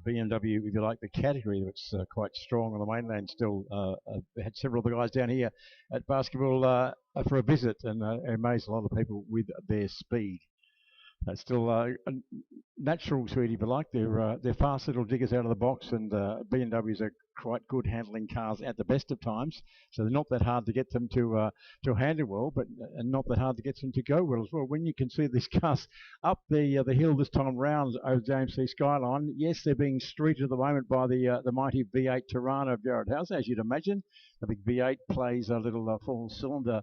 BMW, if you like, the category that's quite strong on the mainland still. We had several of the guys down here at basketball for a visit, and amazed a lot of people with their speed. That's still natural speed, if you like. They're fast little diggers out of the box, and BMWs are quite good handling cars at the best of times. So they're not that hard to get them to handle well, but and not that hard to get them to go well as well. When you can see these cars up the hill this time round over the AMC Skyline, yes, they're being streeted at the moment by the mighty V8 Tirana of Jared House, as you'd imagine. The big V8 plays a little four-cylinder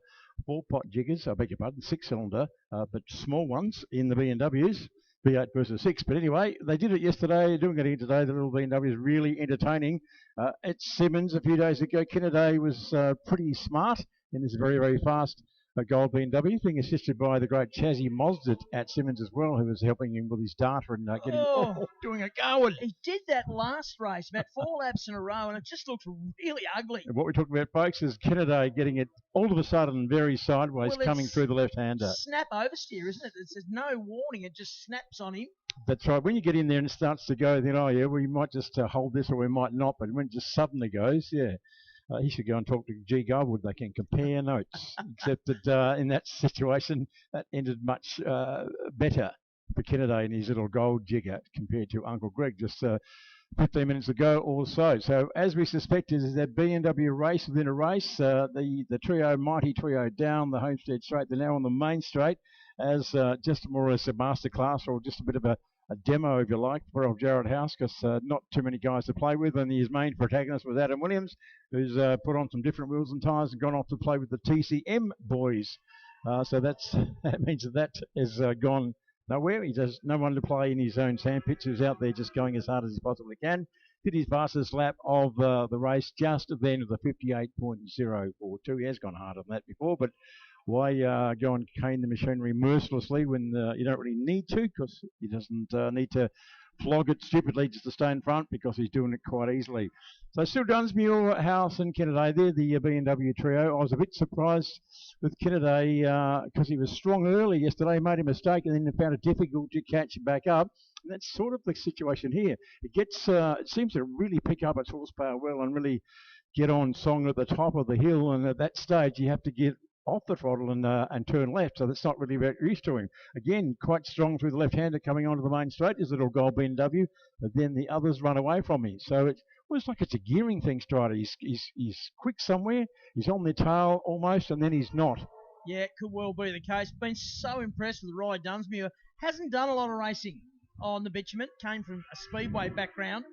4-pot jiggers, I beg your pardon, 6-cylinder, but small ones in the BMWs, V8 versus 6. But anyway, they did it yesterday, doing it again today. The little BMW is really entertaining. At Simmons a few days ago, Kennedy was pretty smart in this very, very fast gold BMW, being assisted by the great Chazzy Mosdett at Simmons as well, who was helping him with his data and getting doing a going. He did that last race, about 4 laps in a row, and it just looked really ugly. And what we're talking about, folks, is Kennedy getting it all of a sudden very sideways, coming through the left-hander. Snap oversteer, isn't it? There's no warning. It just snaps on him. That's right. When you get in there and it starts to go, then, oh, yeah, we might just hold this or we might not. But when it just suddenly goes, yeah. He should go and talk to G. Garwood. They can compare notes. Except that in that situation, that ended much better for Kennedy and his little gold jigger compared to Uncle Greg just 15 minutes ago or so. So as we suspected, is that BMW race within a race. The trio, mighty trio down the Homestead Straight. They're now on the main straight as just more as a masterclass or just a bit of a demo, if you like, for old Jared House, because not too many guys to play with, and his main protagonist was Adam Williams, who's put on some different wheels and tyres and gone off to play with the TCM boys. So that means that has gone nowhere. He has no one to play in his own sandpit, who's out there just going as hard as he possibly can. Did his fastest lap of the race just at the end of the 58.042. He has gone harder than that before, but why go and cane the machinery mercilessly when you don't really need to, because he doesn't need to flog it stupidly just to stay in front, because he's doing it quite easily. So still Dunsmuir, House and Kennedy, they're the BMW trio. I was a bit surprised with Kennedy because he was strong early yesterday, made a mistake and then found it difficult to catch back up. And that's sort of the situation here. It seems to really pick up its horsepower well and really get on song at the top of the hill, and at that stage you have to get off the throttle and turn left, so that's not really very used to him. Again, quite strong through the left-hander coming onto the main straight is little gold BMW, but then the others run away from him. So it's almost like it's a gearing thing, Strider. He's quick somewhere, he's on their tail almost, and then he's not. Yeah, it could well be the case. Been so impressed with Rye Dunsmuir. Hasn't done a lot of racing on the bitumen, came from a speedway background.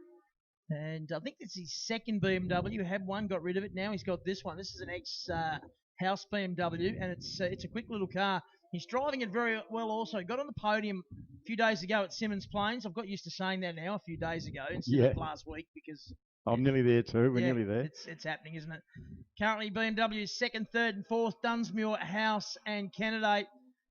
And I think it's his second BMW. Had one, got rid of it. Now he's got this one. This is an ex-house BMW, and it's a quick little car. He's driving it very well also. Got on the podium a few days ago at Simmons Plains. I've got used to saying that now, a few days ago instead of last week, because I'm nearly there too. We're nearly there. It's happening, isn't it? Currently BMW is second, third and fourth. Dunsmuir, House and Kennedy.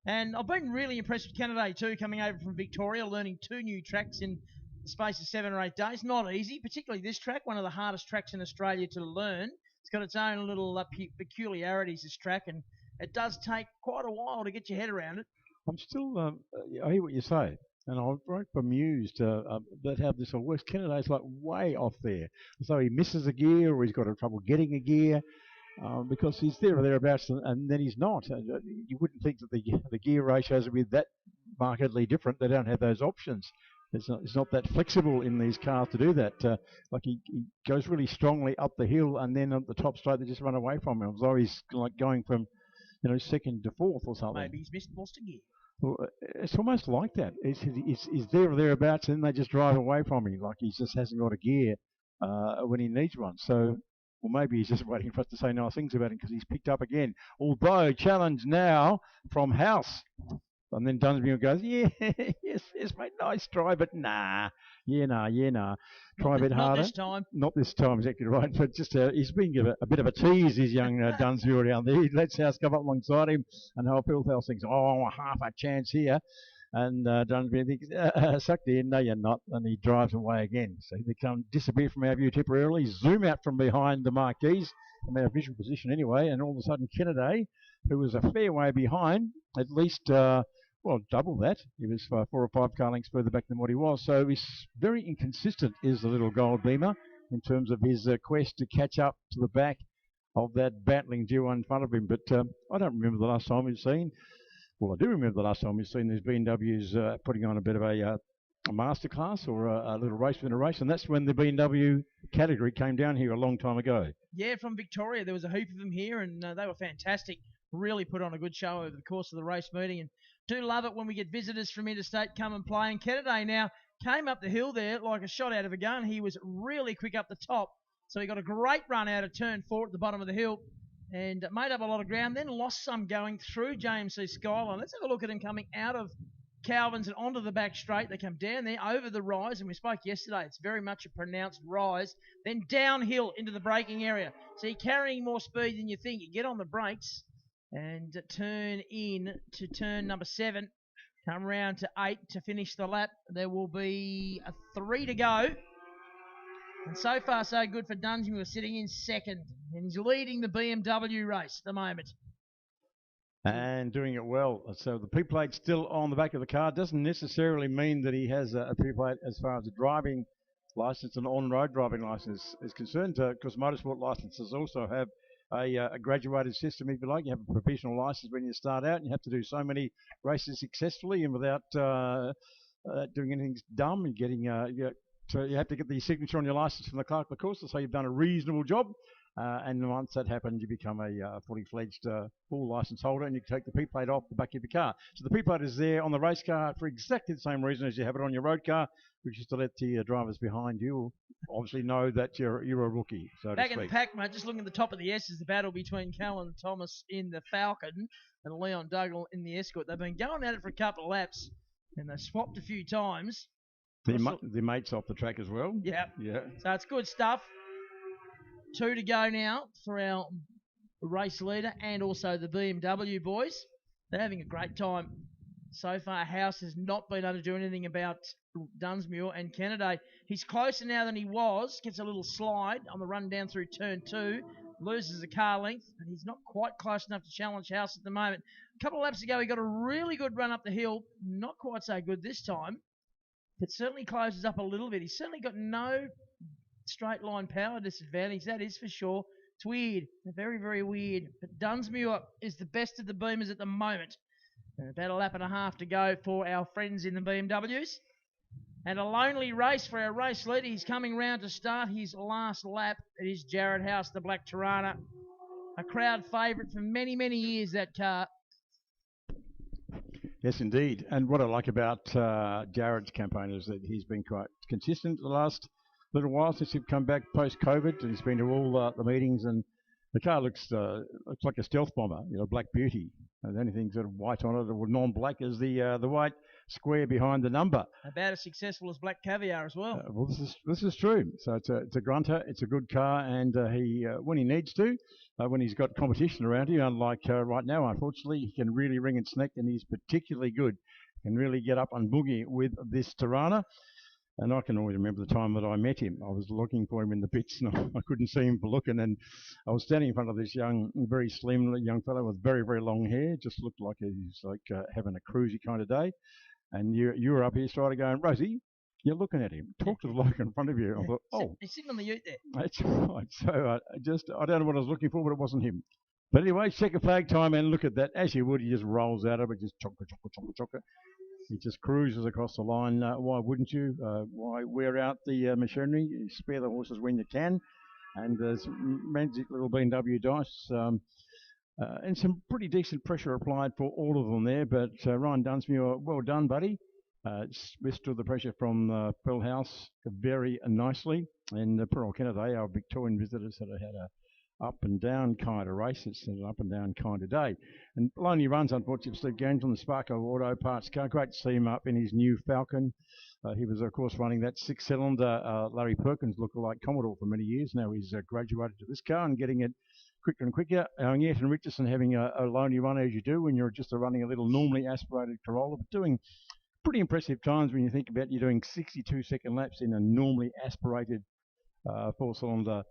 And I've been really impressed with Kennedy too, coming over from Victoria, learning 2 new tracks in the space of 7 or 8 days. Not easy, particularly this track, one of the hardest tracks in Australia to learn. It's got its own little peculiarities, this track, and it does take quite a while to get your head around it. I'm still, I hear what you say, and I'm very bemused that how this all works. Kennedy's like way off there. So he misses a gear or he's got trouble getting a gear because he's there or thereabouts, and then he's not. You wouldn't think that the gear ratios would be that markedly different. They don't have those options. It's not that flexible in these cars to do that. Like he goes really strongly up the hill, and then at the top straight they just run away from him. So he's like going from, second to fourth or something. Maybe he's lost a gear. Well, it's almost like that. He's there or thereabouts, and then they just drive away from him, like he just hasn't got a gear when he needs one. So, well, maybe he's just waiting for us to say nice things about him because he's picked up again. Although, challenge now from House. And then Dunsmuir goes, yes, mate, nice try, but nah. Try a bit harder. Not this time. Not this time, exactly right. But just he's being a bit of a tease, his young Dunsmuir down there. He lets House come up alongside him, and House thinks, half a chance here. And Dunsby thinks, sucked in, no, you're not. And he drives away again. So they come disappear from our view temporarily, zoom out from behind the marquees, from our visual position anyway. And all of a sudden, Kennedy, who was a fair way behind, at least, double that. He was 4 or 5 car lengths further back than what he was. So he's very inconsistent, is the little gold beamer, in terms of his quest to catch up to the back of that battling duo in front of him. But I don't remember the last time we've seen. Well, I do remember the last time we've seen these BMWs putting on a bit of a masterclass or a little race within a race, and that's when the BMW category came down here a long time ago. Yeah, from Victoria. There was a heap of them here, and they were fantastic. Really put on a good show over the course of the race meeting, and do love it when we get visitors from interstate come and play. And Kennedy now came up the hill there like a shot out of a gun. He was really quick up the top, so he got a great run out of turn 4 at the bottom of the hill, and made up a lot of ground, then lost some going through JMC Skyline. Let's have a look at him coming out of Calvin's and onto the back straight. They come down there over the rise, and we spoke yesterday, it's very much a pronounced rise, then downhill into the braking area. So you're carrying more speed than you think. You get on the brakes and turn in to turn number 7, come round to 8 to finish the lap. There will be a 3 to go. And so far, so good for Dunsmuir, sitting in second. And he's leading the BMW race at the moment. And doing it well. So the P plate still on the back of the car. Doesn't necessarily mean that he has a P plate as far as a driving license and on-road driving license is concerned, because motorsport licenses also have a graduated system, if you like. You have a professional license when you start out, and you have to do so many races successfully and without doing anything dumb and getting so you have to get the signature on your license from the clerk of the course to say you've done a reasonable job. And once that happens, you become a fully fledged full license holder, and you can take the P plate off the back of your car. So the P plate is there on the race car for exactly the same reason as you have it on your road car, which is to let the drivers behind you obviously know that you're a rookie. So back in the pack, mate, just looking at the top of the S is the battle between Callan Thomas in the Falcon and Leon Dougal in the Escort. They've been going at it for a couple of laps, and they've swapped a few times. The mates off the track as well. Yeah. Yeah. So it's good stuff. 2 to go now for our race leader and also the BMW boys. They're having a great time. So far, House has not been able to do anything about Dunsmuir and Kennedy. He's closer now than he was. Gets a little slide on the run down through turn 2. Loses a car length, and he's not quite close enough to challenge House at the moment. A couple of laps ago, he got a really good run up the hill. Not quite so good this time. It certainly closes up a little bit. He's certainly got no straight line power disadvantage, that is for sure. It's weird. Very, very weird. But Dunsmuir is the best of the Beamers at the moment. And about a lap and a half to go for our friends in the BMWs. And a lonely race for our race leader. He's coming round to start his last lap. It is Jared House, the Black Tirana. A crowd favourite for many, many years, that car. Yes, indeed. And what I like about Jared's campaign is that he's been quite consistent the last little while since he's come back post-COVID. And he's been to all the meetings, and the car looks like a stealth bomber, Black Beauty. And anything sort of white on it or non-black is the white square behind the number. About as successful as Black Caviar as well. Well, this is true. So it's a grunter. It's a good car, and he when he needs to, when he's got competition around him, unlike right now, unfortunately, he can really ring and sneak, and he's particularly good. Can really get up and boogie with this Tirana. And I can always remember the time that I met him. I was looking for him in the pits, and I couldn't see him for looking. And I was standing in front of this very slim young fellow with very, very long hair. Just looked like he's having a cruisy kind of day. And you were up here started going, Rosie, you're looking at him. Talk to the bloke in front of you. I thought, oh. He's sitting on the ute there. That's right. So I don't know what I was looking for, but it wasn't him. But anyway, checker flag time, and look at that. As you would, he just rolls out of it, just chocka, chocka, chocka, chocka. He just cruises across the line. Why wouldn't you? Why wear out the machinery? Spare the horses when you can. And there's magic little BMW dice. And some pretty decent pressure applied for all of them there. But Ryan Dunsmuir, well done, buddy. Withstood the pressure from Phil House very nicely. And poor old Kennedy, our Victorian visitors, had a up and down kind of race. It's an up and down kind of day. And lonely runs, unfortunately, Steve Gaines on the Sparco Auto Parts car. Great to see him up in his new Falcon. He was, of course, running that 6-cylinder Larry Perkins lookalike Commodore for many years. Now he's graduated to this car and getting it quicker and quicker. Yet and Richardson having a lonely run as you do when you're just running a little normally aspirated Corolla, but doing pretty impressive times when you think about you're doing 62-second laps in a normally aspirated four-cylinder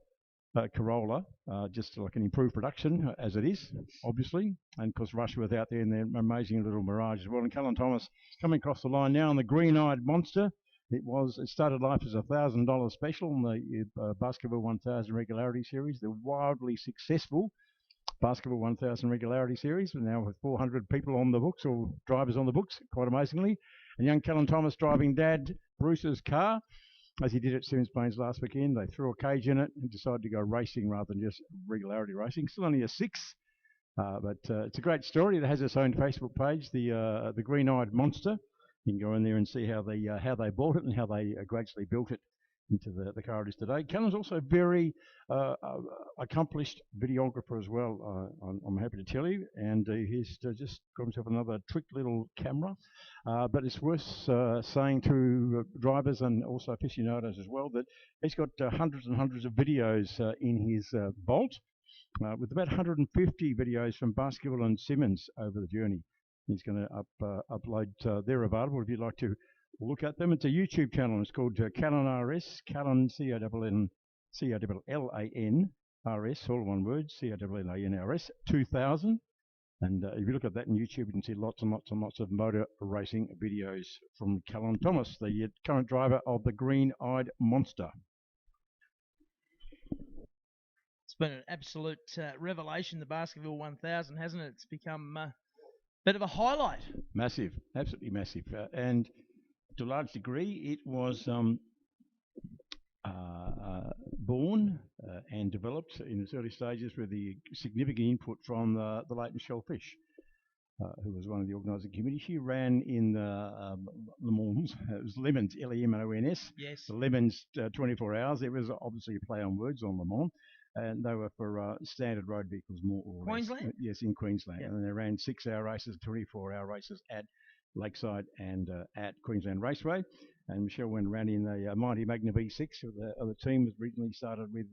Corolla, just like an improved production as it is, obviously. And of course, Rushworth out there in their amazing little Mirage as well. And Callum Thomas coming across the line now on the green-eyed monster. It started life as a $1,000 special in the Basketball 1000 Regularity Series, the wildly successful Basketball 1000 Regularity Series, now with 400 people on the books, or drivers on the books, quite amazingly. And young Callum Thomas driving Dad Bruce's car, as he did at Sims Plains last weekend. They threw a cage in it and decided to go racing rather than just regularity racing. Still only a 6, but it's a great story. It has its own Facebook page, the Green-Eyed Monster. You can go in there and see how they bought it and how they gradually built it into the car it is today. Callum's also a very accomplished videographer as well, I'm happy to tell you, and he's just got himself another trick little camera. But it's worth saying to drivers and also aficionados as well that he's got hundreds and hundreds of videos in his vault, with about 150 videos from Basketball and Simmons over the journey. He's going to upload. They're available if you'd like to look at them. It's a YouTube channel. It's called Callan RS, Callan C-A-L-L-A-N RS, all one word, C-A-L-L-A-N RS 2000. And if you look at that on YouTube, you can see lots and lots and lots of motor racing videos from Callum Thomas, the current driver of the Green-Eyed Monster. It's been an absolute revelation, the Basketball 1000, hasn't it? It's become a bit of a highlight. Massive, absolutely massive. And to a large degree, it was born and developed in its early stages with the significant input from the late Michelle Fish, who was one of the organising committee. She ran in the Le Mans. It was Le Mans, L-E-M-O-N-S. Yes. The Le Mans 24 hours. There was obviously a play on words on Le Mans. And they were for standard road vehicles, more or less. Queensland? Yes, in Queensland. Yep. And they ran 6-hour races, 24-hour races at Lakeside and at Queensland Raceway. And Michelle went and ran in the mighty Magna V6 of the team that originally started with,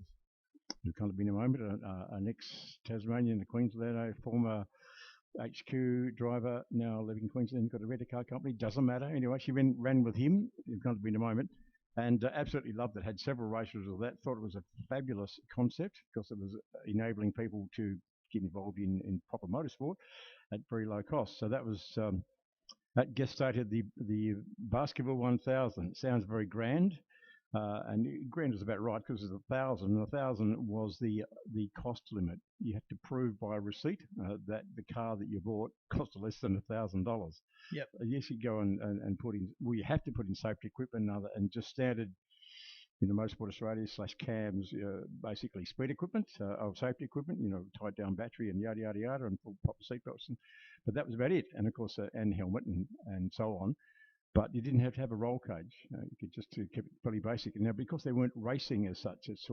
who kind of been a moment, an ex-Tasmanian, a Queenslander, former HQ driver, now living in Queensland, got a rental car company, doesn't matter. Anyway, she ran with him, who kind of been a moment, and absolutely loved it. Had several races of that. Thought it was a fabulous concept because it was enabling people to get involved in proper motorsport at very low cost. So that was that gestated the Basketball 1000. It sounds very grand, and grand is about right because it's 1,000. And 1,000 was the cost limit. You had to prove by a receipt that the car that you bought cost less than $1,000. Yep. Yes, you go and put in. Well, you have to put in safety equipment and just standard, Motorsport Australia / CAMS, basically speed equipment, of safety equipment, tied down battery and yada yada yada, and full proper seatbelts. But that was about it, and of course, and helmet and so on. But you didn't have to have a roll cage. You could just keep it pretty basic. Now, because they weren't racing as such, it's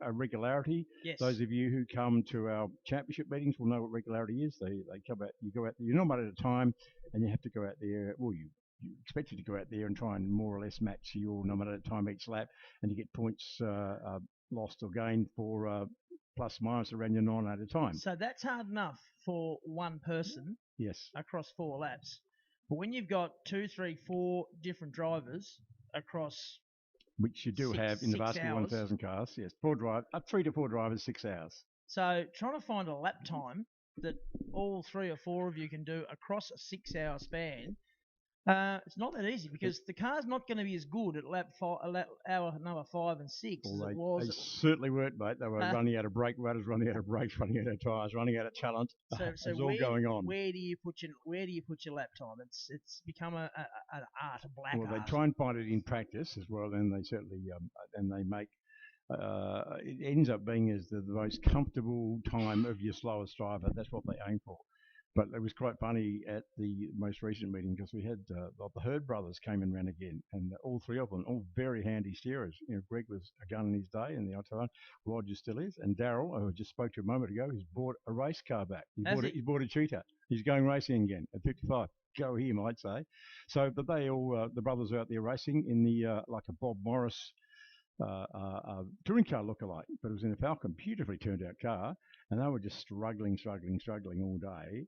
a regularity. Yes. Those of you who come to our championship meetings will know what regularity is. They come out. You go out there. You're not at a time, and you have to go out there. Well, you expected to go out there and try and more or less match your number at a time each lap, and you get points lost or gained for plus minus around your 9 at a time. So that's hard enough for one person. Yes. Across 4 laps. But when you've got 2, 3, 4 different drivers across, which you do have in the Basketball 1000 cars, yes, 3 to 4 drivers, 6 hours. So trying to find a lap time that all 3 or 4 of you can do across a 6-hour span, it's not that easy because the car's not going to be as good at hour number 5 and 6 as it was. They certainly weren't, mate. They were running out of brake rudders, running out of brakes, running out of tyres, running out of talent. So it's all going on. Where do you put your lap time? It's become an art, a black art. Well, they try and find it in practice as well, and they certainly and they make. It ends up being as the most comfortable time of your slowest driver. That's what they aim for. But it was quite funny at the most recent meeting because we had the Hurd brothers came and ran again, and all 3 of them, all very handy steerers. Greg was a gun in his day in the Autobahn. Roger still is, and Daryl, who I just spoke to a moment ago, he's bought a race car back. He bought a cheetah. He's going racing again at 55. Go him, I'd say. So, but they all the brothers are out there racing in the like a Bob Morris touring car lookalike, but it was in a Falcon, beautifully turned out car, and they were just struggling all day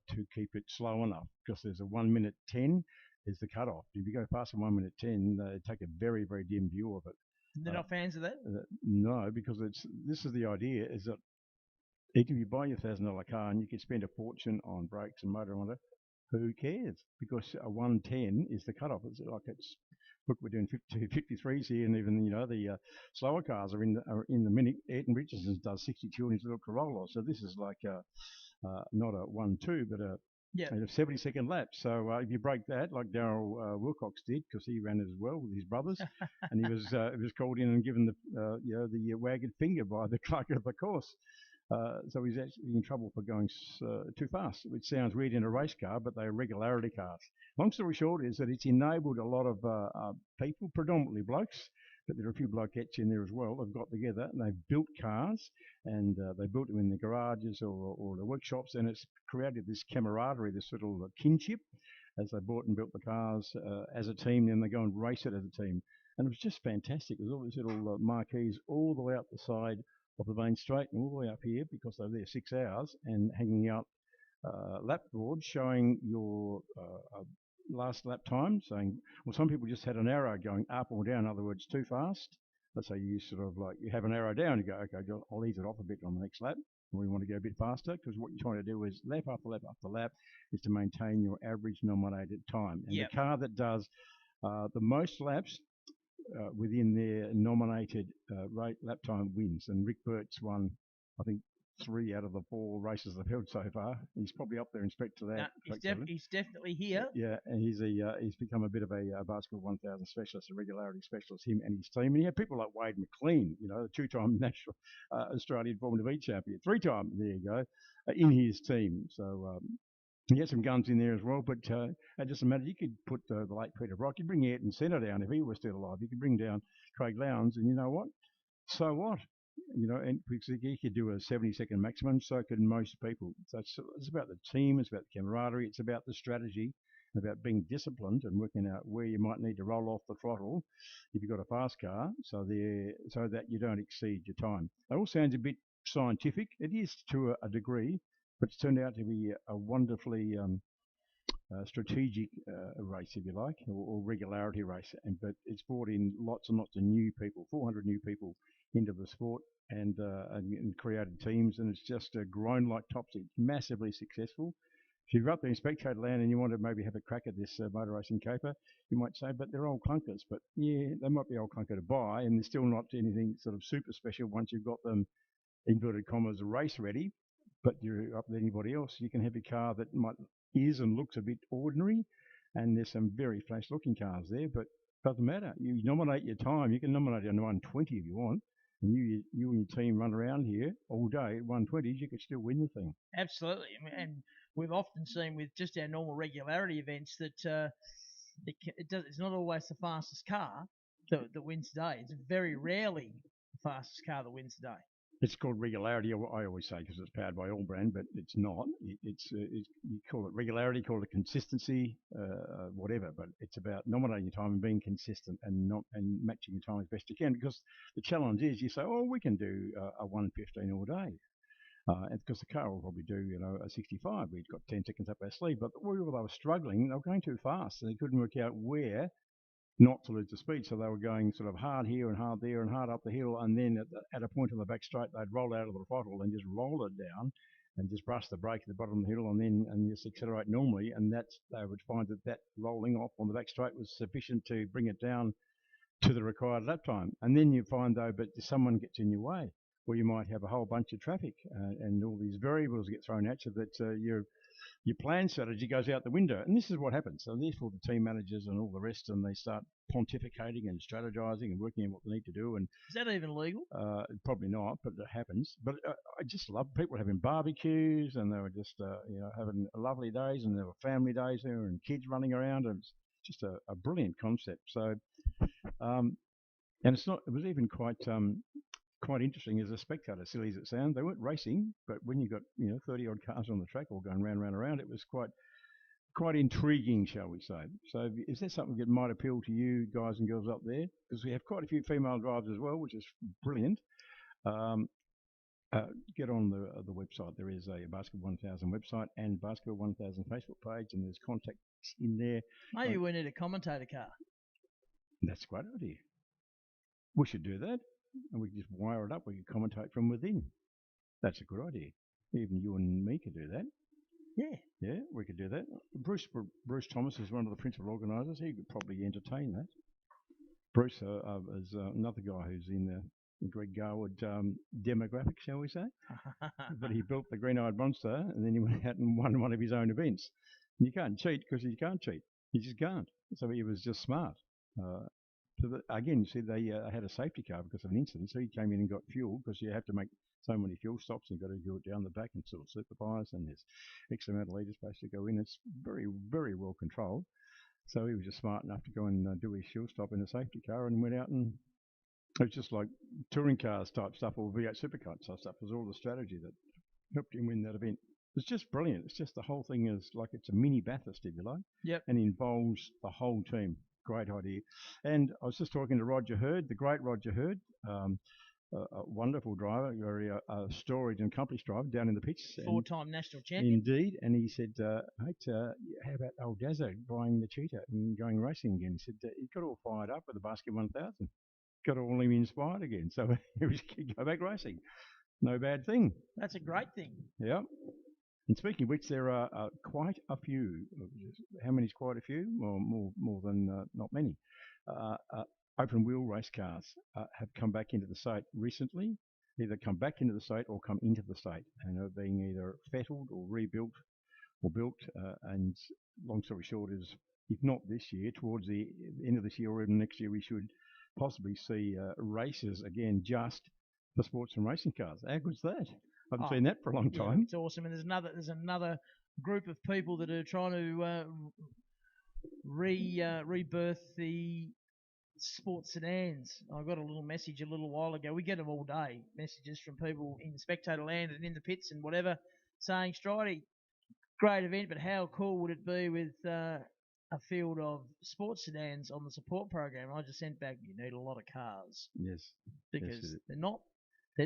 to keep it slow enough because there's a 1 minute 10 is the cutoff. If you go past a 1 minute 10, they take a very, very dim view of it. They're not fans of that? No, because this is the idea, is that even if you buy your $1,000 car and you could spend a fortune on brakes and motor on it, who cares? Because a 110 is the cutoff. Look, we're doing 53s here, and even the slower cars are in the minute. Ayrton Richardson does 62 in his little Corolla, so this is like not a 1-2, but a 70-second lap. So if you break that, like Darryl Wilcox did, because he ran it as well with his brothers, and he was called in and given the wagged finger by the clerk of the course. So he's actually in trouble for going too fast, which sounds weird in a race car, but they're regularity cars. Long story short is that it's enabled a lot of people, predominantly blokes, but there are a few blokettes in there as well, have got together and they've built cars, and they built them in the garages or the workshops, and it's created this camaraderie, this little kinship, as they bought and built the cars as a team, then they go and race it as a team. And it was just fantastic. There's all these little marquees all the way up the side of the main straight and all the way up here, because they were there 6 hours, and hanging out lap boards showing your last lap time, saying, well, some people just had an arrow going up or down, in other words, too fast. Let's say you sort of like, you have an arrow down, you go, okay, I'll ease it off a bit on the next lap, or you want to go a bit faster, because what you're trying to do is lap after lap after lap is to maintain your average nominated time. And the car that does the most laps within their nominated rate lap time wins. And Rick Burt's won, I think, 3 out of the 4 races they've held so far. He's probably up there in respect to that. He's definitely here. Yeah, and he's become a bit of a basketball 1000 specialist, a regularity specialist, him and his team. And he had people like Wade McLean, the 2-time national Australian Formula V champion, 3-time, there you go, in his team. So he had some guns in there as well, but it doesn't matter. You could put the late Peter Brock, you bring Ayrton Senna down if he was still alive. You could bring down Craig Lowndes, and you know what? So what? And because he could do a 70-second maximum, so could most people. So it's about the team, it's about the camaraderie, it's about the strategy, about being disciplined and working out where you might need to roll off the throttle if you've got a fast car, so that you don't exceed your time. It all sounds a bit scientific. It is to a degree, but it's turned out to be a wonderfully strategic race, if you like, or regularity race. But it's brought in lots and lots of new people, 400 new people into the sport, and created teams, and it's just grown like topsy. It's massively successful. If you're up there in spectator land and you want to maybe have a crack at this motor racing caper, you might say, but they're old clunkers. But yeah, they might be old clunker to buy, and they're still not anything sort of super special once you've got them, inverted commas, race ready. But you're up with anybody else, you can have a car that is and looks a bit ordinary, and there's some very flash looking cars there, but doesn't matter. You nominate your time. You can nominate a 120 if you want, and you and your team run around here all day at 120s, you could still win the thing. Absolutely. And we've often seen with just our normal regularity events that it's not always the fastest car that wins today. It's very rarely the fastest car that wins today. It's called regularity, I always say, because it's powered by Allbrand, but it's not. You call it regularity, call it consistency, whatever. But it's about nominating your time and being consistent and matching your time as best you can. Because the challenge is, you say, oh, we can do a 1:15 all day. And because the car will probably do, a 65. We've got 10 seconds up our sleeve. But they were struggling. They were going too fast, and they couldn't work out where not to lose the speed. So they were going sort of hard here and hard there and hard up the hill, and then at a point on the back straight, they'd roll out of the throttle and just roll it down and just brush the brake at the bottom of the hill and just accelerate normally, and they would find that rolling off on the back straight was sufficient to bring it down to the required lap time. And then you find, though, but someone gets in your way, or you might have a whole bunch of traffic and all these variables get thrown at you that your plan strategy goes out the window. And this is what happens. So therefore the team managers and all the rest, and they start pontificating and strategizing and working out what they need to do. And is that even legal? Probably not, but it happens. But I just love people having barbecues, and they were just having lovely days, and there were family days there and kids running around, and it's just a brilliant concept. So and it was even quite interesting as a spectator, silly as it sounds. They weren't racing, but when you got 30 odd cars on the track all going round, it was quite intriguing, shall we say. So is that something that might appeal to you guys and girls up there? Because we have quite a few female drivers as well, which is brilliant. Get on the website. There is a Basketball 1000 website and Basketball 1000 Facebook page, and there's contacts in there. Maybe we need a commentator car. That's a great idea. We should do that, and we can just wire it up. We can commentate from within. That's a good idea. Even you and me could do that. Yeah. Yeah, we could do that. Bruce Thomas is one of the principal organisers. He could probably entertain that. Bruce is another guy who's in the Greg Garwood demographic, shall we say. But he built the Green-Eyed Monster, and then he went out and won one of his own events. And you can't cheat because you can't cheat. You just can't. So he was just smart. Again, you see, they had a safety car because of an incident. So he came in and got fuel because you have to make so many fuel stops. You've got to do it down the back and sort of supervise, and there's X amount of litres supposed to go in. It's very, very well controlled. So he was just smart enough to go and do his fuel stop in a safety car and went out, and it was just like touring cars type stuff or V8 supercar type stuff. It was all the strategy that helped him win that event. It's just brilliant. It's just the whole thing is like it's a mini Bathurst, if you like. Yep. And involves the whole team. Great idea. And I was just talking to Roger Hurd, the great Roger Hurd, a wonderful driver, very storage and accomplished driver down in the pits. Four-time national champion. Indeed. And he said, mate, how about old Dazza buying the Cheetah and going racing again? He said, he got all fired up with the Basket 1000. Got all him inspired again. So he was go back racing. No bad thing. That's a great thing. Yeah. And speaking of which, there are quite a few. How many is quite a few? Well, more than not many. Open wheel race cars have come back into the state recently. Either come back into the state or come into the state and are being either fettled or rebuilt or built. And long story short is, if not this year, towards the end of this year or even next year, we should possibly see races again just for sports and racing cars. How good's that? I haven't seen that for a long time. It's awesome. And there's another group of people that are trying to rebirth the sports sedans. I got a little message a little while ago. We get them all day, messages from people in spectator land and in the pits and whatever, saying, Stridey, great event, but how cool would it be with a field of sports sedans on the support program? I just sent back, you need a lot of cars. Yes. Because they're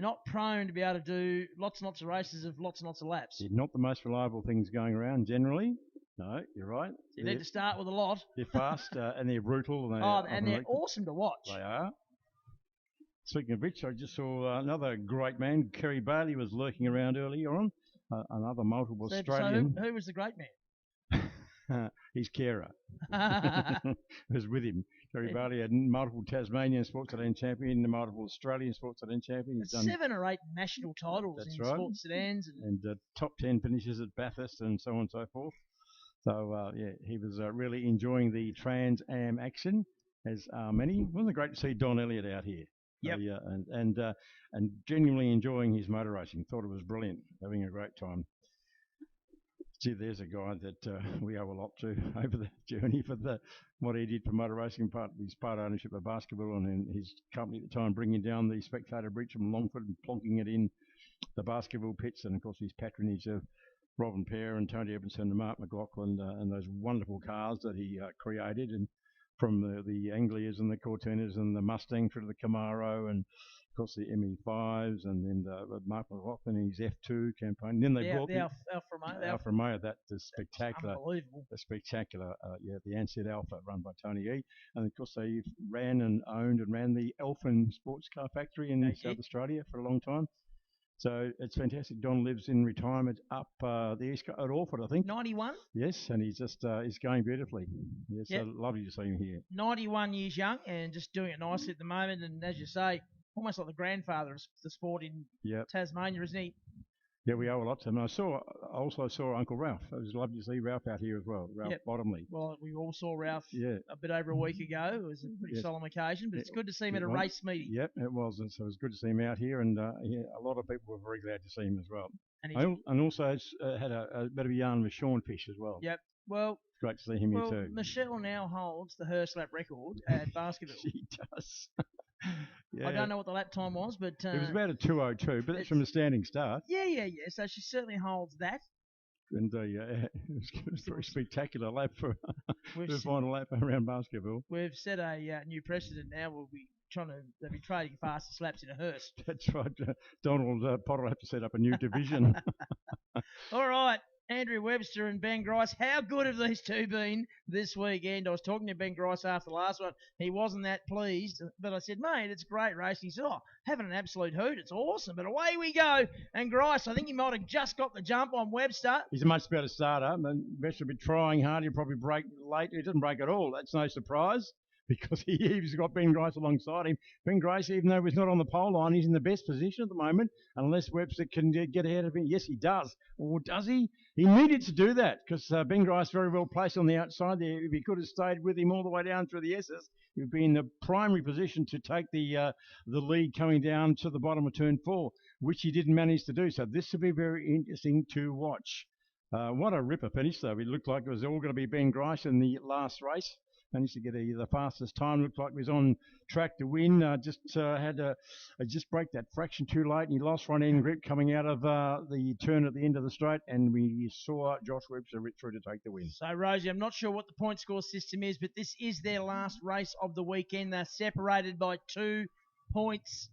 not prone to be able to do lots and lots of races of lots and lots of laps. They're not the most reliable things going around generally. No, you're right. You need to start with a lot. They're fast and they're brutal. And they're awesome to watch. They are. Speaking of which, I just saw another great man. Kerry Bailey was lurking around earlier on. Another multiple Australian. So who was the great man? His carer. Was with him. Kerry Bailey had multiple Tasmanian sports sedan champion, multiple Australian sports sedan champion. He's done 7 or 8 national titles in sports sedans. And top 10 finishes at Bathurst and so on and so forth. So, he was really enjoying the Trans Am action, as many. Wasn't it great to see Don Elliott out here? Yep. And genuinely enjoying his motor racing. Thought it was brilliant, having a great time. Gee, there's a guy that we owe a lot to over the journey for what he did for motor racing, his part ownership of basketball and his company at the time, bringing down the spectator bridge from Longford and plonking it in the basketball pits, and of course his patronage of Robin Pear and Tony Evanson and Mark McLaughlin and those wonderful cars that he created, and from the Anglias and the Cortinas and the Mustang through to the Camaro and of course the ME5s and then Mark McLaughlin and his F2 campaign. And then they brought the Alfa Romeo, that is spectacular. Unbelievable. The spectacular, the Ansett Alpha run by Tony E. And of course they ran and owned and ran the Elfin Sports Car Factory in South Australia for a long time. So it's fantastic. Don lives in retirement up the east coast at Orford, I think. 91? Yes, and he's just he's going beautifully. Yes, Yep. so lovely to see him here. 91 years young and just doing it nicely at the moment. And as you say, almost like the grandfather of the sport in Tasmania, isn't he? Yeah, we owe a lot to him. I also saw Uncle Ralph. It was lovely to see Ralph out here as well, Ralph Bottomley. Well, we all saw Ralph a bit over a week ago. It was a pretty solemn occasion, but it's good to see him at a race meeting. Yep, it was. And so it was good to see him out here, and a lot of people were very glad to see him as well. And also had a bit of a yarn with Sean Fish as well. Yep. Well, it's great to see him here too. Michelle now holds the Hurst lap record at Baskerville. She does. I don't know what the lap time was, but it was about a 2:02, but that's from the standing start. Yeah. So she certainly holds that. And it was a very spectacular lap for the final lap around Baskerville. We've set a new precedent now. We'll be they'd be trading fastest laps in a hearse. That's right. Donald Potter will have to set up a new division. All right, Andrew Webster and Ben Grice. How good have these two been this weekend? I was talking to Ben Grice after the last one. He wasn't that pleased, but I said, mate, it's great racing. He said, having an absolute hoot. It's awesome. But away we go. And Grice, I think he might have just got the jump on Webster. He's a much better starter. And Webster will be trying hard. He'll probably break late. He doesn't break at all. That's no surprise, because he's got Ben Grice alongside him. Ben Grice, even though he's not on the pole line, he's in the best position at the moment, unless Webster can get ahead of him. Yes, he does. Or does he? He needed to do that, because Ben Grice very well placed on the outside there. If he could have stayed with him all the way down through the S's, he would be in the primary position to take the lead coming down to the bottom of turn 4, which he didn't manage to do. So this will be very interesting to watch. What a ripper finish, though. It looked like it was all going to be Ben Grice in the last race. Managed to get the fastest time. Looked like he was on track to win. Just had to just break that fraction too late, and he lost front end grip coming out of the turn at the end of the straight, and we saw Josh Webster rip through to take the win. So, Rosie, I'm not sure what the point score system is, but this is their last race of the weekend. They're separated by 2 points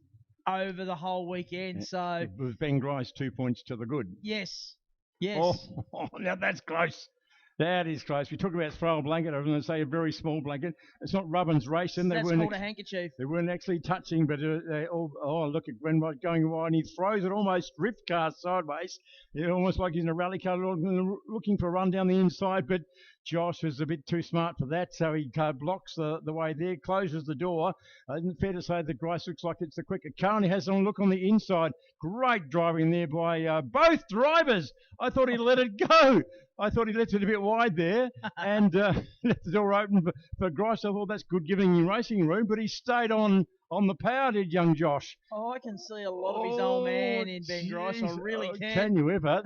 over the whole weekend. So It was Ben Grice 2 points to the good. Yes. Yes. Oh, now that's close. That is close. We talk about throw a blanket. I was going to say a very small blanket. It's not Rubbin's racing. That's called a handkerchief. They weren't actually touching, but they all, look at Gwen going wide, and he throws it almost drift car sideways. Almost like he's in a rally car looking for a run down the inside, but Josh was a bit too smart for that, so he blocks the way there, closes the door. Isn't fair to say that Grice looks like it's the quicker car, and he has a look on the inside. Great driving there by both drivers. I thought he let it go. I thought he left it a bit wide there and left the door open for Grice. I thought that's good giving him racing room, but he stayed on the power, did young Josh. Oh, I can see a lot of his old man in Ben Grice. I really can. Can you ever?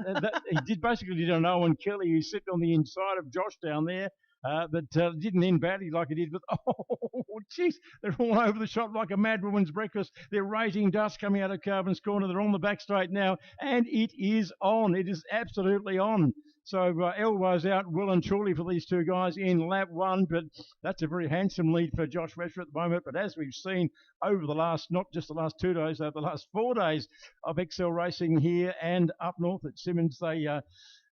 He did basically did an Owen Kelly who slipped on the inside of Josh down there. But didn't end badly like it did. But, jeez, they're all over the shop like a mad woman's breakfast. They're raising dust coming out of Carbon's corner. They're on the back straight now, and it is on. It is absolutely on. So elbows out well and truly for these two guys in lap 1, but that's a very handsome lead for Josh Webster at the moment. But as we've seen over the last, not just the last 2 days, over the last 4 days of Excel racing here and up north at Simmons,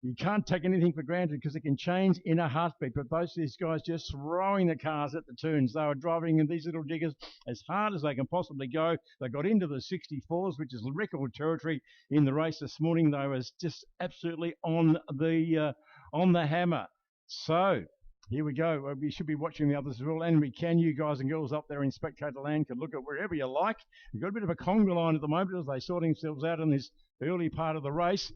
you can't take anything for granted because it can change in a heartbeat. But both these guys just throwing the cars at the turns. They were driving in these little diggers as hard as they can possibly go. They got into the 64s, which is record territory in the race this morning. They was just absolutely on the hammer. So here we go. We should be watching the others as well, and we can. You guys and girls up there in spectator land can look at wherever you like. You've got a bit of a conga line at the moment as they sort themselves out in this early part of the race.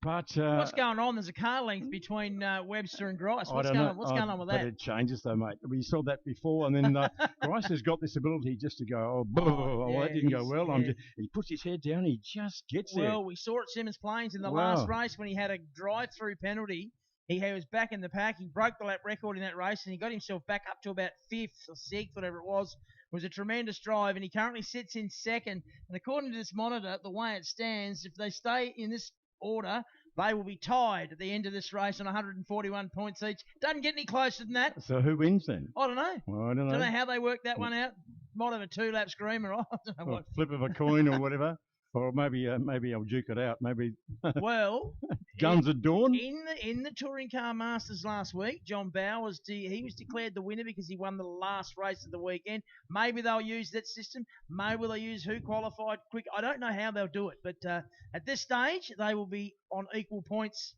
But what's going on? There's a car length between Webster and Grice. What's going on with that? But it changes though, mate. We saw that before, and then Grice has got this ability just to go, that didn't go well. Yeah. He puts his head down, he just gets there. Well, we saw at Simmons Plains in the last race when he had a drive-through penalty. He was back in the pack. He broke the lap record in that race, and he got himself back up to about 5th or 6th, whatever it was. It was a tremendous drive, and he currently sits in 2nd. And according to this monitor, the way it stands, if they stay in this order, they will be tied at the end of this race on 141 points each. Doesn't get any closer than that. So who wins then? I don't know. Well, I don't know. Don't know how they work that one out. Might have a 2-lap screamer. I don't know what. Flip of a coin or whatever. Or maybe I'll duke it out. Maybe. Well, guns at dawn. In the Touring Car Masters last week, John Bowe was declared the winner because he won the last race of the weekend. Maybe they'll use that system. Maybe they'll use who qualified quick. I don't know how they'll do it, but at this stage they will be on equal points.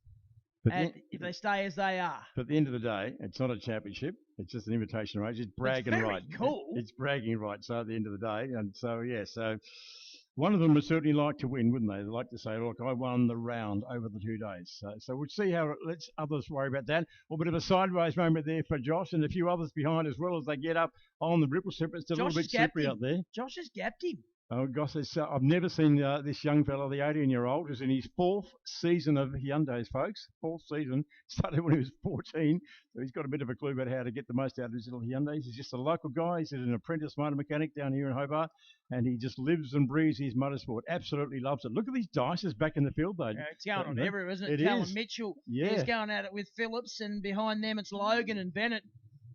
If they stay as they are. But at the end of the day, it's not a championship. It's just an invitation race. It's bragging right. Cool. It's bragging right. So at the end of the day, and so so. One of them would certainly like to win, wouldn't they? They'd like to say, look, I won the round over the 2 days. So we'll see how it lets others worry about that. A bit of a sideways moment there for Josh and a few others behind as well as they get up on the ripple strip. It's a little bit slippery up there. Josh has gapped him. Oh, gosh, I've never seen this young fella, the 18-year-old, who's in his 4th season of Hyundais, folks. 4th season. Started when he was 14. So he's got a bit of a clue about how to get the most out of his little Hyundais. He's just a local guy. He's an apprentice motor mechanic down here in Hobart. And he just lives and breathes his motorsport. Absolutely loves it. Look at these dices back in the field, though. Yeah, it's going on everywhere, isn't it? It Callum is. Mitchell Yeah. is going at it with Phillips, and behind them it's Logan and Bennett.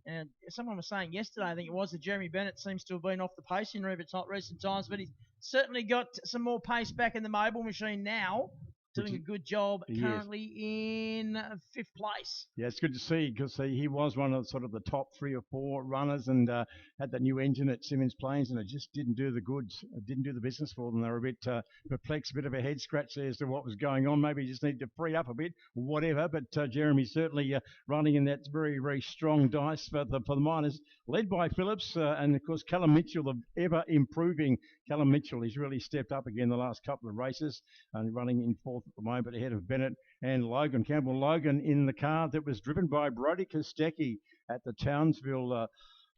And someone was saying yesterday, I think it was, that Jeremy Bennett seems to have been off the pace in recent times, but he's certainly got some more pace back in the mobile machine now. Doing a good job currently in 5th place. Yeah, it's good to see because he was one of sort of the top 3 or 4 runners and had that new engine at Simmons Plains, and it just didn't do the goods, didn't do the business for them. They were a bit perplexed, a bit of a head scratch there as to what was going on. Maybe he just needed to free up a bit, or whatever. But Jeremy's certainly running in that very, very strong dice for the miners, led by Phillips and of course Callum Mitchell, the ever improving Callum Mitchell. He's really stepped up again the last couple of races and running in 4th at the moment, ahead of Bennett and Logan. Campbell Logan in the car that was driven by Brody Kostecki at the Townsville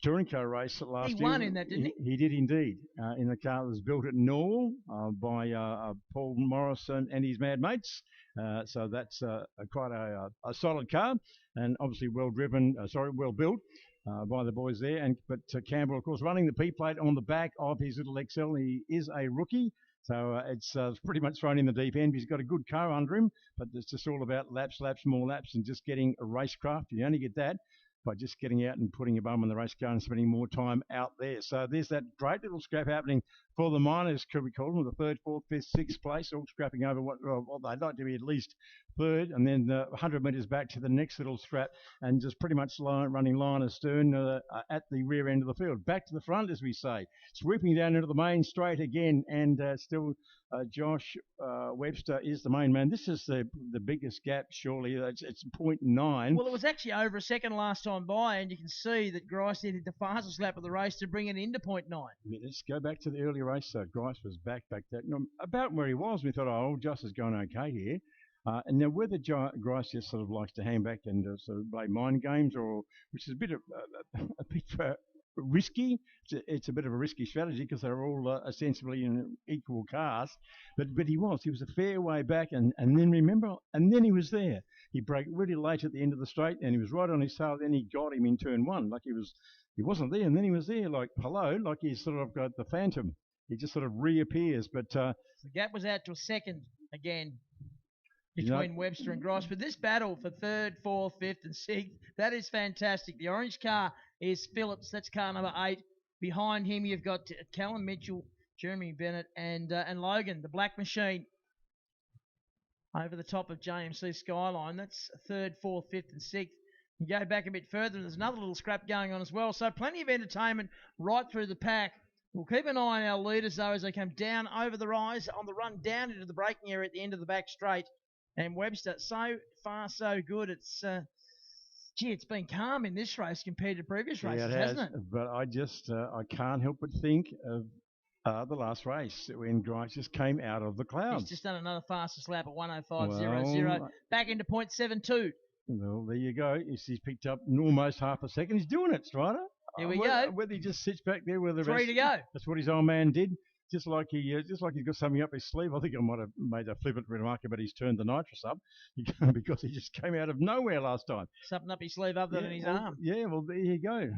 touring car race last year. He won in that, didn't he? He did indeed, in the car that was built at Norwell by Paul Morrison and his mad mates. So that's quite a solid car, and obviously well built by the boys there. But Campbell, of course, running the P plate on the back of his little Excel. He is a rookie. So it's pretty much thrown in the deep end. He's got a good car under him, but it's just all about laps, more laps, and just getting a racecraft. You only get that by just getting out and putting your bum in the race car and spending more time out there. So there's that great little scrap happening for the miners, could we call them, the 3rd, 4th, 5th, 6th place, all scrapping over what they'd like to be at least 3rd, and then 100 metres back to the next little scrap, and just pretty much running line astern at the rear end of the field. Back to the front, as we say, sweeping down into the main straight again, and still Josh Webster is the main man. This is the biggest gap, surely. It's 0.9. Well, it was actually over a second last time by, and you can see that Grice did the fastest lap of the race to bring it into 0.9. Yeah, let's go back to the early race. So Grice was back that, about where he was. We thought, oh, Josh is going okay here. And now whether Grice just sort of likes to hang back and sort of play mind games, or which is a bit risky. It's a bit of a risky strategy because they're all ostensibly in equal cars. But he was a fair way back, and then he was there. He braked really late at the end of the straight, and he was right on his tail. Then he got him in turn 1, like he wasn't there, and then he was there, like hello, like he's sort of got the phantom. He just sort of reappears. But the gap was out to a second again between Webster and Grice. But this battle for 3rd, 4th, 5th, and 6th, that is fantastic. The orange car is Phillips. That's car number 8. Behind him, you've got Callum Mitchell, Jeremy Bennett, and Logan, the black machine, over the top of JMC Skyline. That's 3rd, 4th, 5th, and 6th. You go back a bit further, and there's another little scrap going on as well. So plenty of entertainment right through the pack. We'll keep an eye on our leaders, though, as they come down over the rise on the run down into the braking area at the end of the back straight. And Webster, so far so good. It's it's been calm in this race compared to previous races, hasn't it? But I just I can't help but think of the last race when Grice just came out of the clouds. He's just done another fastest lap at 1:05.00, back into 0.72. Well, there you go. He's picked up almost half a second. He's doing it, Strider. Here we go. Whether he just sits back there with the 3 to go. That's what his old man did. Just like he's got something up his sleeve. I think I might have made a flippant remark about he's turned the nitrous up because he just came out of nowhere last time. Something up his sleeve other than his arm. Yeah, well, there you go.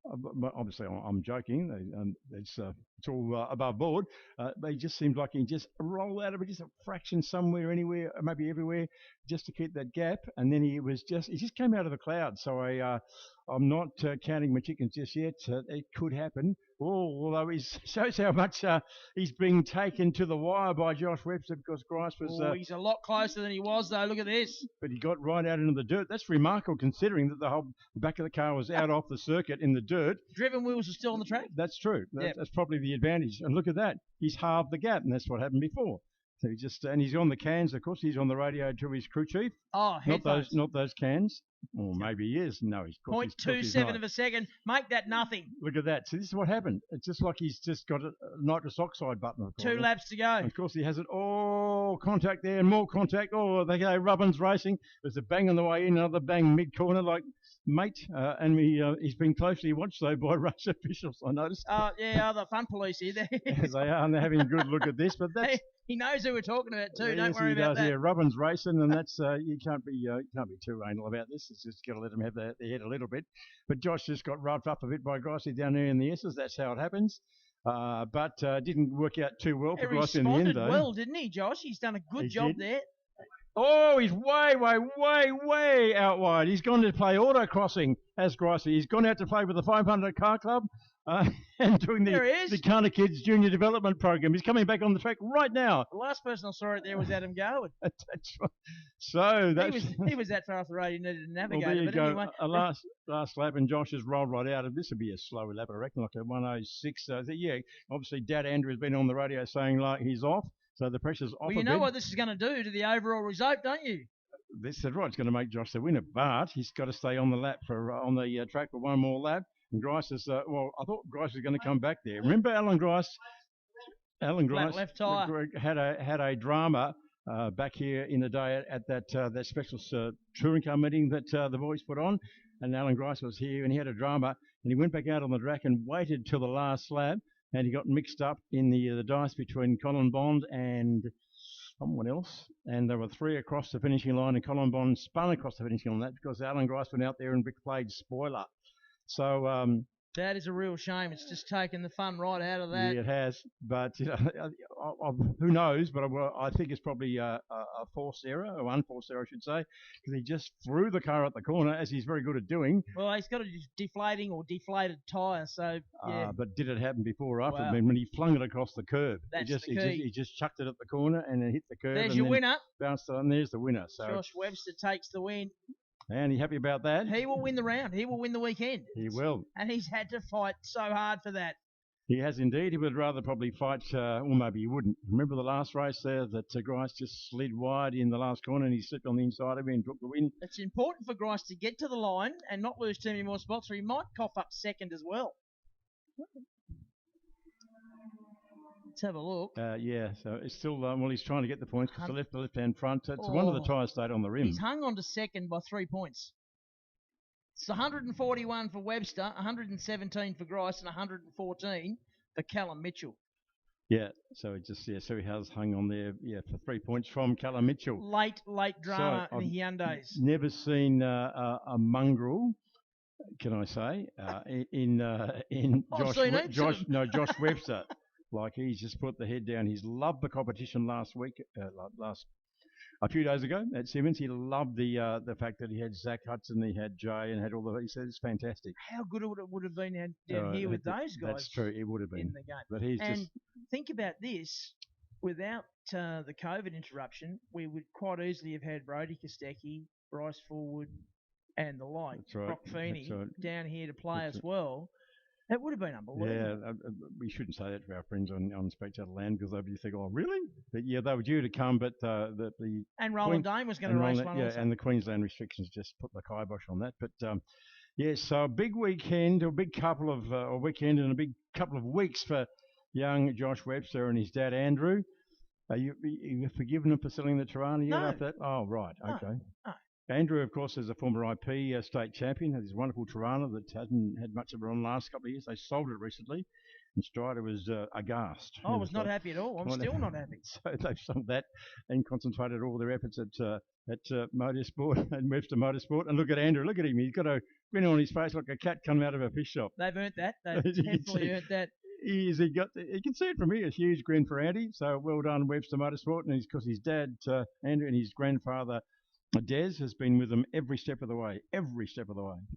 But obviously, I'm joking. It's all above board. But he just seemed like he just rolled out of it just a fraction somewhere, anywhere, maybe everywhere, just to keep that gap. And then he just came out of the cloud. So I'm not counting my chickens just yet. It could happen. Although he shows how much he's being taken to the wire by Josh Webster, because Grice was... he's a lot closer than he was, though. Look at this. But he got right out into the dirt. That's remarkable, considering that the whole back of the car was out off the circuit in the dirt. Driven wheels are still on the track. That's true. That's probably the advantage. And look at that. He's halved the gap, and that's what happened before. So he's on the cans, of course. He's on the radio to his crew chief. Oh, headphones. Not those cans. Or maybe he is. No, he's 0.27 of a second. Make that nothing. Look at that. So this is what happened. It's just like he's just got a nitrous oxide button. Of course. 2 laps to go. And of course, he has it. Contact there and more contact. They go. Rubbin's racing. There's a bang on the way in, another bang mid-corner, like mate. And he's been closely watched, though, by race officials, I noticed. The fun police here. They are, and they're having a good look at this. But that's... He knows who we're talking about too. Don't worry about that. Yeah, Rubbin's racing, and that's you can't be too anal about this. It's just got to let them have their head a little bit. But Josh just got rubbed up a bit by Gricey down there in the S's. That's how it happens. But didn't work out too well for Gricey in the end, though. He responded well, didn't he, Josh? He's done a good job there. Oh, he's way out wide. He's gone to play autocrossing, as Gricey. He's gone out to play with the 500 Car Club and doing the Carter Kids Junior Development Program. He's coming back on the track right now. The last person I saw it there was Adam Garwood. That's right. So he was that far off the road he needed a navigator. Well, there you but go. Anyway, Last lap, and Josh has rolled right out. And this would be a slower lap, I reckon, like a 1:06. So yeah, obviously Dad Andrew has been on the radio saying like he's off, so the pressure's off. well, you know what this is going to do to the overall result, don't you? They said right, it's going to make Josh the winner, but he's got to stay on the lap on the track for one more lap. And Grice is well, I thought Grice was going to come back there. Remember Alan Grice? Left tyre. had a drama back here in the day at that special touring car meeting that the boys put on, and Alan Grice was here and he had a drama, and he went back out on the track and waited till the last lap, and he got mixed up in the dice between Colin Bond and someone else, and there were three across the finishing line, and Colin Bond spun across the finishing line because Alan Grice went out there and played spoiler. So that is a real shame. It's just taken the fun right out of that. Yeah, it has. But you know, who knows? But I think it's probably a forced error, or unforced error, I should say, because he just threw the car at the corner, as he's very good at doing. Well, he's got a deflating or deflated tyre, so yeah. But did it happen before or after? Wow. I mean, when he flung it across the curb, That's he the key. just chucked it at the corner and then hit the curb. There's and your then winner. Bounced on. There's the winner. So Josh Webster takes the win. And you happy about that? He will win the round. He will win the weekend. He will. And he's had to fight so hard for that. He has indeed. He would rather probably fight, or maybe he wouldn't. Remember the last race there that Grice just slid wide in the last corner and he slipped on the inside of him and took the win? It's important for Grice to get to the line and not lose too many more spots, or he might cough up second as well. Let's have a look. Yeah, so it's still, well, he's trying to get the points because the left-hand front. It's one of the tyres stayed on the rim. He's hung on to second by 3 points. It's 141 for Webster, 117 for Grice, and 114 for Callum Mitchell. Yeah, so it just, so he has hung on there, for 3 points from Callum Mitchell. Late drama in the Hyundais. Never seen a mongrel, can I say, in Josh Webster. Like, he's just put the head down. He's loved the competition last week, a few days ago at Simmons. He loved the fact that he had Zach Hudson, he had Jay, and had all the. He said it's fantastic. How good it would have been down here with those guys. That's true. It would have been in the game. But he's and just think about this: without the COVID interruption, we would quite easily have had Brody Kostecki, Bryce Forward, and the like, Brock Feeney down here to play as well. It would have been unbelievable. Yeah, we shouldn't say that to our friends on Spectator Land because they'd be thinking, oh, really? But yeah, they were due to come, but the and Roland Dane was going to race one also. And the Queensland restrictions just put the kibosh on that. But so a big weekend, a big couple of a weekend and a big couple of weeks for young Josh Webster and his dad Andrew. Are you forgiven him for selling the Tirana yet after that? Oh, right, okay. No. Andrew, of course, is a former IP state champion, has his wonderful Tirana that hasn't had much of it on the last couple of years. They sold it recently, and Strider was aghast. I was not happy at all. I'm still not happy. So they've sold that and concentrated all their efforts at Motorsport and Webster Motorsport. And look at Andrew, look at him. He's got a grin on his face like a cat coming out of a fish shop. They've earned that. They've definitely earned that. He can see it from here, a huge grin for Andy. So well done, Webster Motorsport. And because his dad, Andrew, and his grandfather, Des, has been with them every step of the way, for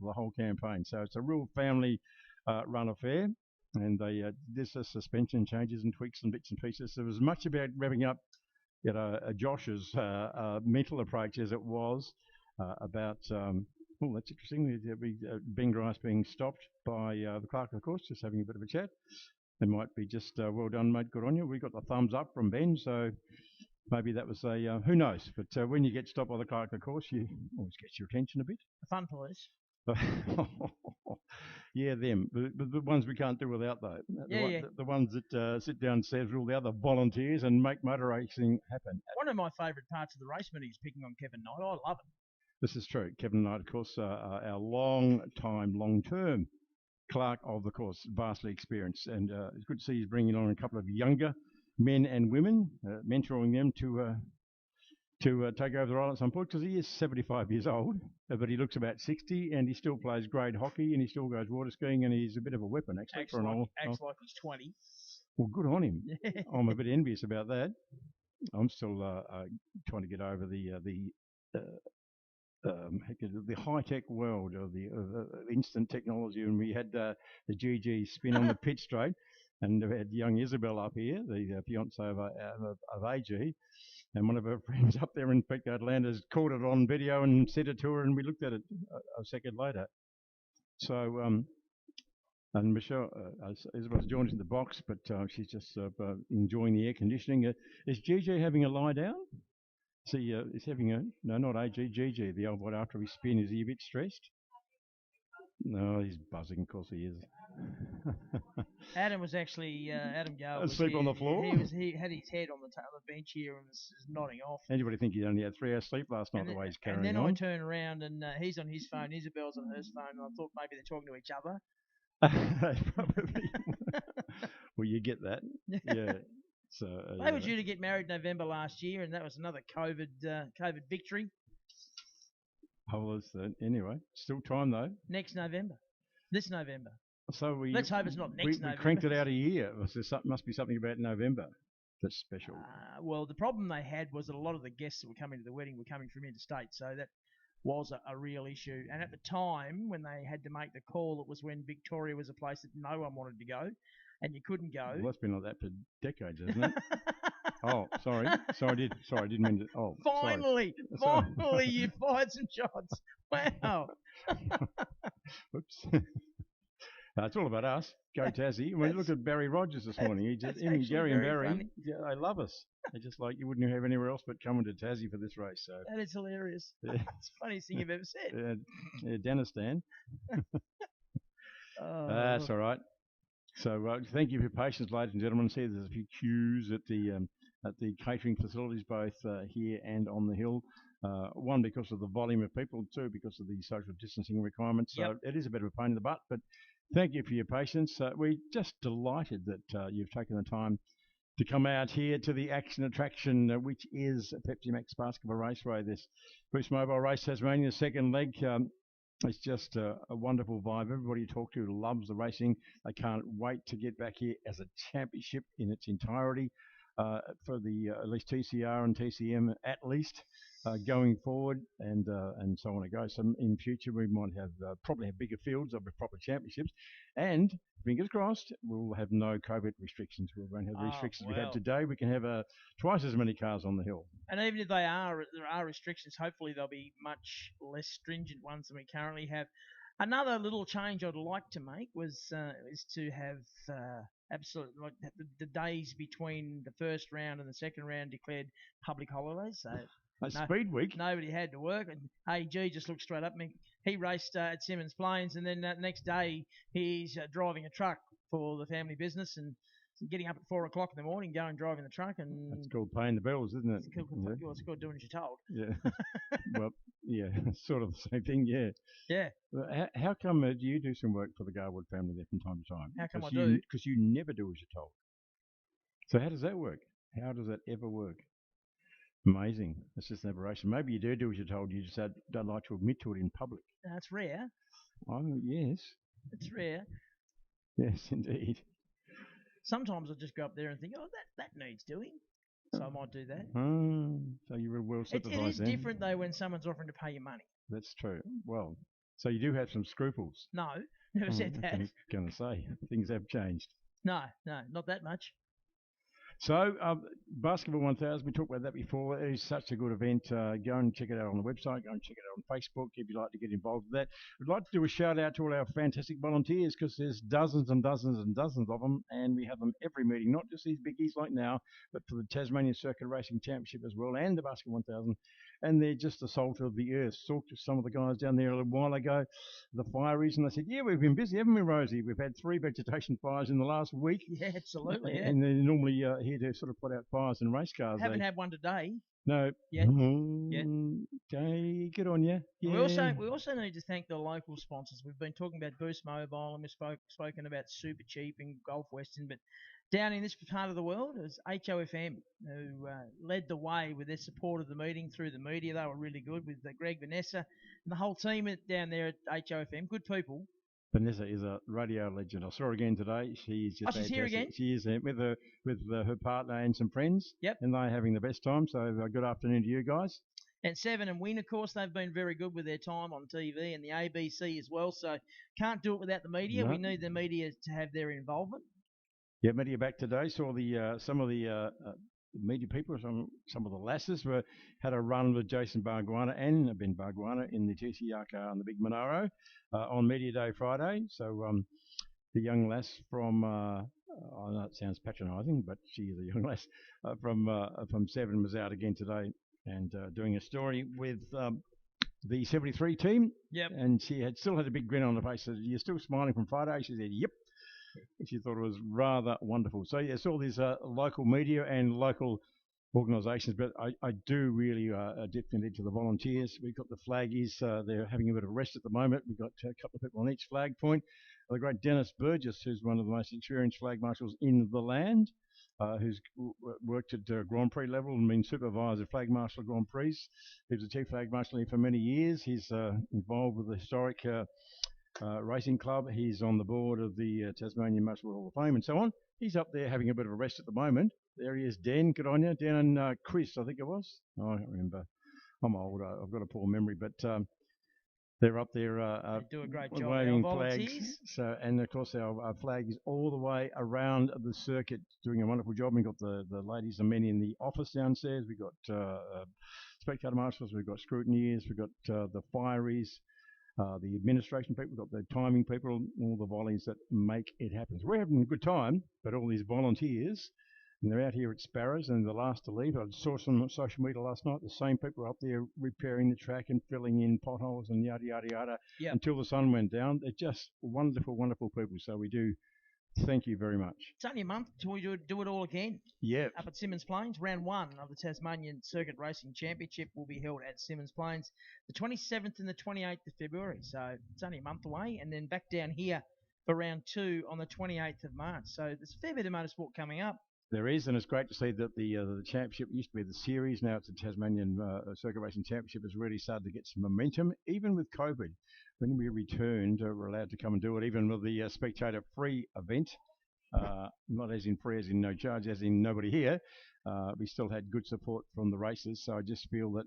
the whole campaign. So it's a real family run affair. And they this suspension changes and tweaks and bits and pieces. So it was much about revving up Josh's mental approach as it was about, that's interesting. Ben Grice being stopped by the clerk, of course, just having a bit of a chat. It might be just, well done, mate, good on you. We got the thumbs up from Ben, so maybe that was a, who knows. But when you get stopped by the clerk, of course, you always gets your attention a bit. The fun police. Yeah, them. The ones we can't do without, though. The ones that sit downstairs with all the other volunteers and make motor racing happen. One of my favourite parts of the race meeting is picking on Kevin Knight. I love it. This is true. Kevin Knight, of course, our long-term clerk of the course, vastly experienced. And it's good to see he's bringing on a couple of younger men and women, mentoring them to take over the role at some point, because he is 75 years old, but he looks about 60, and he still plays grade hockey, and he still goes water skiing, and he's a bit of a weapon, actually. Acts like he's 20. Well, good on him. I'm a bit envious about that. I'm still trying to get over the high-tech world of the instant technology, and we had the GG spin on the pit straight, and we had young Isabel up here, the fiance of AG, and one of her friends up there in Pecco Atlanta's caught it on video and sent it to her, and we looked at it a second later. So, and Michelle, Isabel's joined us in the box, but she's just enjoying the air conditioning. Is GG having a lie down? See, he's having a, no, not AG, GG, the old one after his spin. Is he a bit stressed? No, he's buzzing, of course he is. Adam was actually, Adam Gale was asleep here. on the floor? He had his head on the bench here and was nodding off. Anybody think he only had 3 hours sleep last night, the way he's carrying And then on? I turn around and he's on his phone, Isabel's on her phone, and I thought maybe they're talking to each other. Probably. Well, you get that. Yeah. So They were due to get married November last year, and that was another COVID victory. well, anyway, still time though. Next November, this November. So Let's hope it's not next we November. cranked it out a year. Must be something about November that's special. Well, the problem they had was that a lot of the guests that were coming to the wedding were coming from interstate, so that was a real issue. And at the time, when they had to make the call, it was when Victoria was a place that no one wanted to go, and you couldn't go. Well, that's been like that for decades, hasn't it? Oh, sorry, I didn't mean to. Oh, finally, sorry. finally, you fired some shots. Wow. Oops. It's all about us. Go Tassie. When you look at Barry Rogers this morning, he just him and Gary and Barry, they love us. They're just like you wouldn't have anywhere else but coming to Tassie for this race. So that is hilarious. Yeah. It's the funniest thing you've ever said. Yeah, Danistan. Oh, That's all right. So thank you for your patience, ladies and gentlemen. See, there's a few queues at the catering facilities, both here and on the hill. One, because of the volume of people. Two, because of the social distancing requirements. So it is a bit of a pain in the butt, but thank you for your patience. We're just delighted that you've taken the time to come out here to the action attraction, which is Pepsi Max Basketball Raceway. This Boost Mobile Race Tasmania second leg. It's just a wonderful vibe. Everybody you talk to loves the racing. They can't wait to get back here as a championship in its entirety for the at least TCR and TCM at least going forward, and so on it goes. So in future we might have probably have bigger fields of proper championships, and fingers crossed we'll have no COVID restrictions. We won't have the restrictions we had today. We can have twice as many cars on the hill. And even if there are restrictions, hopefully they'll be much less stringent ones than we currently have. Another little change I'd like to make is to have absolutely like the days between the first round and the second round declared public holidays. So Speed week. Nobody had to work, and AG just looked straight up at me. He raced at Simmons Plains, and then that next day he's driving a truck for the family business and getting up at 4 o'clock in the morning, going driving the truck, and It's called paying the bills, isn't it? it's called doing as you're told. Yeah. Well, yeah, sort of the same thing. Yeah. Yeah. How come do you do some work for the Garwood family there from time to time? How come I do? Because you never do as you're told. So how does that work? How does that ever work? Amazing. It's just an aberration. Maybe you do as you're told. You just don't like to admit to it in public. That's rare. Oh, yes. It's rare. Yes, indeed. Sometimes I just go up there and think, oh, that needs doing. So I might do that. So you're well supervised. It is different, though, when someone's offering to pay you money. That's true. Well, so you do have some scruples. No, never said that. I was going to say, things have changed. No, not that much. So, Basketball 1000, we talked about that before. It is such a good event. Go and check it out on the website. Go and check it out on Facebook if you'd like to get involved with that. We'd like to do a shout out to all our fantastic volunteers because there's dozens and dozens and dozens of them, and we have them every meeting, not just these biggies like now, but for the Tasmanian Circuit Racing Championship as well, and the Basketball 1000. And they're just the salt of the earth. Talked to some of the guys down there a little while ago, the fireys, and they said, yeah, we've been busy, haven't we, Rosie? We've had 3 vegetation fires in the last week. Yeah, absolutely, yeah. And they're normally here to sort of put out fires in race cars. Haven't had one today. No. Yet. Okay, good on you. Yeah. We also need to thank the local sponsors. We've been talking about Boost Mobile, and we've spoken about Super Cheap and Golf Western, but down in this part of the world is HOFM, who led the way with their support of the meeting through the media. They were really good with Greg, Vanessa, and the whole team down there at HOFM. Good people. Vanessa is a radio legend. I saw her again today. She is just Oh, she's here fantastic. again? She is with her partner and some friends. Yep. And they're having the best time. So good afternoon to you guys. And Seven and Win, of course, they've been very good with their time on TV and the ABC as well. So can't do it without the media. No. We need the media to have their involvement. Yeah, media back today. Saw the some of the media people, some of the lasses had a run with Jason Barguana and Ben Barguana in the TCR car on the big Monaro on Media Day Friday. So the young lass from I know it sounds patronising, but she is a young lass from Seven was out again today and doing a story with the 73 team. Yep. And she still had a big grin on her face. Said, "You're still smiling from Friday?" She said, "Yep." She thought it was rather wonderful. So yes, all these local media and local organisations, but I do really dip into the volunteers. We've got the flaggies. They're having a bit of rest at the moment. We've got a couple of people on each flag point. The great Dennis Burgess, who's one of the most experienced flag marshals in the land, who's worked at Grand Prix level and been supervisor of flag marshal Grand Prix. He was the chief flag marshal here for many years. He's involved with the historic racing club. He's on the board of the Tasmanian Motorsport Hall of Fame and so on. He's up there having a bit of a rest at the moment. There he is, Dan. Good on you. Dan and Chris, I think it was. Oh, I don't remember. I'm old. I've got a poor memory, but they're up there They do a great job, waving our flags. volunteers. So, and of course our flag is all the way around the circuit, doing a wonderful job. We've got the ladies and men in the office downstairs. We've got spectator marshals. We've got scrutineers. We've got the fireys. The administration people, we've got the timing people, all the volleys that make it happen. So we're having a good time, but all these volunteers, and they're out here at Sparrows and the last to leave. I saw some on social media last night. The same people are up there repairing the track and filling in potholes and yada, yada, yada, Yep. until the sun went down. They're just wonderful, wonderful people. So we do thank you very much. It's only a month till we do it all again. Yeah. Up at Symmons Plains, round 1 of the Tasmanian Circuit Racing Championship will be held at Symmons Plains the 27th and the 28th of February. So it's only a month away, and then back down here for round 2 on the 28th of March. So there's a fair bit of motorsport coming up. There is, and it's great to see that the championship used to be the series. Now it's the Tasmanian Circuit Racing Championship has really started to get some momentum, even with COVID. When we returned, we're allowed to come and do it, even with the spectator-free event. Not as in free as in no charge, as in nobody here. We still had good support from the races, so I just feel that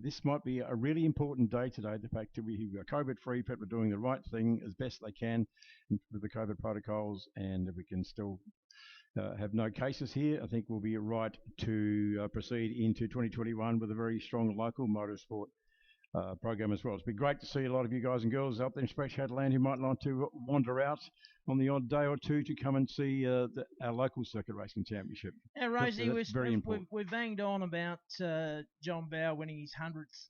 this might be a really important day today. The fact that we are COVID-free, people are doing the right thing as best they can with the COVID protocols, and if we can still have no cases here, I think we'll be right to proceed into 2021 with a very strong local motorsport program as well. It's been great to see a lot of you guys and girls up there in Spectator Land who might like to wander out on the odd day or two to come and see our local Circuit Racing Championship. Now, Rosie, That's very important. we've banged on about John Bower winning his 100th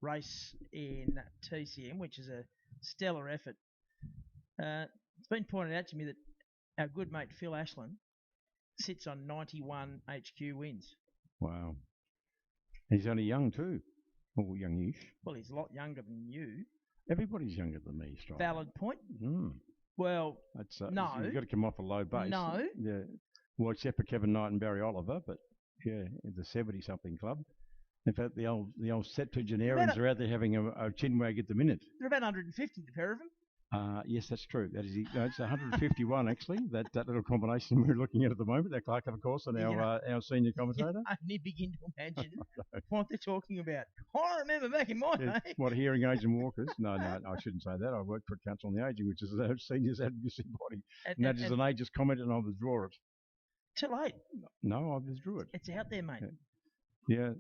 race in TCM, which is a stellar effort. It's been pointed out to me that our good mate Phil Ashland sits on 91 HQ wins. Wow. He's only young too. Or youngish. Well, he's a lot younger than you. Everybody's younger than me, Strider. Valid point. Mm. Well, That's, no. You've got to come off a low base. No. Yeah. Well, except for Kevin Knight and Barry Oliver, but yeah, the 70-something club. In fact, the old septuagenarians are out there having a chin wag at the minute. They're about 150, the pair of them. Yes, that's true. That is, it's 151 actually. That little combination we're looking at the moment. That Clark, of course, and our senior commentator. I only begin to imagine what they're talking about. I remember back in my day. What, hearing aids and walkers? No, I shouldn't say that. I work for Council on the Aging, which is a seniors advocacy body, and that is an ageist comment, and I withdraw it. Too late. No, I withdrew it. It's out there, mate. Yeah.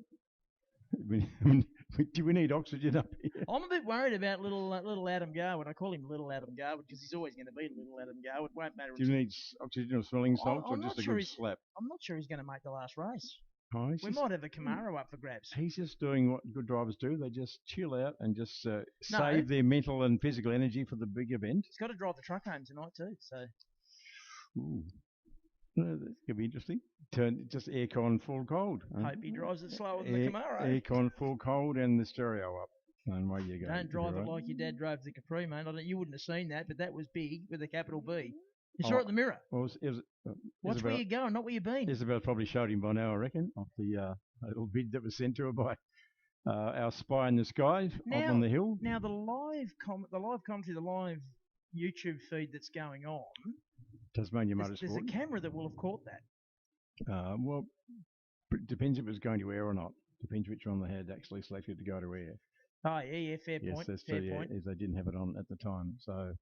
Do we need oxygen up here? I'm a bit worried about little Adam Garwood. I call him Little Adam Garwood because he's always going to be Little Adam Garwood. Won't matter. Do you need oxygen or smelling salts or just a good slap? I'm not sure he's going to make the last race. Oh, we might have a Camaro up for grabs. He's just doing what good drivers do. They just chill out and just save their mental and physical energy for the big event. He's got to drive the truck home tonight too. So. Ooh. That could be interesting. Just aircon full cold. Hope he drives it slower than the Camaro. Aircon full cold and the stereo up. And away you go. Don't drive it like your dad drove the Capri, mate. You wouldn't have seen that, but that was big with a capital B. You saw it in the mirror. Well, watch where you're going, not where you've been. Isabel probably showed him by now, I reckon, off the little bid that was sent to her by our spy in the sky up on the hill. Now the live commentary, the live YouTube feed that's going on, Tasmania there's a Motorsport. camera that will have caught that. Well, it depends if it was going to air or not. Depends which one they had actually selected to go to air. Oh, yeah, fair Yes, point. that's Fair true. point. Yeah, they didn't have it on at the time. So,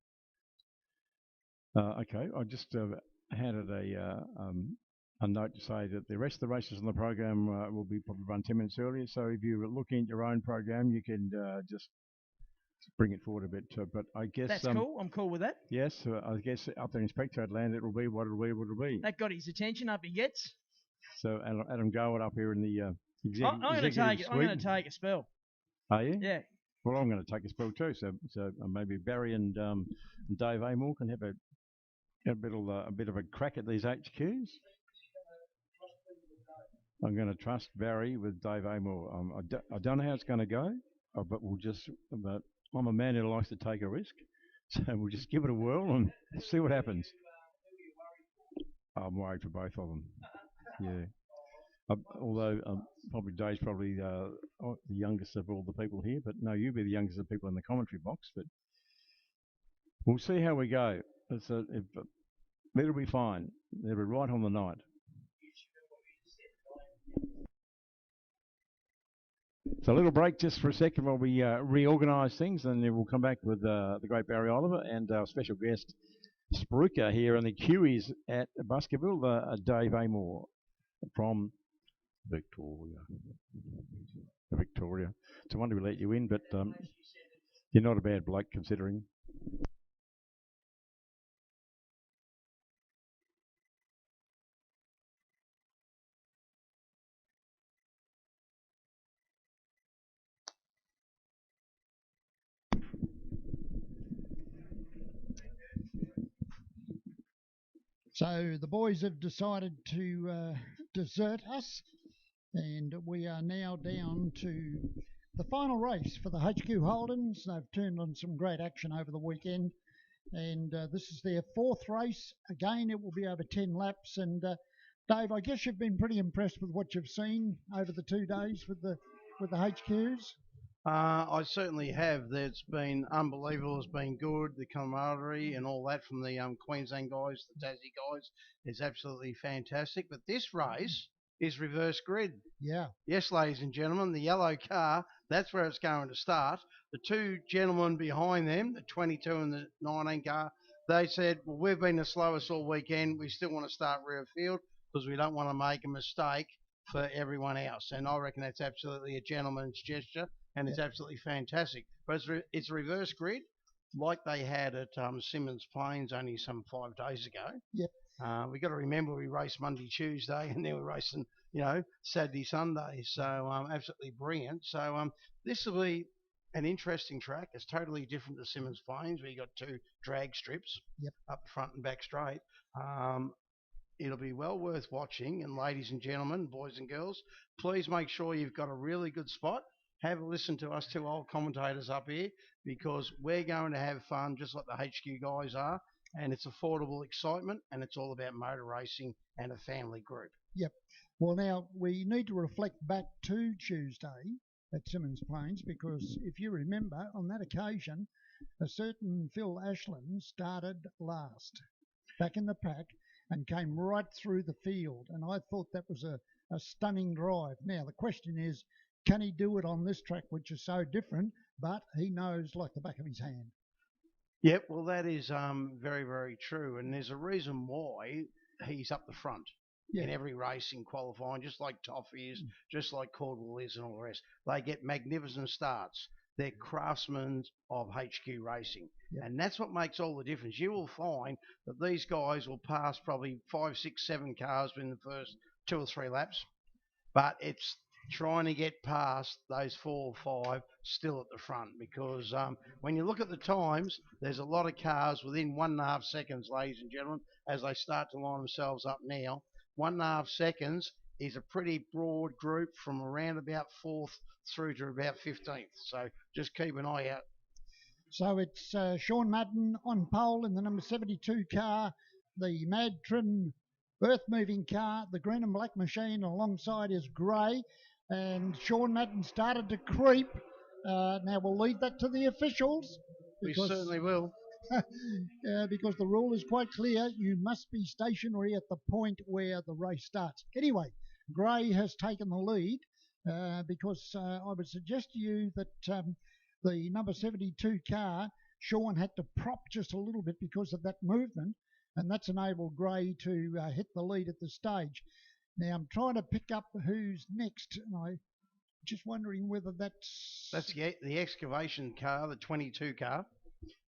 okay, I just handed a note to say that the rest of the races on the program will be probably run 10 minutes earlier. So if you're looking at your own program, you can just bring it forward a bit. But I guess That's cool. I'm cool with that. Yes, I guess up there in Spectator Land, it'll be what it'll be. What it'll be. That got his attention. Up he gets. So Adam Gower up here in the executive I'm going to take it. I'm suite. going to take a spell. Are you? Yeah. Well, I'm going to take a spell too. So maybe Barry and Dave Amore can have a bit of a crack at these HQs. I'm going to trust Barry with Dave Amore. I don't know how it's going to go, but we'll just. But I'm a man who likes to take a risk, so we'll just give it a whirl and see what happens. I'm worried for both of them. Yeah. Although probably Dave's probably the youngest of all the people here, but no, you'll be the youngest of the people in the commentary box. But we'll see how we go. It'll be fine. It'll be right on the night. So a little break just for a second while we reorganise things, and then we'll come back with the great Barry Oliver and our special guest Spruker here on the Kiwis at Baskerville, Dave Amore from Victoria. It's a wonder we let you in, but you're not a bad bloke considering. So the boys have decided to desert us, and we are now down to the final race for the HQ Holdens. They've turned on some great action over the weekend, and this is their fourth race. Again, it will be over 10 laps. And Dave, I guess you've been pretty impressed with what you've seen over the 2 days with the HQs. I certainly have. It's been unbelievable. It's been good. The camaraderie and all that from the Queensland guys, the Tassie guys is absolutely fantastic. But this race is reverse grid. Yeah. Yes, ladies and gentlemen, the yellow car, that's where it's going to start. The two gentlemen behind them, the 22 and the 19 car, they said, well, we've been the slowest all weekend. We still want to start rear field because we don't want to make a mistake for everyone else. And I reckon that's absolutely a gentleman's gesture, and it's absolutely fantastic. But it's reverse grid like they had at Simmons Plains only some 5 days ago. Yep. We got to remember we raced Monday, Tuesday, and then we're racing, Saturday, Sunday. So absolutely brilliant. So this will be an interesting track. It's totally different to Simmons Plains, where you got 2 drag strips up the front and back straight. It'll be well worth watching. And ladies and gentlemen, boys and girls, please make sure you've got a really good spot. Have a listen to us 2 old commentators up here, because we're going to have fun just like the HQ guys are. And it's affordable excitement, and it's all about motor racing and a family group. Yep. Well, now we need to reflect back to Tuesday at Simmons Plains, because if you remember, on that occasion, a certain Phil Ashland started last back in the pack and came right through the field. And I thought that was a stunning drive. Now, the question is, can he do it on this track, which is so different, but he knows like the back of his hand? Yep, well, that is very, very true. And there's a reason why he's up the front in every race in qualifying, just like Toffee is, just like Caldwell is, and all the rest. They get magnificent starts. They're craftsmen of HQ racing. And that's what makes all the difference. You will find that these guys will pass probably 5, 6, 7 cars in the first 2 or 3 laps. But it's trying to get past those 4 or 5 still at the front, because when you look at the times, there's a lot of cars within 1.5 seconds, ladies and gentlemen, as they start to line themselves up now. 1.5 seconds is a pretty broad group from around about 4th through to about 15th. So just keep an eye out. So it's Sean Madden on pole in the number 72 car, the Mad Trin earth-moving car, the green and black machine alongside is grey, and Sean Madden started to creep. Now we'll leave that to the officials. We certainly will. because the rule is quite clear. You must be stationary at the point where the race starts. Anyway, Gray has taken the lead because I would suggest to you that the number 72 car, Sean, had to prop just a little bit because of that movement, and that's enabled Gray to hit the lead at the stage. Now, I'm trying to pick up who's next, and I'm just wondering whether that's... That's the excavation car, the 22 car.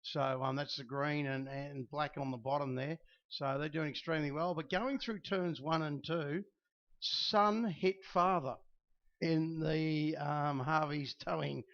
So that's the green and black on the bottom there. So they're doing extremely well. But going through turns 1 and 2, son hit father in the Harvey's towing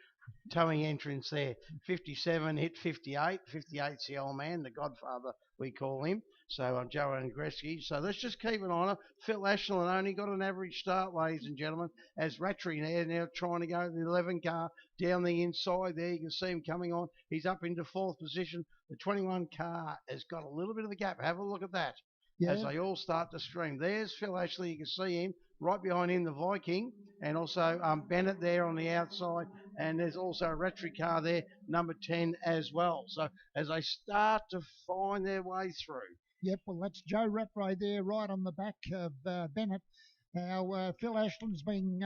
entrance there. 57 hit 58. 58's the old man, the godfather we call him. So Joe Andreski. So let's just keep an eye on it. Phil Ashland only got an average start, ladies and gentlemen, as Rattray there now trying to go to the 11 car down the inside there. You can see him coming on. He's up into 4th position. The 21 car has got a little bit of a gap. Have a look at that. Yeah. As they all start to stream. There's Phil Ashley. You can see him right behind him, the Viking, and also Bennett there on the outside. And there's also a Rattray car there, number 10 as well. So as they start to find their way through. Yep, well, that's Joe Rattray there right on the back of Bennett. Now, Phil Ashland's being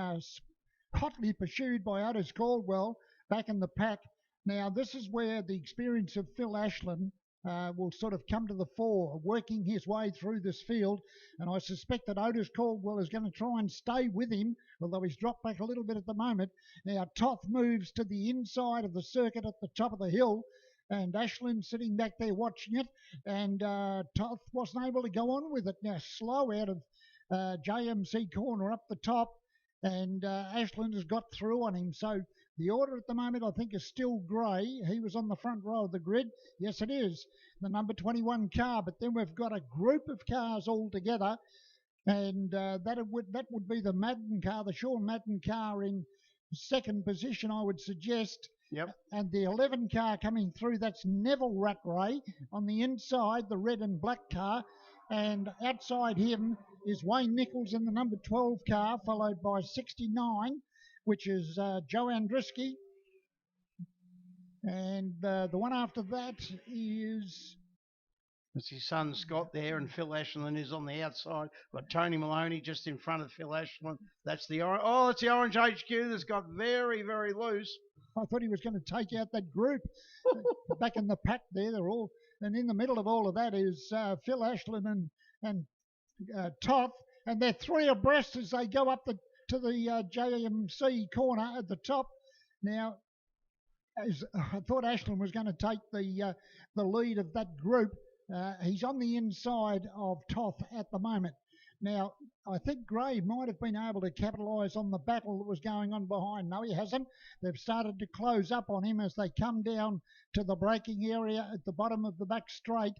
hotly pursued by Otis Caldwell back in the pack. Now, this is where the experience of Phil Ashland will sort of come to the fore, working his way through this field. And I suspect that Otis Caldwell is going to try and stay with him, although he's dropped back a little bit at the moment. Now, Toth moves to the inside of the circuit at the top of the hill, and Ashland sitting back there watching it, and Toth wasn't able to go on with it. Now, slow out of JMC corner up the top, and Ashland has got through on him. So the order at the moment, I think, is still Gray. He was on the front row of the grid. Yes, it is, the number 21 car. But then we've got a group of cars all together, and that would be the Madden car, the Sean Madden car in 2nd position, I would suggest. Yep. And the 11 car coming through, that's Neville Rattray. On the inside, the red and black car. And outside him is Wayne Nichols in the number 12 car, followed by 69, which is Joe Andriski. And the one after that is... It's his son Scott there, and Phil Ashland is on the outside. Got Tony Maloney just in front of Phil Ashland. That's the orange. Oh, it's the Orange HQ that's got very, very loose. I thought he was going to take out that group back in the pack there. They're all, and in the middle of all of that is Phil Ashland and Toth, and they're 3 abreast as they go up to the JMC corner at the top. Now, as I thought Ashland was going to take the lead of that group. He's on the inside of Toth at the moment. Now, I think Gray might have been able to capitalise on the battle that was going on behind. No, he hasn't. They've started to close up on him as they come down to the braking area at the bottom of the back straight.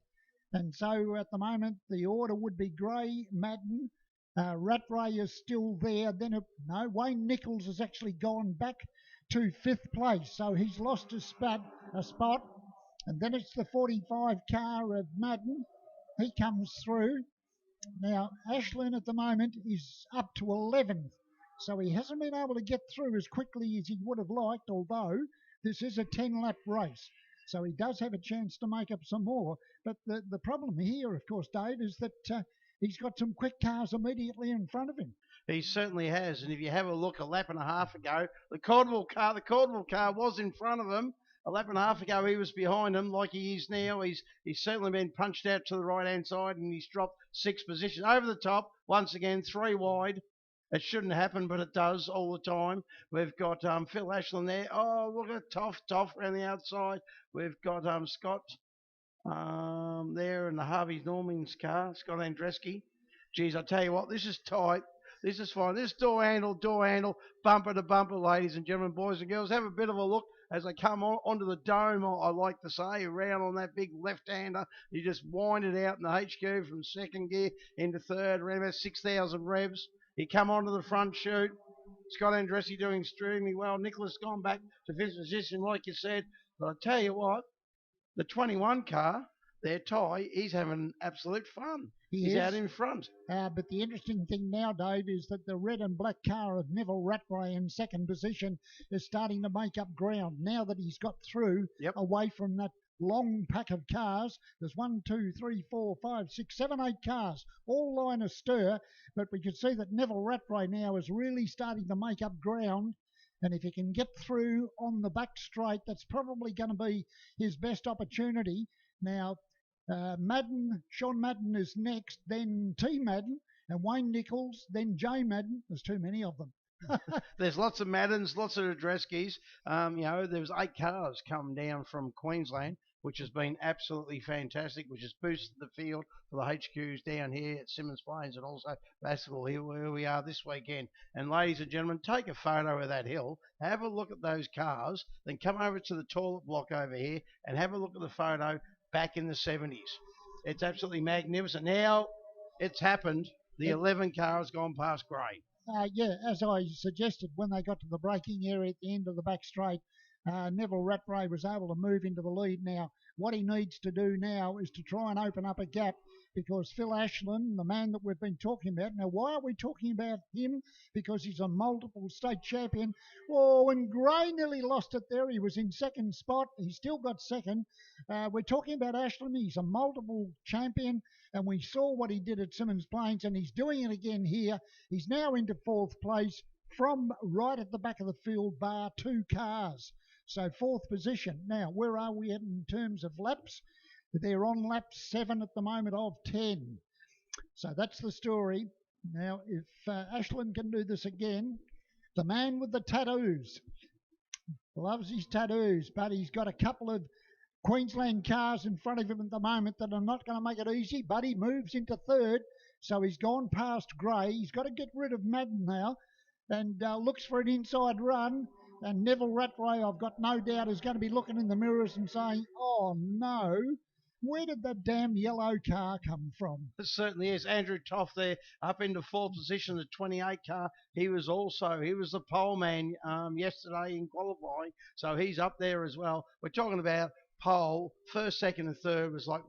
And so at the moment, the order would be Gray, Madden, Rattray is still there. Then, Wayne Nichols has actually gone back to 5th place. So he's lost a spot. And then it's the 45 car of Madden. He comes through. Now, Ashland at the moment is up to 11th, so he hasn't been able to get through as quickly as he would have liked, although this is a 10-lap race, so he does have a chance to make up some more. But the problem here, of course, Dave, is that he's got some quick cars immediately in front of him. He certainly has, and if you have a look a lap and a half ago, the Caldwell car was in front of him. A lap and a half ago, he was behind him like he is now. He's certainly been punched out to the right-hand side, and he's dropped 6 positions. Over the top, once again, 3 wide. It shouldn't happen, but it does all the time. We've got Phil Ashland there. Oh, look at Toff around the outside. We've got Scott there in the Harvey Norman's car, Scott Andreski. Geez, I tell you what, this is tight. This is fine. This door handle, bumper to bumper, ladies and gentlemen, boys and girls. Have a bit of a look. As they come onto the dome, I like to say, around on that big left-hander, you just wind it out in the HQ from 2nd gear into 3rd, around about 6,000 revs. You come onto the front chute. Scott Andreski doing extremely well. Nicholas gone back to 5th position, like you said. But I tell you what, the 21 car, their Ty, he's having absolute fun. He's out in front. But the interesting thing now, Dave, is that the red and black car of Neville Rattray in 2nd position is starting to make up ground now that he's got through away from that long pack of cars. There's 1, 2, 3, 4, 5, 6, 7, 8 cars, all line astir. But we can see that Neville Rattray now is really starting to make up ground. And if he can get through on the back straight, that's probably going to be his best opportunity. Now, Sean Madden is next, then T. Madden, and Wayne Nichols, then Jay Madden. There's too many of them. There's lots of Maddens, lots of Adreskis. There was 8 cars come down from Queensland, which has been absolutely fantastic, which has boosted the field for the HQs down here at Simmons Plains and also Baskerville here where we are this weekend. And ladies and gentlemen, take a photo of that hill, have a look at those cars, then come over to the toilet block over here and have a look at the photo back in the 70s. It's absolutely magnificent. Now it's happened. The 11 car has gone past grade. As I suggested, when they got to the braking area at the end of the back straight, Neville Rattray was able to move into the lead. Now, what he needs to do now is to try and open up a gap, because Phil Ashland, the man that we've been talking about, now why are we talking about him? Because he's a multiple state champion. Oh, when Gray nearly lost it there, he was in second spot. He still got second. We're talking about Ashland. He's a multiple champion, and we saw what he did at Simmons Plains, and he's doing it again here. He's now into 4th place from right at the back of the field, bar 2 cars. So 4th position. Now, where are we at in terms of laps? They're on lap 7 at the moment of 10. So that's the story. Now, if Ashland can do this again, the man with the tattoos loves his tattoos, but he's got a couple of Queensland cars in front of him at the moment that are not going to make it easy, but he moves into 3rd. So he's gone past Gray. He's got to get rid of Madden now and looks for an inside run. And Neville Rattray, I've got no doubt, is going to be looking in the mirrors and saying, oh, no, where did that damn yellow car come from? It certainly is. Andrew Toff there up into 4th position, the 28 car. He was the pole man yesterday in qualifying, so he's up there as well. We're talking about pole, 1st, 2nd and 3rd was like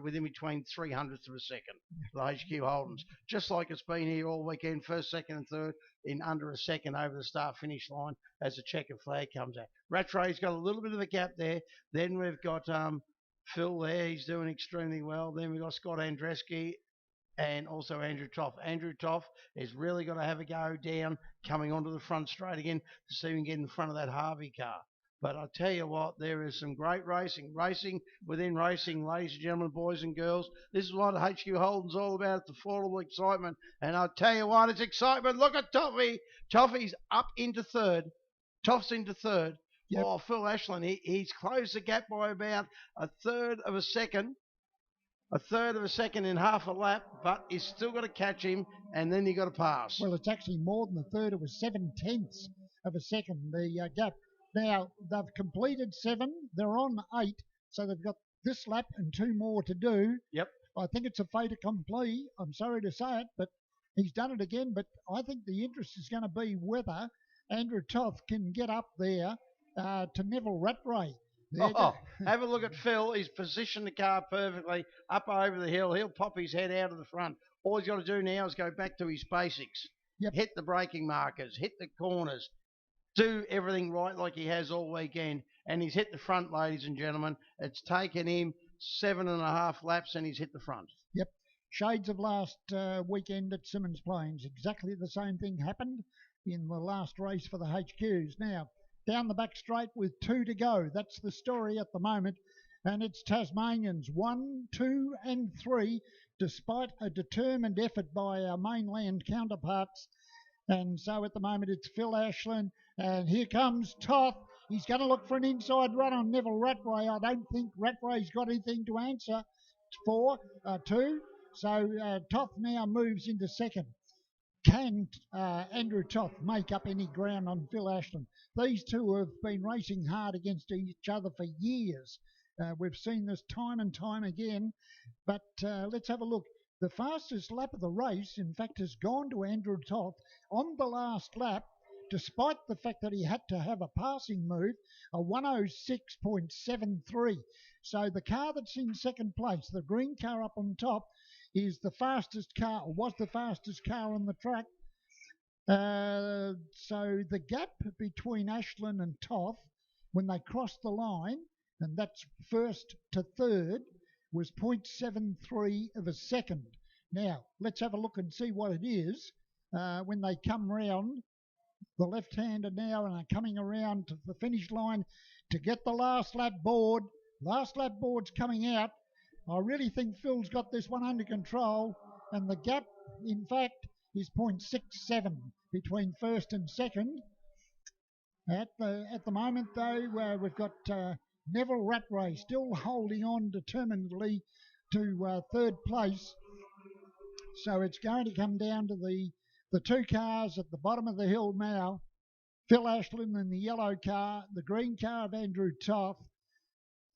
within between 300ths of a second, the HQ Holdens. Just like it's been here all weekend, 1st, 2nd and 3rd in under a second over the start-finish line as the checkered flag comes out. Rattray's got a little bit of a gap there. Then we've got Phil there. He's doing extremely well. Then we've got Scott Andreski and also Andrew Toff. Andrew Toff is really going to have a go down, coming onto the front straight again to see if he can get in front of that Harvey car. But I tell you what, there is some great racing within racing, ladies and gentlemen, boys and girls. This is what HQ Holden's all about. It's affordable excitement. And I tell you what, it's excitement. Look at Toffee. Toffee's up into 3rd. Toff's into 3rd. Yep. Oh, Phil Ashland, he's closed the gap by about 1/3 of a second. 1/3 of a second in half a lap, but he's still got to catch him, and then you got to pass. Well, it's actually more than 1/3. It was 7/10 of a second, the gap. Now, they've completed 7. They're on 8, so they've got this lap and 2 more to do. Yep. I think it's a fait accompli. I'm sorry to say it, but he's done it again. But I think the interest is going to be whether Andrew Toth can get up there to Neville Rattray. Have a look at Phil. He's positioned the car perfectly up over the hill. He'll pop his head out of the front. All he's got to do now is go back to his basics. Yep. Hit the braking markers, hit the corners, do everything right like he has all weekend. And he's hit the front, ladies and gentlemen. It's taken him 7.5 laps and he's hit the front. Yep. Shades of last weekend at Simmons Plains. Exactly the same thing happened in the last race for the HQs. Now, down the back straight with 2 to go. That's the story at the moment. And it's Tasmanians 1, 2 and 3, despite a determined effort by our mainland counterparts. And so at the moment it's Phil Ashland. And here comes Toth. He's going to look for an inside run on Neville Rattray. I don't think Rattray's got anything to answer for. 2. So Toth now moves into 2nd. Can Andrew Toth make up any ground on Phil Ashland? These two have been racing hard against each other for years. We've seen this time and time again. But let's have a look. The fastest lap of the race, in fact, has gone to Andrew Toth on the last lap, despite the fact that he had to have a passing move, a 106.73. So the car that's in 2nd place, the green car up on top, is the fastest car, or was the fastest car on the track. So the gap between Ashland and Toth, when they crossed the line, and that's first to third, was 0.73 of a second. Now, let's have a look and see what it is when they come round. The left-hander now and are coming around to the finish line to get the last lap board. Last lap board's coming out. I really think Phil's got this one under control, and the gap, in fact, is 0.67 between first and second. At the moment, though, we've got Neville Rattray still holding on determinedly to third place. So it's going to come down to the two cars at the bottom of the hill now. Phil Ashland in the yellow car, the green car of Andrew Toth,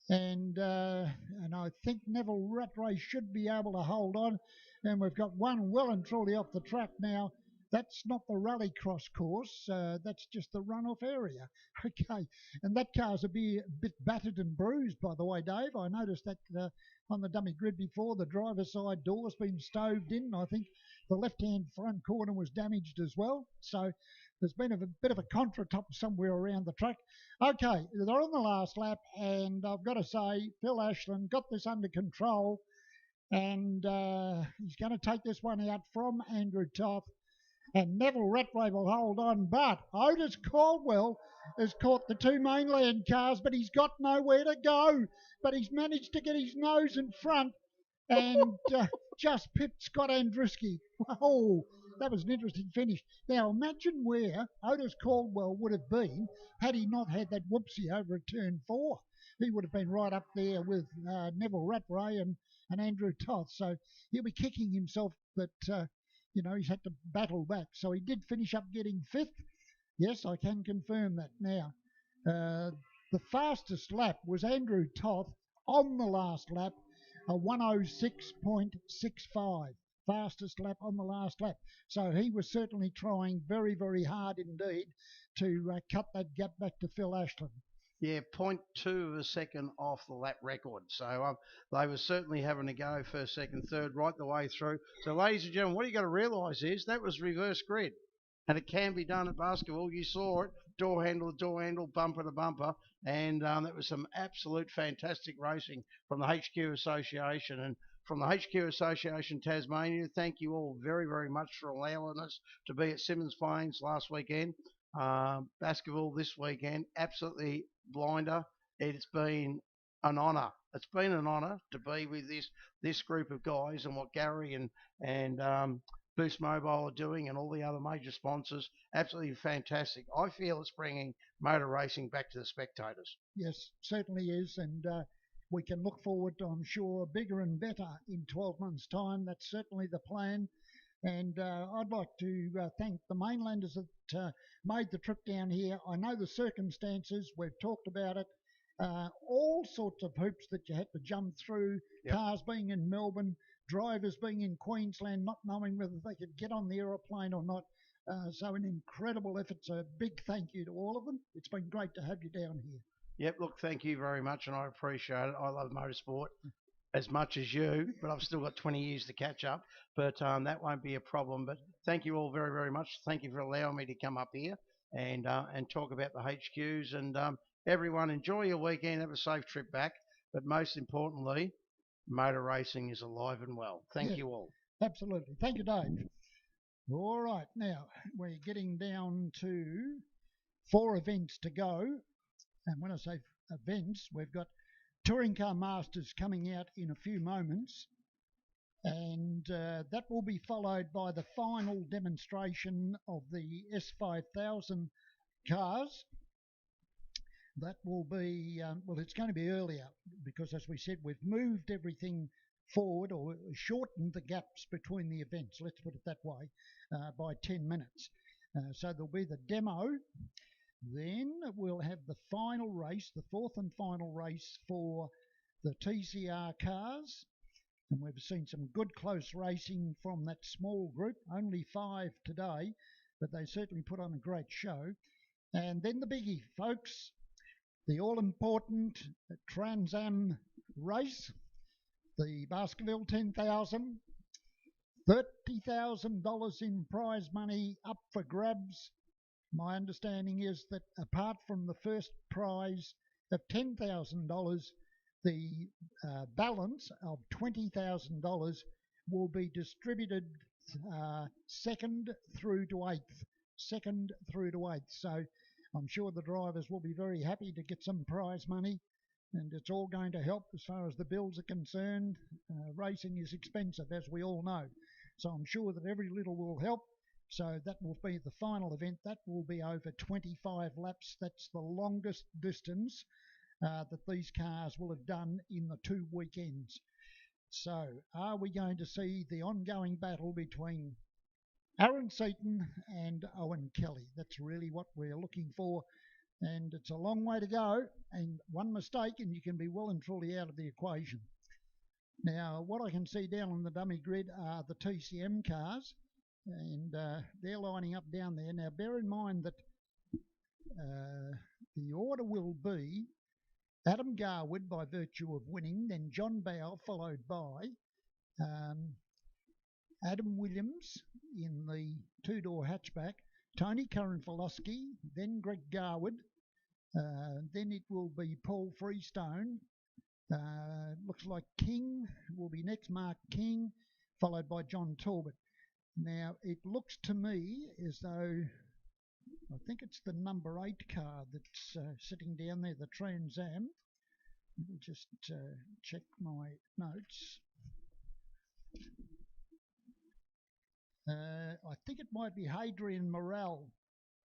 and I think Neville Rattray should be able to hold on. And we've got one well and truly off the track now. That's not the rallycross course, that's just the runoff area. Okay, and that car's a bit battered and bruised, by the way, Dave. I noticed that on the dummy grid before, the driver's side door's been stoved in. I think the left-hand front corner was damaged as well. So there's been a bit of a contretemps somewhere around the track. Okay, they're on the last lap, and I've got to say, Phil Ashland got this under control, and he's going to take this one out from Andrew Toth. And Neville Rattray will hold on, but Otis Caldwell has caught the two mainland cars, but he's got nowhere to go. But he's managed to get his nose in front and just pipped Scott Andruski. Oh, that was an interesting finish. Now, imagine where Otis Caldwell would have been had he not had that whoopsie over at turn 4. He would have been right up there with Neville Rattray and Andrew Toth. So he'll be kicking himself, but he's had to battle back. So he did finish up getting 5th. Yes, I can confirm that now. The fastest lap was Andrew Toth on the last lap, a 106.65. Fastest lap on the last lap. So he was certainly trying very, very hard indeed to cut that gap back to Phil Ashland. Yeah, 0.2 of a second off the lap record. So they were certainly having to go first, second, third, right the way through. So, ladies and gentlemen, what you got to realise is that was reverse grid. And it can be done at basketball. You saw it, door handle to door handle, bumper to bumper. And that was some absolute fantastic racing from the HQ Association. And from the HQ Association Tasmania, thank you all very, very much for allowing us to be at Symmons Plains last weekend. Basketball this weekend, absolutely blinder. It's been an honour. It's been an honour to be with this group of guys and what Gary and Boost Mobile are doing and all the other major sponsors. Absolutely fantastic. I feel it's bringing motor racing back to the spectators. Yes, certainly is, and we can look forward to, I'm sure, bigger and better in 12 months' time. That's certainly the plan. And I'd like to thank the mainlanders that made the trip down here. I know the circumstances. We've talked about it. All sorts of hoops that you had to jump through. Yep. Cars being in Melbourne, drivers being in Queensland, not knowing whether they could get on the aeroplane or not. So an incredible effort. So a big thank you to all of them. It's been great to have you down here. Yep, look, thank you very much, and I appreciate it. I love motorsport as much as you, but I've still got 20 years to catch up. But that won't be a problem. But thank you all very, very much. Thank you for allowing me to come up here and talk about the HQs. And everyone, enjoy your weekend. Have a safe trip back. But most importantly, motor racing is alive and well. Thank you all. Absolutely. Thank you, Dave. All right. Now, we're getting down to 4 events to go. And when I say events, we've got Touring Car Masters coming out in a few moments, and that will be followed by the final demonstration of the S5000 cars. That will be, well, it's going to be earlier because, as we said, we've moved everything forward or shortened the gaps between the events, let's put it that way, by 10 minutes. So there'll be the demo. Then we'll have the final race, the 4th and final race for the TCR cars. And we've seen some good close racing from that small group, only 5 today, but they certainly put on a great show. And then the biggie, folks, the all-important Trans Am race, the Baskerville 10,000, $30,000 in prize money up for grabs. My understanding is that apart from the first prize of $10,000, the balance of $20,000 will be distributed second through to eighth. So I'm sure the drivers will be very happy to get some prize money, and it's all going to help as far as the bills are concerned. Racing is expensive, as we all know, so I'm sure that every little will help. So that will be the final event. That will be over 25 laps. That's the longest distance that these cars will have done in the 2 weekends. So are we going to see the ongoing battle between Aaron Seaton and Owen Kelly? That's really what we're looking for, and it's a long way to go, and one mistake and you can be well and truly out of the equation. Now, what I can see down on the dummy grid are the TCM cars, and they're lining up down there. Now, bear in mind that the order will be Adam Garwood by virtue of winning, then John Bowe followed by Adam Williams in the two-door hatchback, Tony Karanfalowski, then Greg Garwood, then it will be Paul Freestone. Looks like King will be next, Mark King, followed by John Talbot. Now, it looks to me as though, I think it's the number 8 car that's sitting down there, the Trans Am. Let me just check my notes. I think it might be Hadrian Morel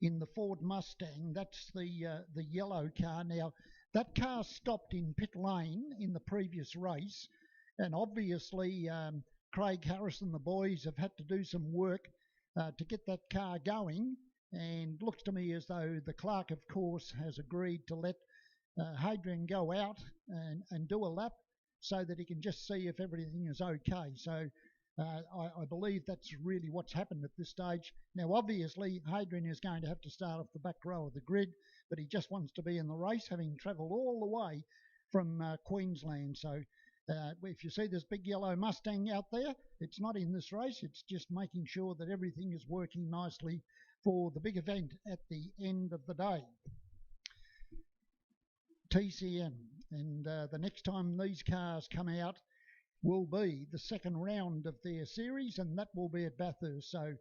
in the Ford Mustang. That's the yellow car. Now, that car stopped in pit lane in the previous race, and obviously Craig Harris and the boys have had to do some work to get that car going, and looks to me as though the clerk, of course, has agreed to let Hadrian go out and do a lap so that he can just see if everything is okay. So I believe that's really what's happened at this stage. Now, obviously, Hadrian is going to have to start off the back row of the grid, but he just wants to be in the race, having travelled all the way from Queensland. So if you see this big yellow Mustang out there, it's not in this race. It's just making sure that everything is working nicely for the big event at the end of the day. TCM, and the next time these cars come out will be the second round of their series, and that will be at Bathurst. So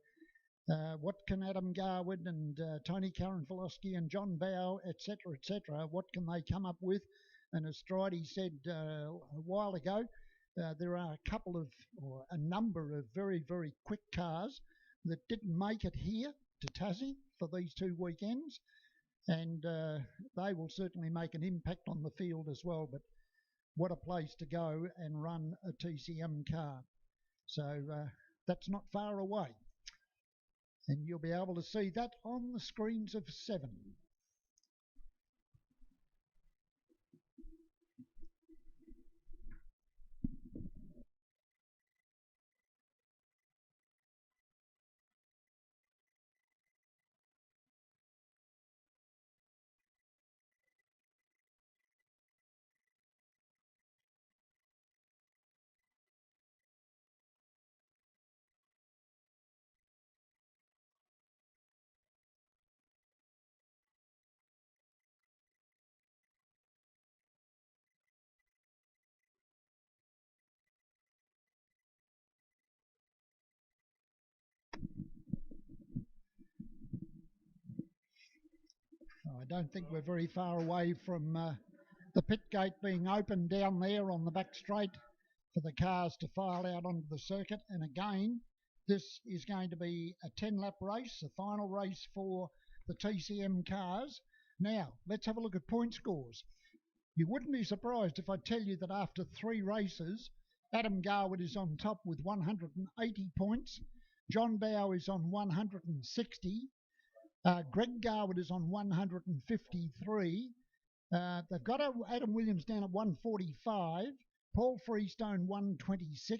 what can Adam Garwood and Tony Karanfalowski and John Bowe, etc., what can they come up with? And as Stridey said a while ago, there are a number of very, very quick cars that didn't make it here to Tassie for these 2 weekends, and they will certainly make an impact on the field as well. But what a place to go and run a TCM car. So that's not far away, and you'll be able to see that on the screens of 7. I don't think we're very far away from the pit gate being open down there on the back straight for the cars to file out onto the circuit. And again, this is going to be a 10-lap race, the final race for the TCM cars. Now, let's have a look at point scores. You wouldn't be surprised if I tell you that after 3 races, Adam Garwood is on top with 180 points. John Bowe is on 160. Greg Garwood is on 153. They've got Adam Williams down at 145. Paul Freestone 126.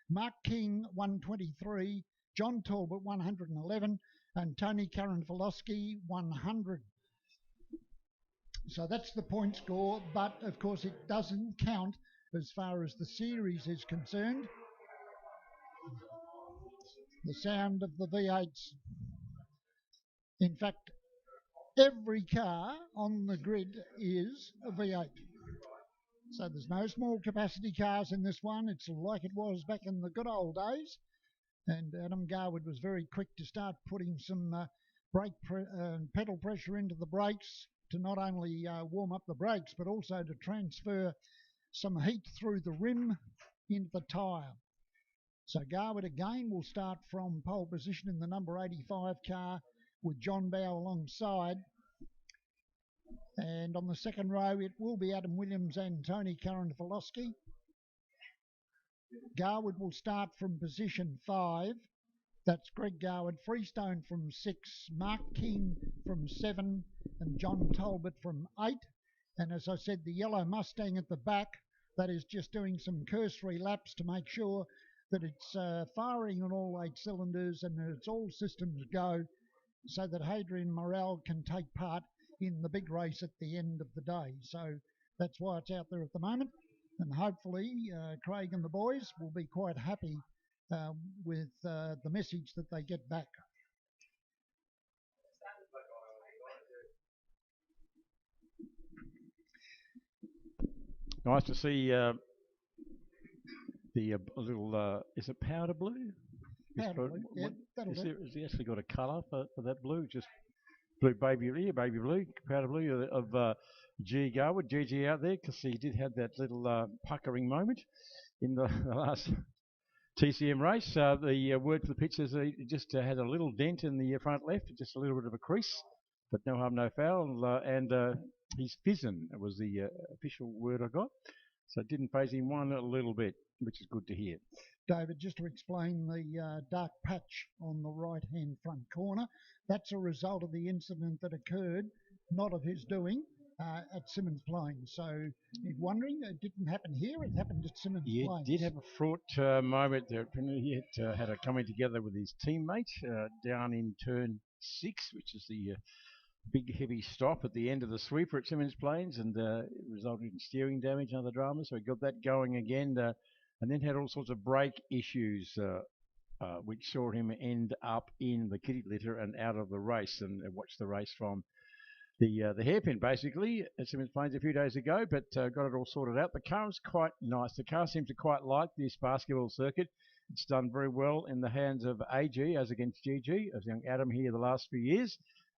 Mark King 123. John Talbot 111. And Tony Karanfalowski 100. So that's the point score, but of course it doesn't count as far as the series is concerned. The sound of the V8s. In fact, every car on the grid is a V8. So there's no small capacity cars in this one. It's like it was back in the good old days. And Adam Garwood was very quick to start putting some pedal pressure into the brakes to not only warm up the brakes, but also to transfer some heat through the rim into the tyre. So Garwood again will start from pole position in the number 85 car with John Bow alongside. And on the second row, it will be Adam Williams and Tony Curran-Filosky. Garwood will start from position 5. That's Greg Garwood, Freestone from 6, Mark King from 7, and John Talbot from 8. And as I said, the yellow Mustang at the back, that is just doing some cursory laps to make sure that it's firing on all 8 cylinders and that it's all systems go, so that Hadrian Morel can take part in the big race at the end of the day. So that's why it's out there at the moment. And hopefully Craig and the boys will be quite happy with the message that they get back. Nice to see the little, is it powder blue? Powder blue, yeah, that'll do. Has he actually got a colour for that blue? Just blue, baby blue, powder blue of G. Garwood, GG out there, because he did have that little puckering moment in the last TCM race. The word for the pitch is he just had a little dent in the front left, just a little bit of a crease, but no harm, no foul, and he's fizzing was the official word I got. So it didn't phase him one little bit, which is good to hear. David, just to explain the dark patch on the right-hand front corner, that's a result of the incident that occurred, not of his doing, at Simmons Plains. So if you're wondering, it didn't happen here, it happened at Simmons Plains. He did have a fraught moment there. He had a coming together with his teammate down in turn 6, which is the big heavy stop at the end of the sweeper at Simmons Plains, and it resulted in steering damage and other drama. So he got that going again, and then had all sorts of brake issues, which saw him end up in the kitty litter and out of the race, and watched the race from the hairpin basically at Simmons Plains a few days ago, but got it all sorted out. The car is quite nice. The car seems to quite like this basketball circuit. It's done very well in the hands of AG as against GG, as young Adam here the last few years.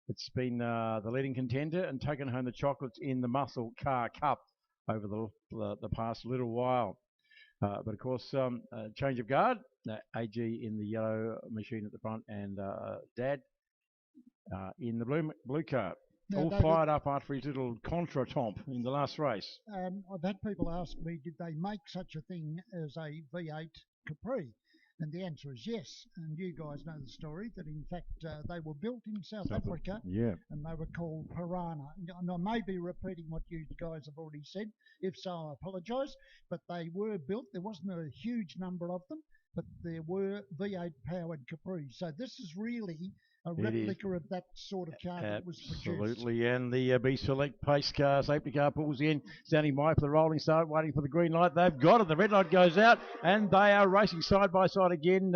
It's been the leading contender and taken home the chocolates in the Muscle Car Cup over the past little while. But of course, change of guard, AG in the yellow machine at the front, and Dad in the blue car. Now, all David, fired up after his little contretemps in the last race. I've had people ask me, did they make such a thing as a V8 Capri? And the answer is yes. And you guys know the story that in fact they were built in South Africa, yeah, and they were called Piranha. And I may be repeating what you guys have already said. If so, I apologise. But they were built. There wasn't a huge number of them, but there were V8 powered Capris. So this is really a replica of that sort of car that was produced. Absolutely, and the B Select pace car, safety car pulls in, standing by for the rolling start, waiting for the green light. They've got it. The red light goes out, and they are racing side by side again.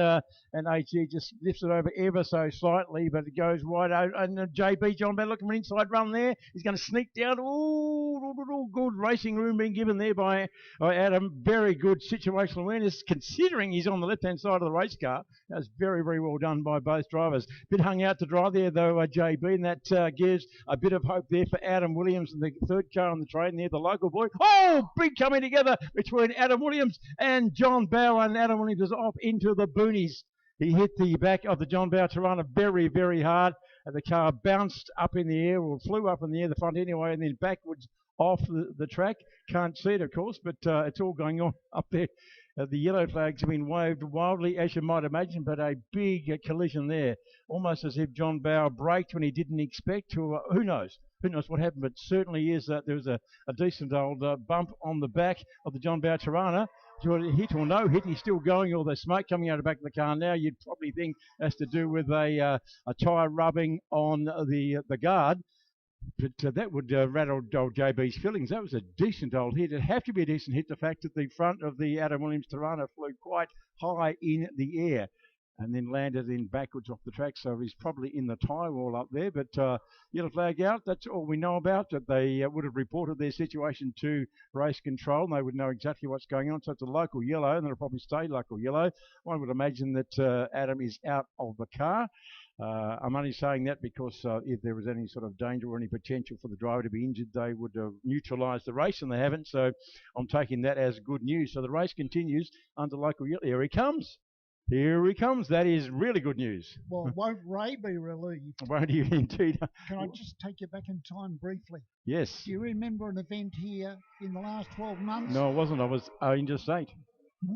And AG just lifts it over ever so slightly, but it goes wide out. And JB, John Bell, looking for an inside run there. He's going to sneak down. Ooh, good racing room being given there by Adam. Very good situational awareness, considering he's on the left-hand side of the race car. That was very, very well done by both drivers. Bit hung out to dry there, though, JB, and that gives a bit of hope there for Adam Williams and the third car on the train there, the local boy. Oh, big coming together between Adam Williams and John Bow, and Adam Williams is off into the boonies. He hit the back of the John Bow Tirana very, very hard, and the car bounced up in the air, or flew up in the air, the front anyway, and then backwards off the track. Can't see it, of course, but it's all going on up there. The yellow flags have been waved wildly, as you might imagine, but a big collision there, almost as if John Bow braked when he didn't expect to. Who knows? Who knows what happened? But certainly is that there was a decent old bump on the back of the John Bow Tirana. Hit or no hit, he's still going, all the smoke coming out of the back of the car now. You'd probably think has to do with a tyre rubbing on the guard. But that would rattle old JB's feelings. That was a decent old hit. It'd have to be a decent hit, the fact that the front of the Adam Williams Tirana flew quite high in the air. and then landed in backwards off the track, so he's probably in the tyre wall up there. But yellow flag out, that's all we know about. That they would have reported their situation to race control, and they would know exactly what's going on. So it's a local yellow, and it'll probably stay local yellow. One would imagine that Adam is out of the car. I'm only saying that because if there was any sort of danger or any potential for the driver to be injured, they would have neutralised the race, and they haven't. So I'm taking that as good news. So the race continues under local yellow. Here he comes. Here he comes. That is really good news. Well, won't Ray be relieved? Won't you indeed? Can I just take you back in time briefly? Yes. Do you remember an event here in the last 12 months? No, I wasn't. I was interstate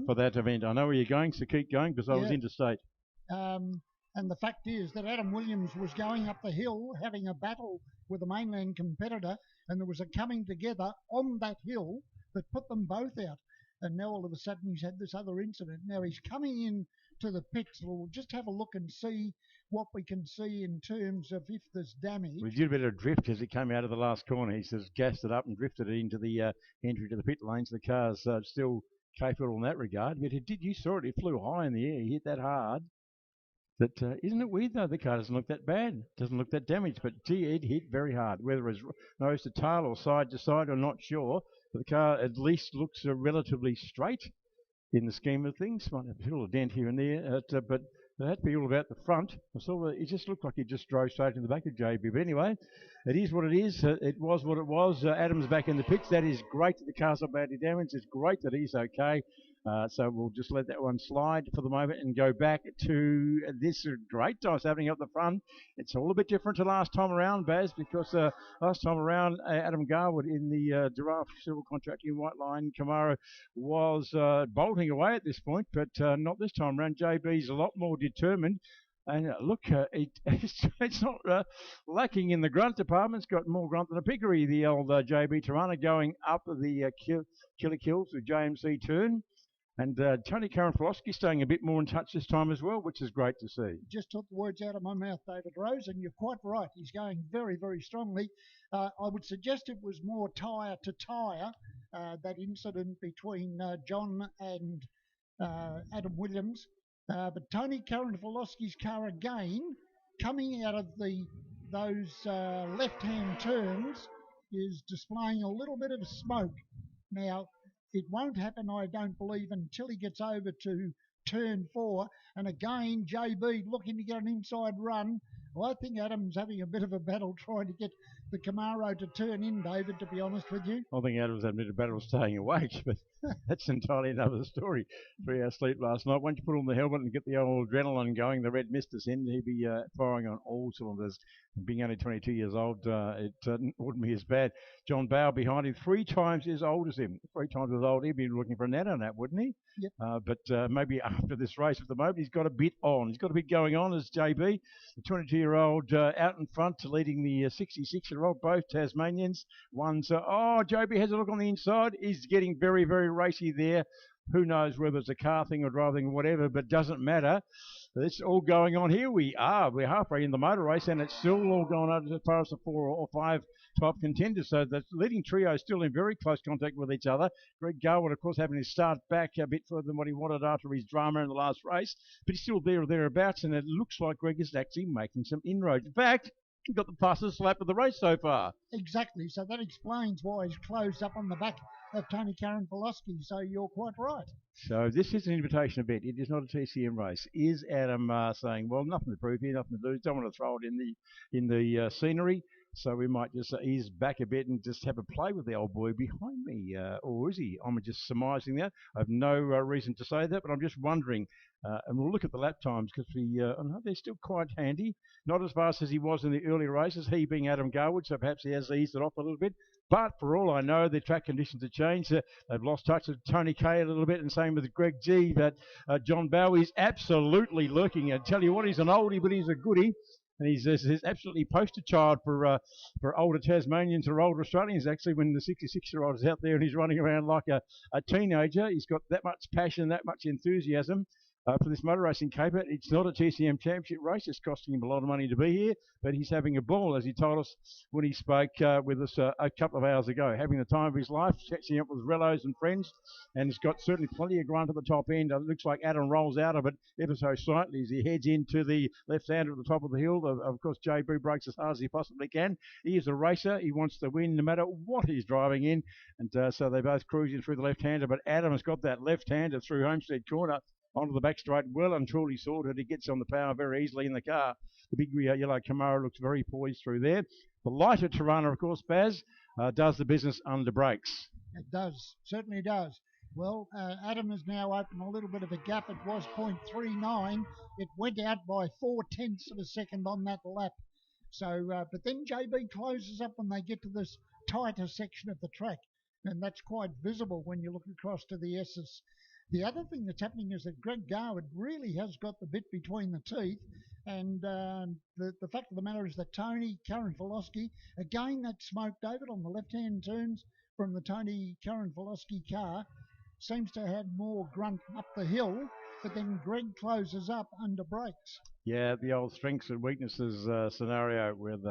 for that event. I know where you're going, so keep going, because I was interstate. And the fact is that Adam Williams was going up the hill having a battle with a mainland competitor, and there was a coming together on that hill that put them both out. And now all of a sudden he's had this other incident. Now he's coming in to the pits. We'll just have a look and see what we can see in terms of if there's damage. We did a bit of drift as he came out of the last corner. He says gassed it up and drifted it into the entry to the pit lanes. The car's still capable in that regard. But you saw it. It flew high in the air. He hit that hard. But isn't it weird, though? The car doesn't look that bad. Doesn't look that damaged. But, gee, it hit very hard. Whether it's nose to tail or side to side, I'm not sure. But the car at least looks relatively straight in the scheme of things. Might have a little dent here and there. But it had to be all about the front. I saw it just looked like it just drove straight in the back of JB. But anyway, it is what it is. It was what it was. Adam's back in the pits. That is great that the car's not badly damaged. It's great that he's okay. So we'll just let that one slide for the moment and go back to this great dice happening up the front. It's all a bit different to last time around, Baz, because last time around Adam Garwood in the Giraffe Civil Contracting White Line Camaro was bolting away at this point, but not this time around. JB's a lot more determined. And look, it's not lacking in the grunt department. It's got more grunt than a pickery, the old JB Tirana going up the Killer Kills with JMC turn. And Tony Karanfilowski staying a bit more in touch this time as well, which is great to see. Just took the words out of my mouth, David Rose, and you're quite right. He's going very, very strongly. I would suggest it was more tyre to tyre, that incident between John and Adam Williams. But Tony Karanfilowski's car again, coming out of those left-hand turns, is displaying a little bit of smoke. Now, it won't happen, I don't believe, until he gets over to turn 4. And again, JB looking to get an inside run. Well, I think Adam's having a bit of a battle trying to get the Camaro to turn in, David, to be honest with you. I think Adam's having a bit of a battle staying awake, but that's entirely another story. 3 hours sleep last night. Once you put on the helmet and get the old adrenaline going, the red mist is in, he'd be firing on all cylinders. Being only 22 years old, it wouldn't be as bad. John Bowe behind him, 3 times as old as him. 3 times as old. He'd be looking for a nat on that, wouldn't he? Yep. But maybe after this race at the moment, he's got a bit on. He's got a bit going on as JB, the 22-year-old out in front, leading the 66-year-old, both Tasmanians. One's, JB has a look on the inside. He's getting very, very racy there. Who knows whether it's a car thing or driving or whatever, but doesn't matter. It's all going on. Here we are. We're halfway in the motor race, and it's still all going on as far as the 4 or 5 top contenders. So the leading trio is still in very close contact with each other. Greg Garwood, of course, having to start back a bit further than what he wanted after his drama in the last race, but he's still there or thereabouts, and it looks like Greg is actually making some inroads. In fact, he got the fastest lap of the race so far. Exactly. So that explains why he's closed up on the back of Tony Karanfilowski. So you're quite right. So this is an invitation event. It is not a TCM race. Is Adam saying, well, nothing to prove here, nothing to lose. Don't want to throw it in the scenery. So we might just ease back a bit and just have a play with the old boy behind me. Or is he? I'm just surmising that. I have no reason to say that, but I'm just wondering. And we'll look at the lap times because they're still quite handy. Not as fast as he was in the earlier races, he being Adam Garwood, so perhaps he has eased it off a little bit. But for all I know, the track conditions have changed. They've lost touch with Tony Kay a little bit, and same with Greg G. But John Bowe is absolutely lurking. I tell you what, he's an oldie, but he's a goodie. And he's absolutely poster child for older Tasmanians or older Australians, actually, when the 66-year-old is out there and he's running around like a teenager. He's got that much passion, that much enthusiasm. for this motor racing caper. It's not a TCM championship race. It's costing him a lot of money to be here, but he's having a ball, as he told us when he spoke with us a couple of hours ago. Having the time of his life, catching up with relos and friends, and he's got certainly plenty of grunt at the top end. It looks like Adam rolls out of it ever so slightly as he heads into the left-hander at the top of the hill. Of course, JB brakes as hard as he possibly can. He is a racer. He wants to win no matter what he's driving in, and so they're both cruising through the left-hander, but Adam has got that left-hander through Homestead Corner onto the back straight, well and truly sorted. He gets on the power very easily in the car. The big yellow Camaro looks very poised through there. The lighter Tirana, of course, Baz, does the business under brakes. It does, certainly does. Well, Adam has now opened a little bit of a gap. It was 0.39. It went out by 0.4 of a second on that lap. So, but then JB closes up when they get to this tighter section of the track, and that's quite visible when you look across to the S's. The other thing that's happening is that Greg Garwood really has got the bit between the teeth, and the fact of the matter is that Tony Karanfilowski, again that smoke, David, on the left-hand turns from the Tony Karanfilowski car, seems to have more grunt up the hill, but then Greg closes up under brakes. Yeah, the old strengths and weaknesses scenario with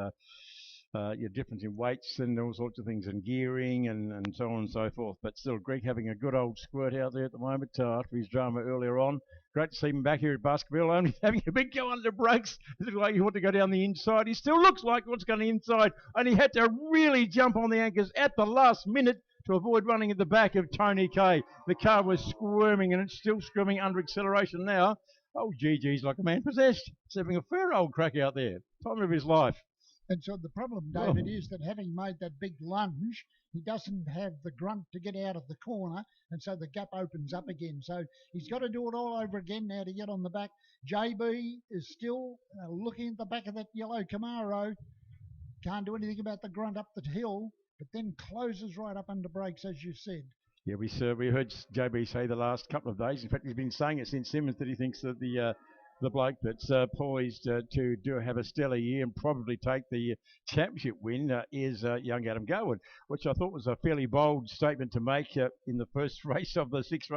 your difference in weights and all sorts of things, and gearing and so on and so forth. But still, Greg having a good old squirt out there at the moment after his drama earlier on. Great to see him back here at Baskerville, only having a big go under brakes. It looks like he wanted to go down the inside. He still looks like he wants to go on the inside, and he had to really jump on the anchors at the last minute to avoid running at the back of Tony Kay. The car was squirming, and it's still squirming under acceleration now. Oh, GG's like a man possessed. He's having a fair old crack out there. Time of his life. And so the problem, David, is that having made that big lunge, he doesn't have the grunt to get out of the corner, and so the gap opens up again. So he's got to do it all over again now to get on the back. JB is still looking at the back of that yellow Camaro. Can't do anything about the grunt up the hill, but then closes right up under brakes, as you said. Yeah, we heard JB say the last couple of days. In fact, he's been saying it since Simmons that he thinks that the bloke that's poised to have a stellar year and probably take the championship win is young Adam Garwood, which I thought was a fairly bold statement to make in the first race of the sixth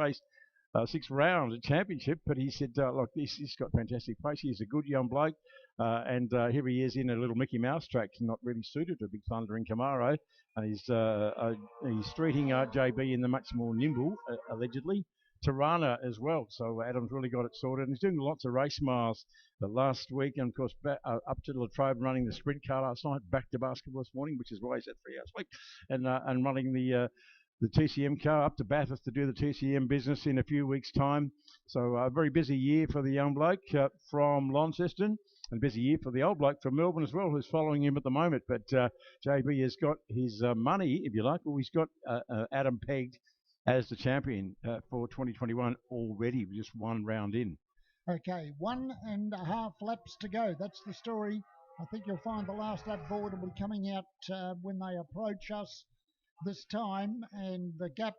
round championship. But he said, look, he's got fantastic pace. He's a good young bloke. And here he is in a little Mickey Mouse track, not really suited to a big thundering Camaro. And he's streeting JB in the much more nimble, allegedly, Tirana as well. So Adam's really got it sorted, and he's doing lots of race miles. The last week, and of course up to Latrobe, running the sprint car last night, back to Baskerville this morning, which is why he's at 3 hours late, and running the TCM car up to Bathurst to do the TCM business in a few weeks' time. So a very busy year for the young bloke from Launceston, and busy year for the old bloke from Melbourne as well, who's following him at the moment. But JB has got his money, if you like, or he's got Adam pegged as the champion for 2021 already, just one round in. Okay, 1.5 laps to go. That's the story. I think you'll find the last lap board will be coming out when they approach us this time, and the gap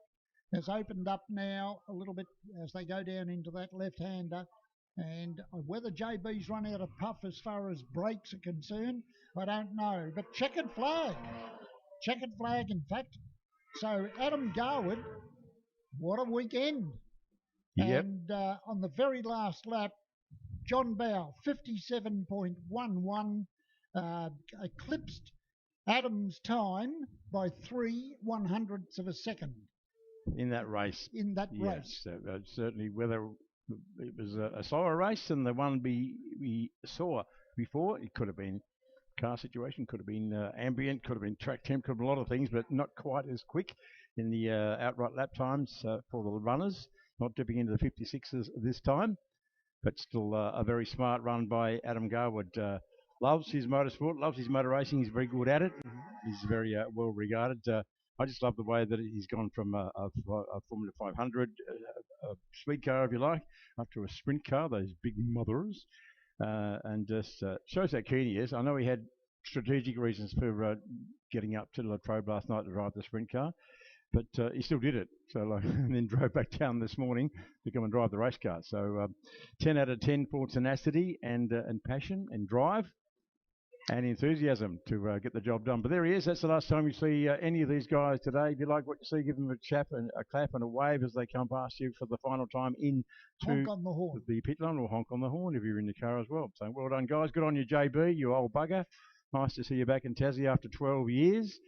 has opened up now a little bit as they go down into that left-hander. And whether JB's run out of puff as far as brakes are concerned, I don't know. But checkered flag, in fact. So Adam Garwood, what a weekend. Yep. And on the very last lap, John Bow, 57.11, eclipsed Adam's time by 3/100ths of a second. In that race. Race. Certainly, whether it was a slower race than the one we saw before, it could have been car situation, could have been ambient, could have been track temp, could have been a lot of things, but not quite as quick in the outright lap times for the runners, not dipping into the 56s this time, but still a very smart run by Adam Garwood. Loves his motorsport, loves his motor racing. He's very good at it. He's very well regarded. I just love the way that he's gone from a Formula 500 speed car, if you like, up to a sprint car, those big mothers, and just shows how keen he is. I know he had strategic reasons for getting up to Latrobe last night to drive the sprint car, but he still did it. So and then drove back down this morning to come and drive the race car. So 10 out of 10 for tenacity and passion and drive. and enthusiasm to get the job done. But there he is. That's the last time you see any of these guys today. If you like what you see, give them a clap and a wave as they come past you for the final time into Honk on the horn. the pit lane, or honk on the horn if you're in the car as well. So well done, guys. Good on you, JB, you old bugger. Nice to see you back in Tassie after 12 years.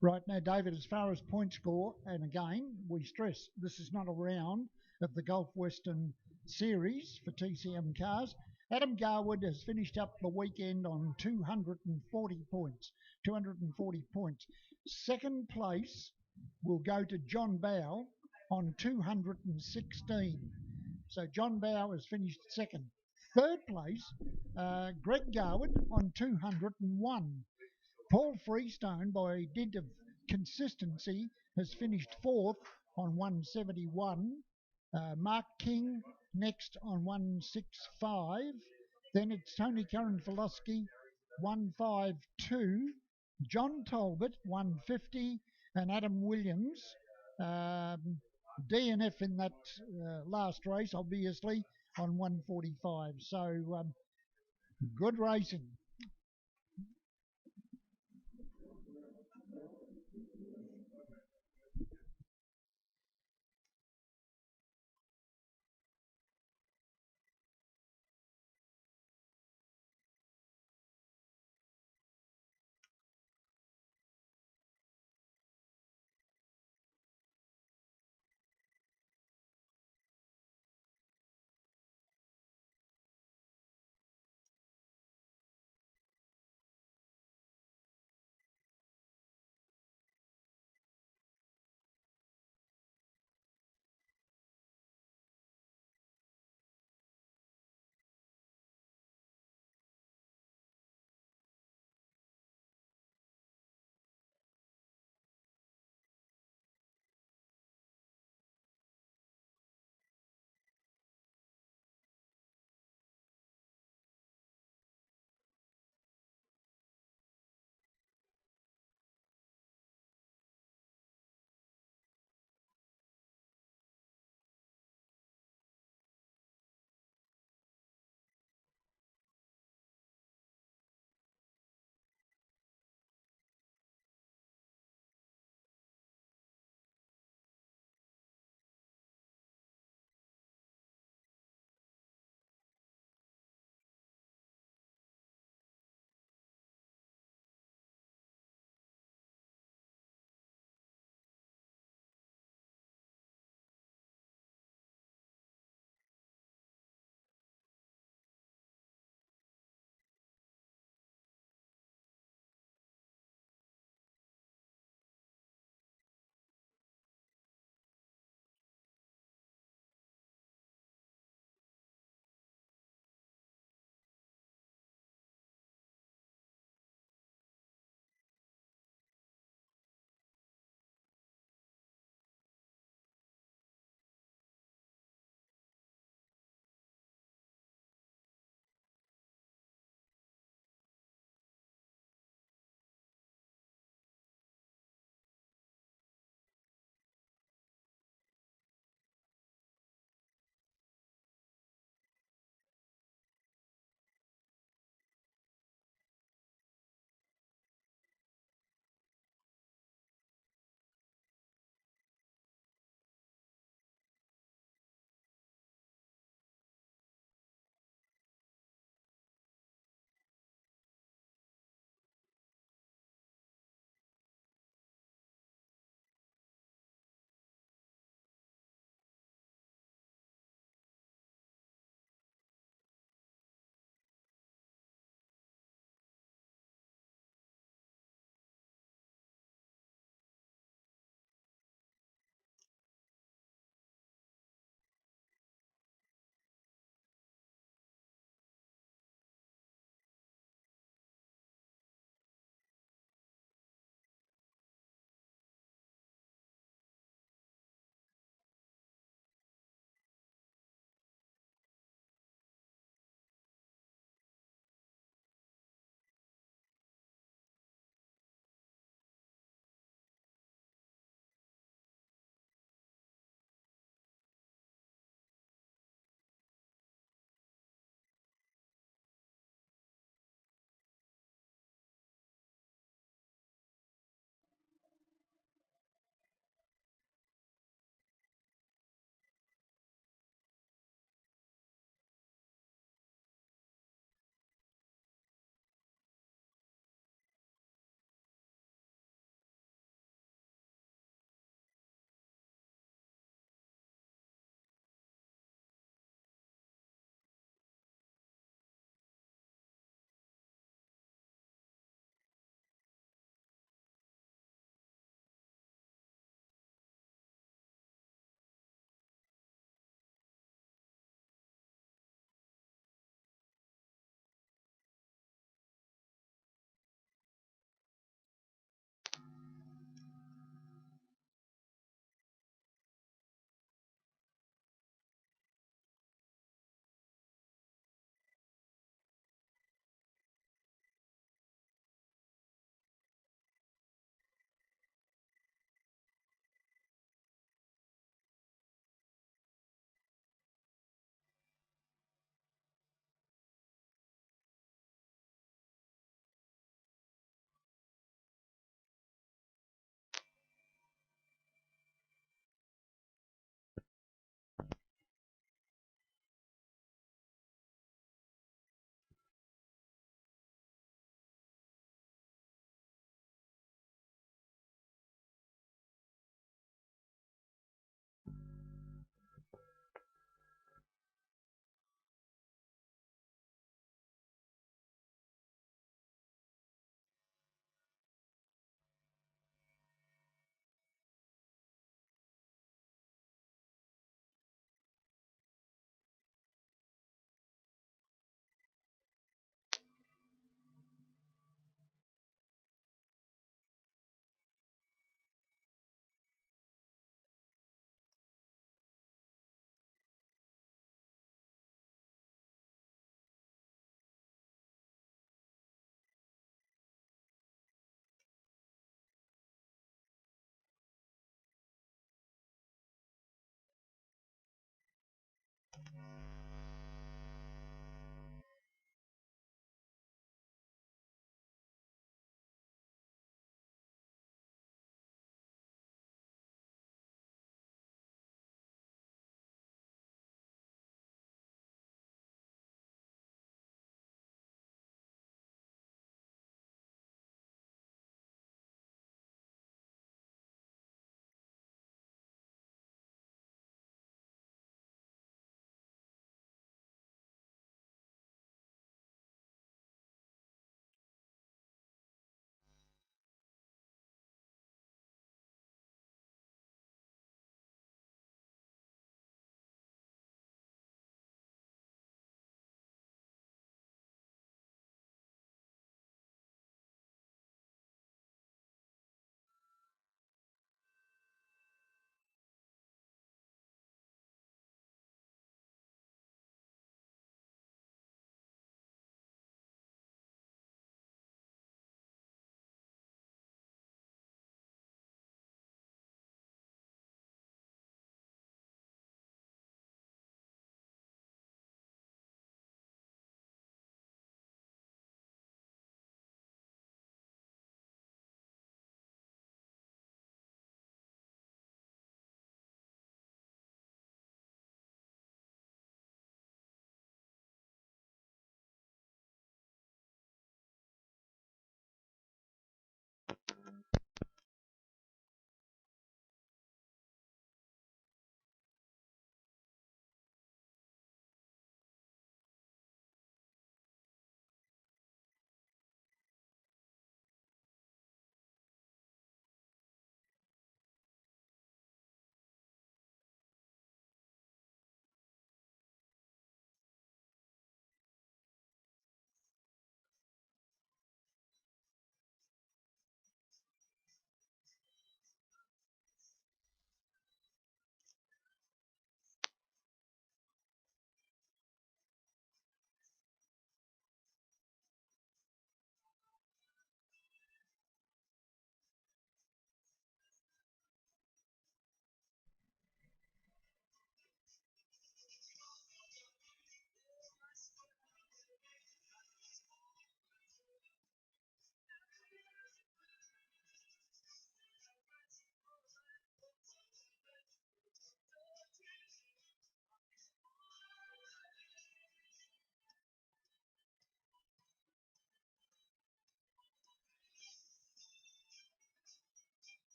Right now, David, as far as point score, and again, we stress this is not a round of the Gulf Western Series for TCM cars. Adam Garwood has finished up the weekend on 240 points. 240 points. Second place will go to John Bow on 216. So John Bow has finished second. Third place, Greg Garwood on 201. Paul Freestone, by dint of consistency, has finished fourth on 171. Mark King next on 165. Then it's Tony Karanfilowski 152. John Talbot 150. And Adam Williams, DNF in that last race, obviously, on 145. So good racing.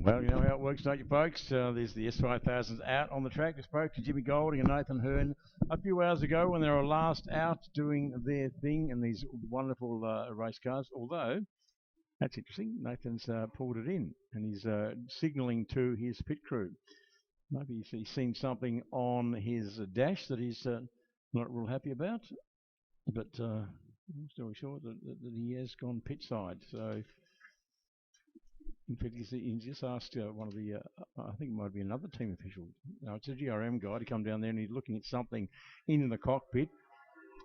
Well, you know how it works, don't you, folks? There's the S5000s out on the track. I spoke to Jimmy Golding and Nathan Hearn a few hours ago when they were last out doing their thing in these wonderful race cars. Although, that's interesting, Nathan's pulled it in and he's signalling to his pit crew. Maybe he's seen something on his dash that he's not real happy about, but I'm still sure that he has gone pit side. So, in fact, he's just asked one of the, I think it might be another team official. No, it's a GRM guy to come down there and he's looking at something in the cockpit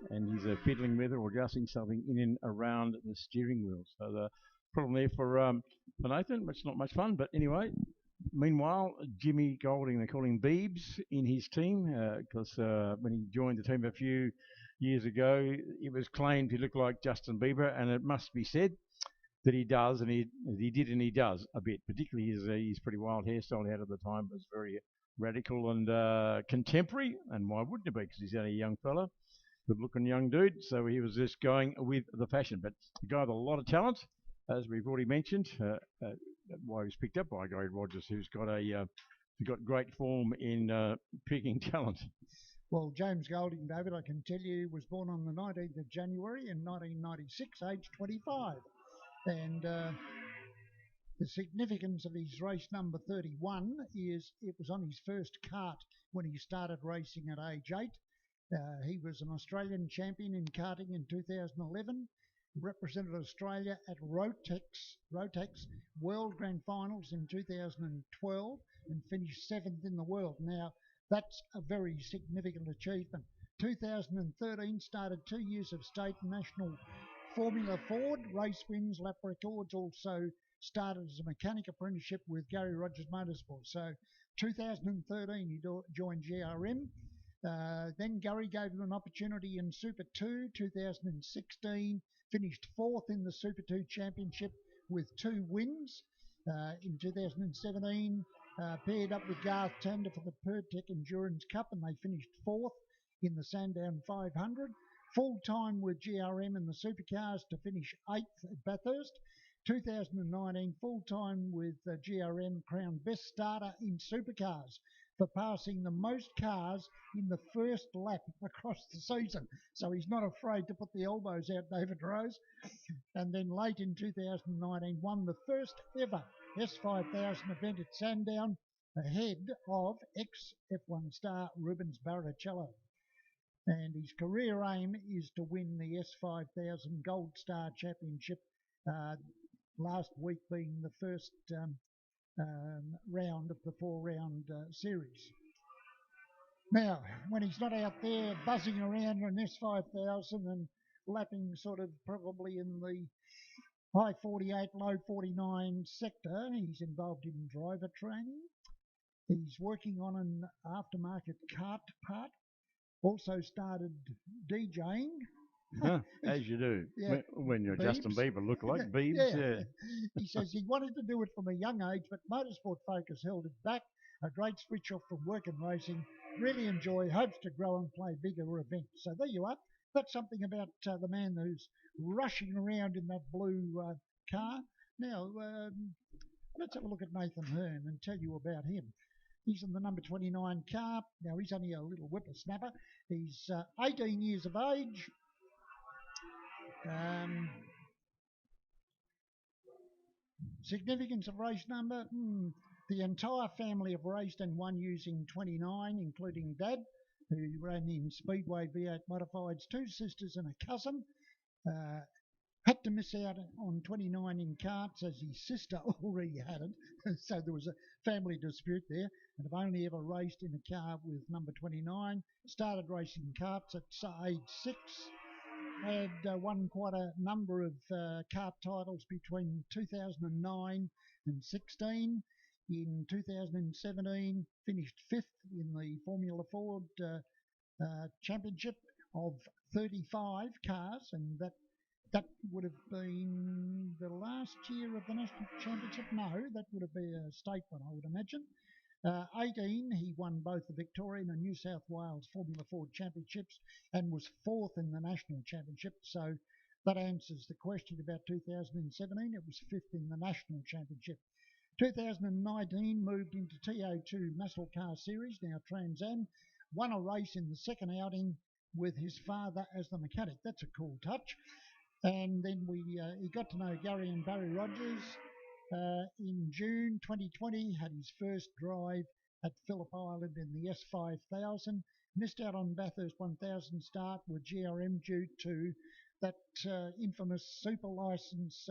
and he's fiddling with it or adjusting something in and around the steering wheel. So the problem there for Nathan, it's not much fun. But anyway, meanwhile, Jimmy Golding, they call him Beebs in his team because when he joined the team a few years ago, it was claimed he looked like Justin Bieber, and it must be said that he does, and he did, and he does a bit. Particularly his pretty wild hairstyle he had at the time was very radical and contemporary, and why wouldn't it be? Because he's only a young fella, good-looking young dude, so he was just going with the fashion. But a guy with a lot of talent, as we've already mentioned, why he was picked up by Gary Rogers, who's got great form in picking talent. Well, James Golding, David, I can tell you, was born on the 19th of January in 1996, age 25. And the significance of his race number 31 is it was on his first kart when he started racing at age 8. He was an Australian champion in karting in 2011, represented Australia at Rotax World Grand Finals in 2012 and finished 7th in the world. Now, that's a very significant achievement. 2013 started 2 years of state and national Formula Ford, race wins, lap records, also started as a mechanic apprenticeship with Gary Rogers Motorsport. So 2013 he joined GRM. Then Gary gave him an opportunity in Super 2, 2016, finished 4th in the Super 2 Championship with 2 wins. In 2017, paired up with Garth Tander for the Pertec Endurance Cup, and they finished 4th in the Sandown 500. Full-time with GRM in the supercars to finish 8th at Bathurst. 2019, full-time with GRM, crowned best starter in supercars for passing the most cars in the first lap across the season. So he's not afraid to put the elbows out, David Rose. And then late in 2019, won the first ever S5000 event at Sandown ahead of ex-F1 star Rubens Barrichello. And his career aim is to win the S5000 Gold Star Championship, last week being the first round of the 4-round series. Now, when he's not out there buzzing around an S5000 and lapping sort of probably in the high 48, low 49 sector, he's involved in driver training. He's working on an aftermarket kart part. Also started DJing. As you do. Yeah. When you're Beebs. Justin Bieber, look like Beebs. Yeah. He says he wanted to do it from a young age, but motorsport focus held it back. A great switch off from work and racing. Really enjoy, hopes to grow and play bigger events. So there you are. That's something about the man who's rushing around in that blue car. Now, let's have a look at Nathan Hearn and tell you about him. He's in the number 29 car. Now, he's only a little whippersnapper. He's 18 years of age. Significance of race number? The entire family have raced and won using 29, including Dad, who ran in Speedway V8 Modifieds, 2 sisters and a cousin. Had to miss out on 29 in karts as his sister already had it. So there was a family dispute there. And I've only ever raced in a car with number 29. Started racing karts at age 6. Had won quite a number of kart titles between 2009 and 16. In 2017, finished 5th in the Formula Ford Championship of 35 cars, and that would have been the last year of the National Championship. No, that would have been a state one, I would imagine. 18, he won both the Victorian and New South Wales Formula Ford Championships and was 4th in the National Championship. So that answers the question about 2017. It was 5th in the National Championship. 2019 moved into TO2 Muscle Car Series, now Trans Am. Won a race in the second outing with his father as the mechanic. That's a cool touch. And then he got to know Gary and Barry Rogers in June 2020, had his first drive at Phillip Island in the S5000. Missed out on Bathurst 1000 start with GRM due to that infamous super license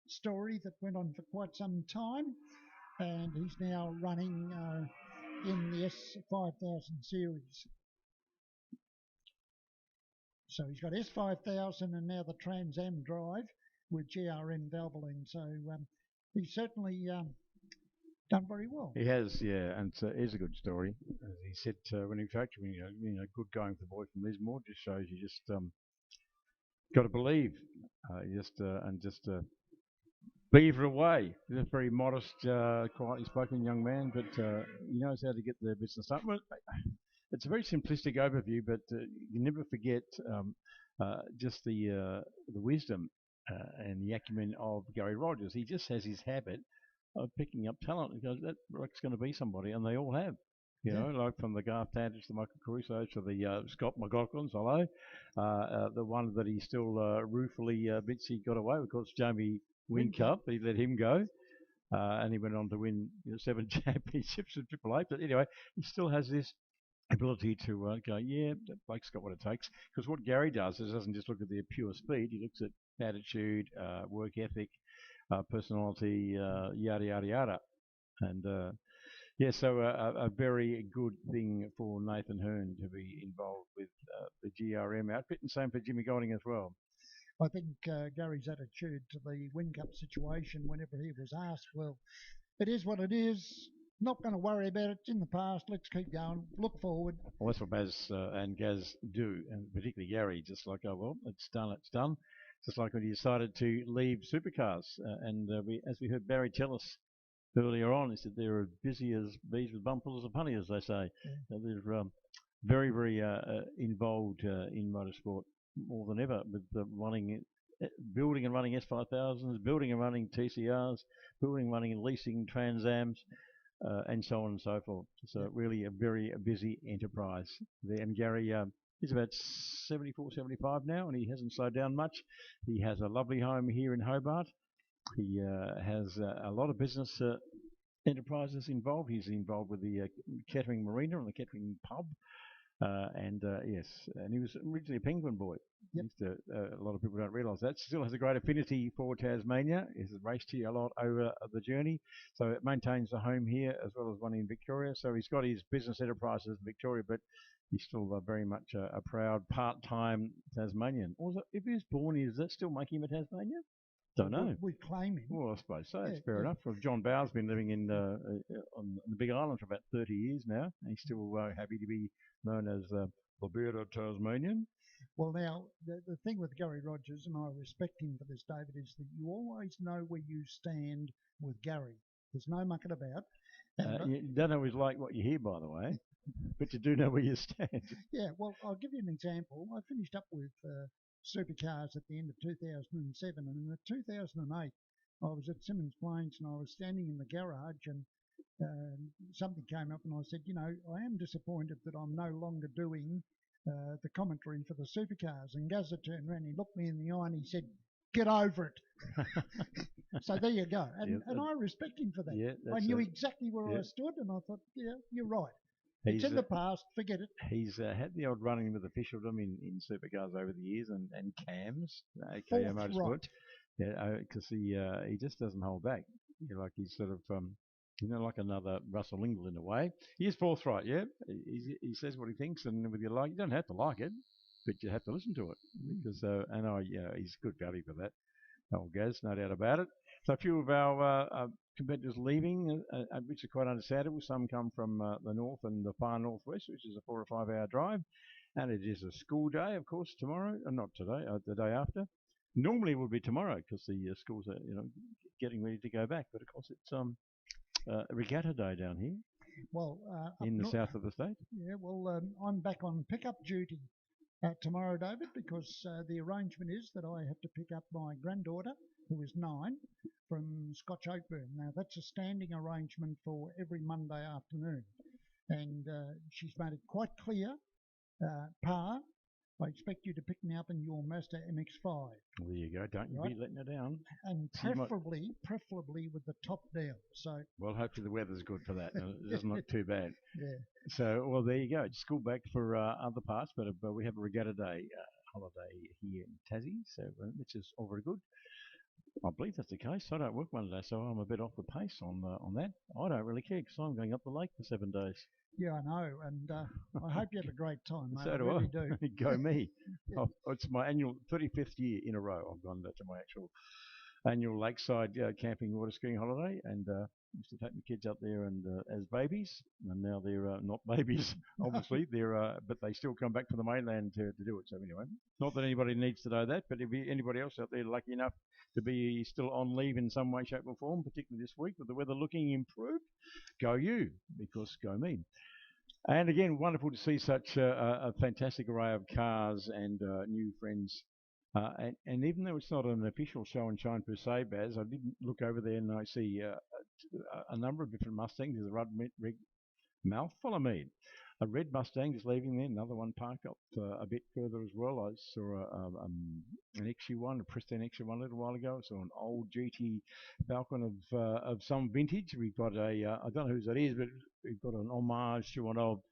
story that went on for quite some time. And he's now running in the S5000 series. So he's got S5000 and now the Trans Am drive with GRM Valvoline. So he's certainly done very well. He has, yeah, and it is a good story. As he said when he was actually, good going for the boy from Lismore. Just shows you just got to believe, just beaver away. He's a very modest, quietly spoken young man, but he knows how to get the business done. Well, it's a very simplistic overview, but you never forget just the wisdom and the acumen of Gary Rogers. He just has his habit of picking up talent. He goes, that bloke's going to be somebody, and they all have. You know, like from the Garth Tandage, the Michael Caruso, to the Scott McLaughlin's, hello. The one that he still ruefully admits he got away with, of course, Jamie Whincup. He let him go. And he went on to win 7 championships at Triple Eight. But anyway, he still has this ability to go, yeah, that bloke's got what it takes. Because what Gary does is doesn't just look at the pure speed. He looks at attitude, work ethic, personality, yada, yada, yada. And so a very good thing for Nathan Hearn to be involved with the GRM outfit, and same for Jimmy Golding as well. I think Gary's attitude to the Whincup situation whenever he was asked, well, it is what it is. Not going to worry about it. It's in the past. Let's keep going. Look forward. Well, that's what Baz and Gaz do, and particularly Gary, just like, oh, well, it's done, it's done. Just like when he decided to leave supercars. As we heard Barry tell us earlier on, he said they're as busy as bees with bumpers as a punny, as they say. Yeah. They're very, very involved in motorsport more than ever with building and running S5000s, building and running TCRs, building, running and leasing Trans Ams, and so on and so forth. So really a very busy enterprise there. And Gary he's about 74, 75 now, and he hasn't slowed down much. He has a lovely home here in Hobart. He has a lot of business enterprises involved. He's involved with the Kettering Marina and the Kettering Pub. Yes, and he was originally a Penguin boy. Yep. A lot of people don't realise that. Still has a great affinity for Tasmania. He's raced here a lot over the journey. So it maintains a home here as well as one in Victoria. So he's got his business enterprises in Victoria, but he's still very much a proud part-time Tasmanian. Also, if he was born here, does that still make him a Tasmanian? Don't know. We claim him. Well, I suppose so. It's fair enough. Well, John Bauer's been living on the Big Island for about 30 years now. And he's still happy to be known as the bearded Tasmanian. Well, now, the thing with Gary Rogers, and I respect him for this, David, is that you always know where you stand with Gary. There's no mucking about. You don't always like what you hear, by the way, but you do know where you stand. Yeah, well, I'll give you an example. I finished up with supercars at the end of 2007, and in 2008, I was at Simmons Plains and I was standing in the garage, and something came up, and I said, I am disappointed that I'm no longer doing the commentary for the supercars. And Gazza turned around, he looked me in the eye, and he said, "Get over it." So there you go. And I respect him for that. Yeah, I knew exactly where I stood, and I thought, yeah, you're right. It's in the past, forget it. He's had the odd run-in with officialdom in supercars over the years and cams, aka Motorsport. Right. Yeah, because he just doesn't hold back. He's sort of like another Russell Ingall in a way. He is forthright, yeah. He says what he thinks, and with you don't have to like it, but you have to listen to it. Because he's good value for that. Old Gaz, no doubt about it. So a few of our competitors leaving, which are quite understandable. Some come from the north and the far northwest, which is a 4 or 5 hour drive. And it is a school day, of course, tomorrow. Not today, the day after. Normally it would be tomorrow because the schools are, getting ready to go back. But of course it's regatta day down here. Well, in the south of the state. Yeah, well, I'm back on pickup duty tomorrow, David, because the arrangement is that I have to pick up my granddaughter who is 9, from Scotch Oakburn. Now, that's a standing arrangement for every Monday afternoon. And she's made it quite clear, Pa, I expect you to pick me up in your Mazda MX-5. Well, there you go. Don't you be letting her down. And preferably with the top down. So. Well, hopefully the weather's good for that. It doesn't look too bad. Yeah. So, well, there you go. School back for other parts, but we have a regatta day holiday here in Tassie, so which is all very good. I believe that's the case. I don't work Monday, so I'm a bit off the pace on that. I don't really care because I'm going up the lake for 7 days. Yeah, I know, and I hope you have a great time, mate. So I do really I. do. Go me. It's my annual 35th year in a row. I've gone to my actual annual lakeside camping water skiing holiday, and used to take my kids up there and as babies, and now they're not babies, obviously. They're but they still come back to the mainland to do it. So anyway, not that anybody needs to know that, but if anybody else out there lucky enough to be still on leave in some way, shape or form, particularly this week with the weather looking improved, go you, because go me. And again, wonderful to see such a fantastic array of cars and new friends. And even though it's not an official show and shine per se, Baz, I did look over there and I see a number of different Mustangs. There's a red mouth, follow me. A red Mustang is leaving there, another one parked up a bit further as well. I saw an XU1, a pristine XU1 a little while ago. I saw an old GT Falcon of some vintage. We've got I don't know whose that is, but we've got an homage to an old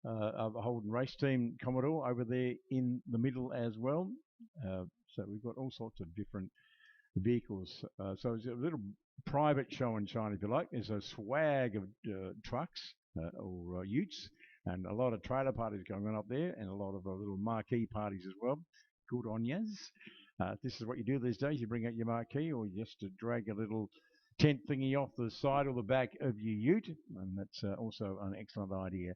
of a Holden race team Commodore over there in the middle as well. So we've got all sorts of different vehicles. So it's a little private show and shine, if you like. There's a swag of trucks or utes, and a lot of trailer parties going on up there, and a lot of little marquee parties as well. Good on yas. This is what you do these days. You bring out your marquee, or you just drag a little tent thingy off the side or the back of your ute, and that's also an excellent idea.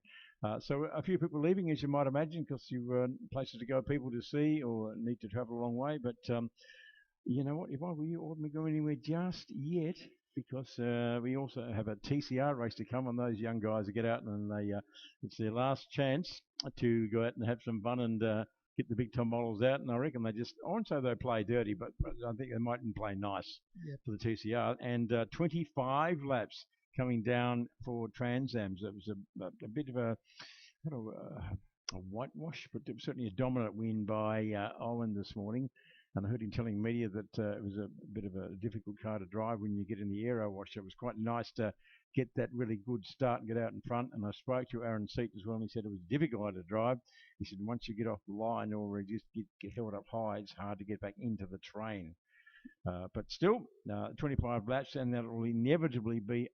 So a few people leaving, as you might imagine, because you places to go, people to see, or need to travel a long way. But you know what? If I were you, I wouldn't go anywhere just yet, because we also have a TCR race to come, and those young guys will get out and it's their last chance to go out and have some fun and get the big top models out. And I reckon I won't say they play dirty, but I think they mightn't play nice for the TCR. And 25 laps coming down for Trans Ams. It was a bit of a whitewash, but it was certainly a dominant win by Owen this morning. And I heard him telling media that it was a bit of a difficult car to drive when you get in the aero wash. So it was quite nice to get that really good start and get out in front. And I spoke to Aaron Seat as well, and he said it was difficult to drive. He said once you get off the line or just get held up high, it's hard to get back into the train. But still, 25 laps, and that will inevitably be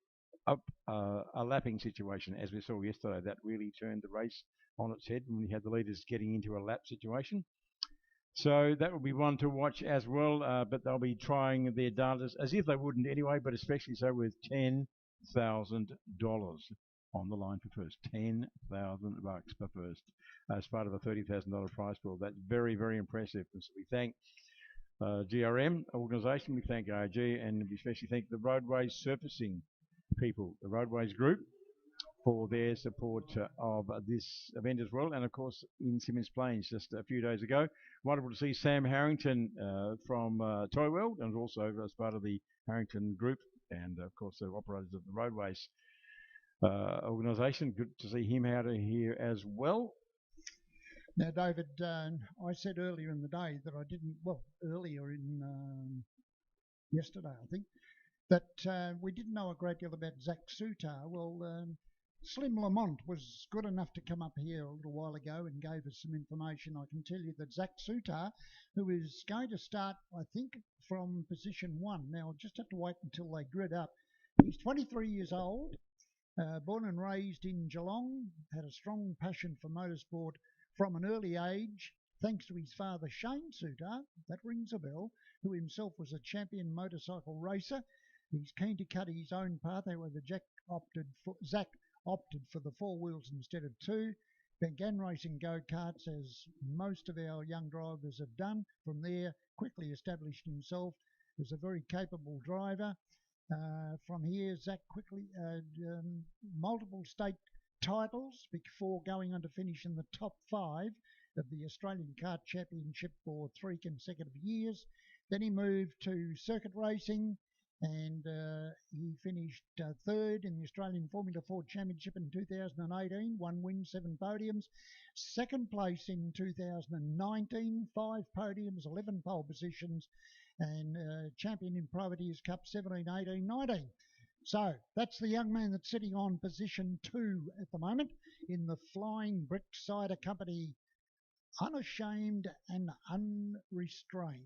a lapping situation, as we saw yesterday. That really turned the race on its head when we had the leaders getting into a lap situation. So that will be one to watch as well, but they'll be trying their data as if they wouldn't anyway, but especially so with $10,000 on the line for first. $10,000 for first as part of a $30,000 prize pool. That's very, very impressive. So we thank GRM organisation, we thank ARG, and we especially thank the Roadways Surfacing people, the Roadways Group, for their support of this event as well. And of course, in Symmons Plains just a few days ago, wonderful to see Sam Harrington from Toy World, and also as part of the Harrington Group, and of course the operators of the Roadways organisation. Good to see him out of here as well. Now, David, I said earlier in the day that I didn't, earlier in yesterday, I think, that we didn't know a great deal about Zach Sutar. Well, Slim Lamont was good enough to come up here a little while ago and gave us some information. I can tell you that Zach Sutar, who is going to start, I think, from position 1. Now, I'll just have to wait until they grid up. He's 23 years old, born and raised in Geelong, had a strong passion for motorsport from an early age, thanks to his father, Shane Sutar, that rings a bell, who himself was a champion motorcycle racer. He's keen to cut his own path. However, Zach opted for the 4 wheels instead of 2. Began racing go-karts, as most of our young drivers have done. From there, quickly established himself as a very capable driver. From here, Zach quickly multiple state titles before going on to finish in the top 5 of the Australian Kart Championship for 3 consecutive years. Then he moved to circuit racing, and he finished third in the Australian Formula Ford Championship in 2018, 1 win, 7 podiums. Second place in 2019, 5 podiums, 11 pole positions, and champion in Privateers Cup 17, 18, 19. So that's the young man that's sitting on position 2 at the moment in the Flying Brick Cider Company, unashamed and unrestrained.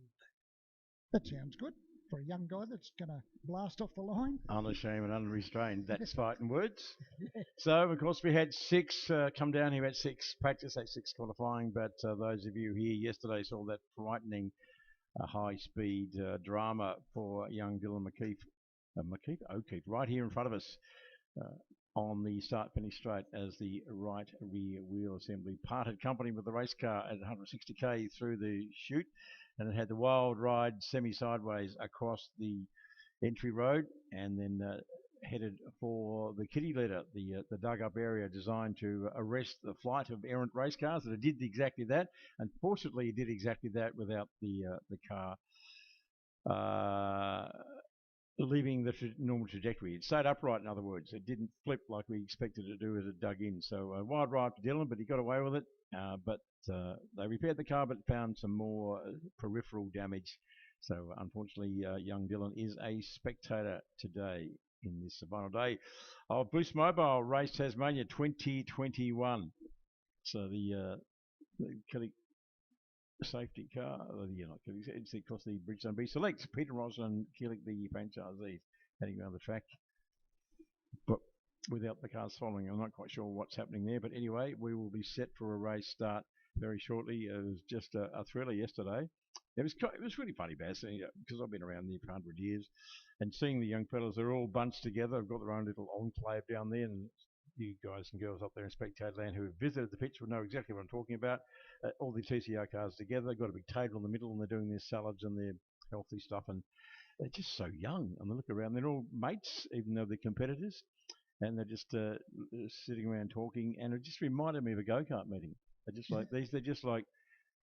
That sounds good for a young guy that's going to blast off the line. Unashamed and unrestrained. That's fighting words. Yeah. So, of course, we had 6 come down here at 6 practice, at 6 qualifying. But those of you here yesterday saw that frightening high-speed drama for young Dylan O'Keefe, right here in front of us on the start-finish straight as the right rear wheel assembly parted company with the race car at 160k through the chute, and it had the wild ride semi-sideways across the entry road and then headed for the kiddie litter, the dug-up area designed to arrest the flight of errant race cars. And it did exactly that. Unfortunately, it did exactly that without the car leaving the normal trajectory. It stayed upright, in other words. It didn't flip like we expected it to do as it dug in. So a wild ride for Dylan, but he got away with it. But they repaired the car, but found some more peripheral damage. So unfortunately, young Dylan is a spectator today in this final day of Boost Mobile Race Tasmania 2021. So the Kelly safety car, it's across the Bridgestone B Select. Peter Roslin, Keelik, the franchisees, heading around the track, but without the cars following. I'm not quite sure what's happening there, but anyway, we will be set for a race start very shortly. It was just a thriller yesterday. It was really funny, Baz, because I've been around there for 100 years, and seeing the young fellas, they're all bunched together. I've got their own little enclave down there, and you guys and girls up there in Spectator Land who have visited the pitch will know exactly what I'm talking about. All the TCR cars together, they've got a big table in the middle, and they're doing their salads and their healthy stuff, and they're just so young. And they look around, they're all mates, even though they're competitors, and they're just sitting around talking, and it just reminded me of a go-kart meeting. They're just like these. They're just like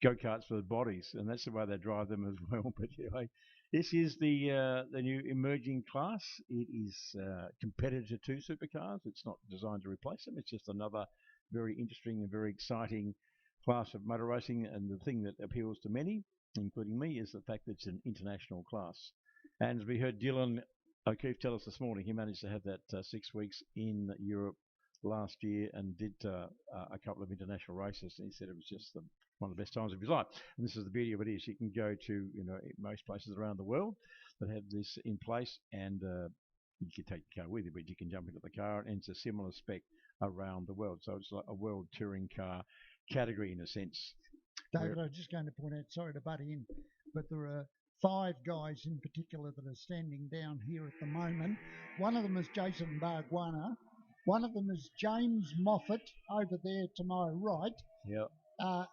go-karts for the bodies, and that's the way they drive them as well. But anyway, this is the new emerging class. It is competitor to supercars. It's not designed to replace them. It's just another very interesting and very exciting class of motor racing. And the thing that appeals to many, including me, is the fact that it's an international class. And as we heard Dylan O'Keefe tell us this morning, he managed to have that 6 weeks in Europe last year and did a couple of international races. And he said it was just one of the best times of his life. And this is the beauty of it is you can go to most places around the world that have this in place, and you can take the car with you, but you can jump into the car, and it's a similar spec around the world. So it's like a world touring car category in a sense. David, I was just going to point out, sorry to butt in, but there are 5 guys in particular that are standing down here at the moment. One of them is Jason Barguana. One of them is James Moffat over there to my right. Yep.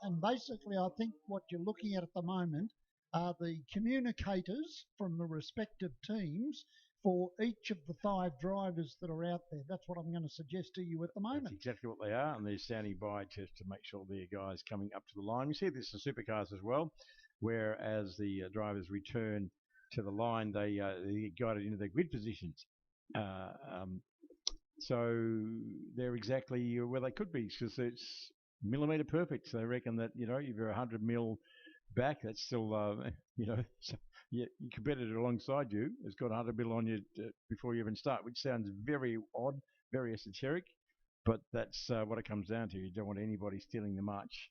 And basically, I think what you're looking at the moment are the communicators from the respective teams for each of the 5 drivers that are out there. That's what I'm going to suggest to you at the moment. That's exactly what they are, and they're standing by to make sure their guys coming up to the line. We see this in supercars as well, where as the drivers return to the line, they get guided into their grid positions. So they're exactly where they could be, because it's millimetre perfect. So they reckon that, if you're 100 mil back, that's still, your competitor alongside you has got 100 mil on you before you even start, which sounds very odd, very esoteric, but that's what it comes down to. You don't want anybody stealing the march,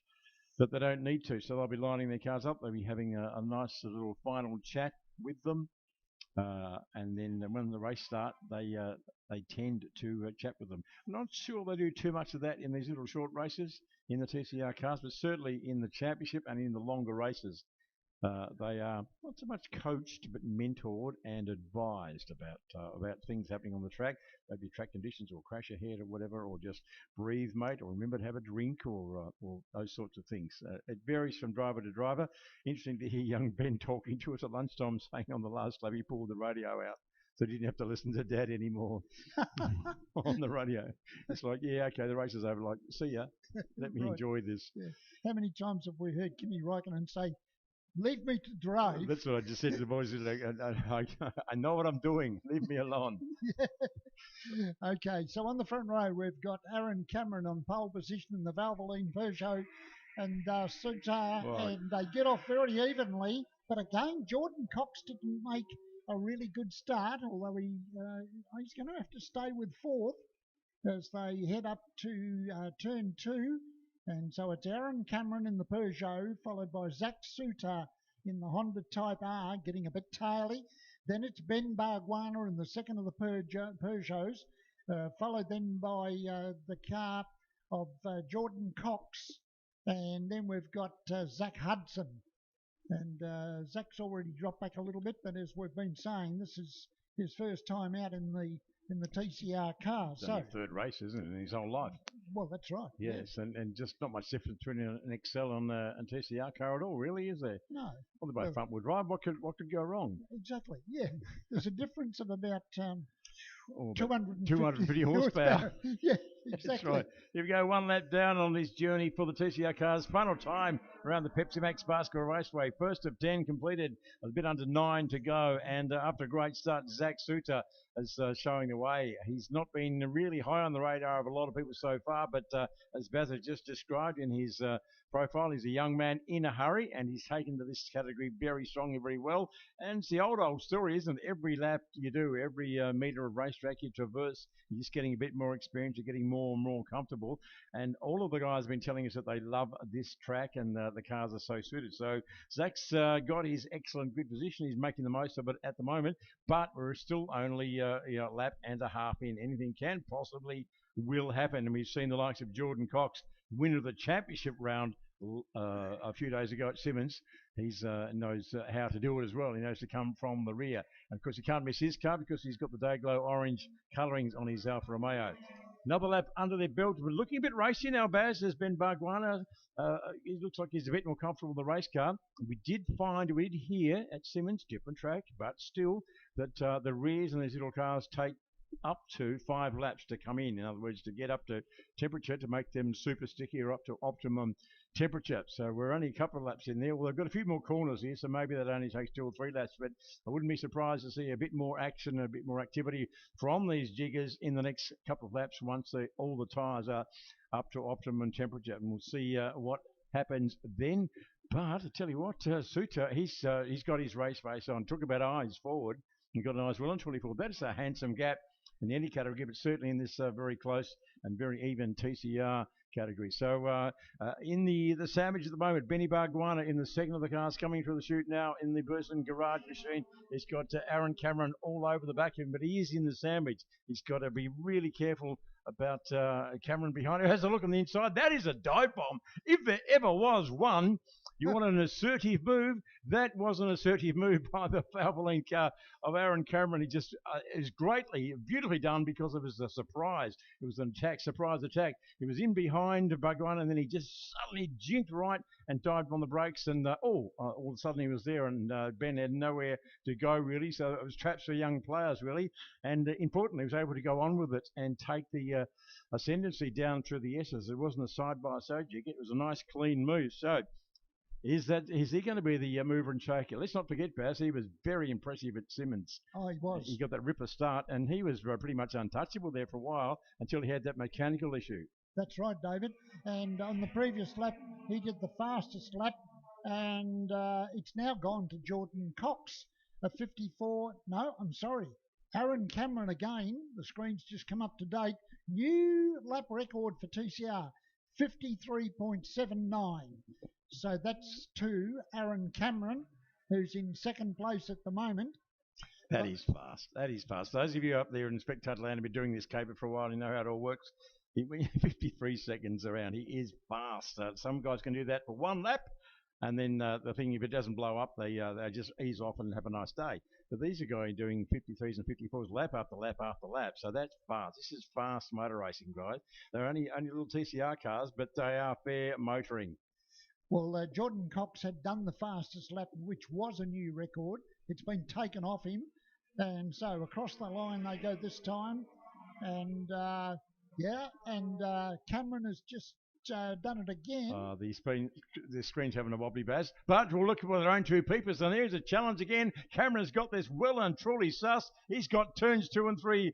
but they don't need to. So they'll be lining their cars up. They'll be having a nice little final chat with them. And then when the race start, they tend to chat with them. I'm not sure they do too much of that in these little short races in the TCR cars, but certainly in the championship and in the longer races, they are not so much coached but mentored and advised about things happening on the track, maybe track conditions or crash ahead or whatever, or just breathe, mate, or remember to have a drink, or those sorts of things. It varies from driver to driver. Interesting to hear young Ben talking to us at lunchtime, saying on the last lap he pulled the radio out, so he didn't have to listen to Dad anymore on the radio. It's like, yeah, okay, the race is over. Like, see ya. Let me enjoy this. Yeah. How many times have we heard Kimi Raikkonen say, leave me to drive. That's what I just said to the boys. I know what I'm doing. Leave me alone. Okay, so on the front row, we've got Aaron Cameron on pole position in the Valvoline Peugeot and Suter, Right. and they get off very evenly. But again, Jordan Cox didn't make a really good start, although he's going to have to stay with fourth as they head up to turn 2. And so it's Aaron Cameron in the Peugeot, followed by Zach Suter in the Honda Type R, getting a bit taily. Then it's Ben Barguana in the second of the Peugeots, followed then by the car of Jordan Cox. And then we've got Zach Hudson. And Zach's already dropped back a little bit, but as we've been saying, this is his first time out in the TCR car. It's only his third race, isn't it, in his whole life? Well, that's right. Yes, and just not much difference between an Excel and a TCR car at all, really, is there? No. Well, they're both front-wheel drive. What could go wrong? Exactly. Yeah, there's a difference of about 250 horsepower. Yeah, exactly. That's right. Here we go, one lap down on this journey for the TCR cars. Final time around the Pepsi Max Basketball Raceway. First of 10 completed, a bit under 9 to go. And after a great start, Zach Suter is showing the way. He's not been really high on the radar of a lot of people so far, but as Baz has just described in his profile, he's a young man in a hurry, and he's taken to this category very strongly, very well. And it's the old story, isn't it? Every lap you do, every metre of racetrack you traverse, you're just getting a bit more experience, you're getting more and more comfortable. And all of the guys have been telling us that they love this track, and the cars are so suited. So Zach's got his excellent good position. He's making the most of it at the moment, but we're still only a lap and a half in. Anything can possibly will happen. And we've seen the likes of Jordan Cox, winner of the championship round a few days ago at Simmons. He knows how to do it as well. He knows to come from the rear. And of course, you can't miss his car because he's got the Dayglow orange colourings on his Alfa Romeo. Another lap under their belt. We're looking a bit racy now, Baz. There's Ben Barguana. He looks like he's a bit more comfortable with the race car. We did hear at Simmons, different track, but still, that the rears in these little cars take up to 5 laps to come in. In other words, to get up to temperature to make them super sticky or up to optimum temperature. So we're only a couple of laps in there. Well, they've got a few more corners here, so maybe that only takes 2 or 3 laps, but I wouldn't be surprised to see a bit more action, a bit more activity from these jiggers in the next couple of laps once all the tyres are up to optimum temperature, and we'll see what happens then. But I tell you what, Suter, he's got his race face on. Talk about eyes forward. You've got an eyes well on 24. That's a handsome gap in the Indy category, but certainly in this very close and very even TCR category. So in the sandwich at the moment, Benny Barguana in the second of the cars coming through the chute now in the Burson garage machine. He's got Aaron Cameron all over the back of him, but he is in the sandwich. He's got to be really careful about Cameron behind him. Has a look on the inside. That is a dive bomb. If there ever was one, you want an assertive move. That was an assertive move by the Valvoline car of Aaron Cameron. He just is beautifully done because it was a surprise. It was an surprise attack. He was in behind Barguana, and then he just suddenly jinked right and dived on the brakes, and all of a sudden he was there, and Ben had nowhere to go really, so it was traps for young players really, and importantly he was able to go on with it and take the ascendancy down through the S's. It wasn't a side-by-side jig, it was a nice clean move. So is he going to be the mover and shaker? Let's not forget, Baz, he was very impressive at Simmons. Oh, he was. He got that ripper start, and he was pretty much untouchable there for a while until he had that mechanical issue. That's right, David. And on the previous lap, he did the fastest lap, and it's now gone to Jordan Cox, a 54. No, I'm sorry. Aaron Cameron again. The screen's just come up to date. New lap record for TCR, 53.79. So that's to Aaron Cameron, who's in second place at the moment. That is fast. That is fast. Those of you up there in spectator land have been doing this caper for a while. You know how it all works. 53 seconds around. He is fast. Some guys can do that for 1 lap, and then the thing, if it doesn't blow up, they just ease off and have a nice day. But these are guys doing 53s and 54s lap after lap after lap. So that's fast. This is fast motor racing, guys. They're only little TCR cars, but they are fair motoring. Well, Jordan Cox had done the fastest lap, which was a new record. It's been taken off him. And so across the line they go this time. And, Cameron has just done it again. The screen's having a wobbly, Baz. But we'll look at their own two peepers, and there's a challenge again. Cameron's got this well and truly sus. He's got turns 2 and 3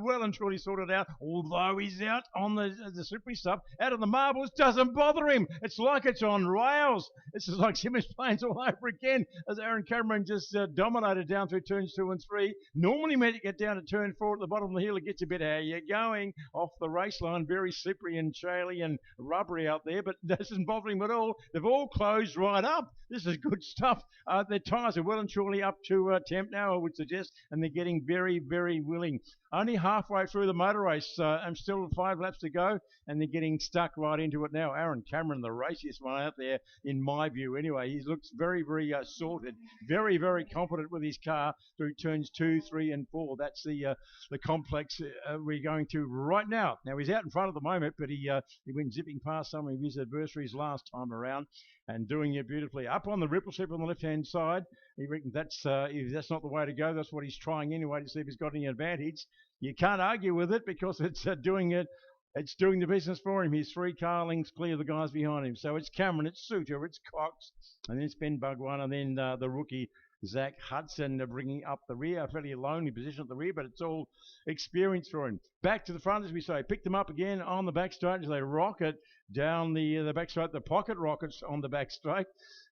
well and truly sorted out, although he's out on the slippery stuff. Out of the marbles, doesn't bother him. It's like it's on rails. This is like Simmons Plains all over again, as Aaron Cameron just dominated down through turns 2 and 3. Normally meant to get down to turn 4 at the bottom of the hill. It gets a bit how you're going off the race line. Very slippery and shaly and rubbery out there, but doesn't bother him at all. They've all closed right up. This is good stuff. Their tyres are well and truly up to temp now, I would suggest, and they're getting very, very willing. Only halfway through the motor race. I'm still 5 laps to go, and they're getting stuck right into it now. Aaron Cameron, the raciest one out there, in my view anyway. He looks very, very sorted, very, very confident with his car through turns 2, 3 and 4. That's the complex we're going to right now. Now, he's out in front at the moment, but he went zipping past some of his adversaries last time around and doing it beautifully. Up on the ripple strip on the left-hand side, he reckons if that's not the way to go. That's what he's trying anyway to see if he's got any advantage. You can't argue with it because it's doing it. It's doing the business for him. He's 3 car lengths clear of the guys behind him. So it's Cameron, it's Suter, it's Cox, and then it's Ben Bugwan, and then the rookie Zach Hudson bringing up the rear. A fairly lonely position at the rear, but it's all experience for him. Back to the front, as we say. Pick them up again on the back straight as they rocket down the back straight. The pocket rockets on the back straight,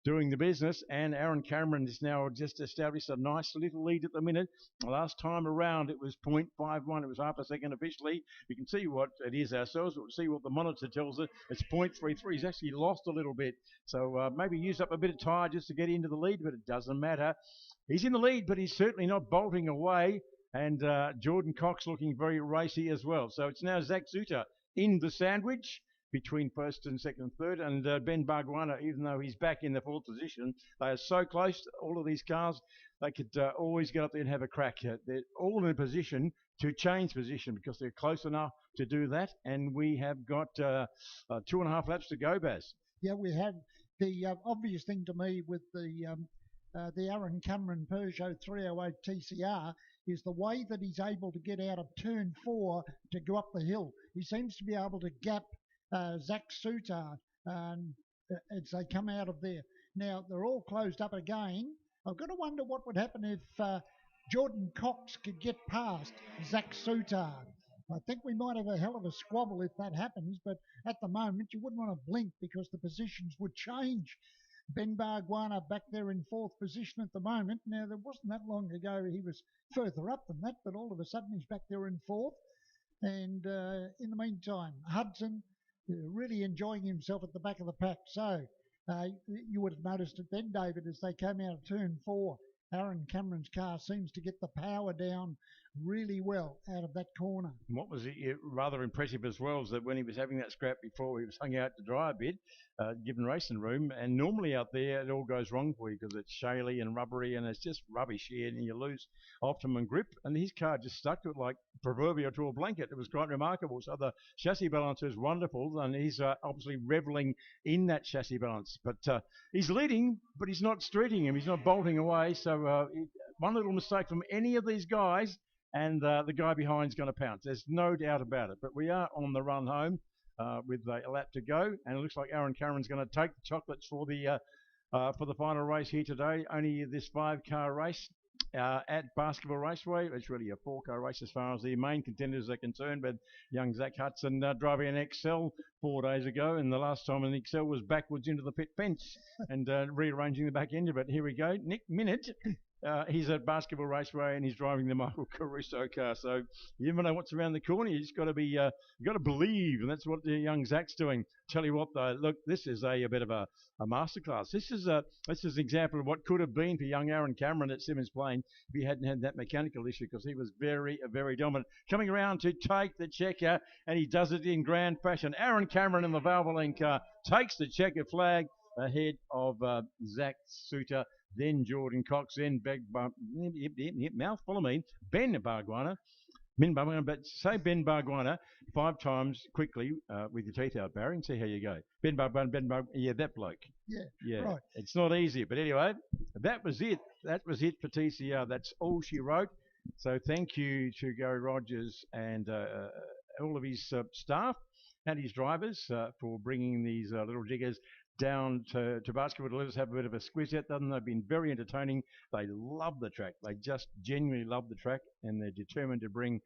doing the business. And Aaron Cameron is now just established a nice little lead at the minute. Last time around, it was 0.51. It was half a second officially. We can see what it is ourselves. We'll see what the monitor tells us. It's 0.33. He's actually lost a little bit. So maybe use up a bit of tyre just to get into the lead, but it doesn't matter. He's in the lead, but he's certainly not bolting away. And Jordan Cox looking very racy as well. So it's now Zach Zuter in the sandwich between first and second and third. And Ben Barguana, even though he's back in the fourth position, they are so close, all of these cars, they could always get up there and have a crack. They're all in a position to change position because they're close enough to do that. And we have got 2.5 laps to go, Baz. Yeah, we have. The obvious thing to me with the Aaron Cameron Peugeot 308 TCR is the way that he's able to get out of turn 4 to go up the hill. He seems to be able to gap Zach Suter as they come out of there. Now, they're all closed up again. I've got to wonder what would happen if Jordan Cox could get past Zach Suter. I think we might have a hell of a squabble if that happens, but at the moment you wouldn't want to blink because the positions would change. Ben Barguana back there in fourth position at the moment. Now, there wasn't that long ago he was further up than that, but all of a sudden he's back there in fourth. And in the meantime, Hudson really enjoying himself at the back of the pack. So you would have noticed it then, David, as they came out of turn 4. Aaron Cameron's car seems to get the power down really well out of that corner. And what was rather impressive as well is that when he was having that scrap before, he was hung out to dry a bit, given racing room. And normally out there, it all goes wrong for you because it's shaly and rubbery and it's just rubbish here and you lose optimum grip. And his car just stuck to it like proverbial to a blanket. It was quite remarkable. So the chassis balance is wonderful and he's obviously reveling in that chassis balance. But he's leading, but he's not streeting him. He's not bolting away. So one little mistake from any of these guys and the guy behind is going to pounce. There's no doubt about it. But we are on the run home with a lap to go, and it looks like Aaron Cameron's going to take the chocolates for the final race here today. Only this 5-car race at Basketball Raceway. It's really a 4-car race as far as the main contenders are concerned. But young Zach Hudson driving an Excel 4 days ago, and the last time an Excel was backwards into the pit fence and rearranging the back end of it. Here we go. Nick Minute. He's at Basketball Raceway and he's driving the Michael Caruso car. So you never know what's around the corner. You just got to be, you got to believe, and that's what the young Zach's doing. Tell you what, though, look, this is a bit of a masterclass. This is an example of what could have been for young Aaron Cameron at Simmons Plain if he hadn't had that mechanical issue, because he was very, very dominant. Coming around to take the checker, and he does it in grand fashion. Aaron Cameron in the Valvoline car takes the checker flag ahead of Zach Suter. Then Jordan Cox, then mouthful of me, Ben Barguana, but say Ben Barguana 5 times quickly with your teeth out, Barry, and see how you go. Ben Barguana, yeah, that bloke. Yeah, right. It's not easy, but anyway, that was it. That was it for TCR. That's all she wrote. So thank you to Gary Rogers and all of his staff. and his drivers for bringing these little jiggers down to basketball to let us have a bit of a squiz at them. They've been very entertaining. They love the track. They just genuinely love the track, and they're determined to bring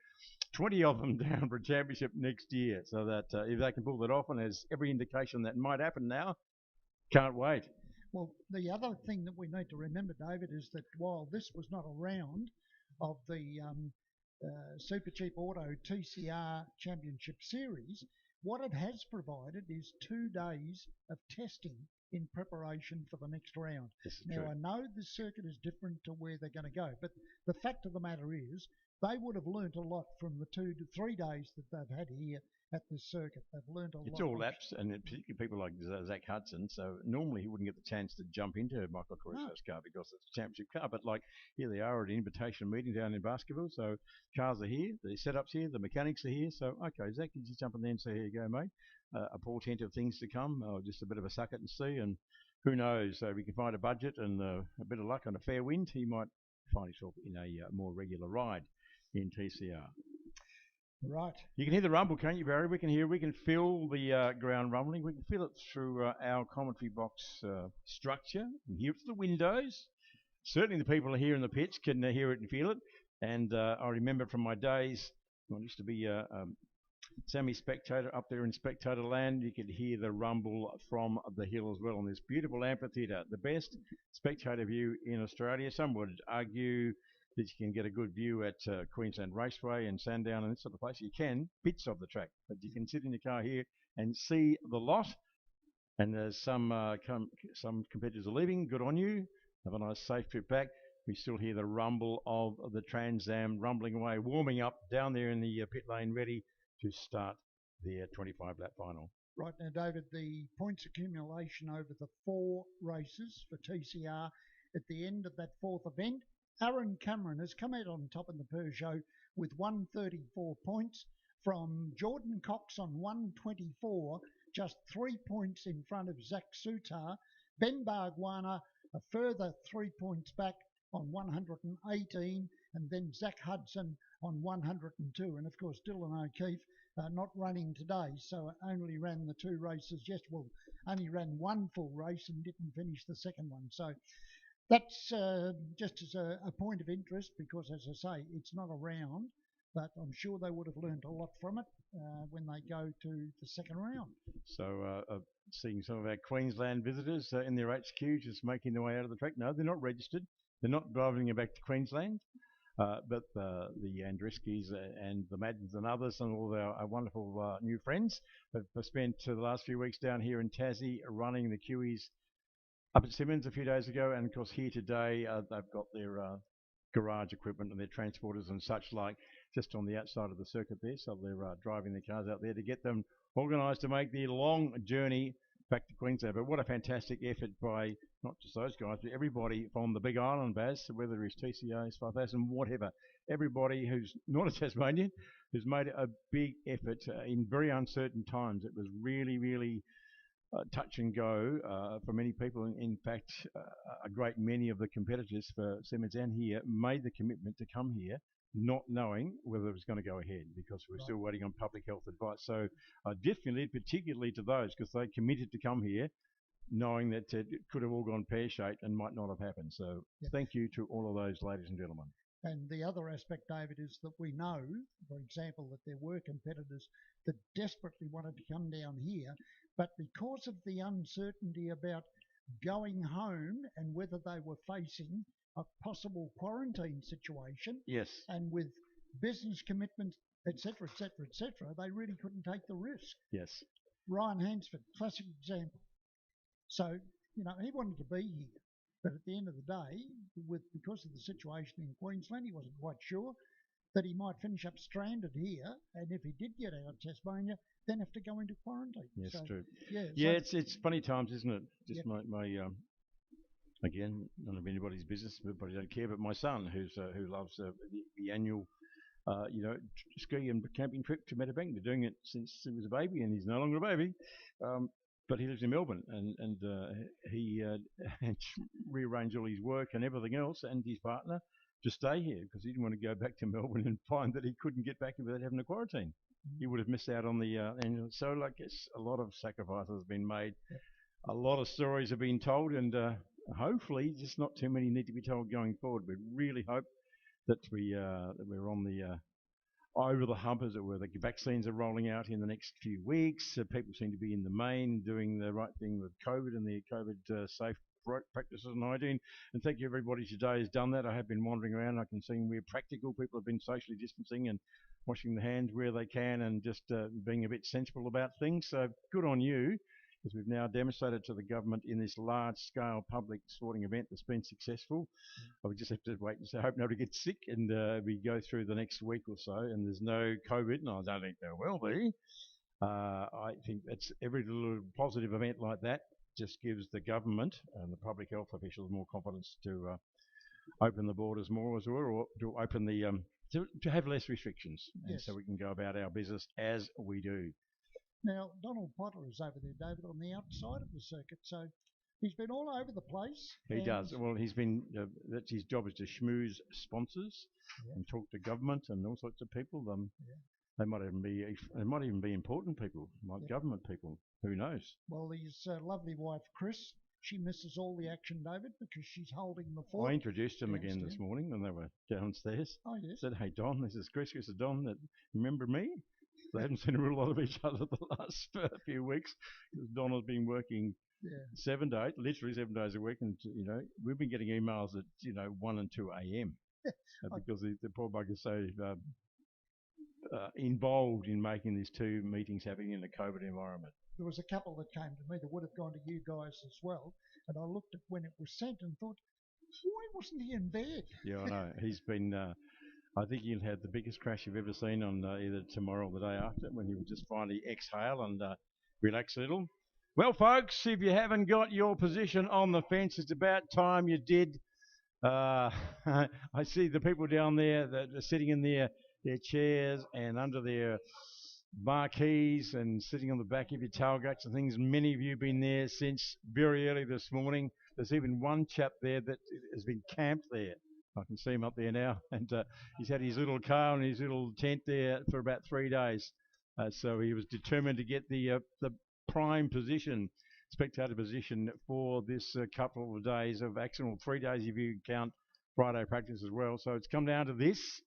20 of them down for a championship next year. So that if they can pull that off, and there's every indication that might happen now, can't wait. Well, the other thing that we need to remember, David, is that while this was not a round of the Super Cheap Auto TCR Championship Series, what it has provided is 2 days of testing in preparation for the next round. Now, true. I know the circuit is different to where they're going to go, but the fact of the matter is they would have learnt a lot from the 2 to 3 days that they've had here at this circuit. They've learnt a lot. It's all laps, and particularly people like Zach Hudson. So normally he wouldn't get the chance to jump into Michael Caruso's car because it's a championship car. But like here they are at an invitation meeting down in Baskerville. So cars are here, the setups here, the mechanics are here. So okay, Zach, you just jump in there and say, here you go, mate. A portent of things to come, or just a bit of a suck it and see. And who knows? So we can find a budget and a bit of luck and a fair wind. He might find himself in a more regular ride in TCR. Right. You can hear the rumble, can't you, Barry? We can feel the ground rumbling. We can feel it through our commentary box structure. We can hear it through the windows. Certainly the people here in the pits can hear it and feel it. And I remember from my days, when I used to be semi-spectator up there in spectator land, you could hear the rumble from the hill as well on this beautiful amphitheatre. The best spectator view in Australia. Some would argue that you can get a good view at Queensland Raceway and Sandown and this sort of place. You can, bits of the track, but you can sit in your car here and see the lot. And there's some competitors are leaving. Good on you. Have a nice safe trip back. We still hear the rumble of the Trans Am rumbling away, warming up down there in the pit lane, ready to start their 25-lap final. Right now, David, the points accumulation over the 4 races for TCR at the end of that 4th event, Aaron Cameron has come out on top in the Peugeot with 134 points from Jordan Cox on 124, just 3 points in front of Zach Sutar. Ben Bargwana a further 3 points back on 118, and then Zach Hudson on 102. And of course, Dylan O'Keefe not running today, so only ran the 2 races yesterday. Well, only ran 1 full race and didn't finish the second one. So that's just as a point of interest because, as I say, it's not a round, but I'm sure they would have learned a lot from it when they go to the second round. So seeing some of our Queensland visitors in their HQ just making their way out of the track. No, they're not registered. They're not driving it back to Queensland. But the Andreskis and the Maddens and others and all our wonderful new friends have spent the last few weeks down here in Tassie running the Kiwis up at Simmons a few days ago, and of course here today they've got their garage equipment and their transporters and such like just on the outside of the circuit there, so they're driving their cars out there to get them organised to make the long journey back to Queensland. But what a fantastic effort by not just those guys, but everybody from the Big Island, Baz, whether it's TCAs, 5,000, whatever. Everybody who's not a Tasmanian who's made a big effort in very uncertain times. It was really, really touch and go for many people. In fact, a great many of the competitors for Simmons and here made the commitment to come here not knowing whether it was going to go ahead because we're still waiting on public health advice. So definitely, particularly to those, because they committed to come here knowing that it could have all gone pear-shaped and might not have happened. So thank you to all of those ladies and gentlemen. And the other aspect, David, is that we know, for example, that there were competitors that desperately wanted to come down here, but because of the uncertainty about going home and whether they were facing a possible quarantine situation, yes, and with business commitments, etc., etc., etc., they really couldn't take the risk. Yes. Ryan Hansford, classic example. So, you know, he wanted to be here. But at the end of the day, because of the situation in Queensland, he wasn't quite sure that he might finish up stranded here, and if he did get out of Tasmania, then have to go into quarantine. Yes, so, true. Yeah, so it's funny times, isn't it? Just my again, none of anybody's business, but I don't care. But my son, who loves the annual, ski and camping trip to Meadowbank. They're doing it since he was a baby, and he's no longer a baby. But he lives in Melbourne, and he had rearranged all his work and everything else, and his partner to stay here because he didn't want to go back to Melbourne and find that he couldn't get back without having a quarantine. you would have missed out on the and so like it's a lot of sacrifices have been made, a lot of stories have been told, and hopefully just not too many need to be told going forward. We really hope that we're on the over the hump, as it were. The vaccines are rolling out in the next few weeks. People seem to be in the main doing the right thing with COVID and the COVID safe practices and hygiene. And thank you everybody today has done that. I have been wandering around. I can see we're practical. People have been socially distancing and washing their hands where they can and just being a bit sensible about things. So good on you, because we've now demonstrated to the government in this large-scale public sporting event that's been successful. We just have to wait and say, I hope nobody gets sick, and we go through the next week or so, and there's no COVID, and I don't think there will be. I think that's every little positive event like that just gives the government and the public health officials more confidence to open the borders more as well, or to open the to have less restrictions, and Yes. so we can go about our business as we do. Now, Donald Potter is over there, David, on the outside of the circuit, so he's been all over the place. He does. Well, he's been, that's his job, is to schmooze sponsors and talk to government and all sorts of people. They might even be important people, like government people. Who knows? Well, his lovely wife, Chris, she misses all the action, David, because she's holding the fort. I introduced him again this morning when they were downstairs. Oh, yes. Said, hey, Don, this is Chris. This is Don. Remember me? They haven't seen a real lot of each other the last few weeks, because Don has been working 7 days, literally 7 days a week, and we've been getting emails at 1 and 2 a.m. because the poor bugger's so involved in making these two meetings happening in a COVID environment. There was a couple that came to me that would have gone to you guys as well, and I looked at when it was sent and thought, why wasn't he in bed? Yeah, I know. He's been. I think he'll have the biggest crash you've ever seen on either tomorrow or the day after, when he would just finally exhale and relax a little. Well, folks, if you haven't got your position on the fence, it's about time you did. I see the people down there that are sitting in their chairs and under their marquees and sitting on the back of your tailgates and things. Many of you have been there since very early this morning. There's even one chap there that has been camped there. I can see him up there now, and he's had his little car and his little tent there for about 3 days. So he was determined to get the prime position, spectator position, for this couple of days of action, or 3 days if you count Friday practice as well. So it's come down to this.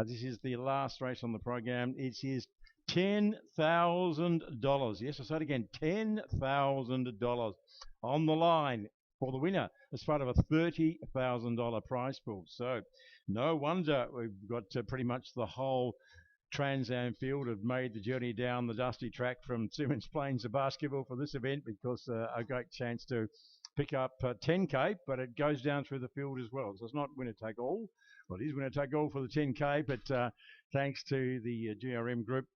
This is the last race on the program. It is $10,000. Yes, I say it again, $10,000 on the line for the winner as part of a $30,000 prize pool. So no wonder we've got pretty much the whole Trans Am field have made the journey down the dusty track from Simmons Plains to basketball for this event, because a great chance to pick up 10K, but it goes down through the field as well. So it's not winner take all. Well, it is winner take all for the 10K, but thanks to the GRM group,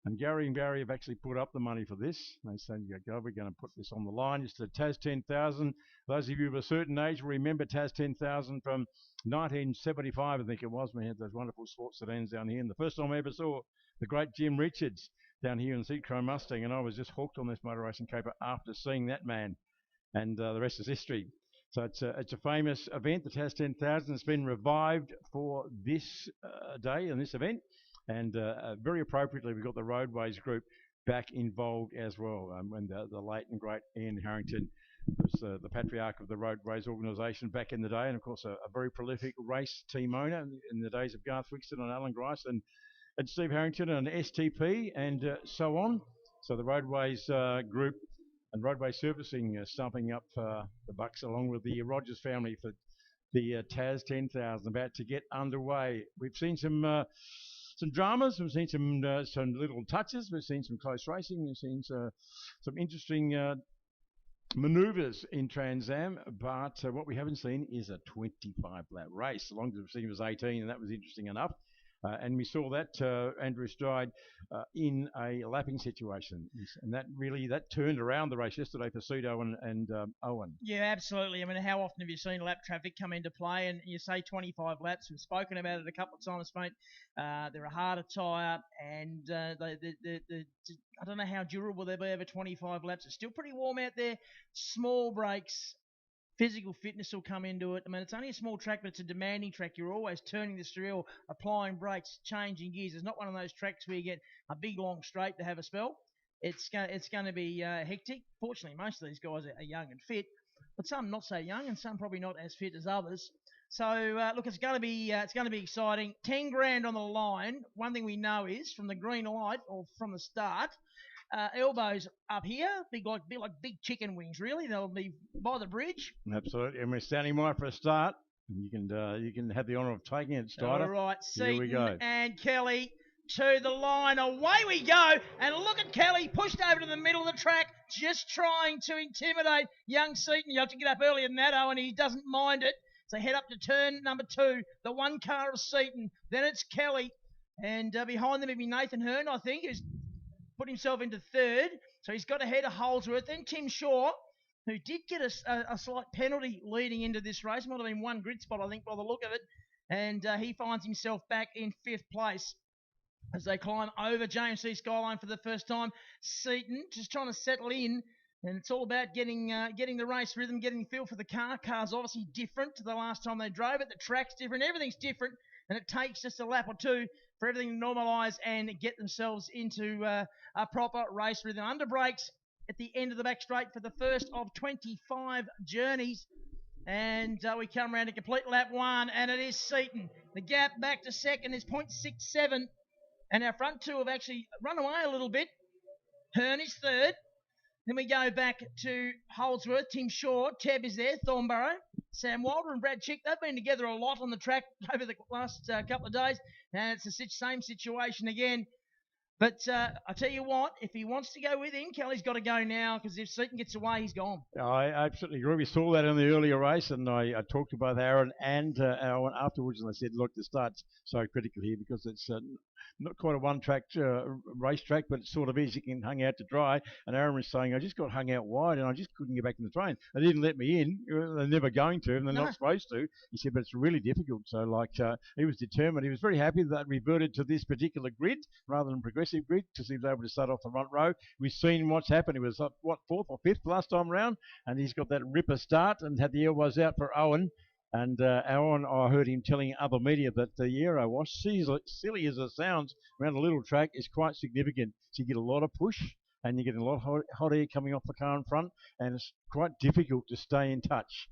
and Gary and Barry have actually put up the money for this. They said, we're going to put this on the line. It's the Tas 10,000. Those of you of a certain age will remember Tas 10,000 from 1975, I think it was. We had those wonderful sports sedans down here. And the first time I ever saw the great Jim Richards down here in Seat Chrome Mustang, and I was just hooked on this motor racing caper after seeing that man. And the rest is history. So it's a famous event, the Tas 10,000. It's been revived for this day and this event. And very appropriately, we've got the Roadways group back involved as well. And the late and great Ian Harrington was the patriarch of the Roadways organisation back in the day, and of course a very prolific race team owner in the days of Garth Wixton and Alan Grice and Steve Harrington and STP and so on. So the Roadways group and Roadway Servicing stumping up the bucks along with the Rogers family for the Tas 10,000 about to get underway. We've seen some dramas, we've seen some little touches, we've seen some close racing, we've seen some interesting manoeuvres in Trans Am, but what we haven't seen is a 25-lap race. The longest we've seen was 18, and that was interesting enough. And we saw that Andrew Stride in a lapping situation, and that turned around the race yesterday for Cedo and Owen. Yeah, absolutely. I mean, how often have you seen lap traffic come into play? And you say 25 laps. We've spoken about it a couple of times, mate. They're a harder tyre, and I don't know how durable they'll be over 25 laps. It's still pretty warm out there. Small brakes Physical fitness will come into it. I mean, it's only a small track, but it's a demanding track. You're always turning the steering, applying brakes, changing gears. It's not one of those tracks where you get a big, long straight to have a spell. It's going to be hectic. Fortunately, most of these guys are young and fit, but some not so young and some probably not as fit as others. So look, it's going to be exciting. 10 grand on the line. One thing we know is from the green light or from the start, elbows up here, big like big chicken wings. Really, they'll be by the bridge. Absolutely, and we're standing by for a start. You can have the honour of taking it, Strider. All right, Here we go. Seaton and Kelly to the line. Away we go. And look at Kelly pushed over to the middle of the track, just trying to intimidate young Seaton. You have to get up earlier than that, Owen. He doesn't mind it. So head up to turn number 2, the one car of Seaton. Then it's Kelly. And behind them will be Nathan Hearn, I think, who's put himself into 3rd. So he's got ahead of Holdsworth. Then Tim Shaw, who did get a slight penalty leading into this race. Might have been one grid spot, I think, by the look of it. And he finds himself back in 5th place as they climb over JMC Skyline for the first time. Seaton just trying to settle in. And it's all about getting the race rhythm, getting the feel for the car. Car's obviously different to the last time they drove it. The track's different. Everything's different. And it takes just a lap or two for everything to normalise and get themselves into a proper race rhythm. Under brakes at the end of the back straight for the first of 25 journeys. And we come around to complete lap 1, and it is Seaton. The gap back to second is 0.67. And our front 2 have actually run away a little bit. Hearn is 3rd. Then we go back to Holdsworth, Tim Shaw, Teb is there, Thornborough, Sam Walter and Brad Chick. They've been together a lot on the track over the last couple of days, and it's the same situation again. But I tell you what, if he wants to go with him, Kelly's got to go now, because if Seaton gets away, he's gone. I absolutely agree. We saw that in the earlier race, and I talked to both Aaron and Owen afterwards, and I said, look, the start's so critical here because it's not quite a one-track racetrack, but it sort of is. You can hang out to dry. And Aaron was saying, I just got hung out wide, and I just couldn't get back in the train. They didn't let me in. They're never going to, and they're not supposed to. He said, but it's really difficult. So, he was determined. He was very happy that reverted to this particular grid rather than progressive grid because he was able to start off the front row. We've seen what's happened. He was up, 4th or 5th last time round, and he's got that ripper start and had the elbows out for Owen. And Owen, I heard him telling other media that the aero wash, silly as it sounds, around a little track is quite significant. So you get a lot of push and you get a lot of hot air coming off the car in front, and it's quite difficult to stay in touch.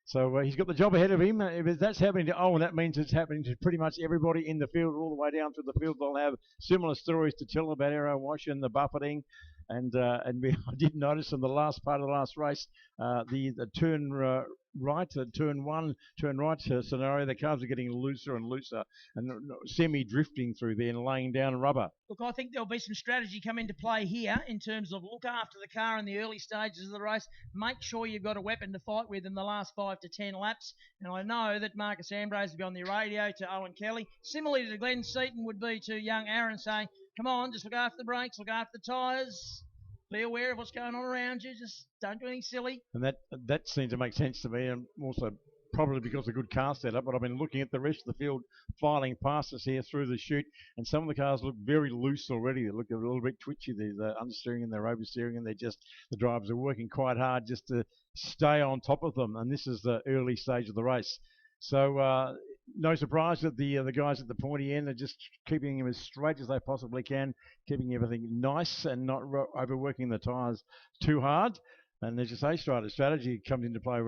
So he's got the job ahead of him. If that's happening to Owen, that means it's happening to pretty much everybody in the field, all the way down through the field. They'll have similar stories to tell about aero wash and the buffeting. And I did notice in the last part of the last race, the turn right, turn right scenario, the cars are getting looser and looser and semi-drifting through there and laying down rubber. Look, I think there'll be some strategy come into play here in terms of look after the car in the early stages of the race. Make sure you've got a weapon to fight with in the last 5 to 10 laps. And I know that Marcus Ambrose will be on the radio to Owen Kelly, similarly to Glenn Seaton would be to young Aaron, saying, come on, just look after the brakes, look after the tyres. Be aware of what's going on around you. Just don't do anything silly. And that seems to make sense to me, and also probably because of good car setup. But I've been looking at the rest of the field filing past us here through the chute, and some of the cars look very loose already. They look a little bit twitchy. There's understeering and they're oversteering, and the drivers are working quite hard just to stay on top of them. And this is the early stage of the race. So no surprise that the guys at the pointy end are just keeping them as straight as they possibly can, keeping everything nice and not overworking the tyres too hard. And as you say, strategy comes into play.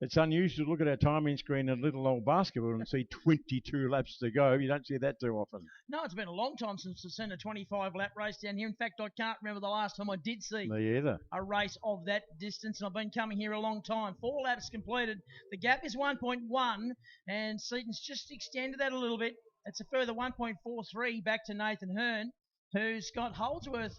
It's unusual to look at our timing screen at little old basketball and see 22 laps to go. You don't see that too often. No, it's been a long time since I've seen a 25-lap race down here. In fact, I can't remember the last time I did see a race of that distance, and I've been coming here a long time. 4 laps completed. The gap is 1.1, and Seaton's just extended that a little bit. It's a further 1.43 back to Nathan Hearn, who's got Holdsworth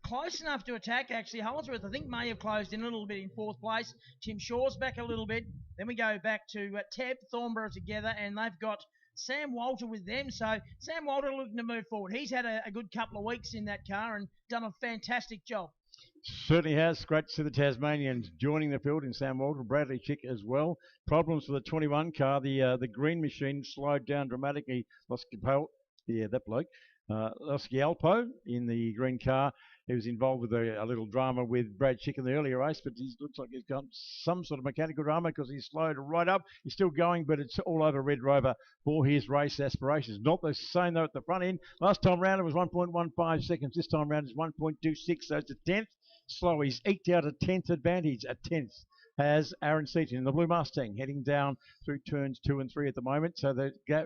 close enough to attack, actually. Holdsworth, I think, may have closed in a little bit in 4th place. Tim Shaw's back a little bit. Then we go back to Teb, Thornborough together, and they've got Sam Walter with them. So Sam Walter looking to move forward. He's had a good couple of weeks in that car and done a fantastic job. Certainly has. Scratch to the Tasmanians joining the field in Sam Walter, Bradley Chick as well. Problems for the 21 car. The green machine slowed down dramatically. That bloke. Loscialpo in the green car. he was involved with a little drama with Brad Chick in the earlier race, but he looks like he's got some sort of mechanical drama because he's slowed right up. He's still going, but it's all over Red Rover for his race aspirations. Not the same though at the front end. Last time round it was 1.15 seconds. This time round it's 1.26, so it's a tenth slow. He's eked out a tenth advantage. A tenth has Aaron Seaton in the Blue Mustang heading down through turns 2 and 3 at the moment. So the gap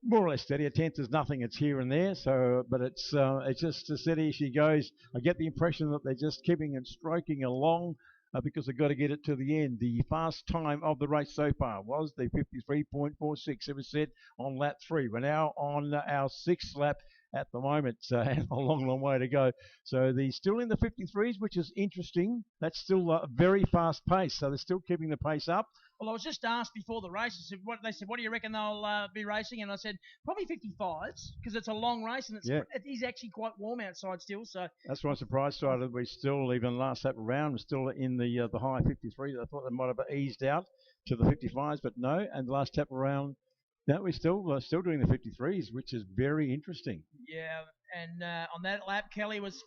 more or less steady. A tenth is nothing. It's here and there. So, but it's just as steady as she goes. I get the impression that they're just keeping and stroking along because they've got to get it to the end. The fast time of the race so far was the 53.46. It was set on lap 3. We're now on our 6th lap at the moment, and a long, long way to go. So they're still in the 53s, which is interesting. That's still a very fast pace. So they're still keeping the pace up. Well, I was just asked before the race. They said, what do you reckon they'll be racing? And I said, probably 55s, because it's a long race and it is actually quite warm outside still. So that's why I'm surprised, that we still, even last lap around, we're still in the high 53s. I thought they might have eased out to the 55s, but no. And the last lap around, no, we're still doing the 53s, which is very interesting. Yeah, and on that lap, Kelly was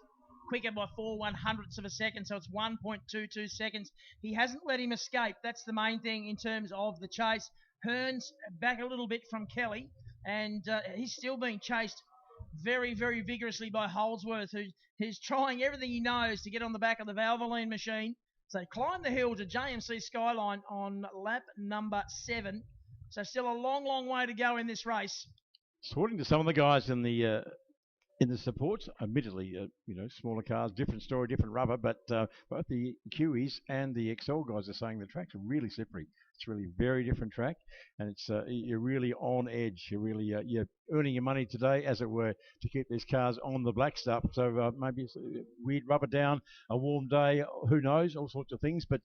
quicker by 4/100ths of a second, so it's 1.22 seconds. He hasn't let him escape. That's the main thing in terms of the chase. Hearn's back a little bit from Kelly, and he's still being chased very, very vigorously by Holdsworth, who's trying everything he knows to get on the back of the Valvoline machine. So climb the hill to JMC Skyline on lap number 7. So still a long, long way to go in this race. According to some of the guys in the supports, admittedly, smaller cars, different story, different rubber, but both the Kiwis and the Excel guys are saying the track's really slippery. It's really a very different track, and it's you're really on edge. You're really you're earning your money today, as it were, to keep these cars on the black stuff. So maybe it's weird rubber down, a warm day, who knows, all sorts of things, but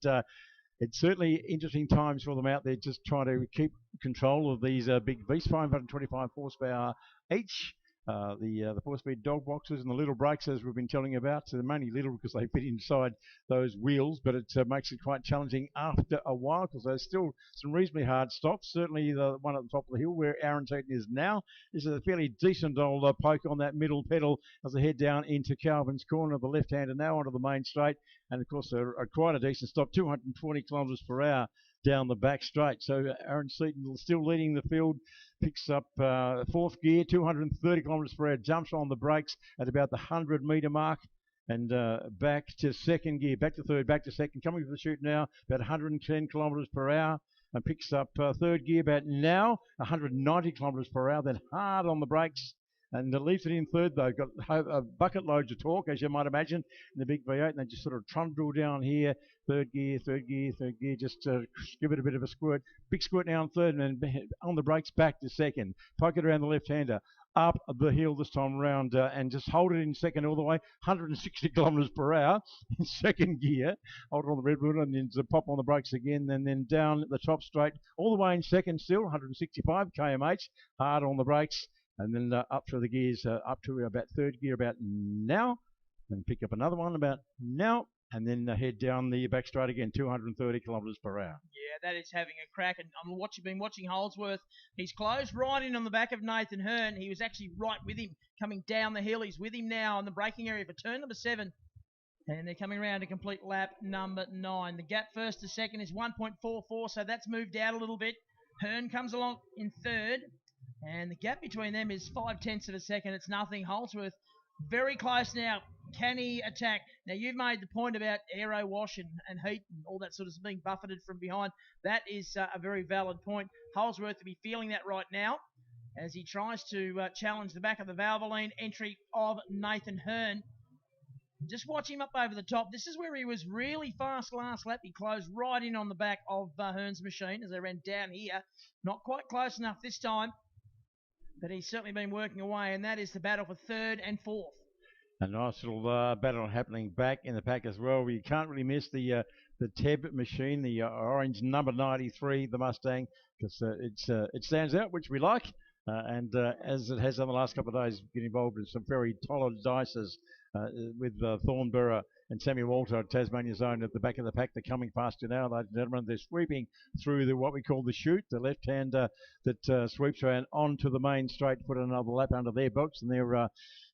it's certainly interesting times for them out there just trying to keep control of these big beasts, 525 horsepower each. The 4-speed dog boxes and the little brakes, as we've been telling you about, so they're mainly little because they fit inside those wheels, but it makes it quite challenging after a while because there's still some reasonably hard stops. Certainly the one at the top of the hill where Aaron Seaton is now is a fairly decent old poke on that middle pedal as they head down into Calvin's Corner, the left-hander now onto the main straight, and of course quite a decent stop, 220 kilometres per hour down the back straight. So Aaron Seaton still leading the field, picks up 4th gear, 230 kilometres per hour, jumps on the brakes at about the 100-metre mark, and back to 2nd gear, back to 3rd, back to 2nd, coming to the chute now, about 110 kilometres per hour, and picks up 3rd gear about now, 190 kilometres per hour, then hard on the brakes, and leaves it in 3rd though. Got bucket loads of torque, as you might imagine, in the big V8, and they just sort of trundle down here, 3rd gear, 3rd gear, 3rd gear, just give it a bit of a squirt. Big squirt now on 3rd, and then on the brakes back to 2nd. Poke it around the left-hander, up the hill this time around, and just hold it in 2nd all the way, 160 kilometres per hour in 2nd gear. Hold it on the red wheel, and then pop on the brakes again, and then down the top straight, all the way in 2nd still, 165 kmh, hard on the brakes, and then up through the gears, up to about 3rd gear about now, and pick up another one about now, and then head down the back straight again, 230 kilometres per hour. Yeah, that is having a crack. And been watching Holdsworth. He's closed right in on the back of Nathan Hearn. He was actually right with him coming down the hill. He's with him now on the braking area for turn number 7. And they're coming around to complete lap number 9. The gap first to 2nd is 1.44, so that's moved out a little bit. Hearn comes along in 3rd. And the gap between them is 0.5 of a second. It's nothing. Holdsworth very close now. Can he attack? Now, you've made the point about aero wash and heat and all that sort of being buffeted from behind. That is a very valid point. Holdsworth to be feeling that right now as he tries to challenge the back of the Valvoline entry of Nathan Hearn. Just watch him up over the top. This is where he was really fast last lap. He closed right in on the back of Hearn's machine as they ran down here. Not quite close enough this time, but he's certainly been working away, and that is the battle for 3rd and 4th. A nice little battle happening back in the pack as well. You can't really miss the TEB machine, the orange number 93, the Mustang, because it stands out, which we like. And as it has done the last couple of days, get involved in some very tolerant dices with Thornborough and Sammy Walter, Tasmania's own, at the back of the pack. They're coming faster now, ladies and gentlemen. They're sweeping through what we call the chute, the left-hander that sweeps around onto the main straight to put another lap under their belts, and they're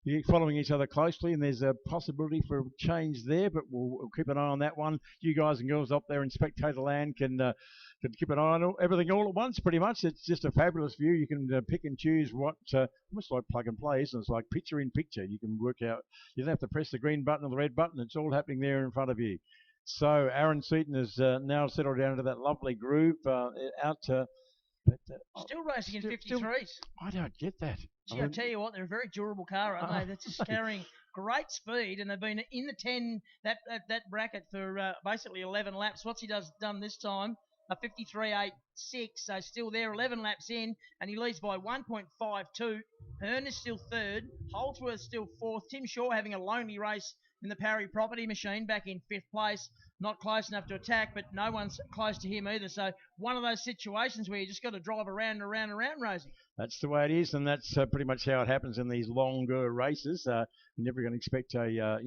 You're following each other closely, and there's a possibility for a change there, but we'll keep an eye on that one. You guys and girls up there in spectator land can keep an eye on everything all at once, pretty much. It's just a fabulous view. You can pick and choose what, almost like plug and play, isn't it? It's like picture in picture. You can work out, you don't have to press the green button or the red button. It's all happening there in front of you. So Aaron Seaton has now settled down into that lovely groove out to... Still racing in 53s. I don't get that. Gee, I tell you what, they're a very durable car, aren't they? They're just carrying great speed, and they've been in the 10 that bracket for basically 11 laps. What's he done this time? A 53.86, so still there, 11 laps in, and he leads by 1.52. Hearn is still third. Holdsworth still fourth. Tim Shaw having a lonely race in the Parry Property Machine back in fifth place. Not close enough to attack, but no one's close to him either. So one of those situations where you just got to drive around and around and around, Rosie. That's the way it is, and that's pretty much how it happens in these longer races. You're never going to expect a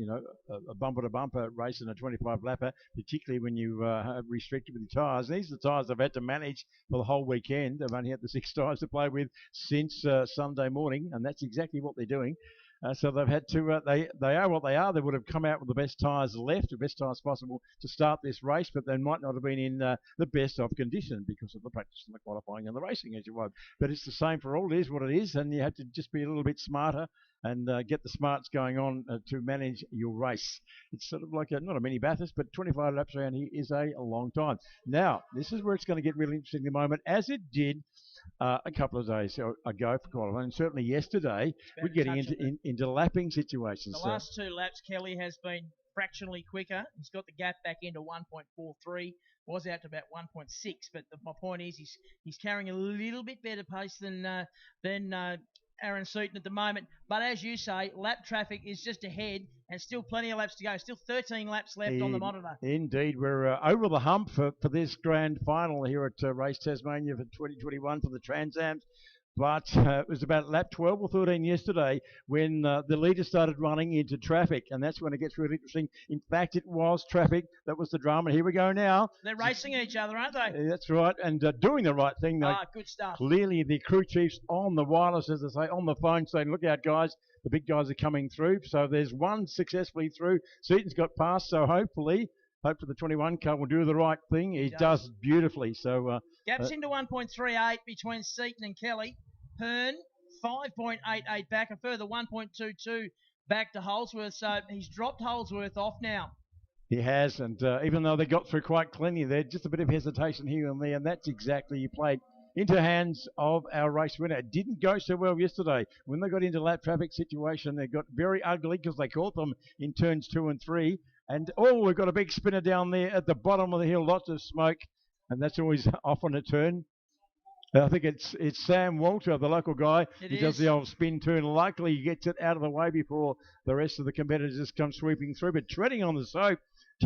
bumper-to-bumper race in a 25-lapper, particularly when you are restricted with your tyres. These are the tyres they've had to manage for the whole weekend. They've only had the 6 tyres to play with since Sunday morning, and that's exactly what they're doing. So they've had to, they are what they are. They would have come out with the best tyres left, the best tyres possible to start this race, but they might not have been in the best of condition because of the practice and the qualifying and the racing as you would. But it's the same for all. It is what it is, and you have to just be a little bit smarter and get the smarts going on to manage your race. It's sort of like not a mini Bathurst, but 25 laps around here is a long time. Now, this is where it's going to get really interesting in a moment, as it did a couple of days ago for qualifying, and certainly yesterday. We're getting into lapping situations. The last 2 laps, Kelly has been fractionally quicker. He's got the gap back into 1.43. Was out to about 1.6, but my point is he's carrying a little bit better pace than Aaron Seaton at the moment. But as you say, lap traffic is just ahead and still plenty of laps to go. Still 13 laps left on the monitor. Indeed. We're over the hump for this grand final here at Race Tasmania for 2021 for the Trans Ams. But it was about lap 12 or 13 yesterday when the leader started running into traffic, and that's when it gets really interesting. In fact, it was traffic. That was the drama. Here we go now. They're racing each other, aren't they? That's right, and doing the right thing. Good stuff. Clearly, the crew chief's on the wireless, as they say, on the phone saying, look out, guys. The big guys are coming through. So there's one successfully through. Seaton's got past, so hopefully the 21 car will do the right thing. He does beautifully. So gaps into 1.38 between Seaton and Kelly. Hearn, 5.88 back, a further 1.22 back to Holdsworth. So he's dropped Holdsworth off now. He has, and even though they got through quite cleanly there, just a bit of hesitation here and there, and that's exactly you played into hands of our race winner. It didn't go so well yesterday. When they got into lap traffic situation, they got very ugly because they caught them in turns 2 and 3. And, we've got a big spinner down there at the bottom of the hill, lots of smoke, and that's always off on a turn. I think it's Sam Walter, the local guy. He does the old spin turn. Luckily, he gets it out of the way before the rest of the competitors come sweeping through. But treading on the soap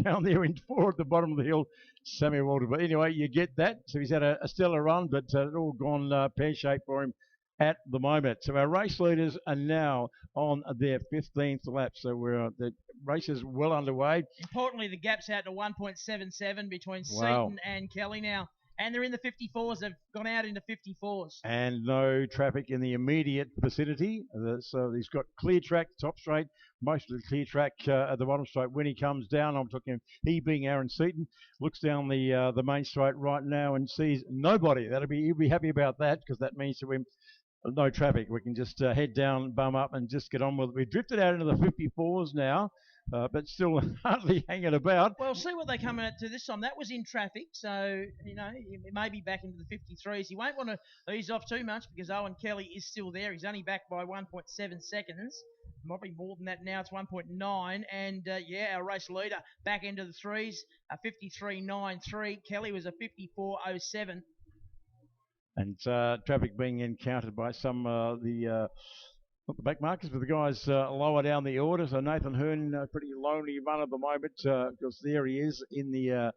down there in 4 at the bottom of the hill, Sammy Walter. But anyway, you get that. So he's had a stellar run, but it's all gone pear-shaped for him at the moment. So our race leaders are now on their 15th lap. So the race is well underway. Importantly, the gap's out to 1.77 between Seaton and Kelly now. And they're in the 54s. They've gone out into 54s. And no traffic in the immediate vicinity. So he's got clear track, top straight, most of the clear track at the bottom straight. When he comes down, I'm talking he being Aaron Seaton, looks down the main straight right now and sees nobody. He'll be happy about that because that means to him no traffic. We can just head down, bum up, and just get on with it. We've drifted out into the 54s now. But still hardly hanging about. Well, see what they come out to this time. That was in traffic, so, he may be back into the 53s. He won't want to ease off too much because Owen Kelly is still there. He's only back by 1.7 seconds. Might be more than that now. It's 1.9. And, our race leader back into the 3s, a 53.93. Kelly was a 54.07. And traffic being encountered by some not the back markers, but the guys lower down the order. So Nathan Hearn, pretty lonely run at the moment because there he is in the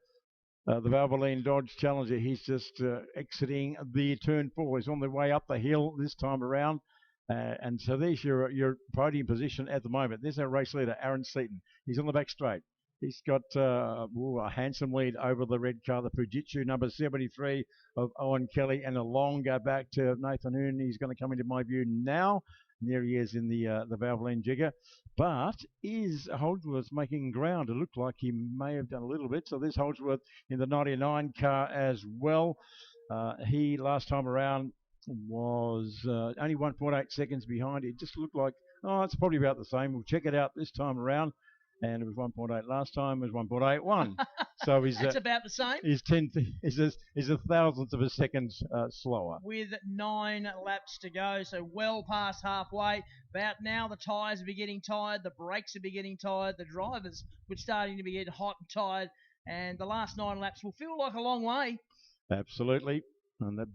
Valvoline Dodge Challenger. He's just exiting the turn 4. He's on the way up the hill this time around. And so there's your podium position at the moment. There's our race leader, Aaron Seaton. He's on the back straight. He's got a handsome lead over the red car, the Fujitsu number 73 of Owen Kelly, and a long go back to Nathan Hearn. He's going to come into my view now. And there he is in the Valvoline Jigger. But is Holdsworth making ground? It looked like he may have done a little bit. So there's Holdsworth in the 99 car as well. He last time around was only 1.8 seconds behind. It just looked like, oh, it's probably about the same. We'll check it out this time around. And it was 1.8 last time. It was 1.81. So he's That's about the same. He's a thousandth of a second slower. With 9 laps to go, so well past halfway. About now, the tyres will be getting tired, the brakes will be getting tired, the drivers were starting to be getting hot and tired, and the last 9 laps will feel like a long way. Absolutely. And that,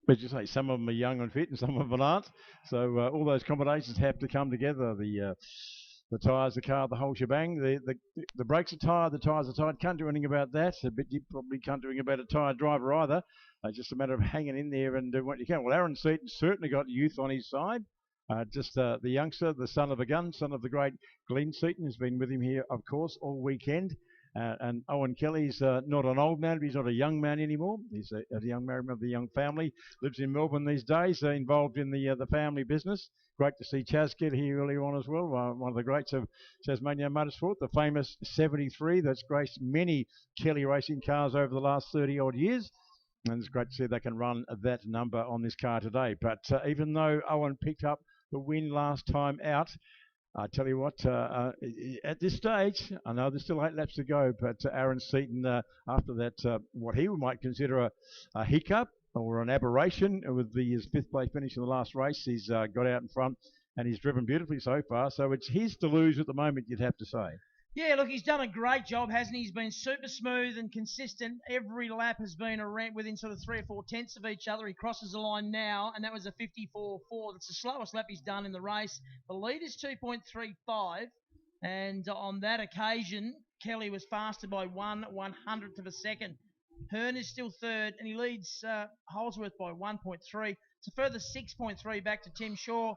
but you say, some of them are young and fit and some of them aren't. So all those combinations have to come together. The tyres, the car, the whole shebang. The brakes are tired, the tyres are tired. Can't do anything about that. But you probably can't do anything about a tired driver either. It's just a matter of hanging in there and doing what you can. Well, Aaron Seaton certainly got youth on his side. Just the youngster, the son of a gun, son of the great Glenn Seaton, has been with him here, of course, all weekend. And Owen Kelly's not an old man, but he's not a young man anymore. He's a young man of the young family. Lives in Melbourne these days, involved in the family business. Great to see Chaz get here earlier on as well. One of the greats of Tasmania Motorsport, the famous 73 that's graced many Kelly racing cars over the last 30-odd years. And it's great to see they can run that number on this car today. But even though Owen picked up the win last time out, I tell you what, at this stage, I know there's still 8 laps to go, but Aaron Seaton, after that, what he might consider a hiccup or an aberration with his 5th place finish in the last race, he's got out in front and he's driven beautifully so far. So it's his to lose at the moment, you'd have to say. Yeah, look, he's done a great job, hasn't he? He's been super smooth and consistent. Every lap has been around within sort of 3 or 4 tenths of each other. He crosses the line now, and that was a 54.4. That's the slowest lap he's done in the race. The lead is 2.35, and on that occasion, Kelly was faster by 1/100th of a second. Hearn is still third, and he leads Holdsworth by 1.3. It's a further 6.3 back to Tim Shaw.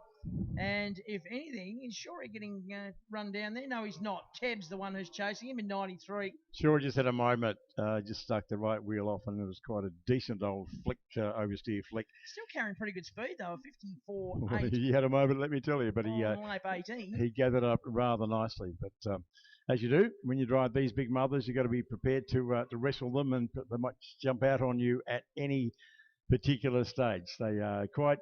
And if anything, is Shorey getting run down there? No, he's not. Teb's the one who's chasing him in 93. Sure, just had a moment, just stuck the right wheel off, and it was quite a decent old flick, oversteer flick. Still carrying pretty good speed, though, 54.8. Well, he had a moment, let me tell you, but lap 18. he gathered up rather nicely. But as you do, when you drive these big mothers, you've got to be prepared to wrestle them, and they might jump out on you at any particular stage. They are quite...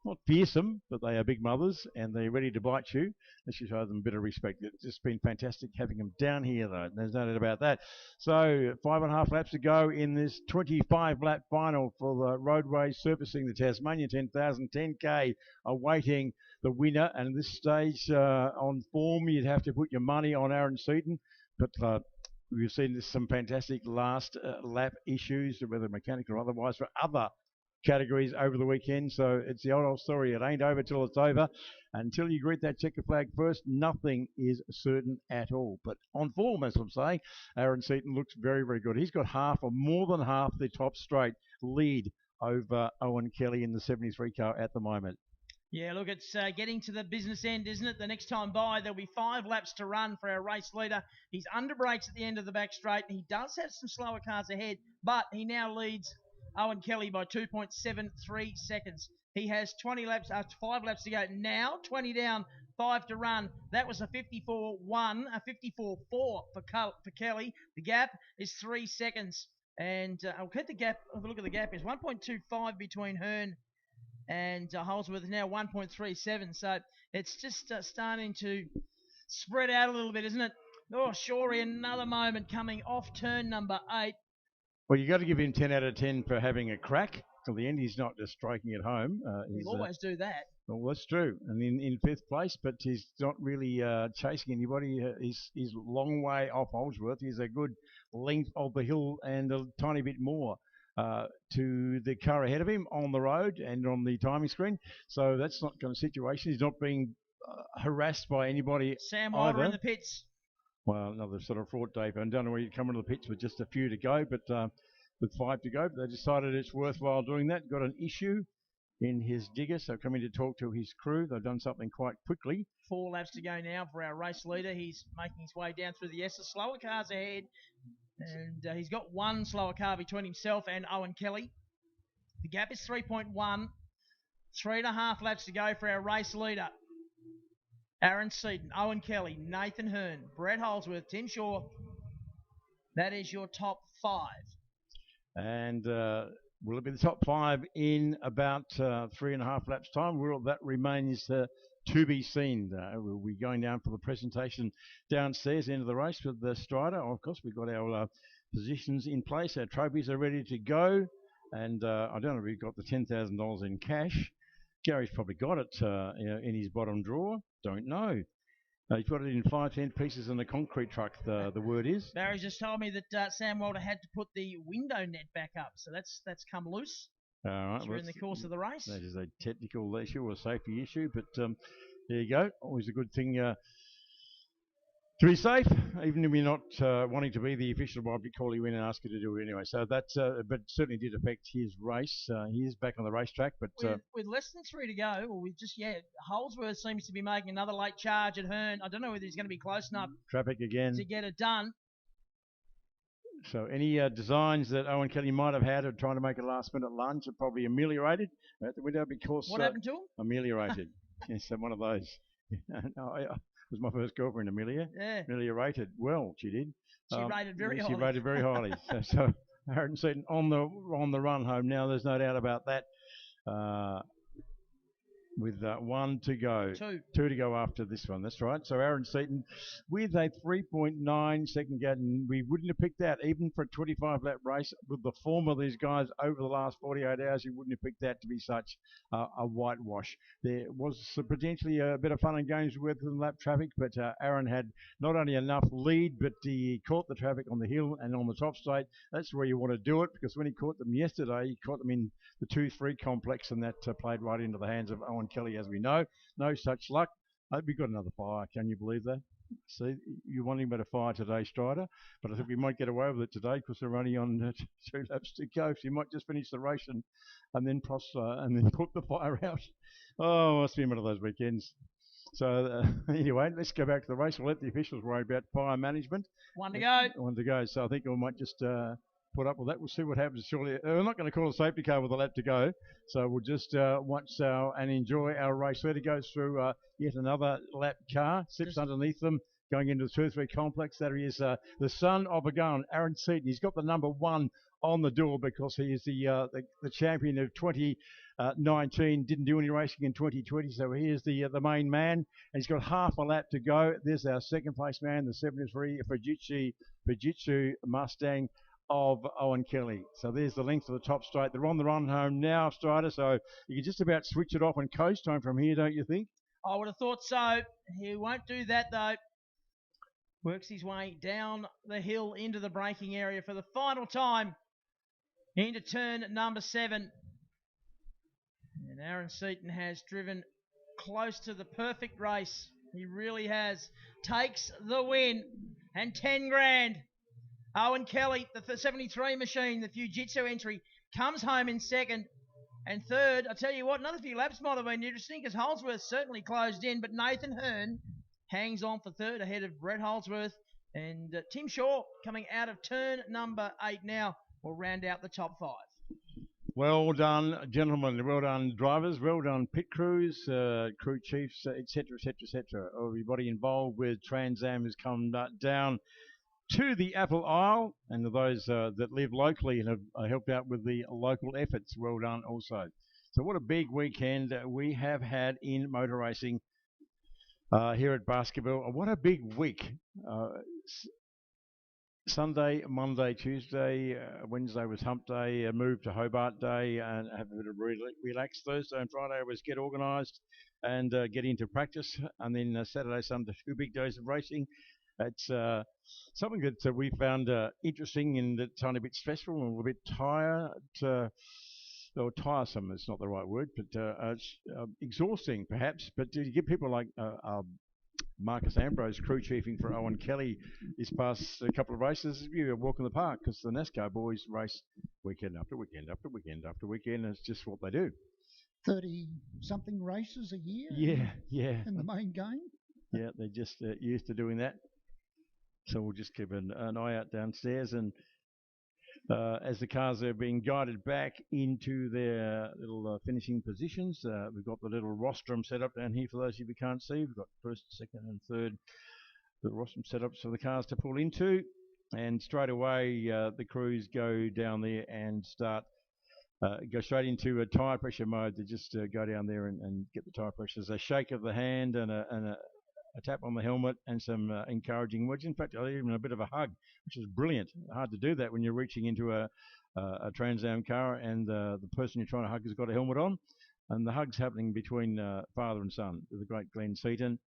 not fearsome, but they are big mothers and they're ready to bite you. Let's just show them a bit of respect. It's just been fantastic having them down here, though. There's no doubt about that. So 5.5 laps to go in this 25-lap final for the roadway surfacing the Tasmania 10,000 10K, awaiting the winner. And at this stage, on form, you'd have to put your money on Aaron Seaton, but we've seen some fantastic last lap issues, whether mechanical or otherwise, for other categories over the weekend. So it's the old story. It ain't over till it's over. Until you greet that checker flag first, nothing is certain at all. But on form, as I'm saying, Aaron Seaton looks very, very good. He's got half or more than half the top straight lead over Owen Kelly in the 73 car at the moment. Yeah, look, it's getting to the business end, isn't it? The next time by, there'll be 5 laps to run for our race leader. He's under brakes at the end of the back straight. He does have some slower cars ahead, but he now leads Owen Kelly by 2.73 seconds. He has 5 laps to go now, 20 down, 5 to run. That was a 54.1, a 54.4 for Kelly. The gap is 3 seconds. And I'll get the gap, have a look at the gap. It's 1.25 between Hearn and Holdsworth, now 1.37. So it's just starting to spread out a little bit, isn't it? Oh, Shorey, another moment coming off turn number 8. Well, you've got to give him 10 out of 10 for having a crack. Till the end, he's not just striking it home. He'll always do that. Well, that's true. And in 5th place, but he's not really chasing anybody. He's a long way off Holdsworth. He's a good length of the hill and a tiny bit more to the car ahead of him on the road and on the timing screen. So that's not kind of situation. He's not being harassed by anybody. Sam Wilder in the pits. Well, another sort of fraught day. I don't know where you'd come into the pits with just a few to go, but with 5 to go, but they decided it's worthwhile doing that. Got an issue in his digger, so coming to talk to his crew. They've done something quite quickly. 4 laps to go now for our race leader. He's making his way down through the S. The slower cars ahead, and he's got 1 slower car between himself and Owen Kelly. The gap is 3.1. 3.5 laps to go for our race leader. Aaron Seaton, Owen Kelly, Nathan Hearn, Brett Holsworth, Tim Shaw. That is your top 5. And will it be the top 5 in about 3.5 laps' time? Well, that remains to be seen. We'll be going down for the presentation downstairs, end of the race with the Strider. Of course, we've got our positions in place. Our trophies are ready to go. And I don't know if we've got the $10,000 in cash. Gary's probably got it in his bottom drawer. Don't know. He's got it in 5 cent pieces in the concrete truck, the word is. Barry's just told me that Sam Walter had to put the window net back up, so that's come loose All right, during the course of the race. That is a technical issue or safety issue, but there you go. Always a good thing to be safe, even if you're not wanting to be the official. I'd call you in and ask you to do it anyway. So that's, but certainly did affect his race. He is back on the racetrack, but with less than 3 to go, or with just Holsworth seems to be making another late charge at Hearn. I don't know whether he's going to be close enough traffic again to get it done. So any designs that Owen Kelly might have had of trying to make a last-minute lunge are probably ameliorated at the window because What happened to him? Ameliorated. Yes, one of those. No, it was my first girlfriend, Amelia. Yeah. Amelia rated well. She did. She rated very She highly. rated very highly. So Aaron Seaton on the run home now. There's no doubt about that. With 1 to go. 2 to go after this one. That's right. So Aaron Seaton with a 3.9 second gap. And we wouldn't have picked that even for a 25-lap race with the form of these guys over the last 48 hours. You wouldn't have picked that to be such a whitewash. There was potentially a bit of fun and games with the lap traffic, but Aaron had not only enough lead, but he caught the traffic on the hill and on the top straight. That's where you want to do it, because when he caught them yesterday, he caught them in the 2-3 complex, and that played right into the hands of Owen Kelly, as we know. No such luck. Hope we got another fire. Can you believe that? See, you're wanting about a fire today, Strider, but I think we might get away with it today because we're only on 2 laps to go. So you might just finish the race and then put the fire out. Oh, must be one of those weekends. So anyway, let's go back to the race. We'll let the officials worry about fire management. 1 to go. 1 to go. So I think we might just put up with that. We'll see what happens. Surely we're not going to call a safety car with a lap to go. So we'll just watch and enjoy our race. Leader goes through yet another lap car, slips underneath them, going into the 2-3 complex. There he is, the son of a gun, Aaron Seaton. He's got the number 1 on the door because he is the champion of 2019. Didn't do any racing in 2020, so he is the main man. And he's got half a lap to go. There's our second place man, the 73 Fujitsu Mustang of Owen Kelly. So there's the length of the top straight. They're on the run home now, Strider, so you can just about switch it off and coast home from here, don't you think? I would have thought so. He won't do that, though. Works his way down the hill into the braking area for the final time into turn number 7. And Aaron Seaton has driven close to the perfect race. He really has. Takes the win and 10 grand. Owen Kelly, the 73 machine, the Fujitsu entry, comes home in second. And third, I tell you what, another few laps might have been interesting because Holsworth certainly closed in, but Nathan Hearn hangs on for third ahead of Brett Holsworth. And Tim Shaw coming out of turn number 8 now will round out the top 5. Well done, gentlemen. Well done, drivers. Well done, pit crews, crew chiefs, etc., etc., etc. Everybody involved with Trans Am has come down to the Apple Isle, and those that live locally and have helped out with the local efforts. Well done also. So what a big weekend we have had in motor racing here at Basketball. What a big week. Sunday, Monday, Tuesday, Wednesday was hump day, moved to Hobart Day, and have a bit of relax. Thursday and Friday was get organised and get into practice, and then Saturday, Sunday, 2 big days of racing. It's something that we found interesting and a tiny bit stressful and a little bit tiresome is not the right word, but exhausting perhaps. But to give people like Marcus Ambrose crew chiefing for Owen Kelly this past couple of races, you walk in the park because the NASCAR boys race weekend after weekend after weekend after weekend, and it's just what they do. 30-something races a year? Yeah. In the main game? Yeah, they're just used to doing that. So we'll just keep an eye out downstairs. And as the cars are being guided back into their little finishing positions. We've got the little rostrum set up down here for those of you who can't see. We've got first, second and third the rostrum setups for the cars to pull into. And straight away the crews go down there and go straight into a tyre pressure mode. They just go down there and get the tyre pressures. A shake of the hand and a tap on the helmet and some encouraging words. In fact, even a bit of a hug, which is brilliant. Hard to do that when you're reaching into a Trans Am car and the person you're trying to hug has got a helmet on. And the hug's happening between father and son. The great Glenn Seaton,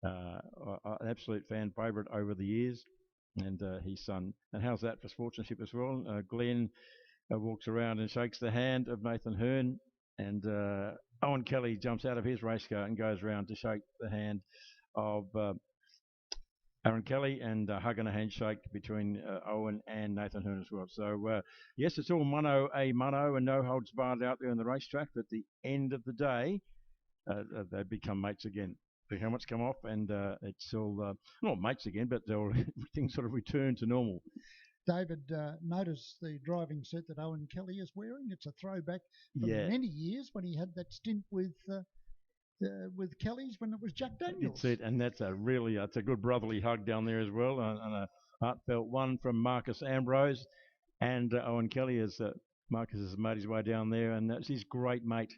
an absolute fan favourite over the years, and his son. And how's that for sportsmanship as well? Glenn walks around and shakes the hand of Nathan Hearn, and Owen Kelly jumps out of his race car and goes around to shake the hand of Aaron Kelly, and a hug and a handshake between Owen and Nathan Hearn as well. So, yes, it's all mono a mono and no holds barred out there on the racetrack, but at the end of the day, they become mates again. The helmets come off and it's all, not mates again, but everything sort of returned to normal. David, notice the driving set that Owen Kelly is wearing. It's a throwback from many years when he had that stint with Kelly's when it was Jack Daniels. That's it, and that's a good brotherly hug down there as well, and a heartfelt one from Marcus Ambrose and Owen Kelly as Marcus has made his way down there, and that's his great mate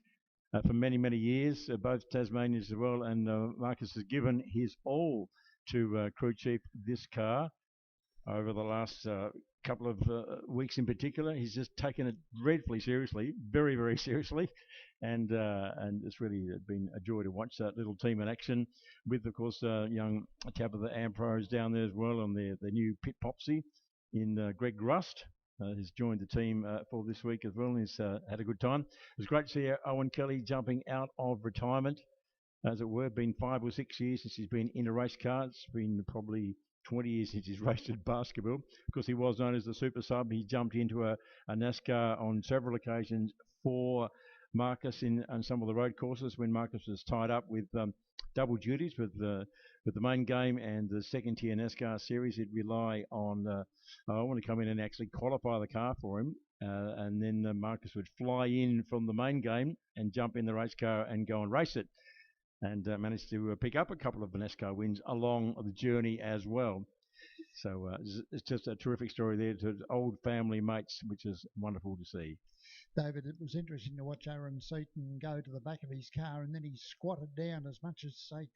for many, many years, both Tasmanians as well, and Marcus has given his all to crew chief this car over the last couple of weeks in particular. He's just taken it dreadfully seriously, very, very seriously, and it's really been a joy to watch that little team in action with, of course, young Tabitha Ampros down there as well on their new pit popsy in Greg Rust. He's joined the team for this week as well, and he's had a good time. It was great to see Owen Kelly jumping out of retirement, as it were. Been 5 or 6 years since he's been in a race car. It's been probably 20 years since he's raced at basketball, because he was known as the super sub. He jumped into a NASCAR on several occasions for Marcus on some of the road courses when Marcus was tied up with double duties with the main game and the second tier NASCAR series. He'd rely on I want to come in and actually qualify the car for him, and then Marcus would fly in from the main game and jump in the race car and go and race it, and managed to pick up a couple of NASCAR wins along the journey as well. So it's just a terrific story there to old family mates, which is wonderful to see. David, it was interesting to watch Aaron Seaton go to the back of his car, and then he squatted down as much as to say,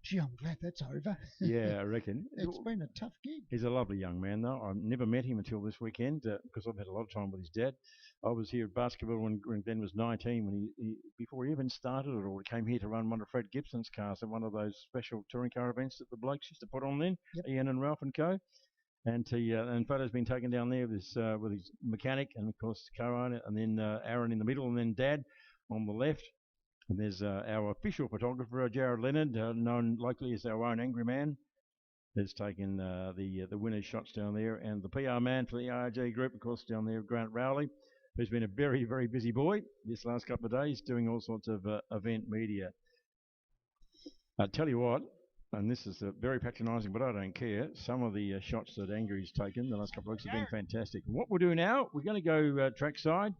gee, I'm glad that's over. Yeah, I reckon. It's been a tough gig. He's a lovely young man, though. I've never met him until this weekend because I've had a lot of time with his dad. I was here at basketball when Glenn was 19, when he before he even started it all. He came here to run one of Fred Gibson's cars at one of those special touring car events that the blokes used to put on then, Ian and Ralph and co. And photos been taken down there with his mechanic and, of course, car owner, and then Aaron in the middle, and then Dad on the left. And there's our official photographer, Jared Leonard, known locally as our own Angry Man, has taken the winner's shots down there. And the PR man for the RG group, of course, down there, Grant Rowley, who's been a very, very busy boy this last couple of days, doing all sorts of event media. I tell you what, and this is very patronising, but I don't care. Some of the shots that Angry's taken the last couple of weeks have been fantastic. What we'll do now, we're going to go trackside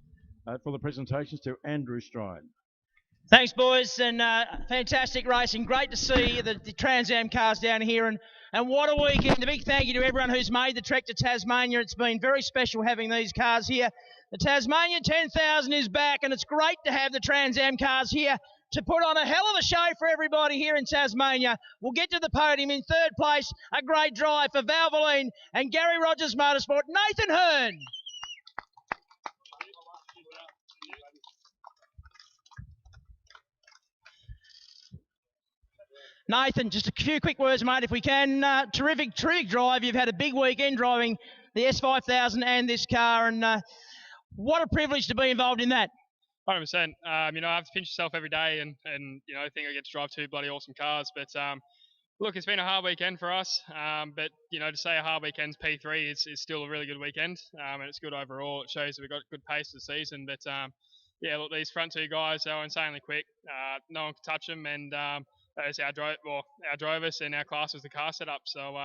for the presentations to Andrew Stride. Thanks, boys, and fantastic racing. Great to see the Trans Am cars down here, and what a weekend. A big thank you to everyone who's made the trek to Tasmania. It's been very special having these cars here. The Tasmania 10,000 is back, and it's great to have the Trans Am cars here to put on a hell of a show for everybody here in Tasmania. We'll get to the podium in third place. A great drive for Valvoline and Gary Rogers Motorsport. Nathan Hearn. Nathan, just a few quick words, mate, if we can. Terrific drive. You've had a big weekend driving the S5000 and this car, and what a privilege to be involved in that. 100%. I have to pinch yourself every day and think I get to drive two bloody awesome cars. But look, it's been a hard weekend for us. But to say a hard weekend's P3 is still a really good weekend, and it's good overall. It shows that we've got good pace this season. But look, these front two guys, they were insanely quick. No one could touch them, and as our drove us and our class was the car setup. So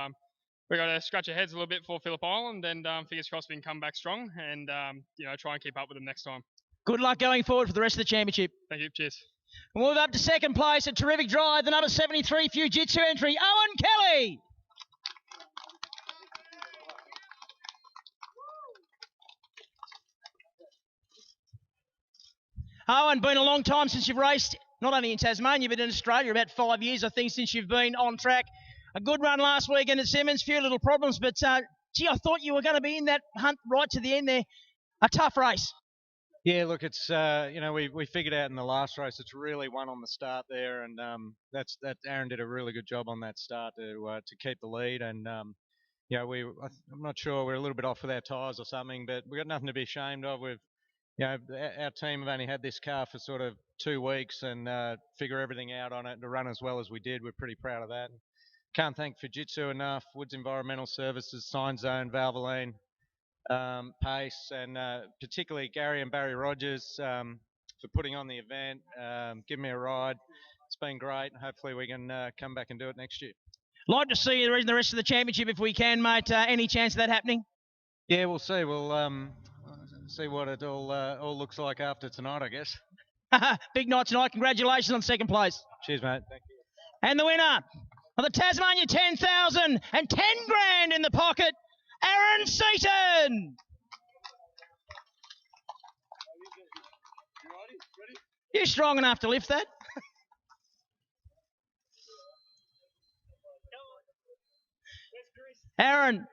we got to scratch our heads a little bit for Phillip Island, and fingers crossed we can come back strong and try and keep up with them next time. Good luck going forward for the rest of the championship. Thank you. Cheers. We'll move up to second place. A terrific drive. The number 73 Fujitsu entry, Owen Kelly. Owen, been a long time since you've raced, not only in Tasmania, but in Australia, about 5 years, I think, since you've been on track. A good run last weekend at Simmons, few little problems, but gee, I thought you were going to be in that hunt right to the end there. A tough race. Yeah, look, it's we figured out in the last race it's really won on the start there, and that Aaron did a really good job on that start to keep the lead, and I'm not sure we're a little bit off with our tyres or something, but we've got nothing to be ashamed of. Our team have only had this car for sort of 2 weeks and figure everything out on it to run as well as we did. We're pretty proud of that. Can't thank Fujitsu enough, Woods Environmental Services, Sign Zone, Valvoline, Pace, and particularly Gary and Barry Rogers for putting on the event, giving me a ride. It's been great. Hopefully we can come back and do it next year. Like to see you in the rest of the championship if we can, mate. Any chance of that happening? Yeah, we'll see. We'll see what it all looks like after tonight, I guess. Big night tonight. Congratulations on second place. Cheers, mate. Thank you. And the winner of the Tasmania 10,000 and 10 grand in the pocket, Aaron Seaton. You strong enough to lift that? Aaron,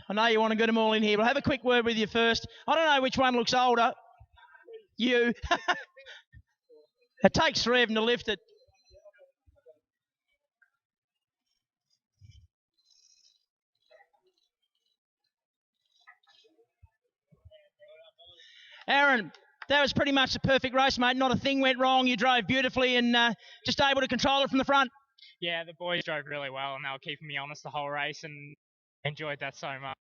I know you want to get them all in here, but I'll have a quick word with you first. I don't know which one looks older. You. It takes 3 of them to lift it. Aaron, that was pretty much a perfect race, mate. Not a thing went wrong. You drove beautifully and just able to control it from the front. Yeah, the boys drove really well, and they were keeping me honest the whole race, and enjoyed that so much.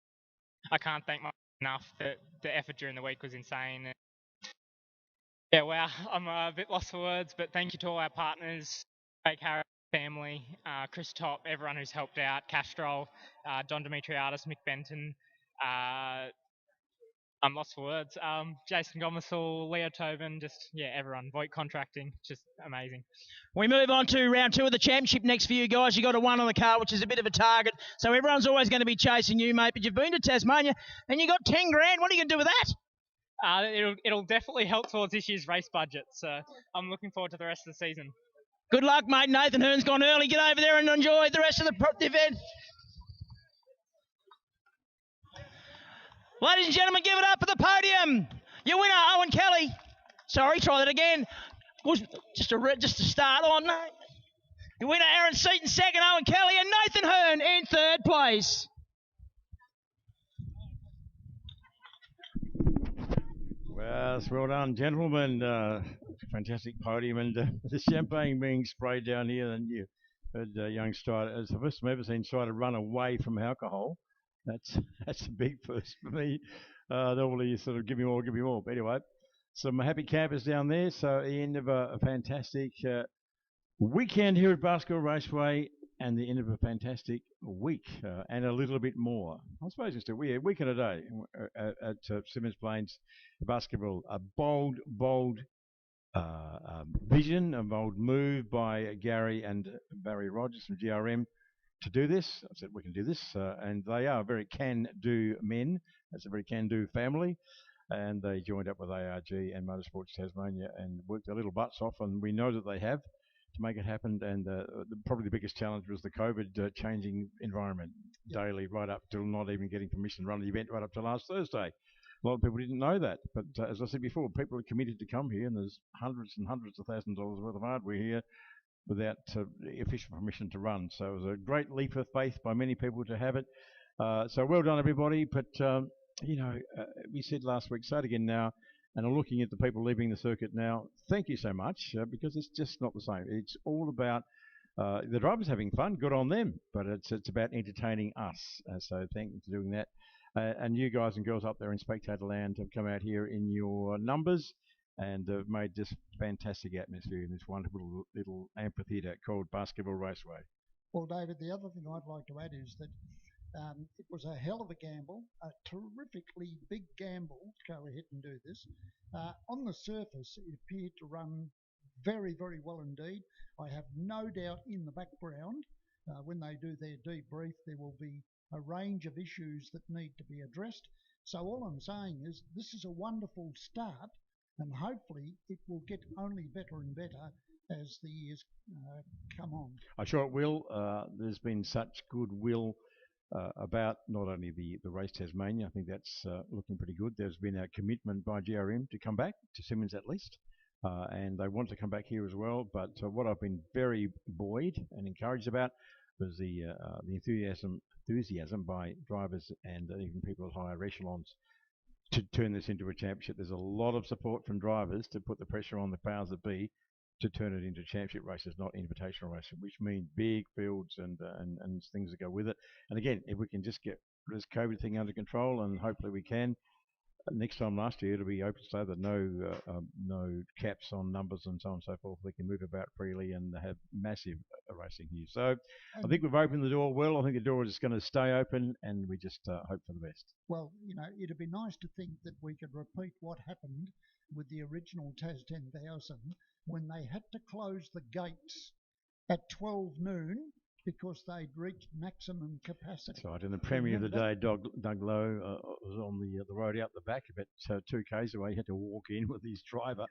I can't thank my enough. The effort during the week was insane. Yeah, wow, I'm a bit lost for words, but thank you to all our partners, Craig Harris family, Chris Top, everyone who's helped out, Castrol, Don Demetriadis, Mick Benton, I'm lost for words. Jason Gomersall, Leo Tobin, everyone. Voight Contracting, just amazing. We move on to round 2 of the championship next for you guys. You got a 1 on the car, which is a bit of a target. So everyone's always going to be chasing you, mate. But you've been to Tasmania and you got 10 grand. What are you going to do with that? It'll definitely help towards this year's race budget. So I'm looking forward to the rest of the season. Good luck, mate. Nathan Hearn's gone early. Get over there and enjoy the rest of the event. Ladies and gentlemen, give it up for the podium. Your winner, Owen Kelly. Sorry, try that again. Was just a start on. Your winner, Aaron Seaton, second, Owen Kelly, and Nathan Hearn in third place. Well done, gentlemen. Fantastic podium, and the champagne being sprayed down here. And you heard a young strider, it's the first I've ever seen strider run away from alcohol. That's a big first for me. Normally you sort of give me more. But anyway, some happy campers down there. So the end of a fantastic weekend here at Basketball Raceway, and the end of a fantastic week and a little bit more. I suppose it's a week and a day at Simmons Plains Basketball. A bold vision, a bold move by Gary and Barry Rogers from GRM to do this. I said, we can do this. And they are very can-do men. That's a very can-do family. And they joined up with ARG and Motorsports Tasmania and worked their little butts off. And we know that they have to make it happen. And probably the biggest challenge was the COVID changing environment daily, right up till not even getting permission to run the event right up to last Thursday. A lot of people didn't know that. But as I said before, people are committed to come here, and there's hundreds and hundreds of thousands of dollars worth of hardware here without official permission to run. So it was a great leap of faith by many people to have it. So well done, everybody. But, we said last week, say it again now, and I'm looking at the people leaving the circuit now. Thank you so much, because it's just not the same. It's all about the drivers having fun, good on them, but it's about entertaining us. So thank you for doing that. And you guys and girls up there in Spectator Land have come out here in your numbers and have made this fantastic atmosphere in this wonderful little amphitheatre called Basketball Raceway. Well, David, the other thing I'd like to add is that it was a hell of a gamble, a terrifically big gamble to go ahead and do this. On the surface, it appeared to run very, very well indeed. I have no doubt in the background, when they do their debrief, there will be a range of issues that need to be addressed. So all I'm saying is this is a wonderful start, and hopefully it will get only better and better as the years come on. I'm sure it will. There's been such goodwill about not only the race Tasmania. I think that's looking pretty good. There's been a commitment by GRM to come back, to Simmons at least, and they want to come back here as well. But what I've been very buoyed and encouraged about was the enthusiasm by drivers and even people at higher echelons to turn this into a championship. There's a lot of support from drivers to put the pressure on the powers that be to turn it into championship races, not invitational races, which mean big fields and things that go with it. And again, if we can just get this COVID thing under control, and hopefully we can, next time last year it'll be open so that no caps on numbers and so on and so forth. We can move about freely and have massive racing here. So I think we've opened the door well. I think the door is going to stay open, and we just hope for the best. Well, you know, it'd be nice to think that we could repeat what happened with the original Tas 10,000 when they had to close the gates at 12 noon because they'd reached maximum capacity. That's right. And the premier of the day, Doug Lowe, was on the road out the back, about 2 k's away. He had to walk in with his driver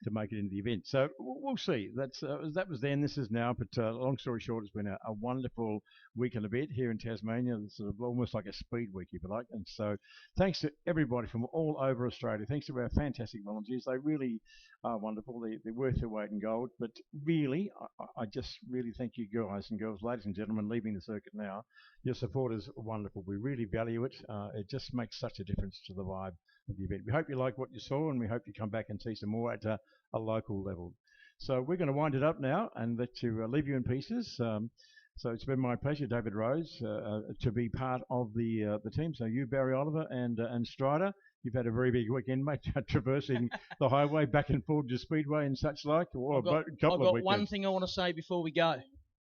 to make it into the event. So we'll see. That was then. This is now. But long story short, it's been a wonderful week and a bit here in Tasmania. It's sort of almost like a speed week, if you like. And so thanks to everybody from all over Australia. Thanks to our fantastic volunteers. They really are wonderful. They're worth their weight in gold. But really, I just really thank you guys and girls, ladies and gentlemen, leaving the circuit now. Your support is wonderful. We really value it. It just makes such a difference to the vibe of the event. We hope you like what you saw, and we hope you come back and see some more at a local level. So we're going to wind it up now and let you leave you in pieces. So it's been my pleasure, David Rose, to be part of the team. So you, Barry Oliver, and Strider, you've had a very big weekend, mate, traversing the highway back and forward to Speedway and such like. I've got one thing I want to say before we go.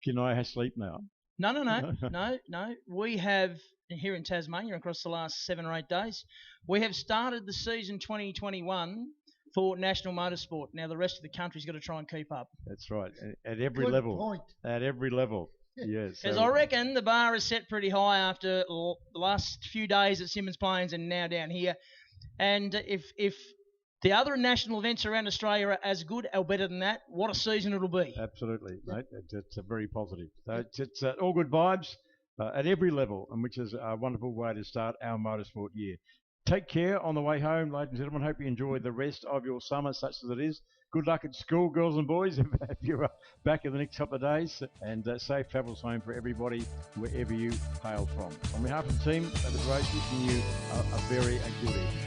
Can I have sleep now? No. We have, here in Tasmania, across the last 7 or 8 days, we have started the season 2021 for National Motorsport. Now, the rest of the country's got to try and keep up. That's right. At every Good level. point. At every level. Yes. Because I reckon the bar is set pretty high after the last few days at Symmons Plains and now down here. And if the other national events around Australia are as good or better than that, what a season it'll be. Absolutely, mate. It's very positive. So it's all good vibes at every level, and which is a wonderful way to start our motorsport year. Take care on the way home, ladies and gentlemen. Hope you enjoy the rest of your summer, such as it is. Good luck at school, girls and boys, if you're back in the next couple of days. And safe travels home for everybody, wherever you hail from. On behalf of the team, David Rose, wishing you a very good evening.